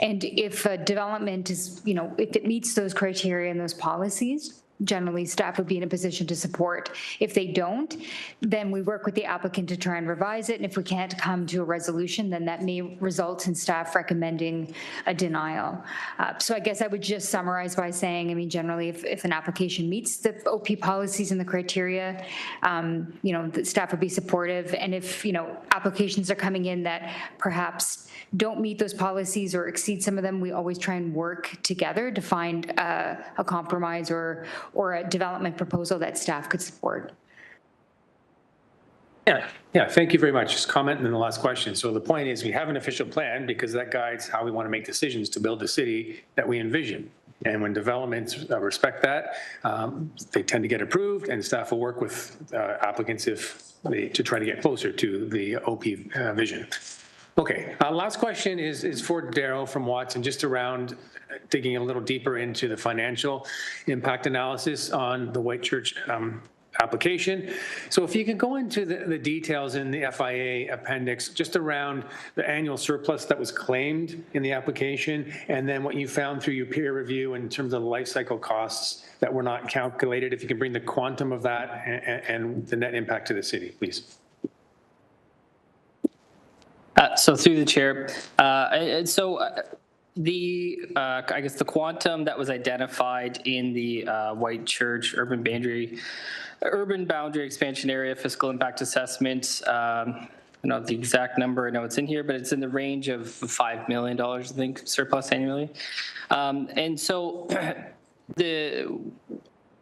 Speaker 17: And if a development is, if it meets those criteria and those policies, generally staff would be in a position to support. If they don't, then we work with the applicant to try and revise it. And if we can't come to a resolution, then that may result in staff recommending a denial. So I guess I would just summarize by saying, I mean, generally, if an application meets the OP policies and the criteria, the staff would be supportive. And if, applications are coming in that perhaps don't meet those policies or exceed some of them, we always try and work together to find a compromise or a development proposal that staff could support.
Speaker 19: Yeah, thank you very much. Just comment and then the last question. So the point is we have an official plan because that guides how we want to make decisions to build the city that we envision. And when developments respect that, they tend to get approved, and staff will work with applicants to try to get closer to the OP vision. Okay, last question is for Daryl from Watson, just around digging a little deeper into the financial impact analysis on the Whitechurch application. So if you could go into the details in the FIA appendix, just around the annual surplus that was claimed in the application, and then what you found through your peer review in terms of the life cycle costs that were not calculated, if you can bring the quantum of that and the net impact to the city, please.
Speaker 18: So through the chair, I guess the quantum that was identified in the Whitechurch urban boundary expansion area fiscal impact assessment, I don't know the exact number, I know it's in here, but it's in the range of $5 million, I think, surplus annually. And so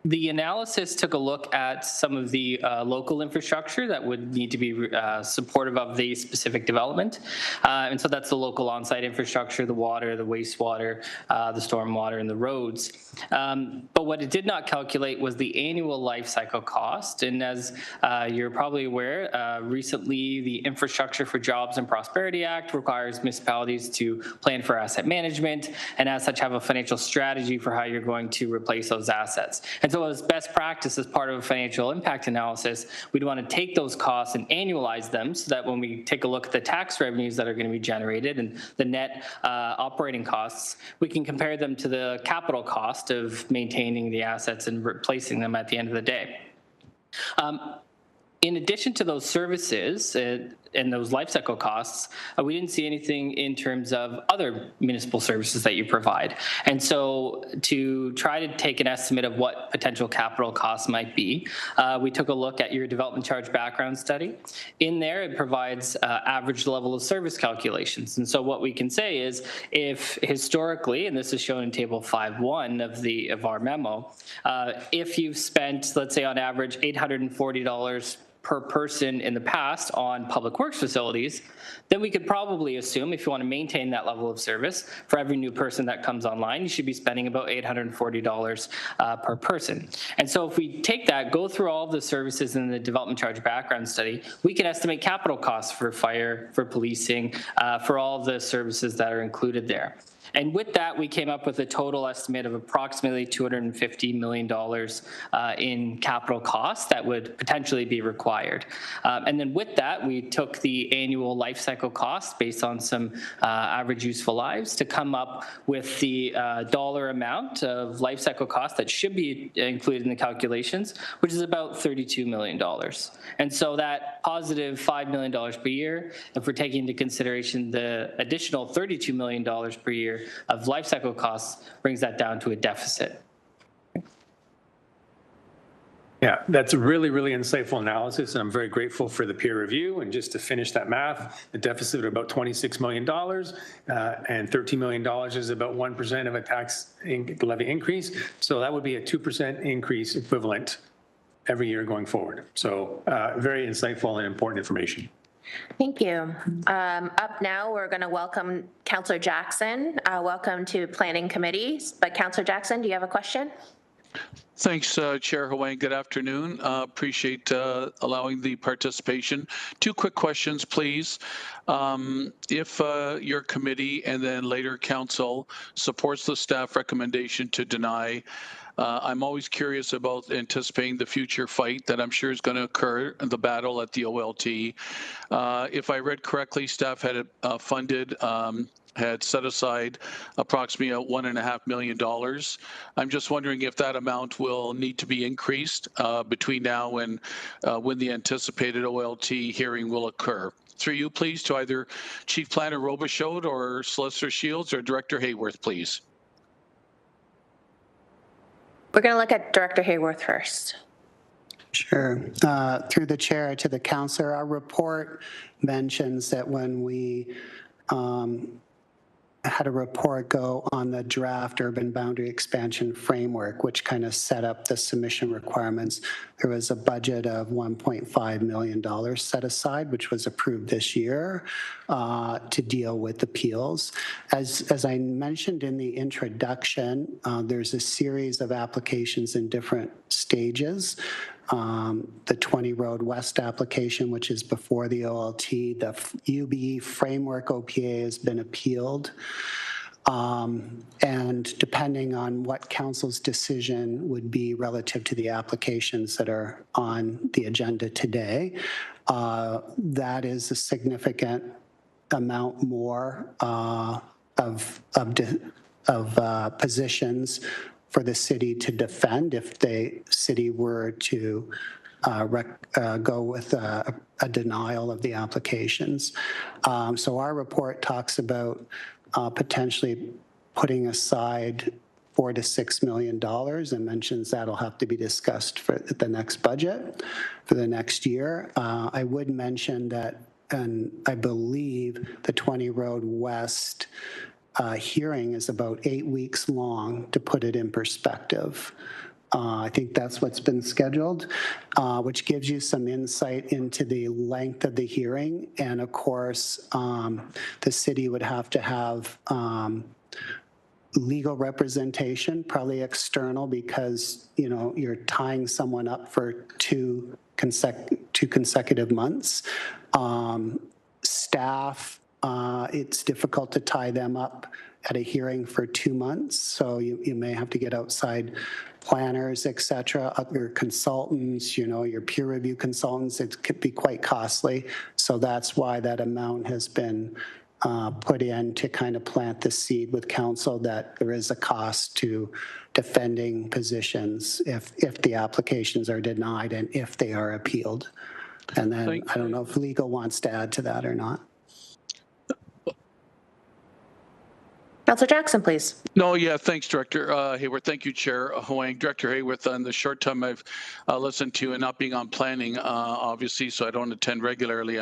Speaker 18: the analysis took a look at some of the local infrastructure that would need to be supportive of the specific development. And so that's the local on-site infrastructure, the water, the wastewater, the stormwater, and the roads. But what it did not calculate was the annual life cycle cost. And as you're probably aware, recently the Infrastructure for Jobs and Prosperity Act requires municipalities to plan for asset management and as such have a financial strategy for how you're going to replace those assets. And so as best practice, as part of a financial impact analysis, we'd want to take those costs and annualize them so that when we take a look at the tax revenues that are going to be generated and the net operating costs, we can compare them to the capital cost of maintaining the assets and replacing them at the end of the day. In addition to those services and those life cycle costs, we didn't see anything in terms of other municipal services that you provide. And so to try to take an estimate of what potential capital costs might be, we took a look at your development charge background study. In there, it provides average level of service calculations. And so what we can say is if historically, and this is shown in table 5.1 of our memo, if you've spent, let's say on average, $840 per person in the past on public works facilities, then we could probably assume if you want to maintain that level of service, for every new person that comes online, you should be spending about $840 per person. And so if we take that, go through all of the services in the development charge background study, we can estimate capital costs for fire, for policing, for all of the services that are included there. And with that, we came up with a total estimate of approximately $250 million in capital costs that would potentially be required. And then with that, we took the annual life cycle cost based on some average useful lives to come up with the dollar amount of life cycle cost that should be included in the calculations, which is about $32 million. And so that positive $5 million per year, if we're taking into consideration the additional $32 million per year of life cycle costs, brings that down to a deficit.
Speaker 19: Yeah, that's a really, really insightful analysis, and I'm very grateful for the peer review. And just to finish that math, the deficit of about $26 million and $13 million is about 1% of a tax levy increase. So that would be a 2% increase equivalent every year going forward. So very insightful and important information.
Speaker 2: Thank you. Up now, we're going to welcome Councillor Jackson. Welcome to Planning Committee. But Councillor Jackson, do you have a question?
Speaker 20: Thanks, Chair Huang. Good afternoon. Appreciate allowing the participation. Two quick questions, please. If your committee and then later council supports the staff recommendation to deny, I'm always curious about anticipating the future fight that I'm sure is going to occur, the battle at the OLT. If I read correctly, staff had had set aside approximately $1.5 million. I'm just wondering if that amount will need to be increased between now and when the anticipated OLT hearing will occur. Through you, please, to either Chief Planner Robichaud or Solicitor Shields or Director Hayworth, please.
Speaker 2: We're going to look at Director Hayworth first.
Speaker 8: Sure. Through the chair to the councillor, our report mentions that when we had a report go on the draft urban boundary expansion framework, which kind of set up the submission requirements, there was a budget of $1.5 million set aside, which was approved this year to deal with appeals. As I mentioned in the introduction, there's a series of applications in different stages. The 20 Road West application, which is before the OLT, the UBE framework OPA has been appealed. And depending on what council's decision would be relative to the applications that are on the agenda today, that is a significant amount more of positions for the city to defend if the city were to go with a denial of the applications. So our report talks about potentially putting aside $4 to $6 million and mentions that'll have to be discussed for the next budget for the next year. I would mention that, and I believe the 20 Road West hearing is about 8 weeks long, to put it in perspective. I think that's what's been scheduled, which gives you some insight into the length of the hearing. And of course, the city would have to have legal representation, probably external, because you're tying someone up for two consecutive months. Staff, it's difficult to tie them up at a hearing for 2 months, so you may have to get outside planners, et cetera, other consultants, your peer review consultants. It could be quite costly, so that's why that amount has been put in to kind of plant the seed with council that there is a cost to defending positions if the applications are denied and if they are appealed. And then I don't know if legal wants to add to that or not.
Speaker 2: Councillor Jackson, please.
Speaker 20: No, yeah, thanks, Director Hayworth. Thank you, Chair Huang. Director Hayworth, on the short time I've listened to, and not being on planning, obviously, so I don't attend regularly,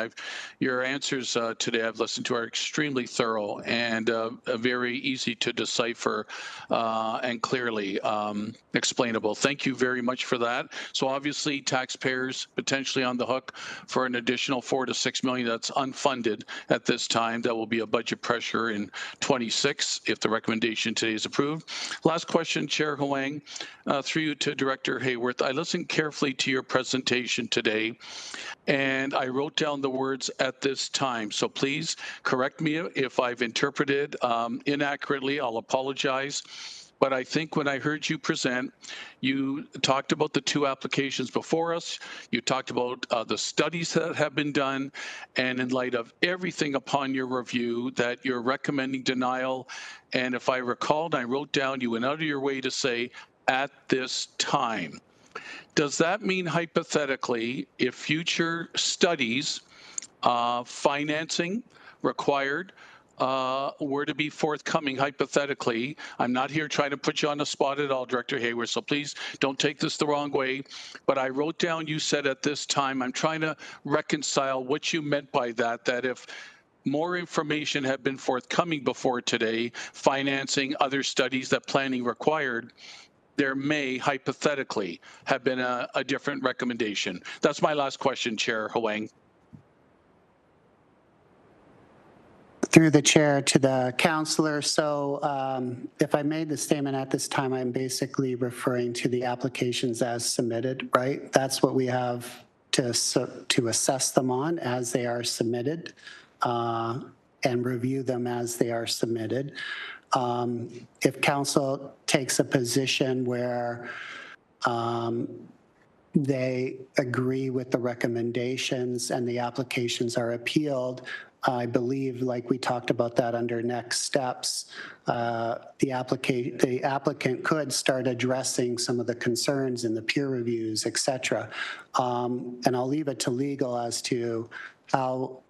Speaker 20: your answers today I've listened to are extremely thorough and very easy to decipher and clearly explainable. Thank you very much for that. So obviously, taxpayers potentially on the hook for an additional $4 to $6 million that's unfunded at this time. That will be a budget pressure in 26. carries if the recommendation today is approved. Last question, Chair Huang, through you to Director Hayworth. I listened carefully to your presentation today, and I wrote down the words "at this time." So please correct me if I've interpreted inaccurately. I'll apologize. But I think when I heard you present, you talked about the two applications before us. You talked about the studies that have been done. And in light of everything upon your review, that you're recommending denial. And if I recalled, I wrote down, you went out of your way to say, "at this time." Does that mean hypothetically, if future studies, financing required, were to be forthcoming hypothetically, I'm not here trying to put you on the spot at all, Director Hayward, so please don't take this the wrong way, but I wrote down you said "at this time." I'm trying to reconcile what you meant by that, that if more information had been forthcoming before today, financing, other studies that planning required, there may hypothetically have been a different recommendation. That's my last question, Chair Huang.
Speaker 8: Through the chair to the councillor. So if I made the statement "at this time," I'm basically referring to the applications as submitted, right? That's what we have to assess them on as they are submitted and review them as they are submitted. If council takes a position where they agree with the recommendations and the applications are appealed, I believe, like we talked about that under next steps, the applicant could start addressing some of the concerns in the peer reviews, et cetera. And I'll leave it to legal as to how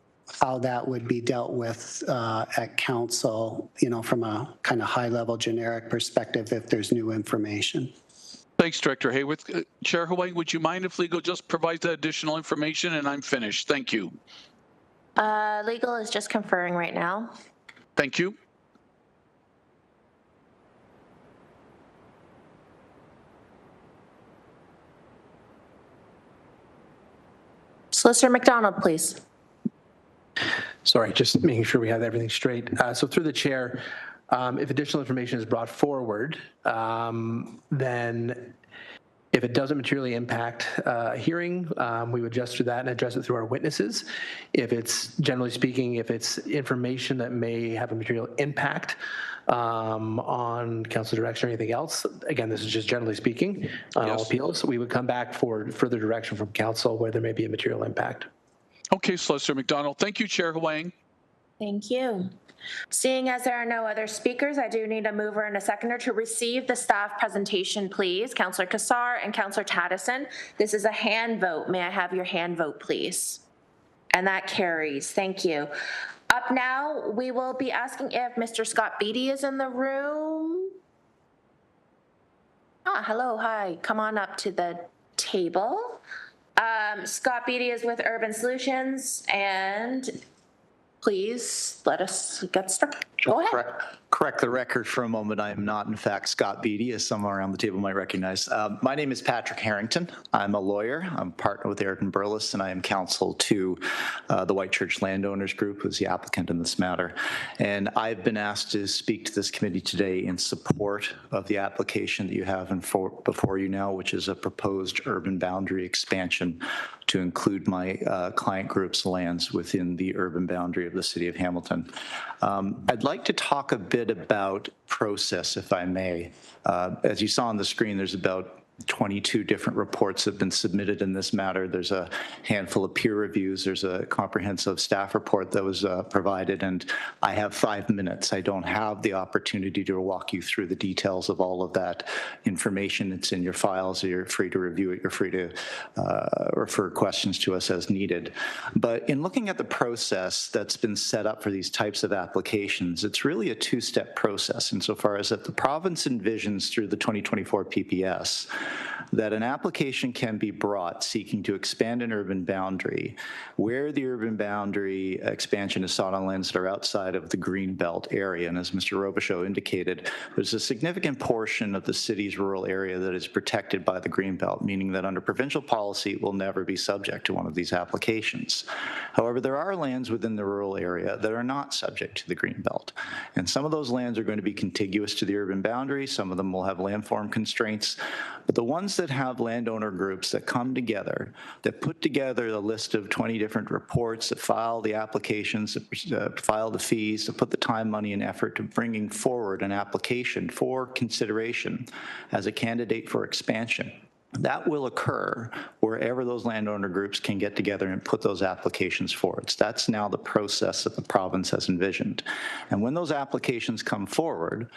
Speaker 8: that would be dealt with at council, from a kind of high-level generic perspective if there's new information.
Speaker 20: Thanks, Director Hayworth. Chair Huang, would you mind if legal just provides that additional information? And I'm finished. Thank you.
Speaker 2: Legal is just conferring right now.
Speaker 20: Thank you.
Speaker 2: Solicitor McDonald, please.
Speaker 15: Sorry, just making sure we have everything straight. So through the chair, if additional information is brought forward, then if it doesn't materially impact a hearing, we would adjust through that and address it through our witnesses. If it's, generally speaking, if it's information that may have a material impact on council direction or anything else, again, this is just generally speaking on all appeals, we would come back for further direction from council where there may be a material impact.
Speaker 20: Okay, Solicitor McDonald. Thank you, Chair Huang.
Speaker 2: Thank you. Seeing as there are no other speakers, I do need a mover and a seconder to receive the staff presentation, please. Councillor Cassar and Councillor Taddison. This is a hand vote. May I have your hand vote, please? And that carries. Thank you. Up now, we will be asking if Mr. Scott Beatty is in the room. Hello, hi. Come on up to the table. Scott Beatty is with Urban Solutions, and please let us get started. Go ahead.
Speaker 1: Correct the record for a moment. I am not, in fact, Scott Beatty, as some around the table might recognize. My name is Patrick Harrington. I'm a lawyer. I'm a partner with Aird and Burles, and I am counsel to the White Church Landowners Group, who's the applicant in this matter. And I've been asked to speak to this committee today in support of the application that you have before you now, which is a proposed urban boundary expansion to include my client group's lands within the urban boundary of the city of Hamilton. I'd like to talk a bit about process, if I may. As you saw on the screen, there's about 22 different reports that have been submitted in this matter. There's a handful of peer reviews. There's a comprehensive staff report that was provided, and I have 5 minutes. I don't have the opportunity to walk you through the details of all of that information. It's in your files. You're free to review it. You're free to refer questions to us as needed. But in looking at the process that's been set up for these types of applications, it's really a two-step process insofar as that the province envisions through the 2024 PPS that an application can be brought seeking to expand an urban boundary where the urban boundary expansion is sought on lands that are outside of the Greenbelt area. And as Mr. Robichaud indicated, there's a significant portion of the city's rural area that is protected by the Greenbelt, meaning that under provincial policy, it will never be subject to one of these applications. However, there are lands within the rural area that are not subject to the Greenbelt. And some of those lands are going to be contiguous to the urban boundary. Some of them will have landform constraints. But the ones that have landowner groups that come together, that put together a list of 20 different reports, that file the applications, that file the fees, to put the time, money, and effort to bringing forward an application for consideration as a candidate for expansion, that will occur wherever those landowner groups can get together and put those applications forward. So that's now the process that the province has envisioned. And when those applications come forward,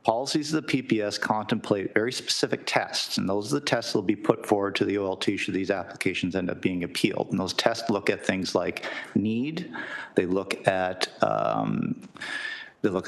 Speaker 1: policies of the PPS contemplate very specific tests, and those are the tests that will be put forward to the OLT should these applications end up being appealed. And those tests look at things like need, they look at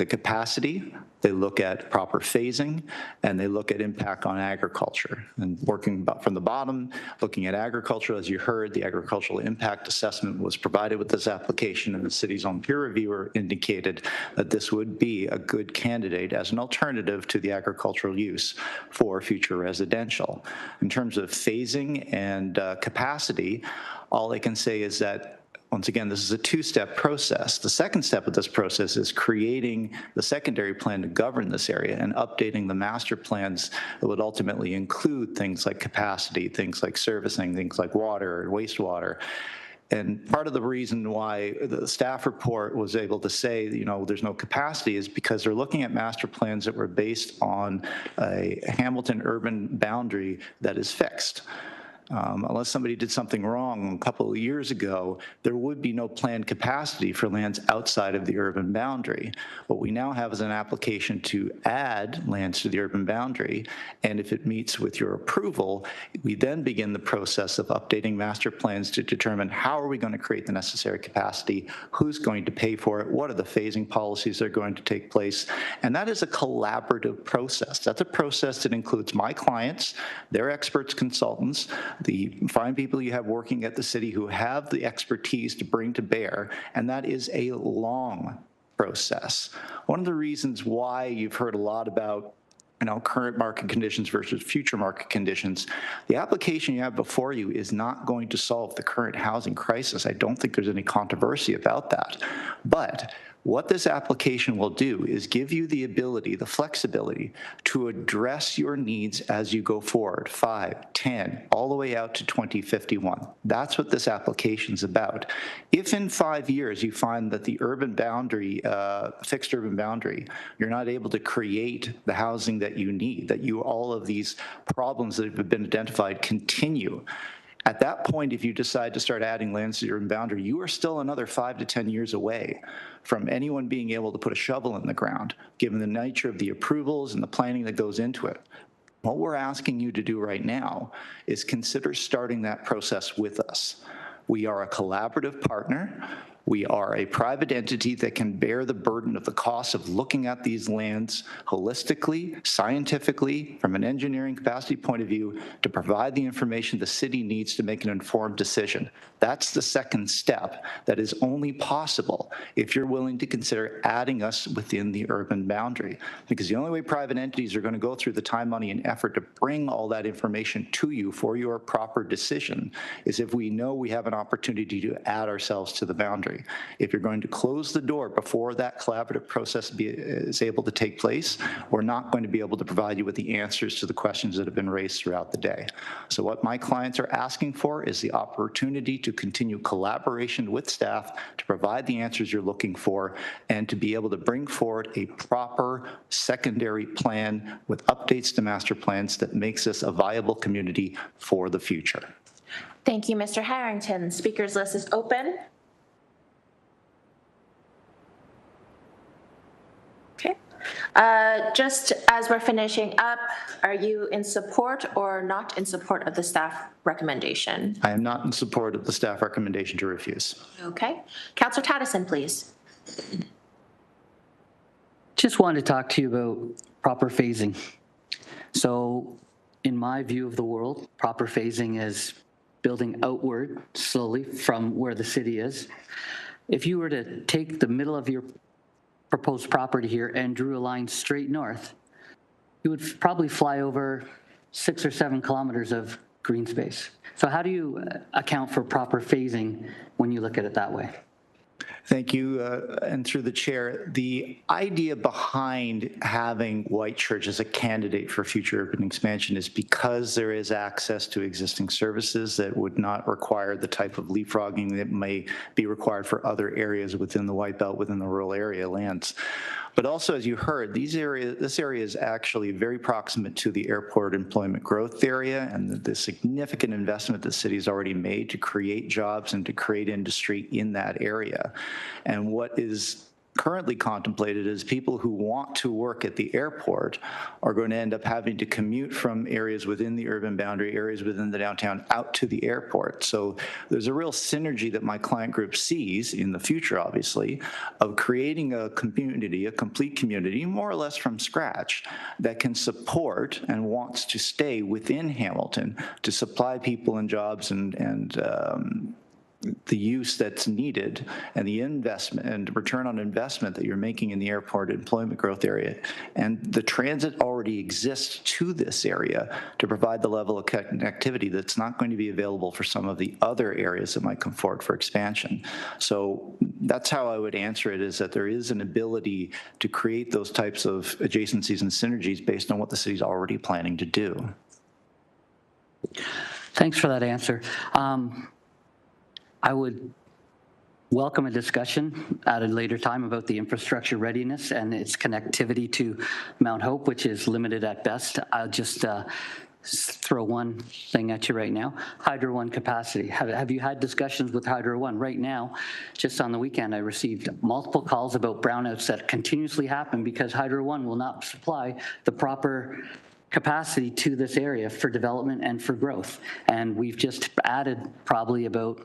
Speaker 1: capacity, they look at proper phasing, and they look at impact on agriculture. And working from the bottom, looking at agriculture, as you heard, the agricultural impact assessment was provided with this application, and the city's own peer reviewer indicated that this would be a good candidate as an alternative to the agricultural use for future residential. In terms of phasing and capacity, all I can say is that once again, this is a two-step process. The second step of this process is creating the secondary plan to govern this area and updating the master plans that would ultimately include things like capacity, things like servicing, things like water and wastewater. And part of the reason why the staff report was able to say, you know, there's no capacity is because they're looking at master plans that were based on a Hamilton urban boundary that is fixed. Unless somebody did something wrong a couple of years ago, there would be no planned capacity for lands outside of the urban boundary. What we now have is an application to add lands to the urban boundary, and if it meets with your approval, we then begin the process of updating master plans to determine how are we going to create the necessary capacity, who's going to pay for it, what are the phasing policies that are going to take place, and that is a collaborative process. That's a process that includes my clients, their experts, consultants, the fine people you have working at the city who have the expertise to bring to bear, and that is a long process. One of the reasons why you've heard a lot about current market conditions versus future market conditions, the application you have before you is not going to solve the current housing crisis. I don't think there's any controversy about that. But what this application will do is give you the ability, the flexibility to address your needs as you go forward, 5, 10, all the way out to 2051. That's what this application is about. If in 5 years you find that the urban boundary, fixed urban boundary, you're not able to create the housing that you need, that all of these problems that have been identified continue, at that point, if you decide to start adding lands to your urban boundary, you are still another 5 to 10 years away from anyone being able to put a shovel in the ground, given the nature of the approvals and the planning that goes into it. What we're asking you to do right now is consider starting that process with us. We are a collaborative partner. We are a private entity that can bear the burden of the cost of looking at these lands holistically, scientifically, from an engineering capacity point of view, to provide the information the city needs to make an informed decision. That's the second step that is only possible if you're willing to consider adding us within the urban boundary. Because the only way private entities are going to go through the time, money, and effort to bring all that information to you for your proper decision is if we know we have an opportunity to add ourselves to the boundary. If you're going to close the door before that collaborative process is able to take place, we're not going to be able to provide you with the answers to the questions that have been raised throughout the day. So what my clients are asking for is the opportunity to continue collaboration with staff to provide the answers you're looking for and to be able to bring forward a proper secondary plan with updates to master plans that makes this a viable community for the future.
Speaker 2: Thank you, Mr. Harrington. Speakers list is open. Okay. Just as we're finishing up, are you in support or not in support of the staff recommendation?
Speaker 1: I am not in support of the staff recommendation to refuse.
Speaker 2: Okay. Councillor Tattison, please.
Speaker 12: Just wanted to talk to you about proper phasing. So in my view of the world, proper phasing is building outward slowly from where the city is. If you were to take the middle of your proposed property here and drew a line straight north, you would probably fly over 6 or 7 kilometers of green space. So how do you account for proper phasing when you look at it that way?
Speaker 1: Thank you, and through the chair, the idea behind having Whitechurch as a candidate for future urban expansion is because there is access to existing services that would not require the type of leapfrogging that may be required for other areas within the White Belt, within the rural area lands. But also, as you heard, this area is actually very proximate to the airport employment growth area and the significant investment the city has already made to create jobs and to create industry in that area. And what is currently contemplated is people who want to work at the airport are going to end up having to commute from areas within the urban boundary, areas within the downtown, out to the airport. So there's a real synergy that my client group sees in the future, obviously, of creating a community, a complete community, more or less from scratch, that can support and wants to stay within Hamilton to supply people and jobs and the use that's needed and the investment and return on investment that you're making in the airport employment growth area. And the transit already exists to this area to provide the level of connectivity that's not going to be available for some of the other areas that might come forward for expansion. So that's how I would answer it, is that there is an ability to create those types of adjacencies and synergies based on what the city's already planning to do.
Speaker 12: Thanks for that answer. I would welcome a discussion at a later time about the infrastructure readiness and its connectivity to Mount Hope, which is limited at best. I'll just throw one thing at you right now. Hydro One capacity. Have you had discussions with Hydro One? Right now, just on the weekend, I received multiple calls about brownouts that continuously happen because Hydro One will not supply the proper capacity to this area for development and for growth. And we've just added probably about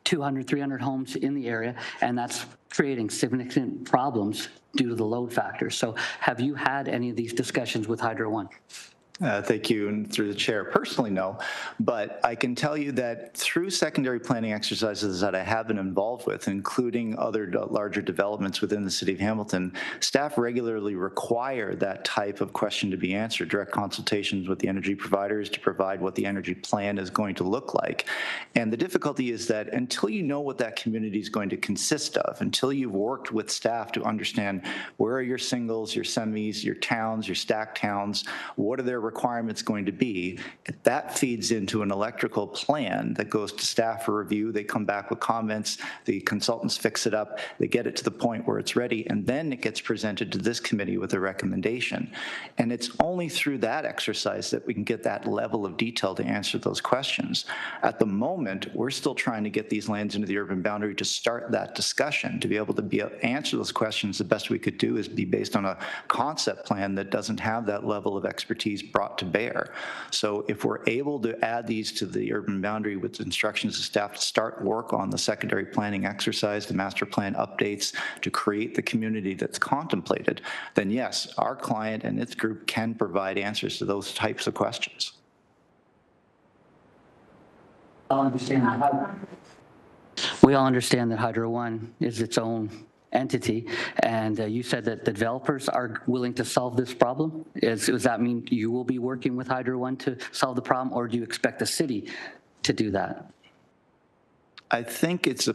Speaker 12: 200, 300 homes in the area, and that's creating significant problems due to the load factor. So have you had any of these discussions with Hydro One?
Speaker 1: Thank you, and through the chair, personally, no. But I can tell you that through secondary planning exercises that I have been involved with, including other larger developments within the city of Hamilton, staff regularly require that type of question to be answered, direct consultations with the energy providers to provide what the energy plan is going to look like. And the difficulty is that until you know what that community is going to consist of, until you've worked with staff to understand where are your singles, your semis, your towns, your stacked towns, what are their requirements going to be, that feeds into an electrical plan that goes to staff for review. They come back with comments, the consultants fix it up, they get it to the point where it's ready, and then it gets presented to this committee with a recommendation. And it's only through that exercise that we can get that level of detail to answer those questions. At the moment, we're still trying to get these lands into the urban boundary to start that discussion. To be able to answer those questions, the best we could do is be based on a concept plan that doesn't have that level of expertise brought to bear. So if we're able to add these to the urban boundary with instructions to staff to start work on the secondary planning exercise, the master plan updates to create the community that's contemplated, then yes, our client and its group can provide answers to those types of questions.
Speaker 12: We all understand that Hydro One is its own entity, and you said that the developers are willing to solve this problem. Does that mean you will be working with Hydro One to solve the problem, or do you expect the city to do that?
Speaker 1: I think it's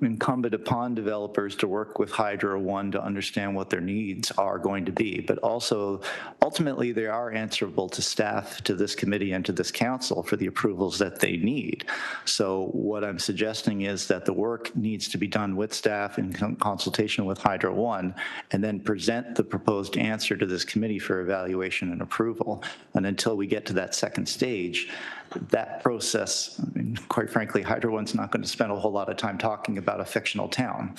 Speaker 1: incumbent upon developers to work with Hydro One to understand what their needs are going to be, but also ultimately they are answerable to staff, to this committee, and to this council for the approvals that they need. So what I'm suggesting is that the work needs to be done with staff in consultation with Hydro One, and then present the proposed answer to this committee for evaluation and approval. And until we get to that second stage, that process, I mean, quite frankly, Hydro One's not going to spend a whole lot of time talking about a fictional town.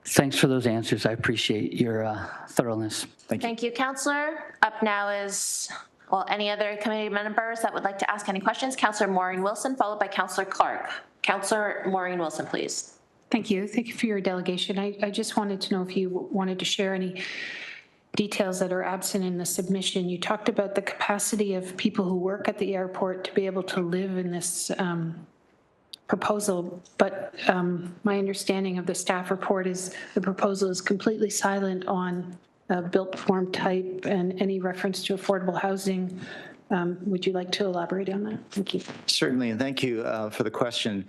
Speaker 12: Thanks for those answers. I appreciate your thoroughness.
Speaker 1: Thank you.
Speaker 2: Thank you, Councillor. Up now is, well, any other committee members that would like to ask any questions? Councillor Maureen Wilson, followed by Councillor Clark. Councillor Maureen Wilson, please.
Speaker 10: Thank you. Thank you for your delegation. I just wanted to know if you wanted to share any
Speaker 3: details that are absent in the submission. You talked about the capacity of people who work at the airport to be able to live in this proposal, but my understanding of the staff report is the proposal is completely silent on built form type and any reference to affordable housing. Would you like to elaborate on that? Thank you.
Speaker 1: Certainly, and thank you for the question.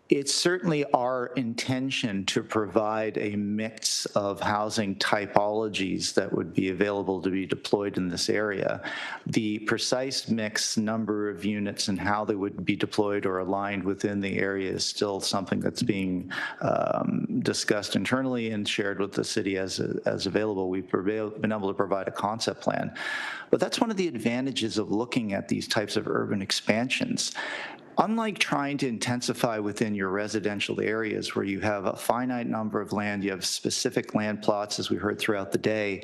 Speaker 1: It's certainly our intention to provide a mix of housing typologies that would be available to be deployed in this area. The precise mix number of units and how they would be deployed or aligned within the area is still something that's being discussed internally and shared with the city as available. We've been able to provide a concept plan. But that's one of the advantages of looking at these types of urban expansions. Unlike trying to intensify within your residential areas where you have a finite number of land, you have specific land plots, as we heard throughout the day,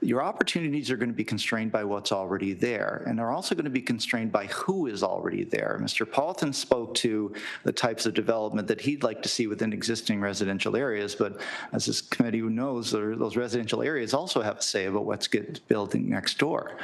Speaker 1: your opportunities are going to be constrained by what's already there, and they're also going to be constrained by who is already there. Mr. Paulton spoke to the types of development that he'd like to see within existing residential areas, but as this committee knows, those residential areas also have a say about what's getting built next door.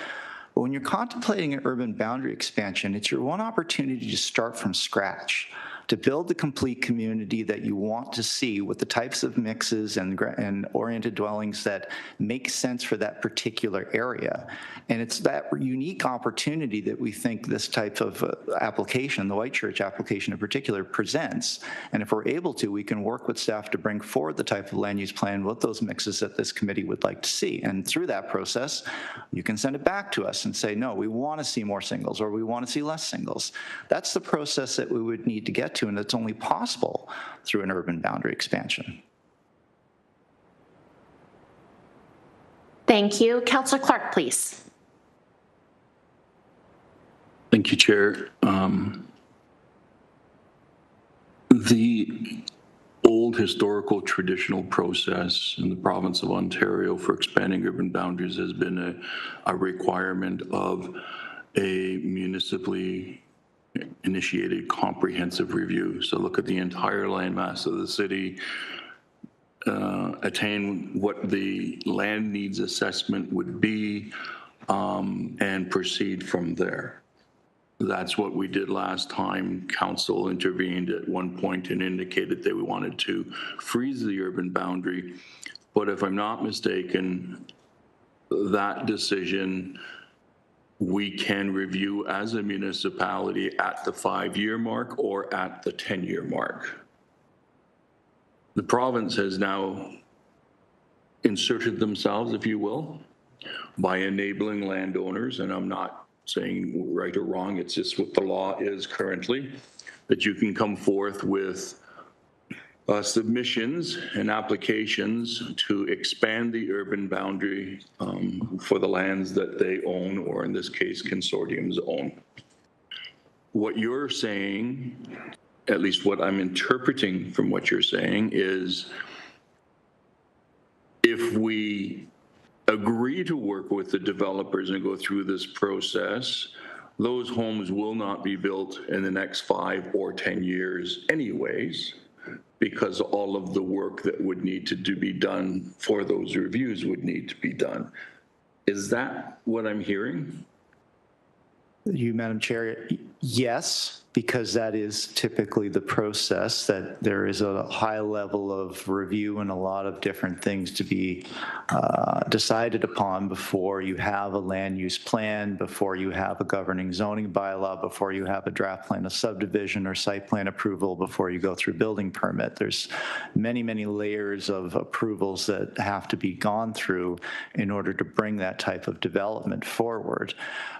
Speaker 1: But when you're contemplating an urban boundary expansion, it's your one opportunity to start from scratch, to build the complete community that you want to see with the types of mixes and oriented dwellings that make sense for that particular area. And it's that unique opportunity that we think this type of application, the White Church application in particular, presents. And if we're able to, we can work with staff to bring forward the type of land use plan with those mixes that this committee would like to see. And through that process, you can send it back to us and say, no, we want to see more singles or we want to see less singles. That's the process that we would need to get to, and it's only possible through an urban boundary expansion.
Speaker 2: Thank you. Councillor Clark, please.
Speaker 14: Thank you, Chair. The old historical traditional process in the province of Ontario for expanding urban boundaries has been a requirement of a municipally initiated comprehensive review. So look at the entire landmass of the city, attain what the land needs assessment would be, and proceed from there. That's what we did last time. Council intervened at one point and indicated they wanted to freeze the urban boundary. But if I'm not mistaken, that decision we can review as a municipality at the 5-year mark or at the 10-year mark. The province has now inserted themselves, if you will, by enabling landowners, and I'm not saying right or wrong, it's just what the law is currently, that you can come forth with submissions and applications to expand the urban boundary for the lands that they own, or in this case, consortiums own. What you're saying, at least what I'm interpreting from what you're saying, is if we agree to work with the developers and go through this process, those homes will not be built in the next 5 or 10 years anyways, because all of the work that would need to be done for those reviews would need to be done. Is that what I'm hearing?
Speaker 1: You, Madam Chair, yes, because that is typically the process, that there is a high level of review and a lot of different things to be decided upon before you have a land use plan, before you have a governing zoning bylaw, before you have a draft plan of subdivision or site plan approval, before you go through building permit. There's many, many layers of approvals that have to be gone through in order to bring that type of development forward.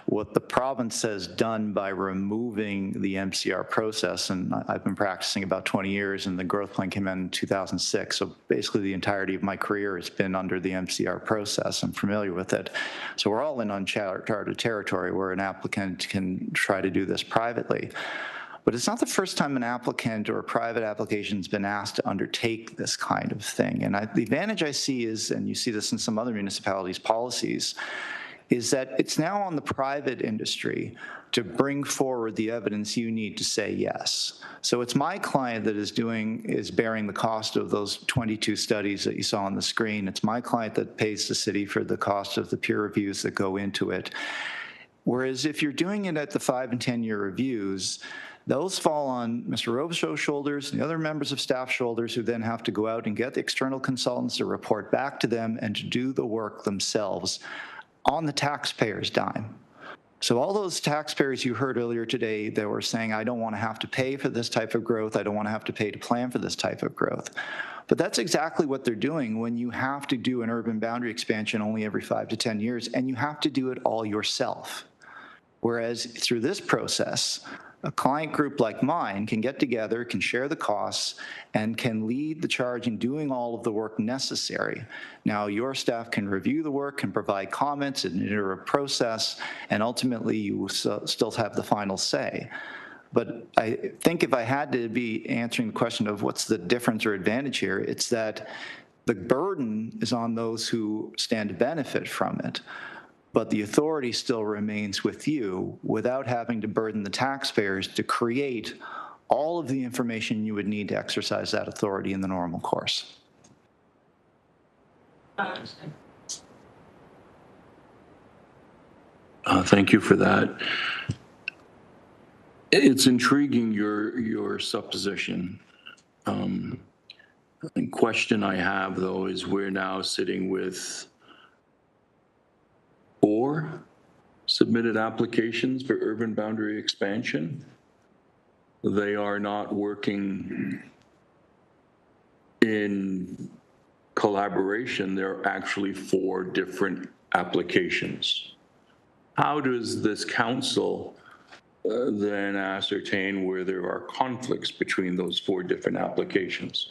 Speaker 1: What the province has done by removing the MCR process, and I've been practicing about 20 years, and the growth plan came in 2006, so basically the entirety of my career has been under the MCR process. I'm familiar with it. So we're all in uncharted territory where an applicant can try to do this privately. But it's not the first time an applicant or a private application has been asked to undertake this kind of thing. And the advantage I see is, and you see this in some other municipalities' policies, is that it's now on the private industry to bring forward the evidence you need to say yes. So it's my client that is bearing the cost of those 22 studies that you saw on the screen. It's my client that pays the city for the cost of the peer reviews that go into it. Whereas if you're doing it at the 5 and 10-year reviews, those fall on Mr. Robichaud's shoulders and the other members of staff shoulders, who then have to go out and get the external consultants to report back to them and to do the work themselves on the taxpayer's dime. So all those taxpayers you heard earlier today that were saying, I don't want to have to pay for this type of growth, I don't want to have to pay to plan for this type of growth. But that's exactly what they're doing when you have to do an urban boundary expansion only every 5 to 10 years, and you have to do it all yourself. Whereas through this process, a client group like mine can get together, can share the costs, and can lead the charge in doing all of the work necessary. Now, your staff can review the work, can provide comments, an iterative process, and ultimately you will still have the final say. But I think if I had to be answering the question of what's the difference or advantage here, it's that the burden is on those who stand to benefit from it, but the authority still remains with you without having to burden the taxpayers to create all of the information you would need to exercise that authority in the normal course.
Speaker 14: Thank you for that. It's intriguing, your supposition. The question I have, though, is we're now sitting with 4 submitted applications for urban boundary expansion. They are not working in collaboration. There are actually 4 different applications. How does this council then ascertain where there are conflicts between those 4 different applications?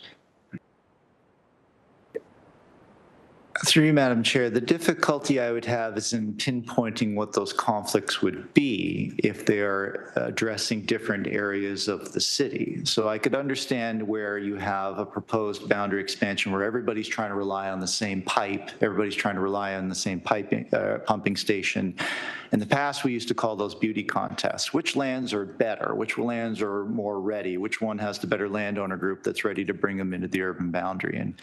Speaker 1: Through you, Madam Chair, the difficulty I would have is in pinpointing what those conflicts would be if they are addressing different areas of the city. So I could understand where you have a proposed boundary expansion where everybody's trying to rely on the same pipe, everybody's trying to rely on the same pumping station. In the past, we used to call those beauty contests. Which lands are better? Which lands are more ready? Which one has the better landowner group that's ready to bring them into the urban boundary? And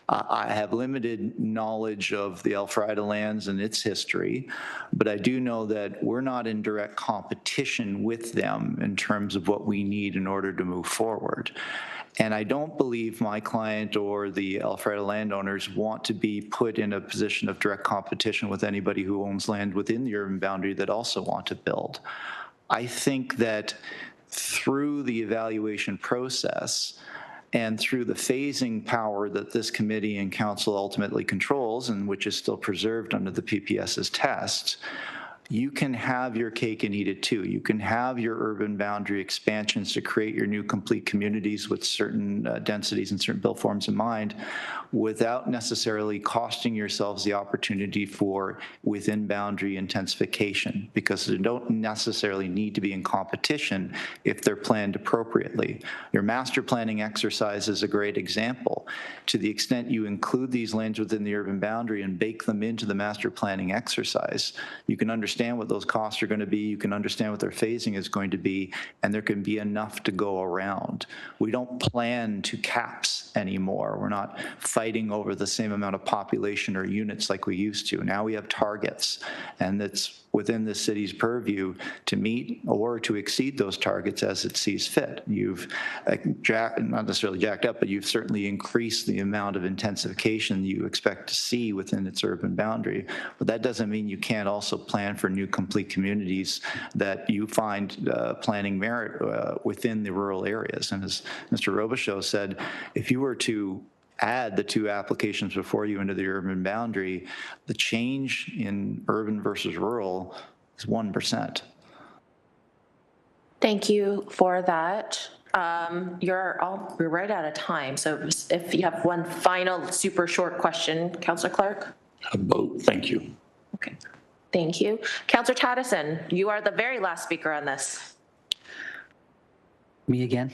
Speaker 1: I have limited knowledge of the Elfrida lands and its history, but I do know that we're not in direct competition with them in terms of what we need in order to move forward. And I don't believe my client or the Elfrida landowners want to be put in a position of direct competition with anybody who owns land within the urban boundary that also want to build. I think that through the evaluation process, and through the phasing power that this committee and council ultimately controls, and which is still preserved under the PPS's test, you can have your cake and eat it too. You can have your urban boundary expansions to create your new complete communities with certain densities and certain built forms in mind without necessarily costing yourselves the opportunity for within boundary intensification, because they don't necessarily need to be in competition if they're planned appropriately. Your master planning exercise is a great example. To the extent you include these lands within the urban boundary and bake them into the master planning exercise, you can understand what those costs are going to be, you can understand what their phasing is going to be, and there can be enough to go around. We don't plan to caps anymore. We're not fighting over the same amount of population or units like we used to. Now we have targets, and it's within the city's purview to meet or to exceed those targets as it sees fit. You've not necessarily jacked up, but you've certainly increased the amount of intensification you expect to see within its urban boundary. But that doesn't mean you can't also plan for new complete communities that you find planning merit within the rural areas. And as Mr. Robichaud said, if you were to add the 2 applications before you into the urban boundary, the change in urban versus rural is 1%.
Speaker 2: Thank you for that. We're right out of time. So if you have one final super short question, Councillor Clark.
Speaker 14: Thank you.
Speaker 2: Okay. Thank you. Councillor Taddison, you are the very last speaker on this.
Speaker 12: Me again?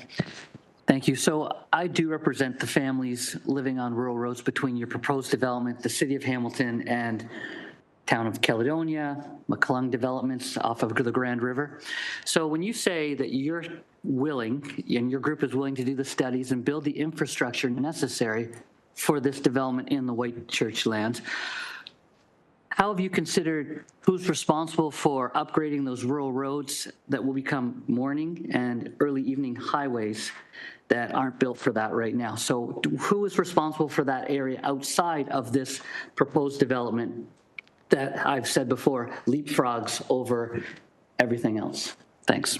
Speaker 12: Thank you. So I do represent the families living on rural roads between your proposed development, the city of Hamilton, and town of Caledonia, McClung developments off of the Grand River. So when you say that you're willing, and your group is willing to do the studies and build the infrastructure necessary for this development in the White Church lands, how have you considered who's responsible for upgrading those rural roads that will become morning and early evening highways that aren't built for that right now? So who is responsible for that area outside of this proposed development that I've said before leapfrogs over everything else? Thanks.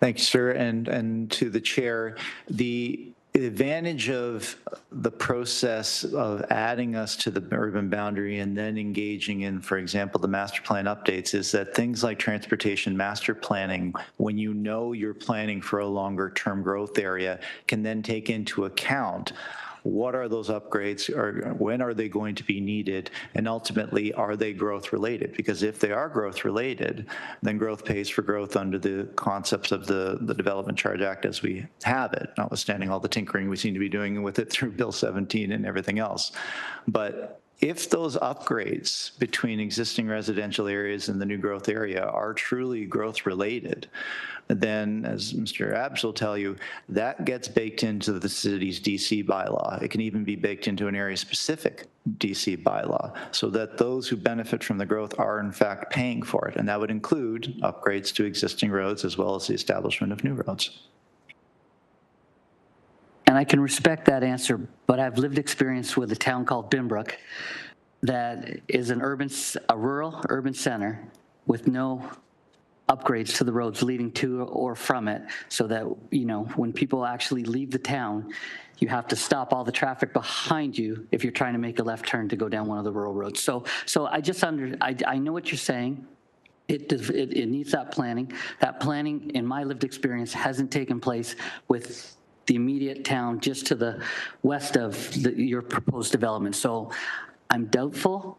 Speaker 1: Thank you, sir. And to the chair, the advantage of the process of adding us to the urban boundary and then engaging in, for example, the master plan updates is that things like transportation master planning, when you know you're planning for a longer term growth area, can then take into account what are those upgrades, or when are they going to be needed, and ultimately, are they growth related? Because if they are growth related, then growth pays for growth under the concepts of the Development Charge Act as we have it, notwithstanding all the tinkering we seem to be doing with it through Bill 17 and everything else. But if those upgrades between existing residential areas and the new growth area are truly growth related, then, as Mr. Abs will tell you, that gets baked into the city's DC bylaw. It can even be baked into an area-specific DC bylaw so that those who benefit from the growth are, in fact, paying for it. And that would include upgrades to existing roads as well as the establishment of new roads.
Speaker 12: And I can respect that answer, but I've lived experience with a town called Binbrook that is a rural urban center with no upgrades to the roads leading to or from it, so that, you know, when people actually leave the town, you have to stop all the traffic behind you if you're trying to make a left turn to go down one of the rural roads. So I just I know what you're saying. It needs that planning. That planning, in my lived experience, hasn't taken place with the immediate town just to the west of your proposed development. So I'm doubtful.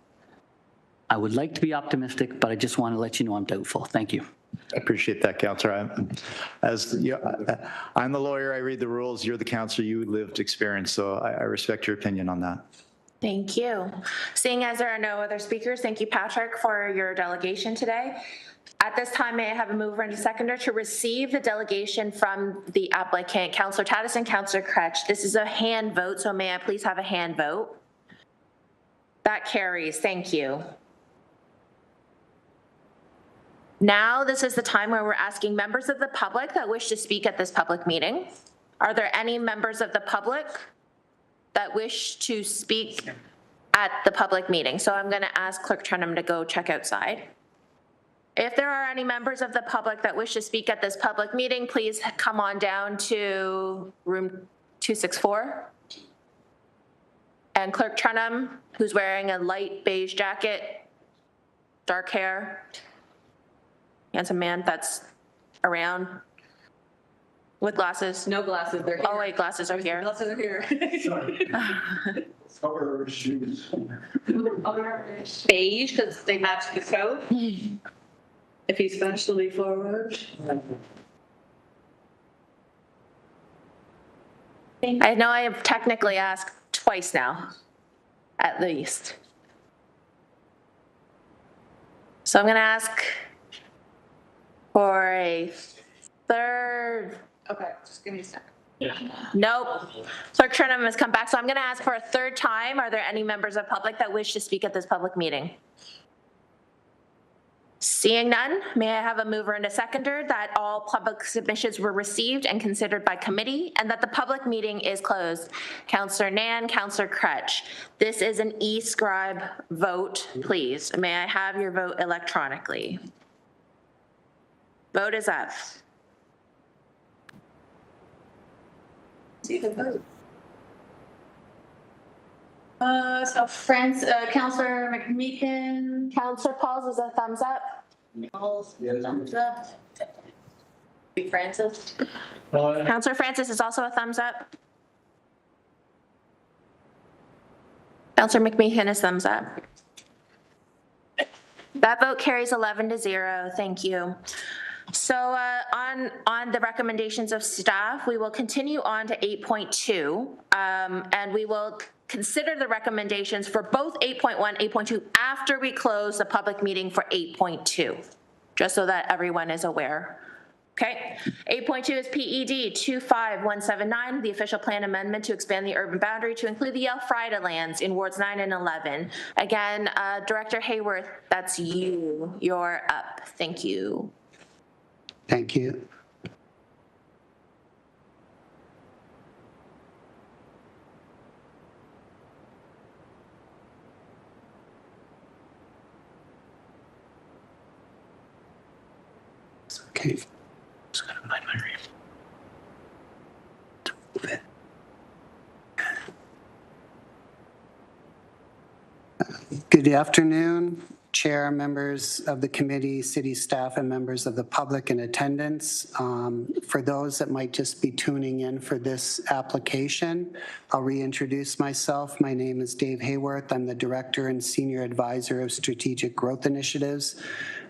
Speaker 12: I would like to be optimistic, but I just want to let you know I'm doubtful. Thank you.
Speaker 1: I appreciate that, Councillor. I'm the lawyer, I read the rules. You're the councillor, you lived experience, so I respect your opinion on that.
Speaker 2: Thank you. Seeing as there are no other speakers, thank you, Patrick, for your delegation today. At this time, may I have a mover and a seconder to receive the delegation from the applicant, Councillor Tatis and Councillor Kretsch. This is a hand vote, so may I please have a hand vote? That carries. Thank you. Now, this is the time where we're asking members of the public that wish to speak at this public meeting. Are there any members of the public that wish to speak at the public meeting? So I'm going to ask Clerk Trenum to go check outside. If there are any members of the public that wish to speak at this public meeting, please come on down to room 264. And Clerk Trenum, who's wearing a light beige jacket, dark hair, handsome man that's around with glasses.
Speaker 4: No glasses, they're here.
Speaker 2: Oh wait, glasses are here.
Speaker 4: Glasses are here.
Speaker 6: Shoes.
Speaker 4: Beige, because they match the coat. If he's especially forward.
Speaker 2: I know I have technically asked twice now, at least. So I'm going to ask for a third.
Speaker 4: Okay, just give me a second.
Speaker 2: Nope. Clerk Trenum has come back, so I'm going to ask for a third time. Are there any members of public that wish to speak at this public meeting? Seeing none, may I have a mover and a seconder that all public submissions were received and considered by committee and that the public meeting is closed? Councillor Nan, Councillor Kretsch. This is an e-scribe vote, please. May I have your vote electronically? Vote is up.
Speaker 4: See the vote.
Speaker 2: So Councillor McMeekin, Councillor Pauls is a thumbs up. Pauls, thumbs up. Francis. Councillor Francis is also a thumbs up. Councillor McMeekin is thumbs up. That vote carries 11-0. Thank you. So on the recommendations of staff, we will continue on to 8.2, and we will consider the recommendations for both 8.1, 8.2 after we close the public meeting for 8.2, just so that everyone is aware. Okay, 8.2 is PED 25179, the official plan amendment to expand the urban boundary to include the Elfrida lands in wards 9 and 11. Again, Director Hayworth, that's you. You're up. Thank you.
Speaker 8: Thank you. Okay. Just gotta find my read. Good afternoon, Chair, members of the committee, city staff, and members of the public in attendance. For those that might just be tuning in for this application, I'll reintroduce myself. My name is Dave Hayworth. I'm the Director and Senior Advisor of Strategic Growth Initiatives.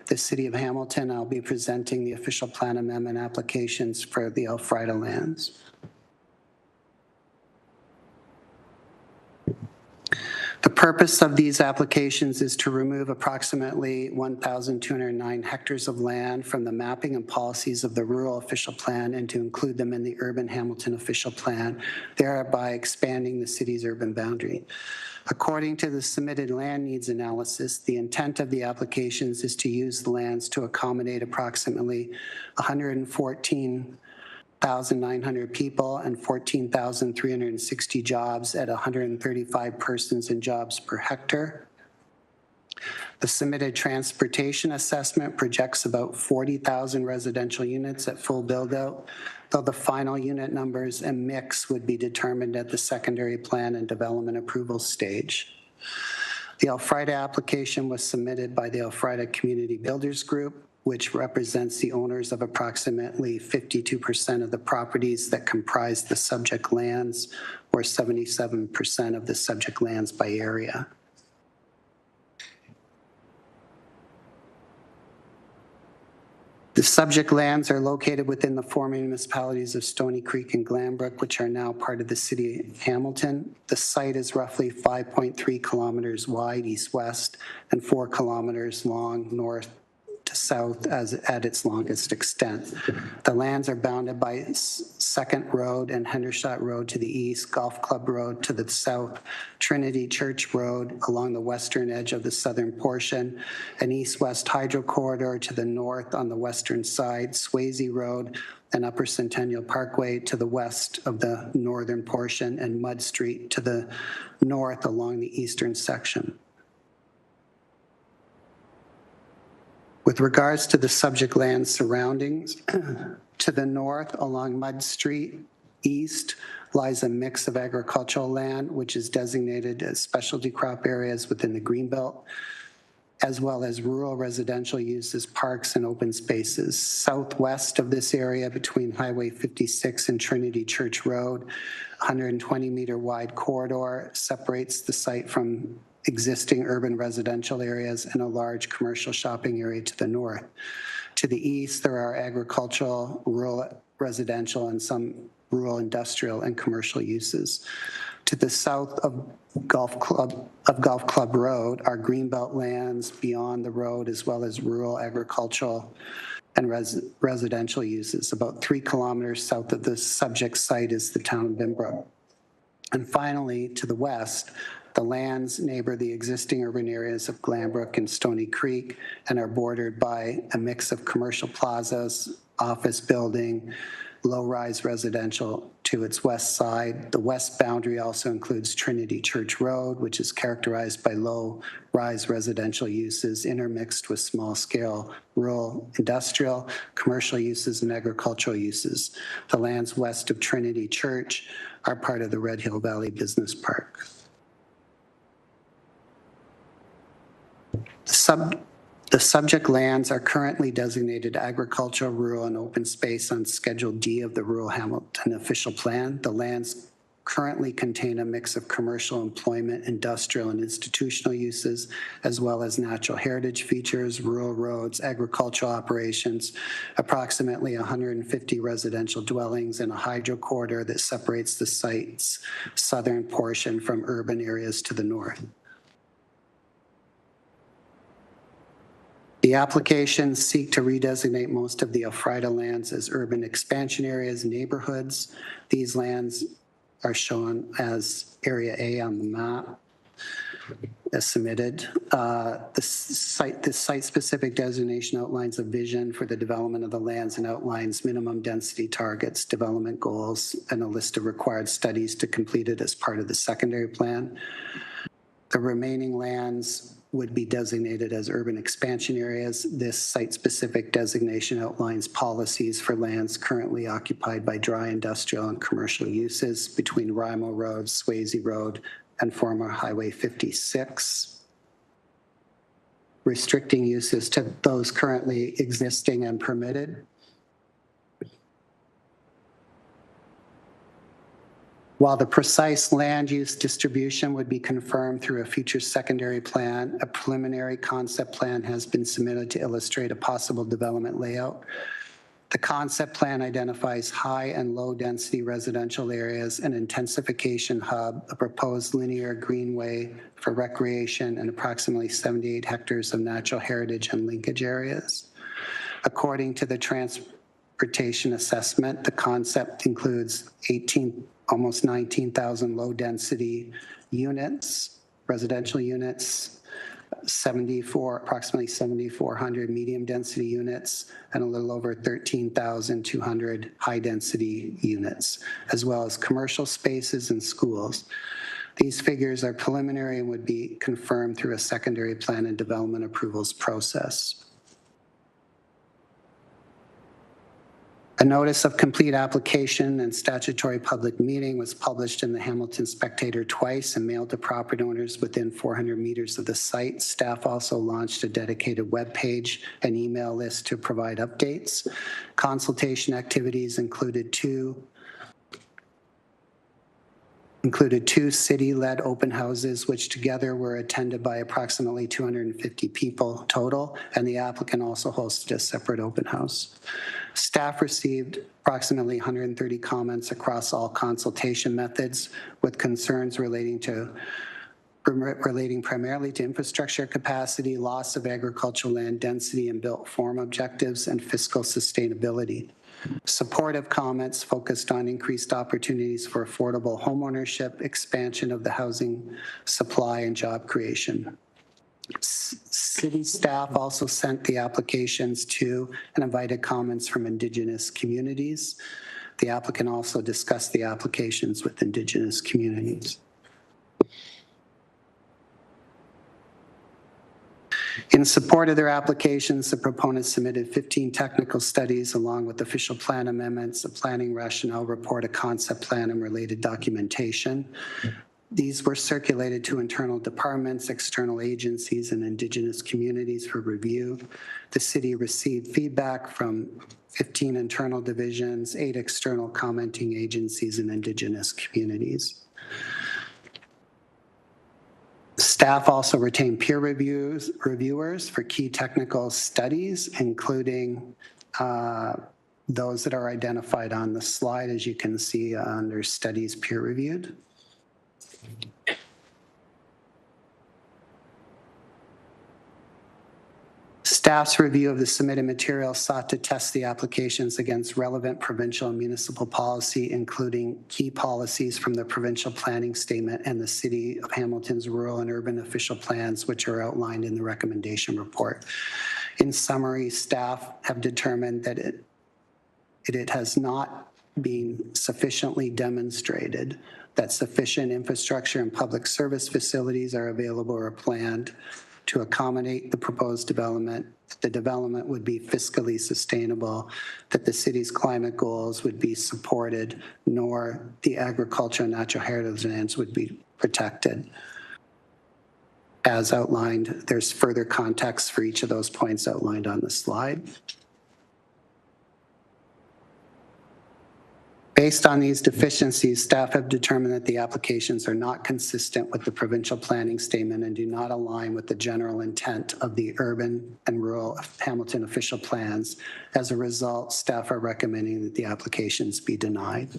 Speaker 8: The City of Hamilton, I'll be presenting the official plan amendment applications for the Elfrida lands. The purpose of these applications is to remove approximately 1,209 hectares of land from the mapping and policies of the rural official plan and to include them in the urban Hamilton official plan, thereby expanding the city's urban boundary. According to the submitted land needs analysis, the intent of the applications is to use the lands to accommodate approximately 114,900 people and 14,360 jobs at 135 persons and jobs per hectare. The submitted transportation assessment projects about 40,000 residential units at full build-out, though the final unit numbers and mix would be determined at the secondary plan and development approval stage. The Elfrida application was submitted by the Elfrida Community Builders Group, which represents the owners of approximately 52% of the properties that comprise the subject lands, or 77% of the subject lands by area. The subject lands are located within the former municipalities of Stony Creek and Glanbrook, which are now part of the city of Hamilton. The site is roughly 5.3 kilometers wide east-west and 4 kilometers long north to south at its longest extent. The lands are bounded by Second Road and Hendershot Road to the east, Golf Club Road to the south, Trinity Church Road along the western edge of the southern portion, an east-west hydro corridor to the north on the western side, Swayze Road and Upper Centennial Parkway to the west of the northern portion, and Mud Street to the north along the eastern section. With regards to the subject land surroundings, to the north along Mud Street east lies a mix of agricultural land, which is designated as specialty crop areas within the Greenbelt, as well as rural residential uses, parks, and open spaces. Southwest of this area, between Highway 56 and Trinity Church Road, 120-meter wide corridor separates the site from existing urban residential areas and a large commercial shopping area to the north. To the east, there are agricultural, rural residential, and some rural industrial and commercial uses. To the south of Golf Club Road are greenbelt lands beyond the road, as well as rural agricultural and residential uses. About 3 kilometers south of the subject site is the town of Binbrook. And finally, to the west, the lands neighbor the existing urban areas of Glanbrook and Stony Creek and are bordered by a mix of commercial plazas, office building, low-rise residential to its west side. The west boundary also includes Trinity Church Road, which is characterized by low-rise residential uses intermixed with small-scale rural industrial, commercial uses, and agricultural uses. The lands west of Trinity Church are part of the Red Hill Valley Business Park. The subject lands are currently designated agricultural, rural, and open space on Schedule D of the Rural Hamilton Official Plan. The lands currently contain a mix of commercial, employment, industrial, and institutional uses, as well as natural heritage features, rural roads, agricultural operations, approximately 150 residential dwellings, and a hydro corridor that separates the site's southern portion from urban areas to the north. The applications seek to redesignate most of the Elfrida lands as urban expansion areas, neighborhoods. These lands are shown as Area A on the map as submitted. The site-specific designation outlines a vision for the development of the lands and outlines minimum density targets, development goals, and a list of required studies to complete it as part of the secondary plan. The remaining lands would be designated as urban expansion areas. This site-specific designation outlines policies for lands currently occupied by dry industrial and commercial uses between Rymo Road, Swayze Road, and former Highway 56, restricting uses to those currently existing and permitted. While the precise land use distribution would be confirmed through a future secondary plan, a preliminary concept plan has been submitted to illustrate a possible development layout. The concept plan identifies high and low density residential areas, an intensification hub, a proposed linear greenway for recreation, and approximately 78 hectares of natural heritage and linkage areas. According to the transportation assessment, the concept includes almost 19,000 low-density units, residential units, approximately 7,400 medium-density units, and a little over 13,200 high-density units, as well as commercial spaces and schools. These figures are preliminary and would be confirmed through a secondary plan and development approvals process. A notice of complete application and statutory public meeting was published in the Hamilton Spectator twice and mailed to property owners within 400 meters of the site. Staff also launched a dedicated web page and email list to provide updates. Consultation activities included two city-led open houses, which together were attended by approximately 250 people total, and the applicant also hosted a separate open house. Staff received approximately 130 comments across all consultation methods, with concerns relating primarily to infrastructure capacity, loss of agricultural land density and built form objectives, and fiscal sustainability. Supportive comments focused on increased opportunities for affordable homeownership, expansion of the housing supply, and job creation. City staff also sent the applications to and invited comments from Indigenous communities. The applicant also discussed the applications with Indigenous communities. In support of their applications, the proponents submitted 15 technical studies along with official plan amendments, a planning rationale report, a concept plan, and related documentation. These were circulated to internal departments, external agencies, and Indigenous communities for review. The city received feedback from 15 internal divisions, 8 external commenting agencies, and Indigenous communities. Staff also retained peer reviewers for key technical studies, including those that are identified on the slide, as you can see under studies peer reviewed. Staff's review of the submitted material sought to test the applications against relevant provincial and municipal policy, including key policies from the provincial planning statement and the City of Hamilton's rural and urban official plans, which are outlined in the recommendation report. In summary, staff have determined that it has not been sufficiently demonstrated that sufficient infrastructure and public service facilities are available or planned to accommodate the proposed development, that the development would be fiscally sustainable, that the city's climate goals would be supported, nor the agriculture and natural heritage lands would be protected. As outlined, there's further context for each of those points outlined on the slide. Based on these deficiencies, staff have determined that the applications are not consistent with the provincial planning statement and do not align with the general intent of the urban and rural Hamilton official plans. As a result, staff are recommending that the applications be denied.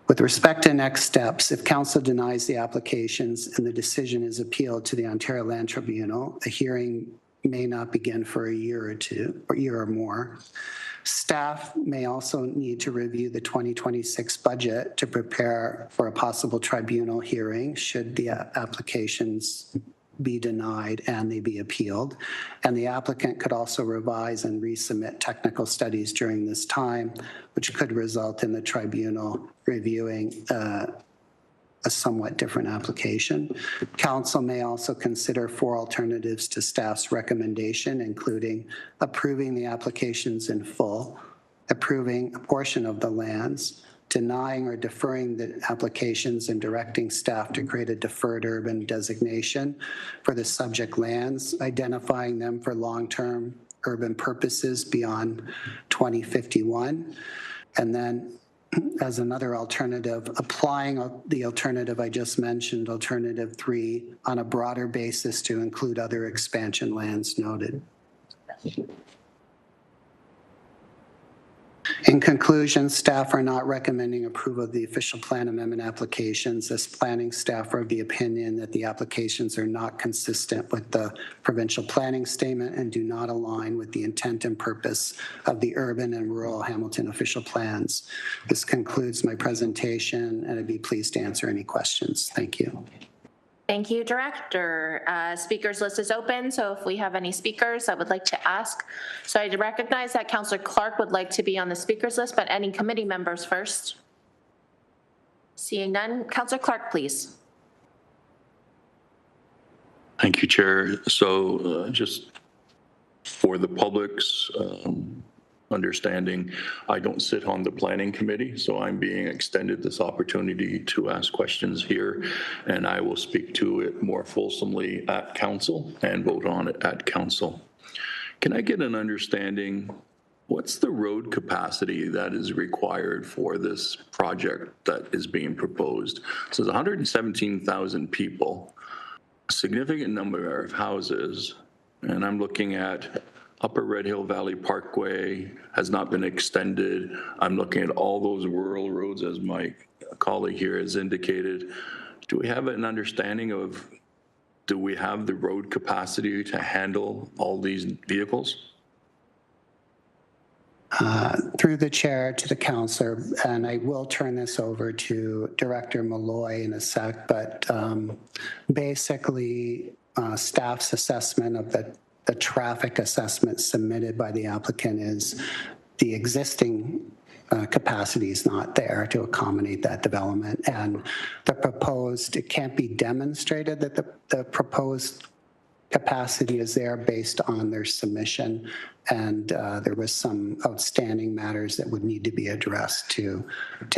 Speaker 8: With respect to next steps, if council denies the applications and the decision is appealed to the Ontario Land Tribunal, a hearing may not begin for a year or more. Staff may also need to review the 2026 budget to prepare for a possible tribunal hearing should the applications be denied and they be appealed. And the applicant could also revise and resubmit technical studies during this time, which could result in the tribunal reviewing a somewhat different application. Council may also consider 4 alternatives to staff's recommendation, including approving the applications in full, approving a portion of the lands, denying or deferring the applications and directing staff to create a deferred urban designation for the subject lands, identifying them for long-term urban purposes beyond 2051, and then as another alternative, applying the alternative I just mentioned, alternative 3, on a broader basis to include other expansion lands noted. In conclusion, staff are not recommending approval of the official plan amendment applications, as planning staff are of the opinion that the applications are not consistent with the provincial planning statement and do not align with the intent and purpose of the urban and rural Hamilton official plans. This concludes my presentation, and I'd be pleased to answer any questions. Thank you.
Speaker 2: Thank you, Director. Speakers list is open, so if we have any speakers I would like to ask. So I recognize that Councillor Clark would like to be on the speakers list, but any committee members first? Seeing none, Councillor Clark, please.
Speaker 14: Thank you, Chair. So just for the public's understanding, I don't sit on the planning committee, so I'm being extended this opportunity to ask questions here, and I will speak to it more fulsomely at council and vote on it at council. Can I get an understanding, what's the road capacity that is required for this project that is being proposed? So there's 117,000 people, a significant number of houses, and I'm looking at Upper Red Hill Valley Parkway has not been extended. I'm looking at all those rural roads, as my colleague here has indicated. Do we have an understanding of, do we have the road capacity to handle all these vehicles?
Speaker 8: Through the chair to the councillor, and I will turn this over to Director Malloy in a sec, but basically staff's assessment of the traffic assessment submitted by the applicant is the existing capacity is not there to accommodate that development, and the proposed, it can't be demonstrated that the proposed capacity is there based on their submission, and there was some outstanding matters that would need to be addressed to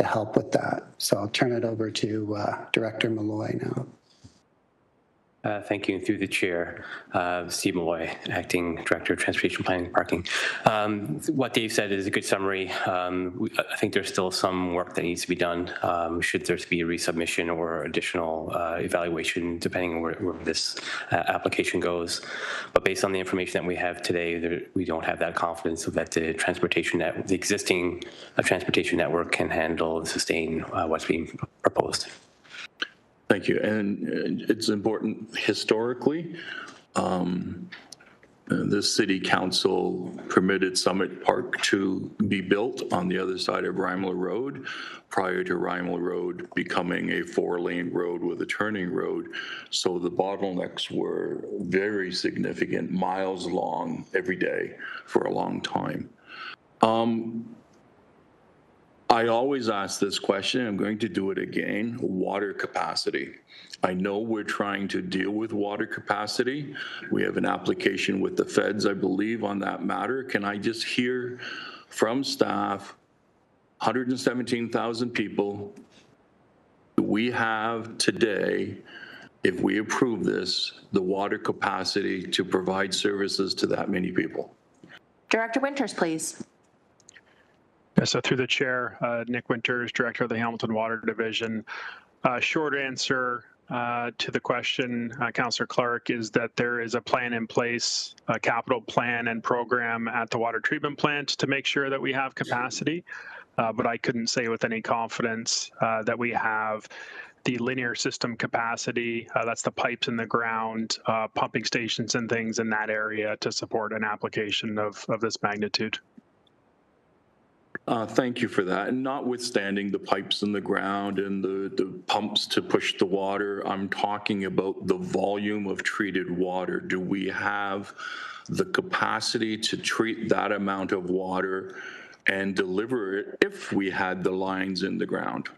Speaker 8: help with that. So I'll turn it over to Director Malloy now.
Speaker 16: Thank you. And through the chair, Steve Malloy, Acting Director of Transportation Planning and Parking. What Dave said is a good summary. I think there's still some work that needs to be done should there be a resubmission or additional evaluation, depending on where this application goes. But based on the information that we have today, we don't have that confidence that the the existing transportation network can handle and sustain what's being proposed.
Speaker 14: Thank you. And it's important historically, the city council permitted Summit Park to be built on the other side of Rymler Road prior to Rymler Road becoming a 4-lane road with a turning road. So the bottlenecks were very significant, miles long every day for a long time. I always ask this question, I'm going to do it again, water capacity. I know we're trying to deal with water capacity. We have an application with the feds, I believe, on that matter. Can I just hear from staff, 117,000 people, we have today, if we approve this, the water capacity to provide services to that many people?
Speaker 2: Director Winters, please.
Speaker 23: So through the chair, Nick Winters, Director of the Hamilton Water Division. Short answer to the question, Councillor Clark, is that there is a plan in place, a capital plan and program at the water treatment plant to make sure that we have capacity. But I couldn't say with any confidence that we have the linear system capacity, that's the pipes in the ground, pumping stations and things in that area to support an application of this magnitude.
Speaker 14: Thank you for that. And notwithstanding the pipes in the ground and the pumps to push the water, I'm talking about the volume of treated water. Do we have the capacity to treat that amount of water and deliver it if we had the lines in the ground?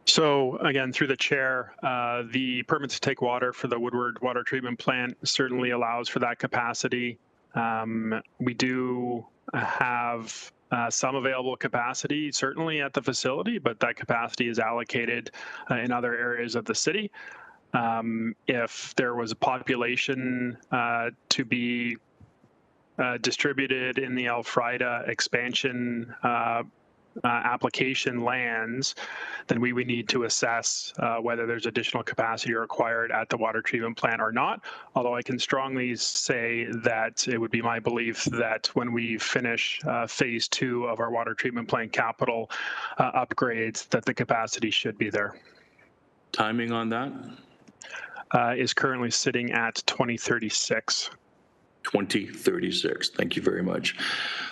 Speaker 23: So again, through the chair, the permit to take water for the Woodward Water Treatment Plant certainly allows for that capacity. We do have some available capacity, certainly at the facility, but that capacity is allocated in other areas of the city. If there was a population to be distributed in the Elfrida expansion application lands, then we would need to assess whether there's additional capacity required at the water treatment plant or not. Although I can strongly say that it would be my belief that when we finish phase 2 of our water treatment plant capital upgrades, that the capacity should be there.
Speaker 14: Timing on that?
Speaker 23: Is currently sitting at 2036.
Speaker 14: 2036. Thank you very much.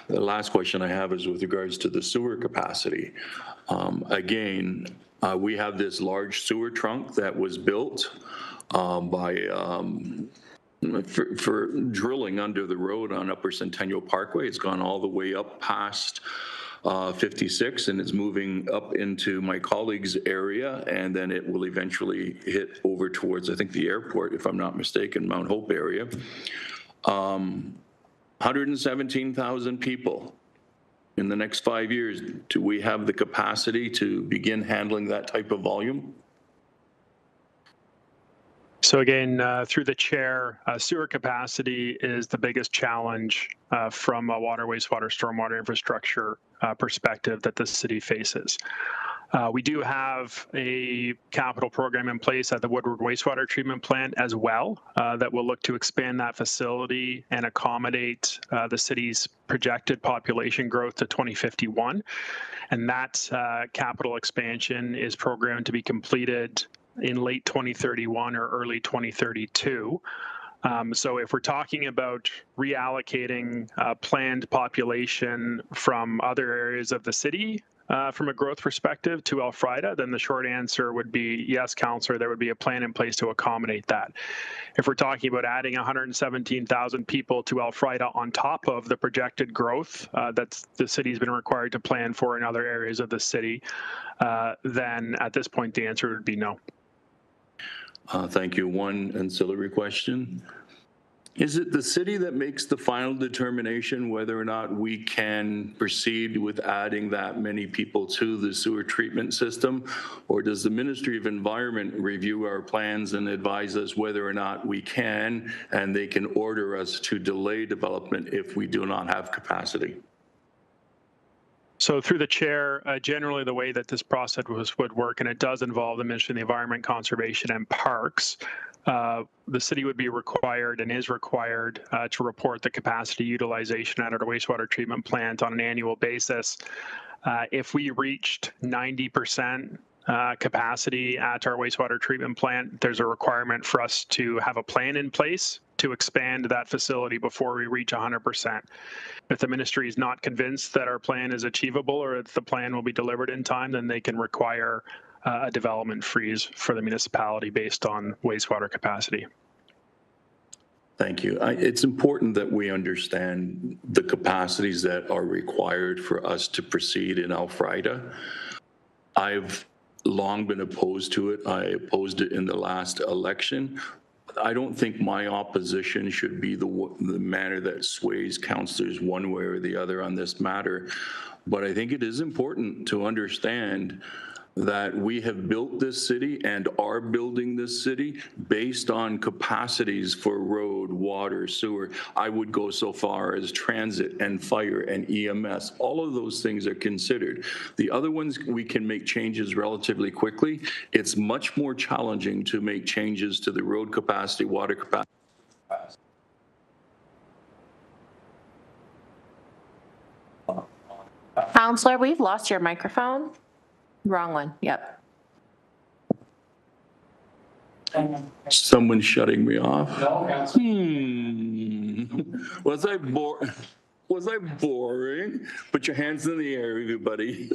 Speaker 14: The last question I have is with regards to the sewer capacity. Again, we have this large sewer trunk that was built for drilling under the road on Upper Centennial Parkway. It's gone all the way up past 56 and it's moving up into my colleague's area, and then it will eventually hit over towards, I think, the airport, if I'm not mistaken, Mount Hope area. 117,000 people in the next 5 years. Do we have the capacity to begin handling that type of volume?
Speaker 23: So again, through the chair, sewer capacity is the biggest challenge from a water, wastewater, stormwater infrastructure perspective that the city faces. We do have a capital program in place at the Woodward Wastewater Treatment Plant as well that will look to expand that facility and accommodate the city's projected population growth to 2051. And that capital expansion is programmed to be completed in late 2031 or early 2032. So if we're talking about reallocating planned population from other areas of the city from a growth perspective to Elfrida, then the short answer would be yes, Councillor, there would be a plan in place to accommodate that. If we're talking about adding 117,000 people to Elfrida on top of the projected growth that the city's been required to plan for in other areas of the city, then at this point the answer would be no.
Speaker 14: Thank you. One ancillary question. Is it the city that makes the final determination whether or not we can proceed with adding that many people to the sewer treatment system? Or does the Ministry of Environment review our plans and advise us whether or not we can, and they can order us to delay development if we do not have capacity?
Speaker 23: So through the chair, generally the way that this process would work, and it does involve the Ministry of the Environment, Conservation and Parks, the city would be required and is required to report the capacity utilization at our wastewater treatment plant on an annual basis. If we reached 90% capacity at our wastewater treatment plant, there's a requirement for us to have a plan in place to expand that facility before we reach 100%. If the ministry is not convinced that our plan is achievable or if the plan will be delivered in time, then they can require a development freeze for the municipality based on wastewater capacity.
Speaker 14: Thank you. It's important that we understand the capacities that are required for us to proceed in Elfrida. I've long been opposed to it. I opposed it in the last election. I don't think my opposition should be the manner that sways councillors one way or the other on this matter. But I think it is important to understand that we have built this city and are building this city based on capacities for road, water, sewer. I would go so far as transit and fire and EMS. All of those things are considered. The other ones, we can make changes relatively quickly. It's much more challenging to make changes to the road capacity, water capacity.
Speaker 2: Counselor, we've lost your microphone. Wrong one, yep.
Speaker 14: Someone shutting me off? Was I boring? Put your hands in the air, everybody.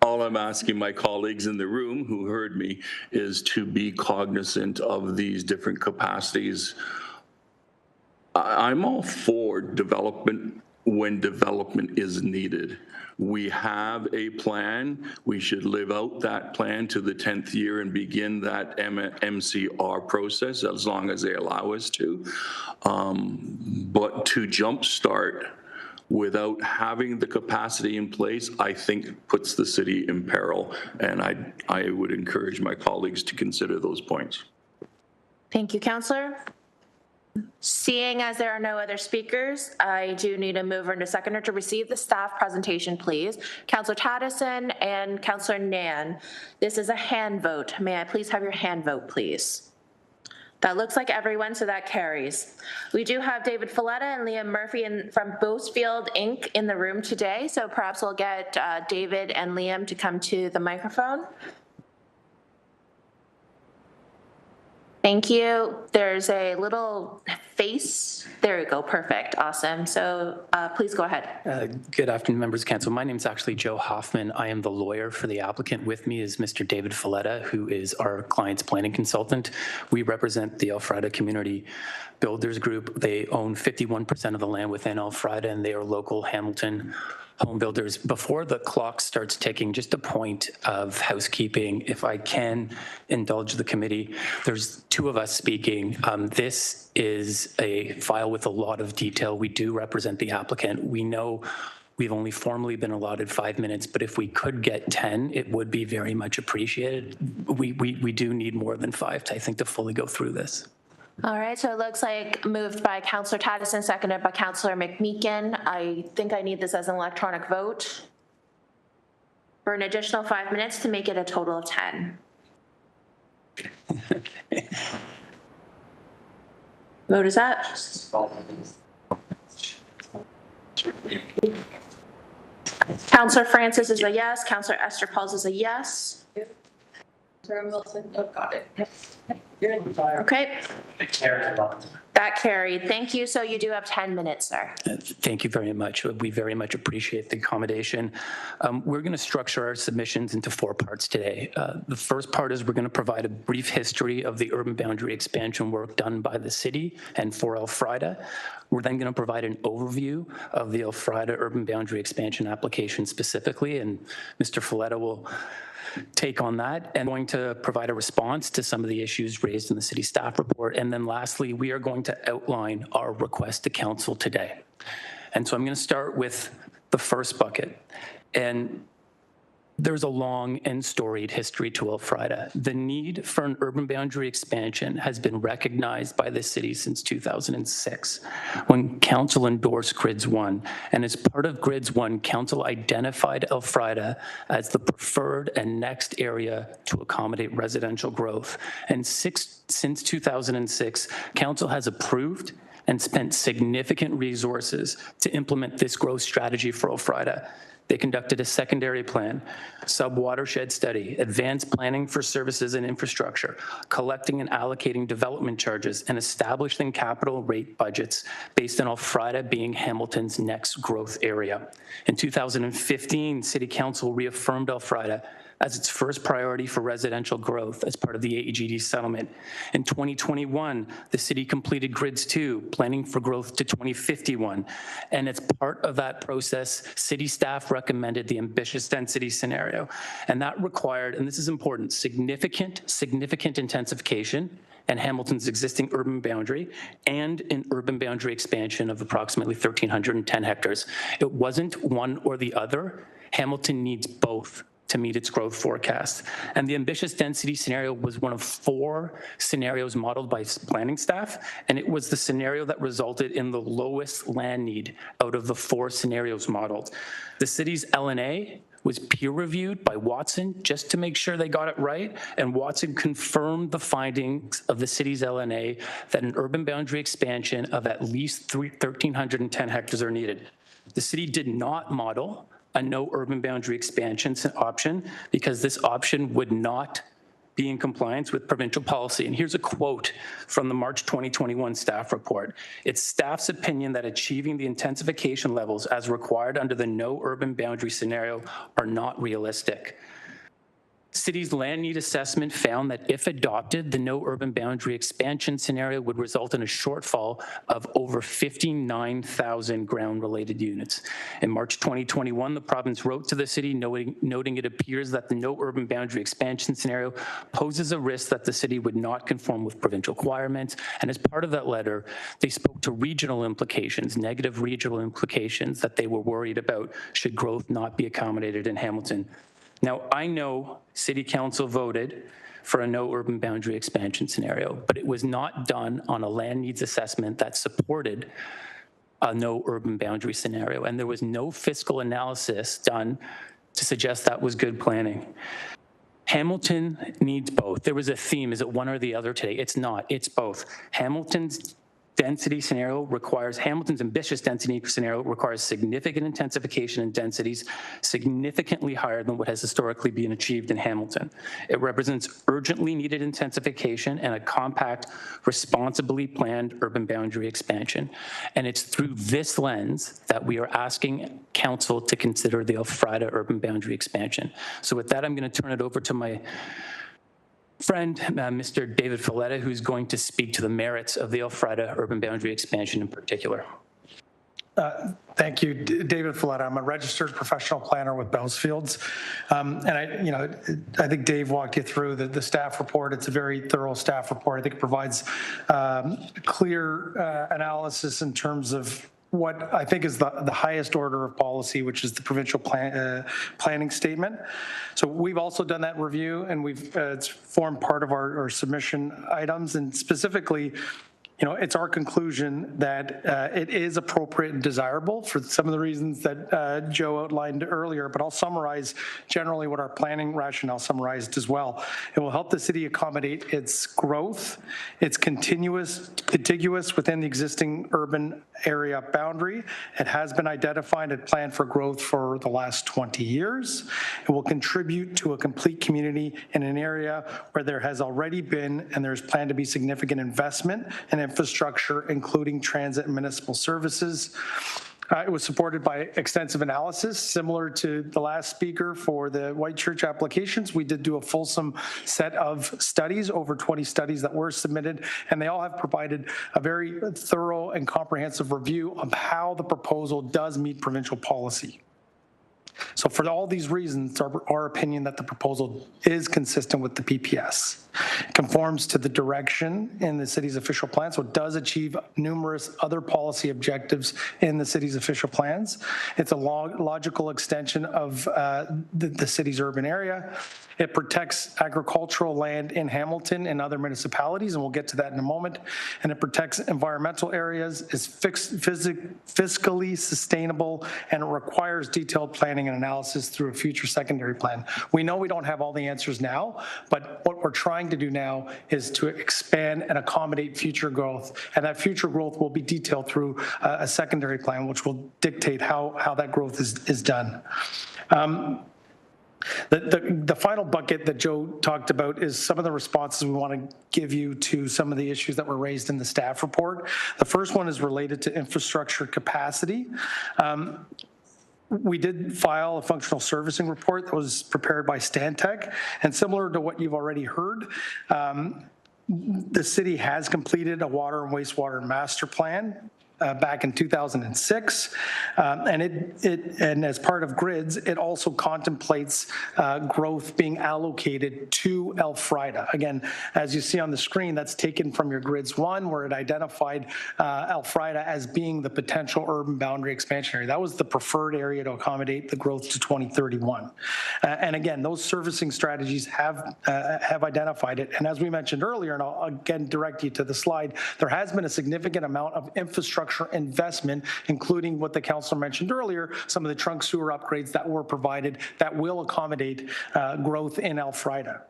Speaker 14: All I'm asking my colleagues in the room who heard me is to be cognizant of these different capacities. I'm all for development when development is needed. We have a plan. We should live out that plan to the 10th year and begin that MCR process as long as they allow us to. But to jumpstart without having the capacity in place, I think puts the city in peril. And I would encourage my colleagues to consider those points.
Speaker 2: Thank you, Counselor. Seeing as there are no other speakers, I do need a mover and a seconder to receive the staff presentation, please. Counselor Taddison and Counselor Nan. This is a hand vote. May I please have your hand vote, please? That looks like everyone, so that carries. We do have David Folletta and Liam Murphy from Boastfield Inc. in the room today, so perhaps we'll get David and Liam to come to the microphone. Thank you. There's a little face. There we go. Perfect. Awesome. So please go ahead.
Speaker 11: Good afternoon, members of council. My name is actually Joe Hoffman. I am the lawyer for the applicant. With me is Mr. David Folletta, who is our client's planning consultant. We represent the Elfrida Community Builders Group. They own 51% of the land within Elfrida, and they are local Hamilton home builders. Before the clock starts ticking, just a point of housekeeping, if I can indulge the committee. There's two of us speaking. This is a file with a lot of detail. We do represent the applicant. We know we've only formally been allotted 5 minutes, but if we could get 10, it would be very much appreciated. We do need more than 5, I think, to fully go through this.
Speaker 2: All right, so it looks like moved by Counselor Taddison, seconded by Counselor McMeekin. I think I need this as an electronic vote for an additional 5 minutes to make it a total of 10. Vote is up. Counselor Francis is a yes. Counselor Esther Pauls is a yes. Wilson, oh, got it. Okay. That carried. Thank you. So you do have 10 minutes, sir.
Speaker 11: Thank you very much. We very much appreciate the accommodation. We're going to structure our submissions into 4 parts today. The first part is we're going to provide a brief history of the urban boundary expansion work done by the city and for Elfrida. We're then going to provide an overview of the Elfrida urban boundary expansion application specifically, and Mr. Folletta will take on that, and going to provide a response to some of the issues raised in the city staff report. And then lastly, we are going to outline our request to council today. And so I'm going to start with the first bucket. And there's a long and storied history to Elfrida. The need for an urban boundary expansion has been recognized by the city since 2006, when council endorsed Grids 1. And as part of Grids 1, council identified Elfrida as the preferred and next area to accommodate residential growth. And since 2006, council has approved and spent significant resources to implement this growth strategy for Elfrida. They conducted a secondary plan, sub-watershed study, advanced planning for services and infrastructure, collecting and allocating development charges, and establishing capital rate budgets based on Elfrida being Hamilton's next growth area. In 2015, City Council reaffirmed Elfrida as its first priority for residential growth as part of the AEGD settlement. In 2021, the city completed Grids 2, planning for growth to 2051. And as part of that process, city staff recommended the ambitious density scenario. And that required, and this is important, significant intensification and Hamilton's existing urban boundary and an urban boundary expansion of approximately 1,310 hectares. It wasn't one or the other. Hamilton needs both to meet its growth forecast. And the ambitious density scenario was one of 4 scenarios modeled by planning staff, and it was the scenario that resulted in the lowest land need out of the 4 scenarios modeled. The city's LNA was peer-reviewed by Watson just to make sure they got it right, and Watson confirmed the findings of the city's LNA that an urban boundary expansion of at least 1,310 hectares are needed. The city did not model a no urban boundary expansion option because this option would not be in compliance with provincial policy. And here's a quote from the March 2021 staff report. It's staff's opinion that achieving the intensification levels as required under the no urban boundary scenario are not realistic. City's land need assessment found that if adopted, the no urban boundary expansion scenario would result in a shortfall of over 59,000 ground-related units. In March 2021, the province wrote to the city noting it appears that the no urban boundary expansion scenario poses a risk that the city would not conform with provincial requirements. And as part of that letter, they spoke to regional implications, negative regional implications that they were worried about should growth not be accommodated in Hamilton. Now, I know City Council voted for a no urban boundary expansion scenario, but it was not done on a land needs assessment that supported a no urban boundary scenario, and there was no fiscal analysis done to suggest that was good planning. Hamilton needs both. There was a theme, is it one or the other today? It's not, it's both. Hamilton's ambitious density scenario requires significant intensification and densities significantly higher than what has historically been achieved in Hamilton. It represents urgently needed intensification and a compact, responsibly planned urban boundary expansion. And it's through this lens that we are asking Council to consider the Elfrida urban boundary expansion. So with that, I'm going to turn it over to my friend, Mr. David Filletta, who's going to speak to the merits of the Elfrida urban boundary expansion in particular.
Speaker 5: Thank you, David Filletta. I'm a registered professional planner with Bells-Fields. And I think Dave walked you through the staff report. It's a very thorough staff report. I think it provides clear analysis in terms of what I think is the highest order of policy, which is the provincial planning statement. So we've also done that review, and it's formed part of our submission items, and specifically, it's our conclusion that it is appropriate and desirable for some of the reasons that Joe outlined earlier, but I'll summarize generally what our planning rationale summarized as well. It will help the city accommodate its growth. It's contiguous within the existing urban area boundary. It has been identified and planned for growth for the last 20 years. It will contribute to a complete community in an area where there has already been and there's planned to be significant investment and infrastructure, including transit and municipal services. It was supported by extensive analysis, similar to the last speaker for the White Church applications. We did do a fulsome set of studies, over 20 studies that were submitted, and they all have provided a very thorough and comprehensive review of how the proposal does meet provincial policy. So for all these reasons, our opinion that the proposal is consistent with the PPS. It conforms to the direction in the city's official plan, so it does achieve numerous other policy objectives in the city's official plans. It's a logical extension of the city's urban area. It protects agricultural land in Hamilton and other municipalities, and we'll get to that in a moment. And it protects environmental areas, is fiscally sustainable, and it requires detailed planning and analysis through a future secondary plan. We know we don't have all the answers now, but what we're trying to do now is to expand and accommodate future growth, and that future growth will be detailed through a secondary plan, which will dictate how that growth is done. The final bucket that Joe talked about is some of the responses we want to give you to some of the issues that were raised in the staff report. The first one is related to infrastructure capacity. We did file a functional servicing report that was prepared by Stantec, and similar to what you've already heard, the city has completed a water and wastewater master plan back in 2006. And as part of grids, it also contemplates growth being allocated to Elfrida. Again, as you see on the screen, that's taken from your grids 1, where it identified Elfrida as being the potential urban boundary expansion area. That was the preferred area to accommodate the growth to 2031. And again, those servicing strategies have identified it. And as we mentioned earlier, and I'll again direct you to the slide, there has been a significant amount of infrastructure investment, including what the councilor mentioned earlier, some of the trunk sewer upgrades that were provided that will accommodate growth in Elfrida.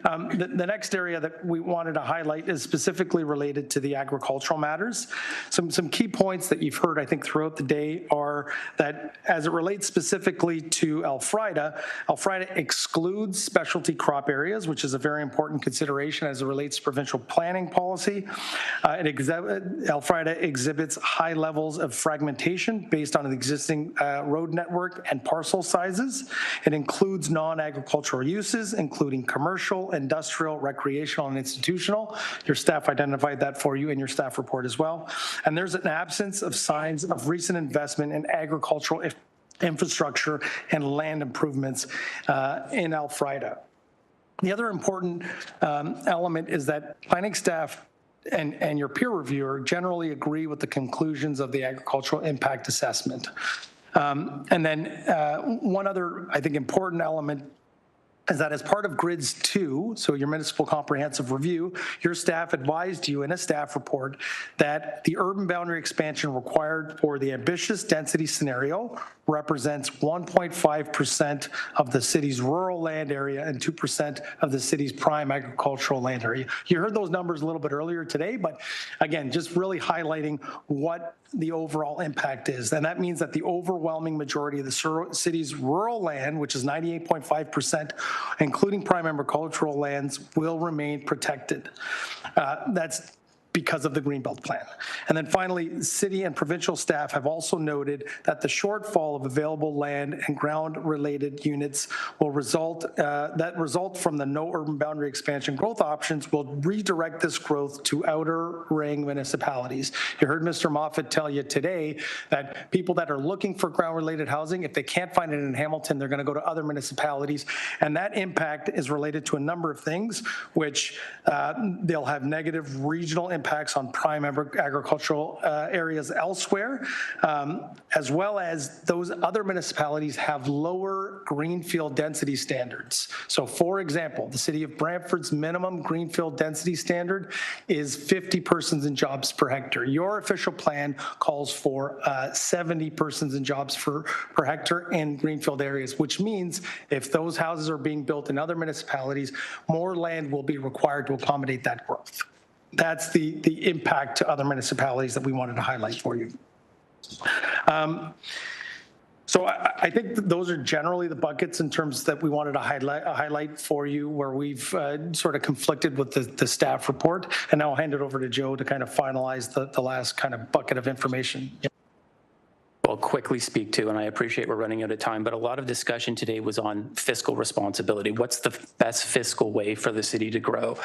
Speaker 5: The next area that we wanted to highlight is specifically related to the agricultural matters. Some key points that you've heard, I think, throughout the day are that as it relates specifically to Elfrida, Elfrida excludes specialty crop areas, which is a very important consideration as it relates to provincial planning policy. Elfrida exhibits high levels of fragmentation based on an existing road network and parcel sizes. It includes non-agricultural uses, including commercial, industrial, recreational, and institutional. Your staff identified that for you in your staff report as well. And there's an absence of signs of recent investment in agricultural infrastructure and land improvements in Elfrida. The other important element is that planning staff and your peer reviewer generally agree with the conclusions of the agricultural impact assessment. And then one other, I think, important element is that as part of Grids 2, so your municipal comprehensive review, your staff advised you in a staff report that the urban boundary expansion required for the ambitious density scenario represents 1.5% of the city's rural land area and 2% of the city's prime agricultural land area. You heard those numbers a little bit earlier today, but again, just really highlighting what the overall impact is. And that means that the overwhelming majority of the city's rural land, which is 98.5%, including prime agricultural lands, will remain protected. That's because of the Greenbelt Plan. And then finally, city and provincial staff have also noted that the shortfall of available land and ground-related units will result from the no urban boundary expansion growth options will redirect this growth to outer ring municipalities. You heard Mr. Moffat tell you today that people that are looking for ground-related housing, if they can't find it in Hamilton, they're going to go to other municipalities. And that impact is related to a number of things, which they'll have negative regional impacts on prime agricultural areas elsewhere, as well as those other municipalities have lower greenfield density standards. So for example, the city of Brantford's minimum greenfield density standard is 50 persons and jobs per hectare. Your official plan calls for 70 persons and jobs per hectare in greenfield areas, which means if those houses are being built in other municipalities, more land will be required to accommodate that growth. That's the impact to other municipalities that we wanted to highlight for you. So I think those are generally the buckets in terms that we wanted to highlight for you, where we've sort of conflicted with the staff report. And now I'll hand it over to Joe to kind of finalize the last kind of bucket of information.
Speaker 11: I'll quickly speak to, and I appreciate we're running out of time, but a lot of discussion today was on fiscal responsibility. What's the best fiscal way for the city to grow?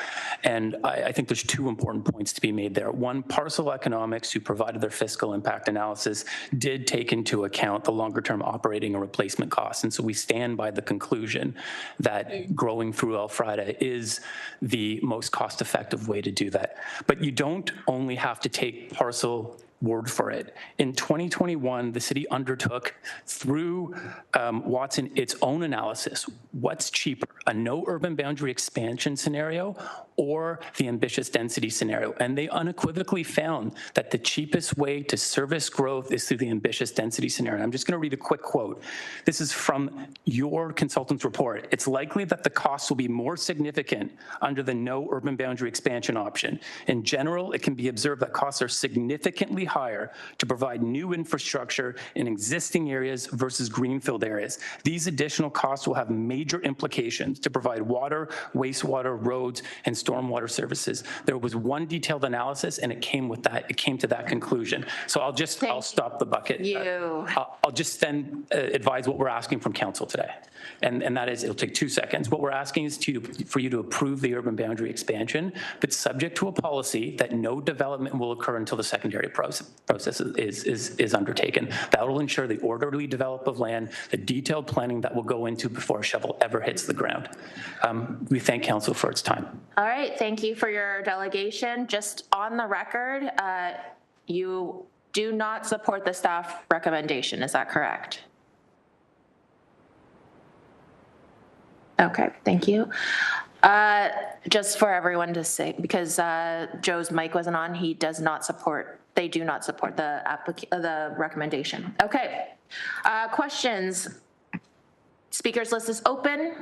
Speaker 11: And I think there's two important points to be made there. One, Parcel Economics, who provided their fiscal impact analysis, did take into account the longer-term operating and replacement costs. And so we stand by the conclusion that growing through Elfrida is the most cost-effective way to do that. But you don't only have to take Parcel word for it. In 2021, the city undertook through Watson its own analysis. What's cheaper, a no urban boundary expansion scenario or the ambitious density scenario? And they unequivocally found that the cheapest way to service growth is through the ambitious density scenario. And I'm just going to read a quick quote. This is from your consultant's report. It's likely that the costs will be more significant under the no urban boundary expansion option. In general, it can be observed that costs are significantly higher to provide new infrastructure in existing areas versus greenfield areas. These additional costs will have major implications to provide water, wastewater, roads, and storm stormwater services. There was one detailed analysis, and it came with that. It came to that conclusion. So I'll stop the bucket. I'll just then advise what we're asking from council today. And that is, it'll take 2 seconds. What we're asking is for you to approve the urban boundary expansion, but subject to a policy that no development will occur until the secondary process is undertaken. That will ensure the orderly develop of land, the detailed planning that will go into before a shovel ever hits the ground. We thank council for its time.
Speaker 2: All right, thank you for your delegation. Just on the record, you do not support the staff recommendation, is that correct? Okay, thank you. Just for everyone to say, because Joe's mic wasn't on, they do not support the recommendation. Okay, questions? Speakers list is open.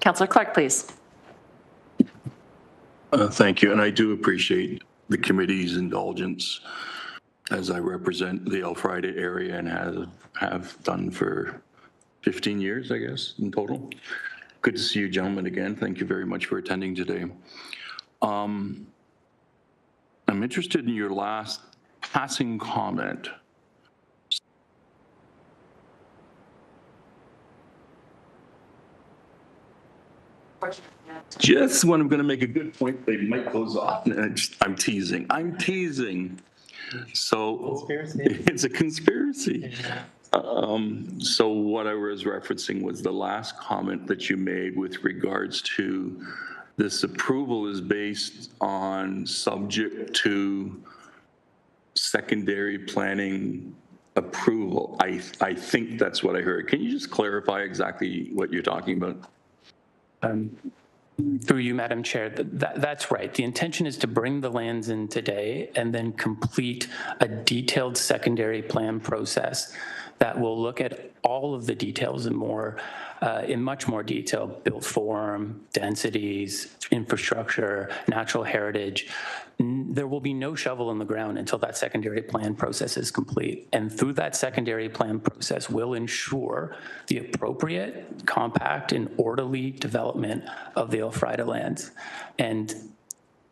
Speaker 2: Councillor Clark, please.
Speaker 14: Thank you, and I do appreciate the committee's indulgence as I represent the Elfrida area and have done for 15 years, I guess, in total. Good to see you gentlemen again. Thank you very much for attending today. I'm interested in your last passing comment. Just when I'm going to make a good point, they mic goes off. I'm teasing. So it's a conspiracy. So what I was referencing was the last comment that you made with regards to this approval is based on subject to secondary planning approval. I think that's what I heard. Can you just clarify exactly what you're talking about?
Speaker 11: Through you, Madam Chair, that's right. The intention is to bring the lands in today and then complete a detailed secondary plan process that will look at all of the details and more, in much more detail, built form, densities, infrastructure, natural heritage. There will be no shovel in the ground until that secondary plan process is complete. And through that secondary plan process will ensure the appropriate, compact, and orderly development of the Elfrida lands. And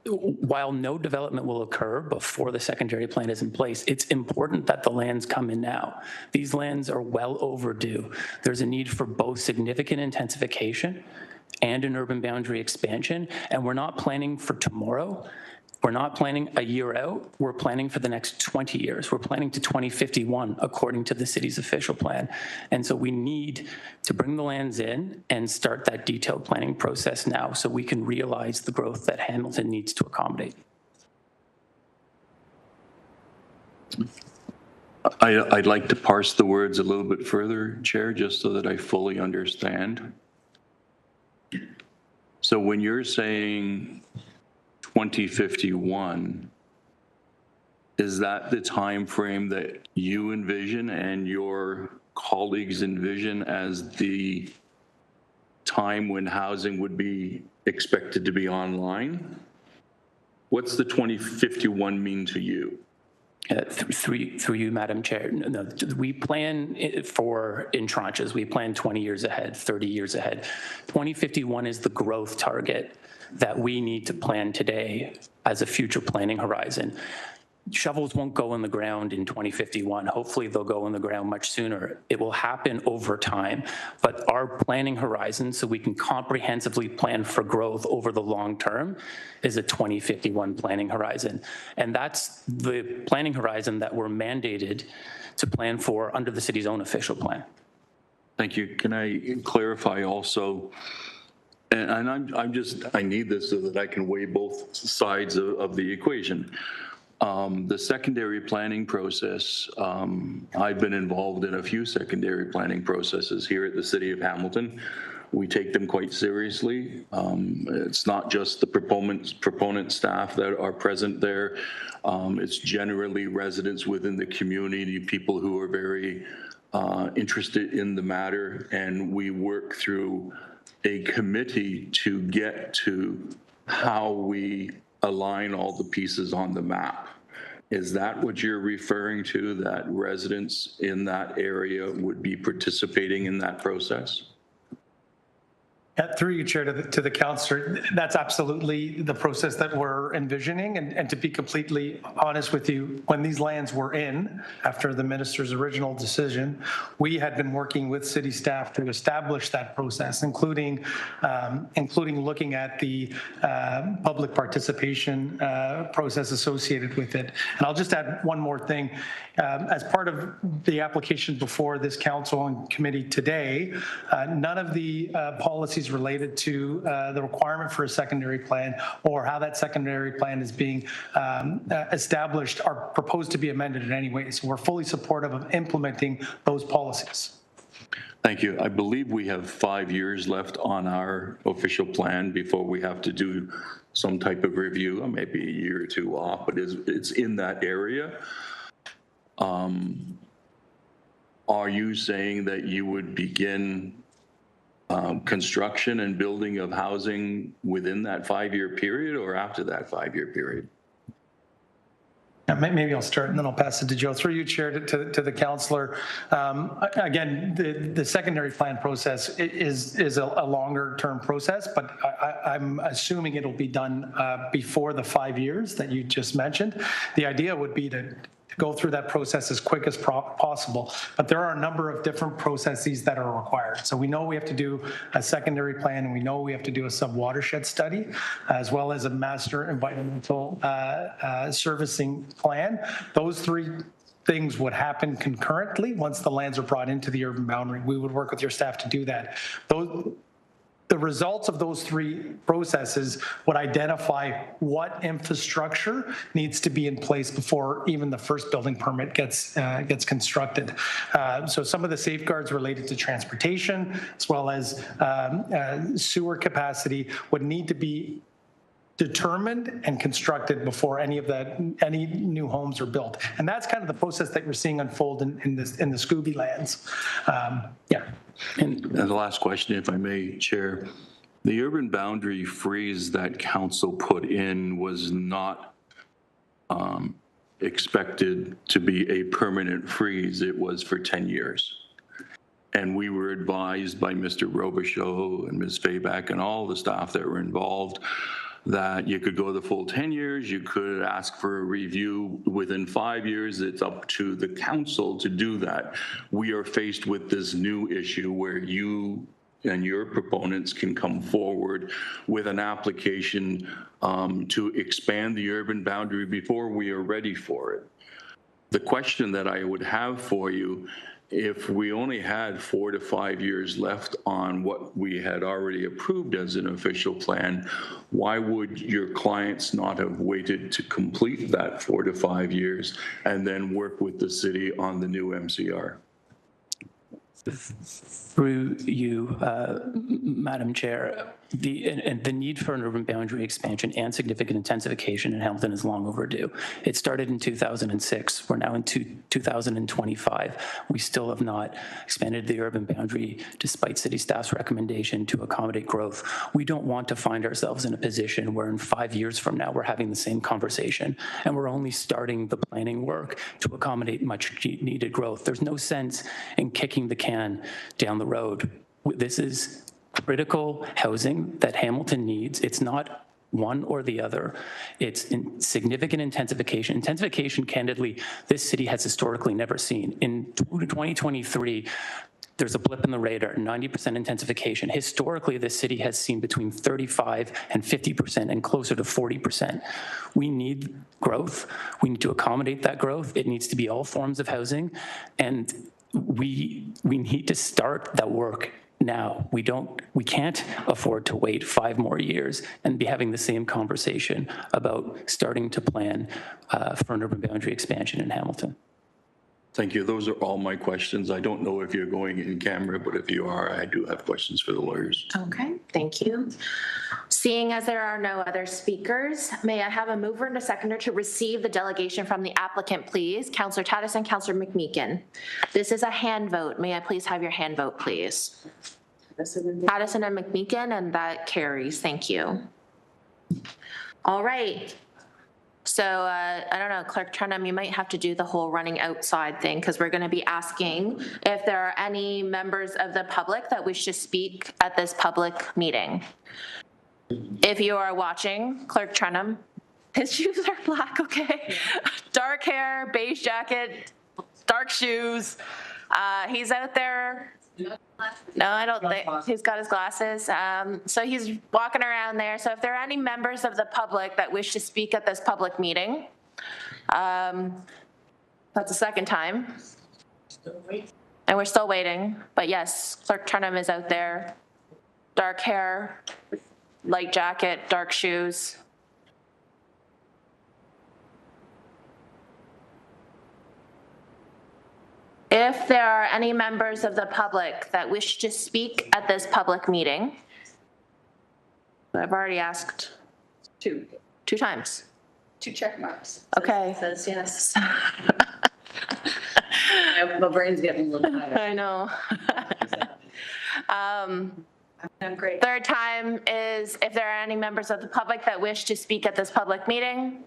Speaker 11: while no development will occur before the secondary plan is in place, it's important that the lands come in now. These lands are well overdue. There's a need for both significant intensification and an urban boundary expansion, and we're not planning for tomorrow. We're not planning a year out. We're planning for the next 20 years. We're planning to 2051, according to the city's official plan. And so we need to bring the lands in and start that detailed planning process now so we can realize the growth that Hamilton needs to accommodate.
Speaker 14: I'd like to parse the words a little bit further, Chair, just so that I fully understand. So when you're saying 2051, is that the time frame that you envision and your colleagues envision as the time when housing would be expected to be online? What's the 2051 mean to you?
Speaker 11: Through you, Madam Chair, no, we plan in tranches. We plan 20 years ahead, 30 years ahead. 2051 is the growth target that we need to plan today as a future planning horizon. Shovels won't go in the ground in 2051. Hopefully they'll go in the ground much sooner. It will happen over time, but our planning horizon, so we can comprehensively plan for growth over the long term, is a 2051 planning horizon. And that's the planning horizon that we're mandated to plan for under the city's own official plan.
Speaker 14: Thank you. Can I clarify also? And I need this so that I can weigh both sides of the equation. The secondary planning process, I've been involved in a few secondary planning processes here at the City of Hamilton. We take them quite seriously. It's not just the proponent staff that are present there. It's generally residents within the community, people who are very interested in the matter, and we work through a committee to get to how we align all the pieces on the map. Is that what you're referring to, that residents in that area would be participating in that process?
Speaker 5: Through you, Chair, to the councillor, that's absolutely the process that we're envisioning. And to be completely honest with you, when these lands were in, after the minister's original decision, we had been working with city staff to establish that process, including looking at the public participation process associated with it. And I'll just add one more thing. As part of the application before this council and committee today, none of the policies related to the requirement for a secondary plan or how that secondary plan is being established are proposed to be amended in any way. So we're fully supportive of implementing those policies.
Speaker 14: Thank you. I believe we have 5 years left on our official plan before we have to do some type of review, maybe a year or two off, but it's in that area. Are you saying that you would begin construction and building of housing within that 5-year period or after that 5-year period?
Speaker 5: Maybe I'll start and then I'll pass it to Joe. Through you, Chair, to the councillor. Again, the secondary plan process is a longer term process, but I'm assuming it'll be done before the 5 years that you just mentioned. The idea would be to go through that process as quick as possible. But there are a number of different processes that are required. So we know we have to do a secondary plan, and we know we have to do a sub-watershed study, as well as a master environmental servicing plan. Those three things would happen concurrently once the lands are brought into the urban boundary. We would work with your staff to do that. The results of those three processes would identify what infrastructure needs to be in place before even the first building permit gets constructed. So some of the safeguards related to transportation, as well as sewer capacity, would need to be determined and constructed before any new homes are built. And that's kind of the process that you're seeing unfold in the Scooby lands. Yeah.
Speaker 14: And the last question, if I may, Chair. The urban boundary freeze that council put in was not expected to be a permanent freeze. It was for 10 years. And we were advised by Mr. Robichaud and Ms. Fayback and all the staff that were involved that you could go the full 10 years, you could ask for a review within 5 years. It's up to the council to do that. We are faced with this new issue where you and your proponents can come forward with an application to expand the urban boundary before we are ready for it. The question that I would have for you, if we only had 4 to 5 years left on what we had already approved as an official plan, why would your clients not have waited to complete that 4 to 5 years and then work with the city on the new MCR?
Speaker 11: Through you, Madam Chair, the need for an urban boundary expansion and significant intensification in Hamilton is long overdue. It started in 2006. We're now in 2025. We still have not expanded the urban boundary despite city staff's recommendation to accommodate growth. We don't want to find ourselves in a position where in 5 years from now we're having the same conversation and we're only starting the planning work to accommodate much needed growth. There's no sense in kicking the can down the road. This is critical housing that Hamilton needs. It's not one or the other. It's in significant intensification. Intensification, candidly, this city has historically never seen. In 2023, there's a blip in the radar, 90% intensification. Historically, this city has seen between 35 and 50% and closer to 40%. We need growth. We need to accommodate that growth. It needs to be all forms of housing. And we need to start that work now. We can't afford to wait 5 more years and be having the same conversation about starting to plan for an urban boundary expansion in Hamilton.
Speaker 14: Thank you. Those are all my questions. I don't know if you're going in camera, but if you are, I do have questions for the lawyers.
Speaker 2: Okay, thank you. Seeing as there are no other speakers, may I have a mover and a seconder to receive the delegation from the applicant, please? Councillor Tatis and Councillor McMeekin. This is a hand vote. May I please have your hand vote, please? Tatis and McMeekin, and that carries. Thank you. All right. So I don't know, Clerk Trenum, you might have to do the whole running outside thing because we're going to be asking if there are any members of the public that wish to speak at this public meeting. If you are watching, Clerk Trenum, his shoes are black, okay? Dark hair, beige jacket, dark shoes. He's out there. No, I don't think, he's got his glasses. So he's walking around there. So if there are any members of the public that wish to speak at this public meeting, that's the second time. And we're still waiting. But yes, Clerk Trenum is out there. Dark hair, light jacket, dark shoes. If there are any members of the public that wish to speak at this public meeting, I've already asked two times.
Speaker 13: 2 check marks.
Speaker 2: Okay.
Speaker 13: Says yes. My brain's getting a little tired.
Speaker 2: I know.
Speaker 13: I'm great.
Speaker 2: Third time is if there are any members of the public that wish to speak at this public meeting.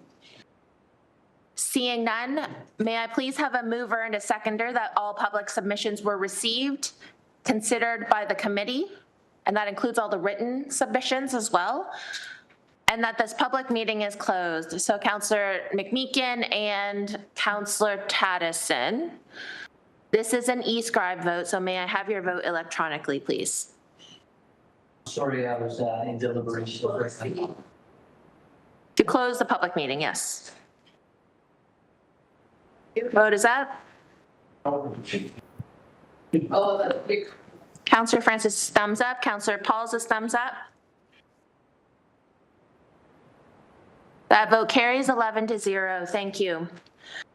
Speaker 2: Seeing none, may I please have a mover and a seconder that all public submissions were received, considered by the committee, and that includes all the written submissions as well, and that this public meeting is closed. So Councillor McMeekin and Councillor Taddison. This is an e-scribe vote, so may I have your vote electronically, please?
Speaker 12: Sorry, I was in deliberation.
Speaker 2: To close the public meeting, yes. Vote is up. Councillor Francis, thumbs up. Councillor Pauls is thumbs up. That vote carries 11-0. Thank you.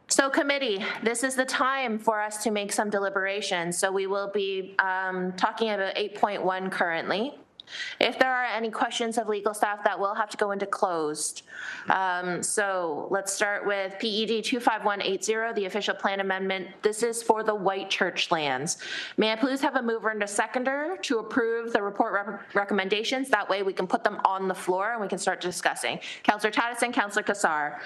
Speaker 2: So committee, this is the time for us to make some deliberations. So we will be talking about 8.1 currently. If there are any questions of legal staff, that will have to go into closed. So let's start with PED 25180, the official plan amendment. This is for the White Church lands. May I please have a mover and a seconder to approve the report recommendations? That way we can put them on the floor and we can start discussing. Councillor Taddison, Councillor Cassar.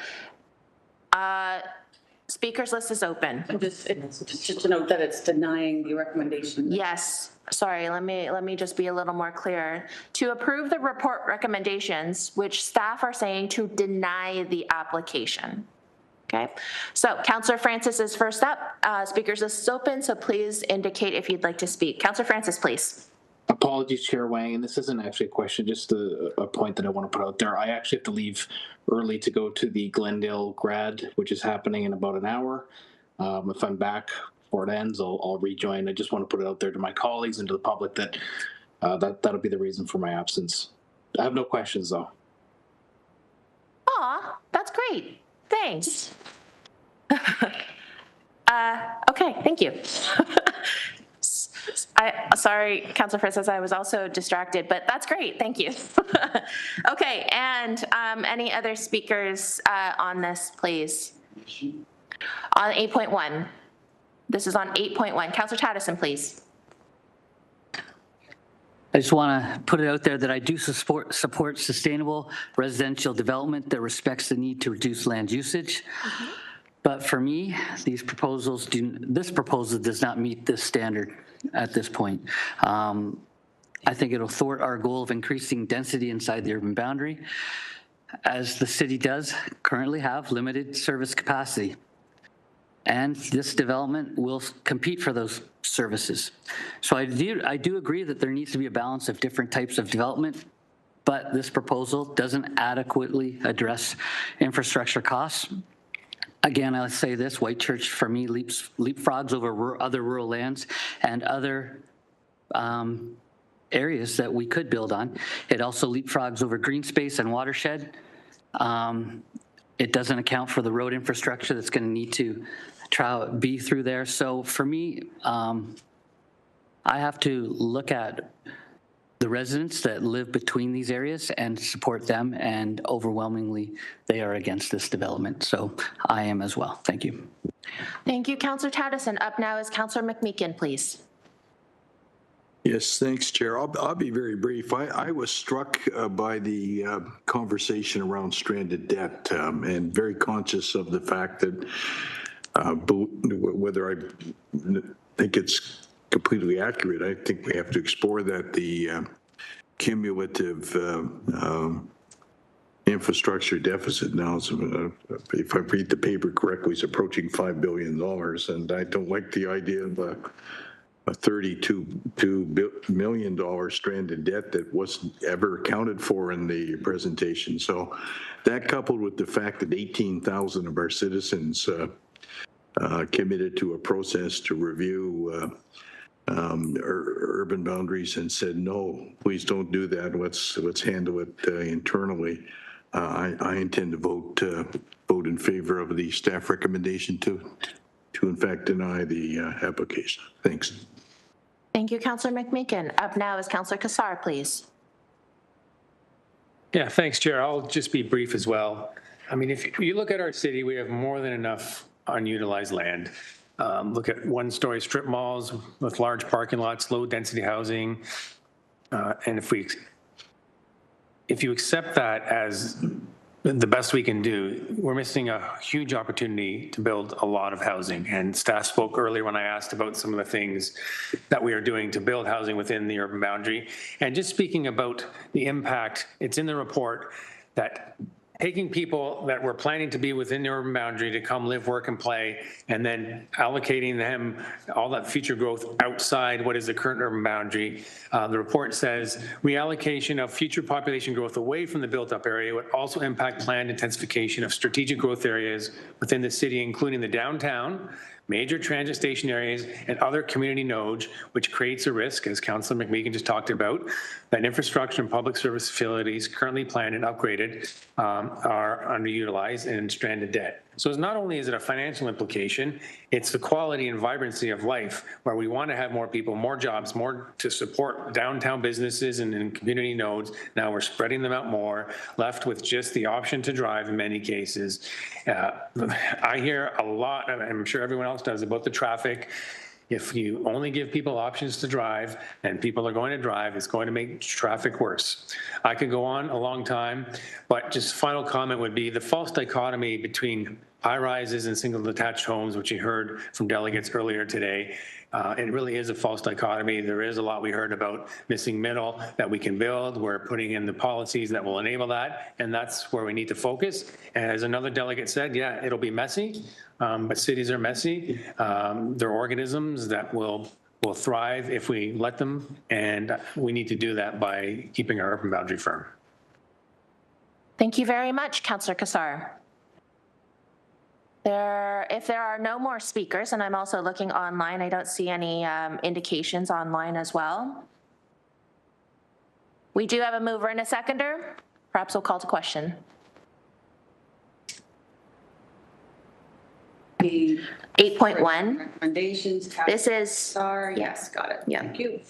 Speaker 2: Speakers list is open.
Speaker 13: Just to note that it's denying the recommendation.
Speaker 2: Yes. Sorry, let me just be a little more clear. To approve the report recommendations, which staff are saying to deny the application. Okay, so Councillor Francis is first up. Speakers list is open, so please indicate if you'd like to speak. Councillor Francis, please.
Speaker 21: Apologies, Chair Wang, and this isn't actually a question, just a point that I want to put out there. I actually have to leave early to go to the Glendale grad, which is happening in about an hour. If I'm back before it ends, I'll rejoin. I just want to put it out there to my colleagues and to the public that that'll be the reason for my absence. I have no questions, though.
Speaker 2: Aw, that's great. Thanks. Okay, thank you. Sorry, Councillor Francis, I was also distracted, but that's great. Thank you. Okay, and any other speakers on this, please? On 8.1. This is on 8.1. Councillor Taddison, please.
Speaker 12: I just want to put it out there that I do support sustainable residential development that respects the need to reduce land usage. But for me, this proposal does not meet this standard at this point. I think it'll thwart our goal of increasing density inside the urban boundary, as the city does currently have limited service capacity. And this development will compete for those services. So I do agree that there needs to be a balance of different types of development, but this proposal doesn't adequately address infrastructure costs. Again, I'll say this, White Church for me leapfrogs over other rural lands and other areas that we could build on. It also leapfrogs over green space and watershed. It doesn't account for the road infrastructure that's going to need to be through there. So for me, I have to look at the residents that live between these areas and support them, and overwhelmingly they are against this development. So I am as well. Thank you.
Speaker 2: Thank you, Councillor Taddison. Up now is Councillor McMeekin, please.
Speaker 7: Yes, thanks, Chair. I'll be very brief. I was struck by the conversation around stranded debt and very conscious of the fact that whether I think it's completely accurate, I think we have to explore that the cumulative infrastructure deficit now, if I read the paper correctly, is approaching $5 billion. And I don't like the idea of a $32 million stranded debt that wasn't ever accounted for in the presentation. So that, coupled with the fact that 18,000 of our citizens committed to a process to review urban boundaries and said, no, please don't do that. Let's handle it internally. I intend to vote in favor of the staff recommendation to in fact deny the application. Thanks.
Speaker 2: Thank you, Councillor McMeekin. Up now is Councillor Kassar, please.
Speaker 19: Yeah, thanks, Chair. I'll just be brief as well. I mean, if you look at our city, we have more than enough unutilized land. Look at one-story strip malls with large parking lots, low-density housing. And if you accept that as the best we can do, we're missing a huge opportunity to build a lot of housing. And staff spoke earlier when I asked about some of the things that we are doing to build housing within the urban boundary. And just speaking about the impact, it's in the report that taking people that were planning to be within the urban boundary to come live, work, and play, and then allocating them all that future growth outside what is the current urban boundary. The report says reallocation of future population growth away from the built-up area would also impact planned intensification of strategic growth areas within the city, including the downtown, major transit station areas, and other community nodes, which creates a risk, as Councillor McMeekin just talked about, that infrastructure and public service facilities currently planned and upgraded are underutilized and in stranded debt. So it's not only is it a financial implication, it's the quality and vibrancy of life, where we want to have more people, more jobs, more to support downtown businesses and community nodes. Now we're spreading them out more, left with just the option to drive in many cases. I hear a lot, and I'm sure everyone else does, about the traffic. If you only give people options to drive and people are going to drive, it's going to make traffic worse. I could go on a long time, but just final comment would be the false dichotomy between high-rises and single detached homes, which you heard from delegates earlier today. It really is a false dichotomy. There is a lot we heard about missing middle that we can build. We're putting in the policies that will enable that, and that's where we need to focus. And as another delegate said, yeah, it'll be messy, but cities are messy. They're organisms that will thrive if we let them, and we need to do that by keeping our urban boundary firm.
Speaker 2: Thank you very much, Councillor Kassar. If there are no more speakers, and I'm also looking online, I don't see any indications online as well. We do have a mover and a seconder. Perhaps we'll call to question. 8.1.
Speaker 13: Recommendations.
Speaker 2: This is,
Speaker 13: Sorry. Yes, got it.
Speaker 2: Yeah.
Speaker 13: Thank you.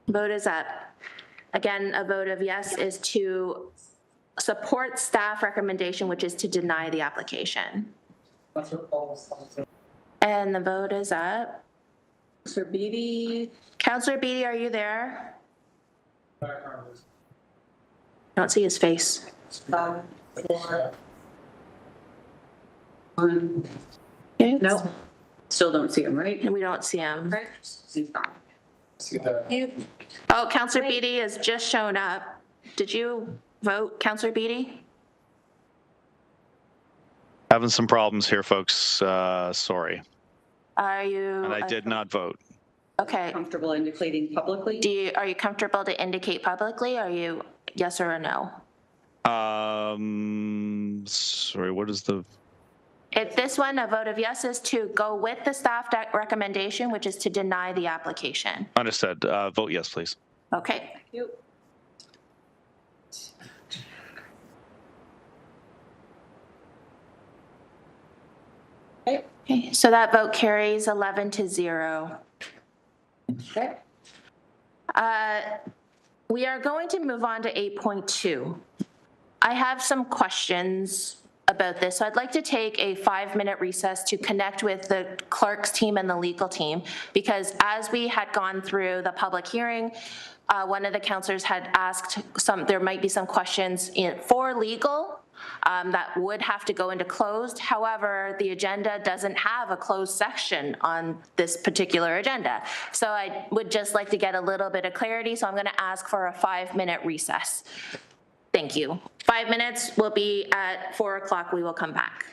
Speaker 2: Vote is up. Again, a vote of yes is to support staff recommendation, which is to deny the application. And the vote is up.
Speaker 13: Councillor Beatty.
Speaker 2: Councillor Beatty, are you there? Don't see his face.
Speaker 13: 5, 4, 1. No, still don't see him, right?
Speaker 2: And we don't see him.
Speaker 13: Right. He's gone.
Speaker 2: Oh, Councillor Beatty has just shown up. Did you vote, Councillor Beatty?
Speaker 9: Having some problems here, folks. Sorry.
Speaker 2: Are you?
Speaker 9: And I did not vote.
Speaker 2: Okay.
Speaker 13: Comfortable indicating publicly?
Speaker 2: Are you comfortable to indicate publicly? Are you yes or a no?
Speaker 9: Sorry, what is the?
Speaker 2: This one, a vote of yes is to go with the staff recommendation, which is to deny the application.
Speaker 9: Understood. Vote yes, please.
Speaker 2: Okay.
Speaker 13: Thank you.
Speaker 2: Okay, so that vote carries 11-0.
Speaker 13: Okay.
Speaker 2: We are going to move on to 8.2. I have some questions about this. So I'd like to take a 5-minute recess to connect with the clerk's team and the legal team, because as we had gone through the public hearing, one of the councillors had asked there might be some questions for legal that would have to go into closed. However, the agenda doesn't have a closed section on this particular agenda. So I would just like to get a little bit of clarity. So I'm going to ask for a 5-minute recess. Thank you. 5 minutes will be at 4 o'clock. We will come back.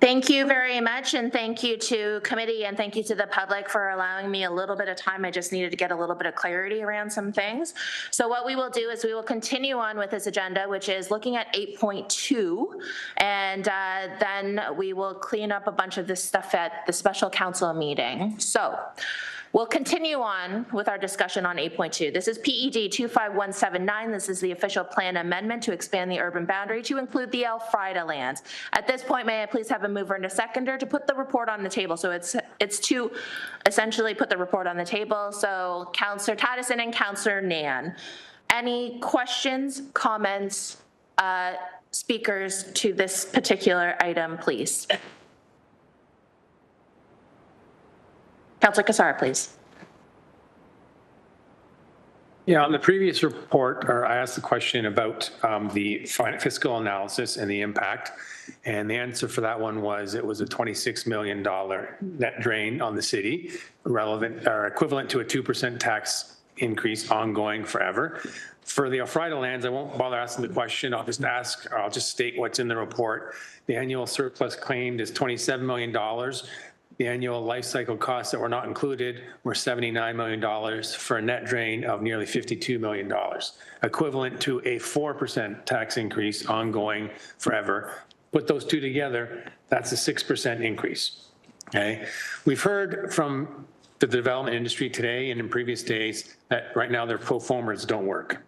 Speaker 2: Thank you very much, and thank you to committee, and thank you to the public for allowing me a little bit of time. I just needed to get a little bit of clarity around some things. So what we will do is we will continue on with this agenda, which is looking at 8.2, and then we will clean up a bunch of this stuff at the special council meeting. So we'll continue on with our discussion on 8.2. This is PED 25179. This is the official plan amendment to expand the urban boundary to include the Elfrida lands. At this point, may I please have a mover and a seconder to put the report on the table? So it's to essentially put the report on the table. So Councillor Taddison and Councillor Nan. Any questions, comments, speakers to this particular item, please? Councillor Cassar, please.
Speaker 19: Yeah, on the previous report, I asked the question about the fiscal analysis and the impact, and the answer for that one was it was a $26 million net drain on the city, relevant or equivalent to a 2% tax increase ongoing forever. For the Elfrida lands, I won't bother asking the question. I'll just state what's in the report. The annual surplus claimed is $27 million. The annual life cycle costs that were not included were $79 million for a net drain of nearly $52 million, equivalent to a 4% tax increase ongoing forever. Put those two together, that's a 6% increase. Okay, we've heard from the development industry today and in previous days that right now their pro formas don't work,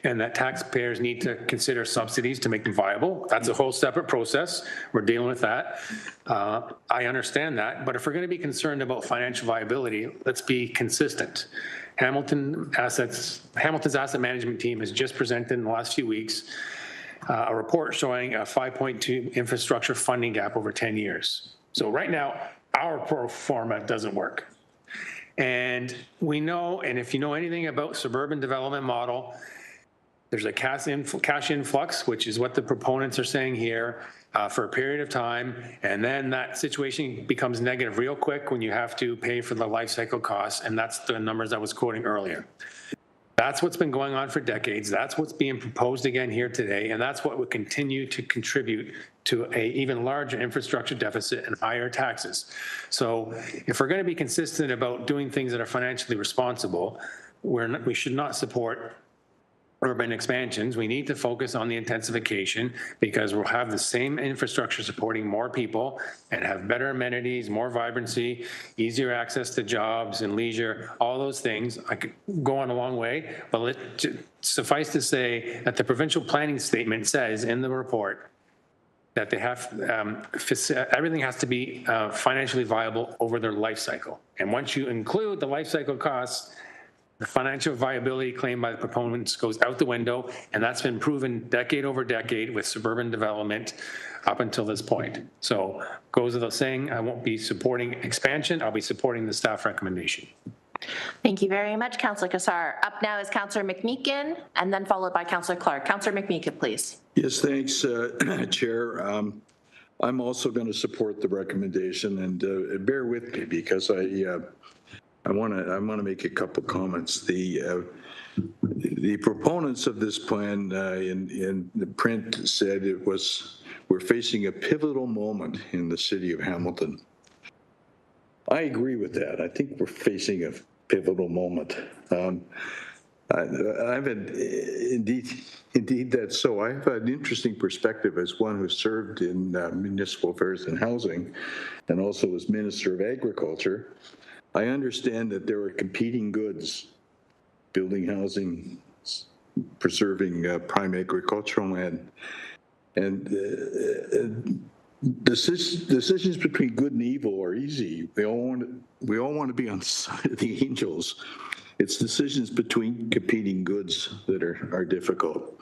Speaker 19: and that taxpayers need to consider subsidies to make them viable. That's a whole separate process. We're dealing with that. I understand that, but if we're going to be concerned about financial viability, let's be consistent. Hamilton's asset management team has just presented in the last few weeks a report showing a 5.2 infrastructure funding gap over 10 years. So right now, our pro forma doesn't work. And we know, and if you know anything about suburban development model, there's a cash influx, which is what the proponents are saying here, for a period of time, and then that situation becomes negative real quick when you have to pay for the life cycle costs, and that's the numbers I was quoting earlier. That's what's been going on for decades. That's what's being proposed again here today, and that's what would continue to contribute to an even larger infrastructure deficit and higher taxes. So if we're going to be consistent about doing things that are financially responsible, we should not support urban expansions. We need to focus on the intensification because we'll have the same infrastructure supporting more people and have better amenities, more vibrancy, easier access to jobs and leisure, all those things. I could go on a long way, but suffice to say that the provincial planning statement says in the report that they have everything has to be financially viable over their life cycle. And once you include the life cycle costs, the financial viability claimed by the proponents goes out the window, and that's been proven decade over decade with suburban development up until this point. So goes without saying, I won't be supporting expansion. I'll be supporting the staff recommendation.
Speaker 2: Thank you very much, Councillor Cassar. Up now is Councillor McMeekin, and then followed by Councillor Clark. Councillor McMeekin, please.
Speaker 7: Yes, thanks, Chair. I'm also going to support the recommendation, and bear with me because I want to make a couple comments. The proponents of this plan in the print said we're facing a pivotal moment in the city of Hamilton. I agree with that. I think we're facing a pivotal moment. I've had, indeed that's so. I have an interesting perspective as one who served in municipal affairs and housing and also as Minister of Agriculture. I understand that there are competing goods, building housing, preserving prime agricultural land, and decisions between good and evil are easy. We all want to be on the side of the angels. It's decisions between competing goods that are difficult.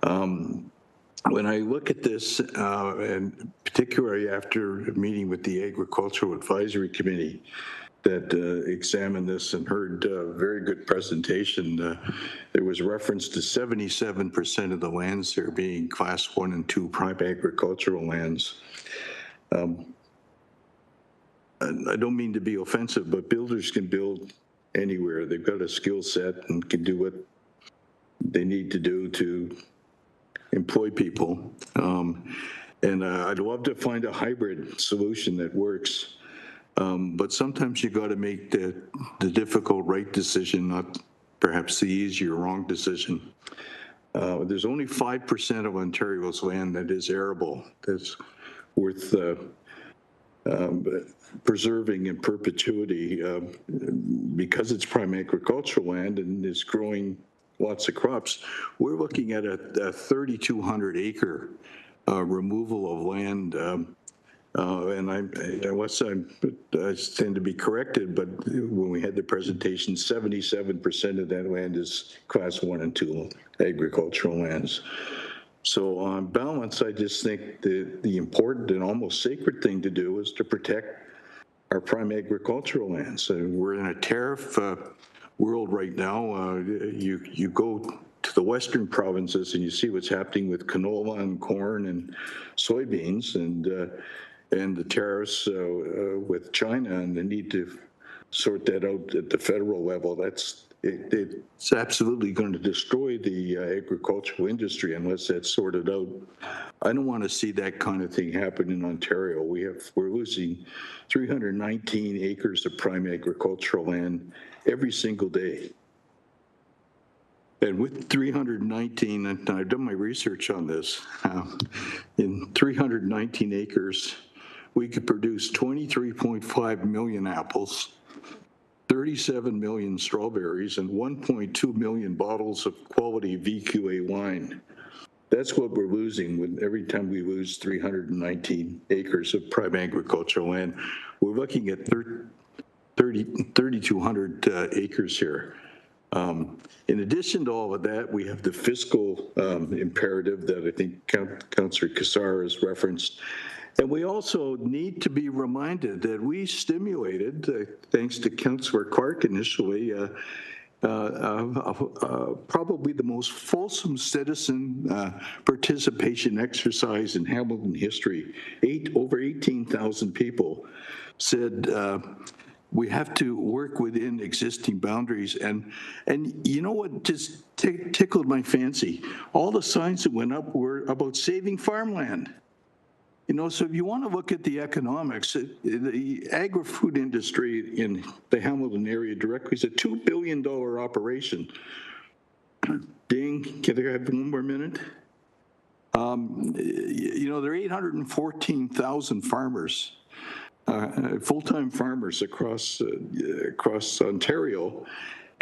Speaker 7: When I look at this, and particularly after meeting with the Agricultural Advisory Committee that examined this and heard a very good presentation, there was reference to 77% of the lands there being Class 1 and 2 prime agricultural lands. I don't mean to be offensive, but builders can build anywhere. They've got a skill set and can do what they need to do to employ people. And I'd love to find a hybrid solution that works. But sometimes you got to make the difficult right decision, not perhaps the easy or wrong decision. There's only 5% of Ontario's land that is arable, that's worth preserving in perpetuity because it's prime agricultural land and it's growing lots of crops. We're looking at a 3,200 acre removal of land. And unless I tend to be corrected, but when we had the presentation, 77% of that land is class 1 and 2 agricultural lands. So on balance, I just think the important and almost sacred thing to do is to protect our prime agricultural lands. We're in a tariff world right now. You go to the western provinces and you see what's happening with canola and corn and soybeans and the tariffs with China and the need to sort that out at the federal level. It's absolutely going to destroy the agricultural industry unless that's sorted out. I don't want to see that kind of thing happen in Ontario. We're losing 319 acres of prime agricultural land every single day. And with 319, and I've done my research on this, in 319 acres, we could produce 23.5 million apples, 37 million strawberries, and 1.2 million bottles of quality VQA wine. That's what we're losing every time we lose 319 acres of prime agricultural land. We're looking at 3,200 acres here. In addition to all of that, we have the fiscal imperative that I think Councillor Cassar has referenced. And we also need to be reminded that we stimulated, thanks to Councillor Clark initially, probably the most fulsome citizen participation exercise in Hamilton history. Over 18,000 people said we have to work within existing boundaries. And you know what just tickled my fancy? All the signs that went up were about saving farmland. You know, so if you want to look at the economics, the agri-food industry in the Hamilton area directly is a $2 billion operation. Ding, can I have one more minute? You know, there are 814,000 farmers, full-time farmers across Ontario,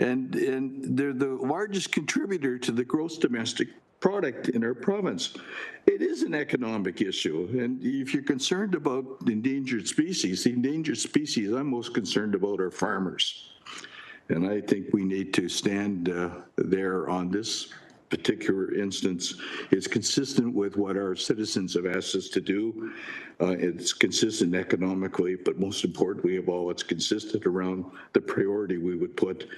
Speaker 7: and they're the largest contributor to the gross domestic product in our province. It is an economic issue, and if you're concerned about endangered species, the endangered species I'm most concerned about are farmers. And I think we need to stand there on this particular instance. It's consistent with what our citizens have asked us to do. It's consistent economically, but most importantly of all, it's consistent around the priority we would put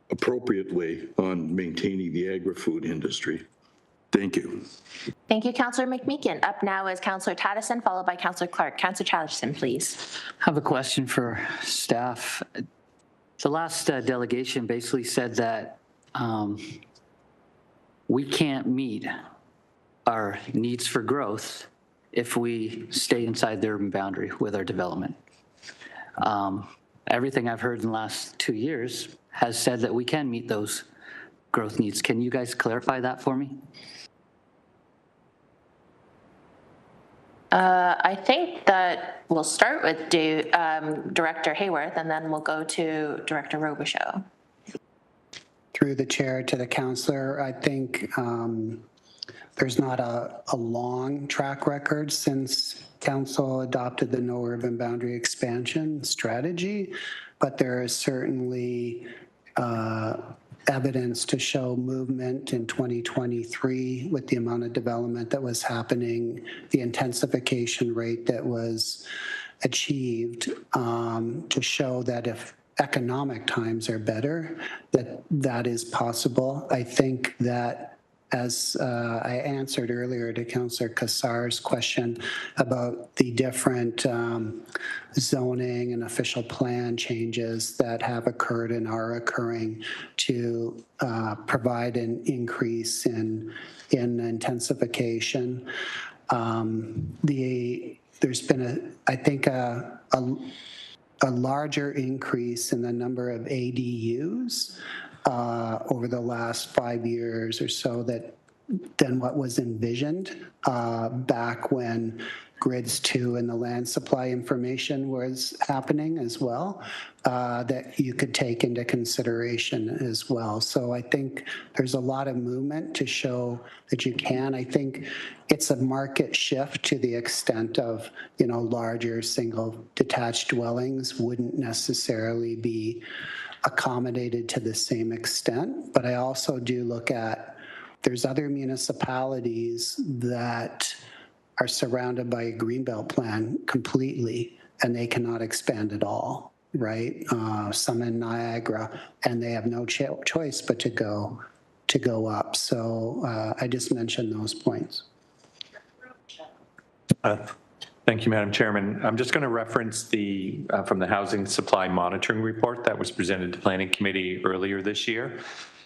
Speaker 7: appropriately on maintaining the agri-food industry. Thank you.
Speaker 2: Thank you, Councillor McMeekin. Up now is Councillor Tattison, followed by Councillor Clark. Councillor Tattison, please.
Speaker 12: I have a question for staff. The last delegation basically said that we can't meet our needs for growth if we stay inside the urban boundary with our development. Everything I've heard in the last 2 years has said that we can meet those growth needs. Can you guys clarify that for me?
Speaker 2: I think that we'll start with Director Hayworth, and then we'll go to Director Robichaud.
Speaker 8: Through the chair to the councillor, I think there's not a long track record since council adopted the no urban boundary expansion strategy, but there is certainly evidence to show movement in 2023 with the amount of development that was happening, the intensification rate that was achieved, to show that if economic times are better, that is possible. I think that, as I answered earlier to Councillor Cassar's question about the different zoning and official plan changes that have occurred and are occurring to provide an increase in intensification. There's been I think a larger increase in the number of ADUs over the last 5 years or so than what was envisioned back when Grids 2 and the land supply information was happening as well, that you could take into consideration as well. So I think there's a lot of movement to show that you can. I think it's a market shift to the extent of, larger single detached dwellings wouldn't necessarily be accommodated to the same extent. But I also do look at, there's other municipalities that are surrounded by a greenbelt plan completely, and they cannot expand at all, right? Some in Niagara, and they have no choice but to go up. So I just mentioned those points.
Speaker 17: Thank you, Madam Chairman. I'm just going to reference from the Housing Supply Monitoring Report that was presented to Planning Committee earlier this year.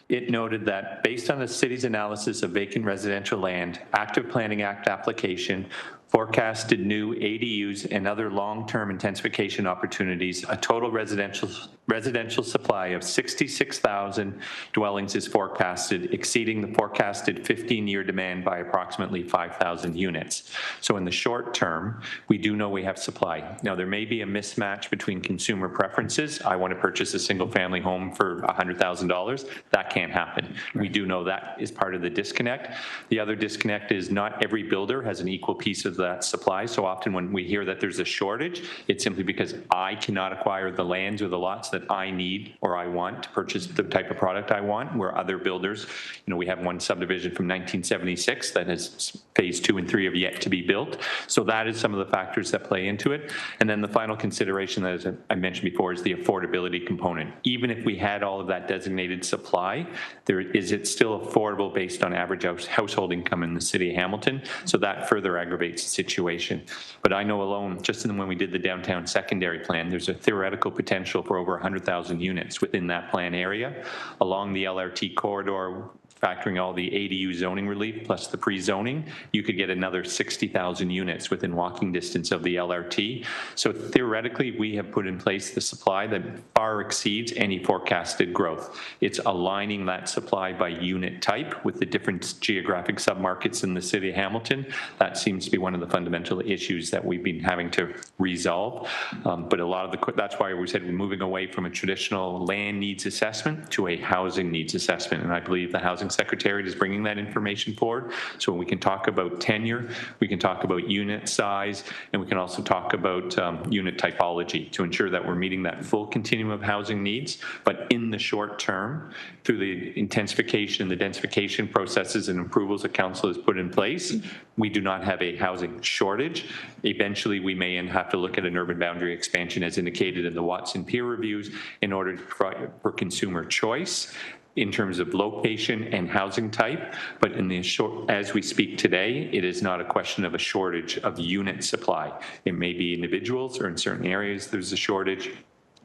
Speaker 17: It noted that based on the city's analysis of vacant residential land, Active Planning Act application, forecasted new ADUs and other long-term intensification opportunities, a total residential supply of 66,000 dwellings is forecasted, exceeding the forecasted 15-year demand by approximately 5,000 units. So in the short term, we do know we have supply. Now, there may be a mismatch between consumer preferences. I want to purchase a single-family home for $100,000. That can't happen. We do know that is part of the disconnect. The other disconnect is not every builder has an equal piece of that supply. So often when we hear that there's a shortage, it's simply because I cannot acquire the lands or the lots that I need or I want to purchase the type of product I want, where other builders, we have one subdivision from 1976 that has phase 2 and 3 have yet to be built. So that is some of the factors that play into it. And then the final consideration that, as I mentioned before, is the affordability component. Even if we had all of that designated supply, is it still affordable based on average household income in the city of Hamilton? So that further aggravates the situation. But I know alone, just when we did the downtown secondary plan, there's a theoretical potential for over 100,000 units within that plan area. Along the LRT corridor, factoring all the ADU zoning relief plus the pre-zoning, you could get another 60,000 units within walking distance of the LRT. So theoretically, we have put in place the supply that far exceeds any forecasted growth. It's aligning that supply by unit type with the different geographic submarkets in the city of Hamilton. That seems to be one of the fundamental issues that we've been having to resolve. But a lot of that's why we said we're moving away from a traditional land needs assessment to a housing needs assessment. And I believe the Housing Secretariat is bringing that information forward. So when we can talk about tenure, we can talk about unit size, and we can also talk about unit typology to ensure that we're meeting that full continuum of housing needs. But in the short term, through the intensification and the densification processes and approvals that Council has put in place, we do not have a housing shortage. Eventually, we may have to look at an urban boundary expansion as indicated in the Watson peer reviews in order to provide for consumer choice in terms of location and housing type, but in the short, as we speak today, it is not a question of a shortage of unit supply. It may be individuals or in certain areas there's a shortage,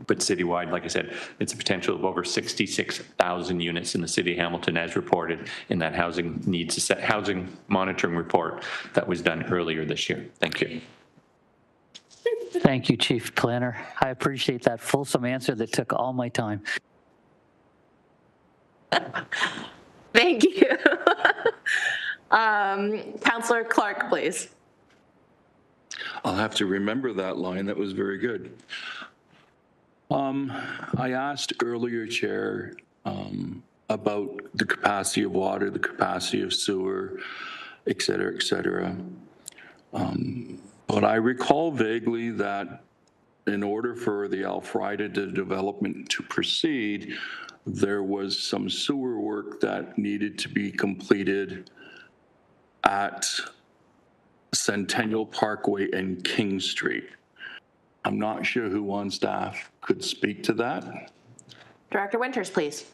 Speaker 17: but citywide, like I said, it's a potential of over 66,000 units in the city of Hamilton as reported in that housing monitoring report that was done earlier this year. Thank you.
Speaker 12: Thank you, Chief Planner. I appreciate that fulsome answer that took all my time.
Speaker 2: Thank you. Councillor Clark, please.
Speaker 14: I'll have to remember that line. That was very good. I asked earlier, Chair, about the capacity of water, the capacity of sewer, et cetera, et cetera. But I recall vaguely that in order for the Elfrida development to proceed, there was some sewer work that needed to be completed at Centennial Parkway and King Street. I'm not sure who on staff could speak to that.
Speaker 2: Director Winters, please.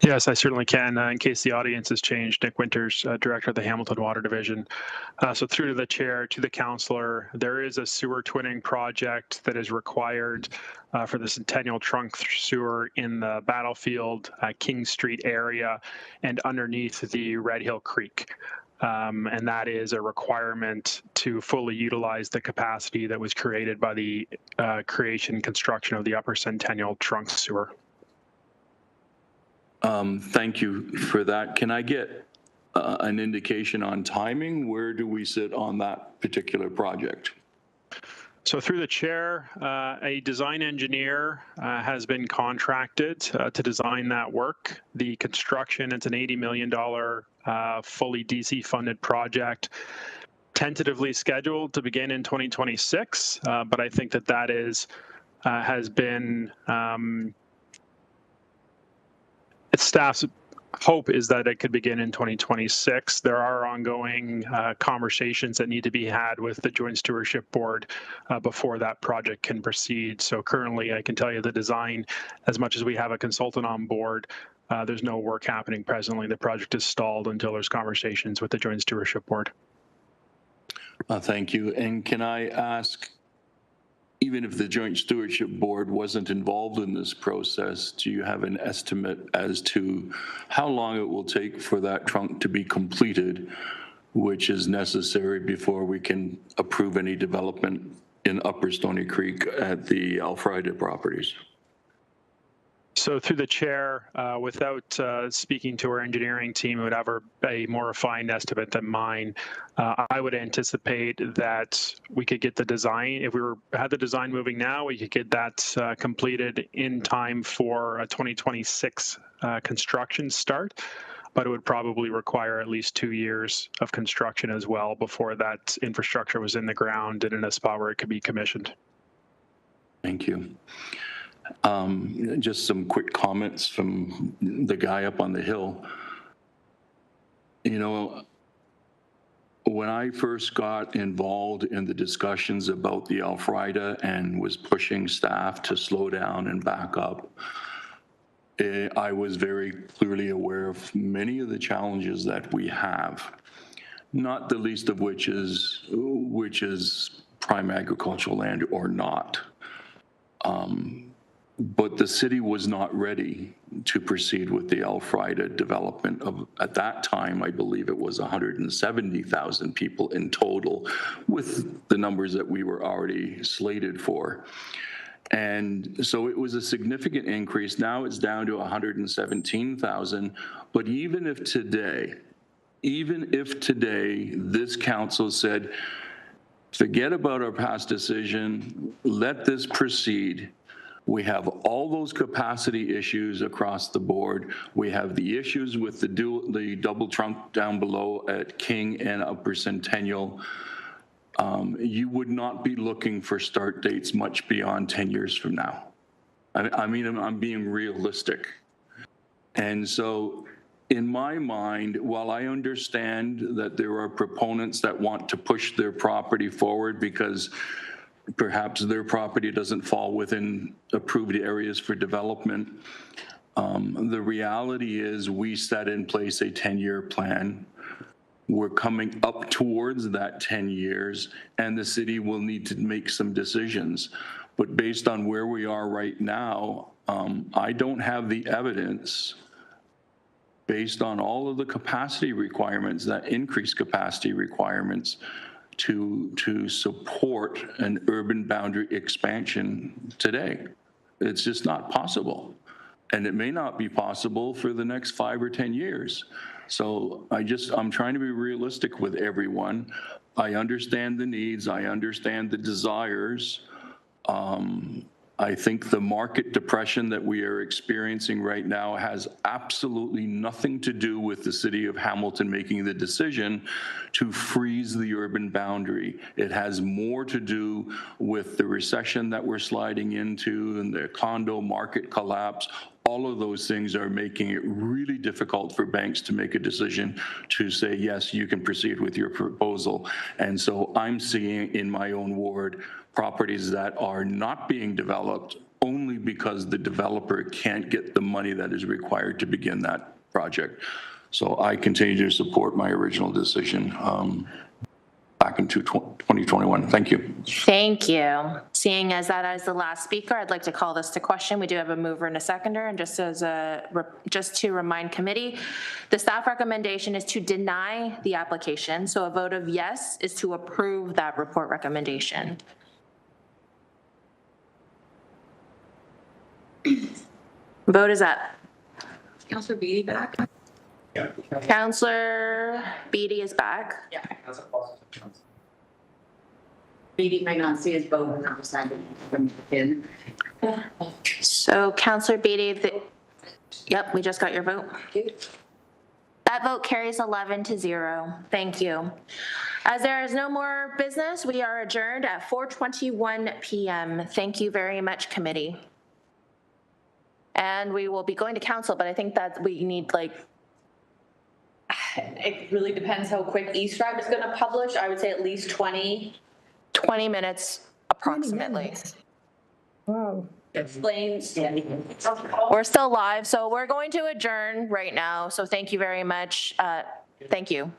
Speaker 23: Yes, I certainly can. In case the audience has changed, Nick Winters, Director of the Hamilton Water Division. So through to the chair, to the councillor, there is a sewer twinning project that is required for the Centennial Trunk Sewer in the Battlefield, King Street area and underneath the Red Hill Creek. and that is a requirement to fully utilize the capacity that was created by the creation and construction of the Upper Centennial Trunk Sewer.
Speaker 14: Thank you for that. Can I get an indication on timing? Where do we sit on that particular project?
Speaker 23: So through the chair, a design engineer has been contracted to design that work. The construction, it's an $80 million fully DC funded project, tentatively scheduled to begin in 2026. But I think that is has been staff's hope is that it could begin in 2026. There are ongoing conversations that need to be had with the Joint Stewardship Board before that project can proceed. So currently, I can tell you the design, as much as we have a consultant on board, there's no work happening presently. The project is stalled until there's conversations with the Joint Stewardship Board.
Speaker 14: Thank you. And can I ask, even if the Joint Stewardship Board wasn't involved in this process, do you have an estimate as to how long it will take for that trunk to be completed, which is necessary before we can approve any development in Upper Stony Creek at the Elfrida properties?
Speaker 23: So through the chair, without speaking to our engineering team, who would have a more refined estimate than mine, I would anticipate that we could get the design, if we had the design moving now, we could get that completed in time for a 2026 construction start, but it would probably require at least 2 years of construction as well before that infrastructure was in the ground and in a spot where it could be commissioned.
Speaker 14: Thank you. Just some quick comments from the guy up on the hill. You know, when I first got involved in the discussions about the Elfrida and was pushing staff to slow down and back up, I was very clearly aware of many of the challenges that we have, not the least of which is prime agricultural land or not. But the city was not ready to proceed with the Elfrida development of, at that time, I believe it was 170,000 people in total, with the numbers that we were already slated for. And so it was a significant increase. Now it's down to 117,000. But even if today this council said, forget about our past decision, let this proceed, we have all those capacity issues across the board. We have the issues with the double trunk down below at King and Upper Centennial. You would not be looking for start dates much beyond 10 years from now. I mean, I'm being realistic. And so in my mind, while I understand that there are proponents that want to push their property forward because perhaps their property doesn't fall within approved areas for development, the reality is we set in place a 10-year plan. We're coming up towards that 10 years, and the city will need to make some decisions. But based on where we are right now, I don't have the evidence based on all of the capacity requirements, that increased capacity requirements, to support an urban boundary expansion today. It's just not possible. And it may not be possible for the next 5 or 10 years. So I'm trying to be realistic with everyone. I understand the needs. I understand the desires. I think the market depression that we are experiencing right now has absolutely nothing to do with the city of Hamilton making the decision to freeze the urban boundary. It has more to do with the recession that we're sliding into and the condo market collapse. All of those things are making it really difficult for banks to make a decision to say, yes, you can proceed with your proposal. And so I'm seeing in my own ward properties that are not being developed only because the developer can't get the money that is required to begin that project. So I continue to support my original decision. back into 2021. Thank you.
Speaker 2: Thank you. Seeing as that is the last speaker, I'd like to call this to question. We do have a mover and a seconder, and just to remind committee, the staff recommendation is to deny the application. So a vote of yes is to approve that report recommendation. Vote is up.
Speaker 13: Councillor Beatty back?
Speaker 2: Councillor Beatty is back.
Speaker 13: Yeah. Beatty might not see his vote in.
Speaker 2: So Councillor Beatty, yep, we just got your vote. That vote carries 11-0. Thank you. As there is no more business, we are adjourned at 4:21 p.m. Thank you very much, committee. And we will be going to council, but I think that we need
Speaker 13: It really depends how quick East Drive is going to publish. I would say at least 20
Speaker 2: minutes approximately.
Speaker 3: Wow.
Speaker 13: Explains.
Speaker 2: We're still live, so we're going to adjourn right now. So thank you very much. Thank you.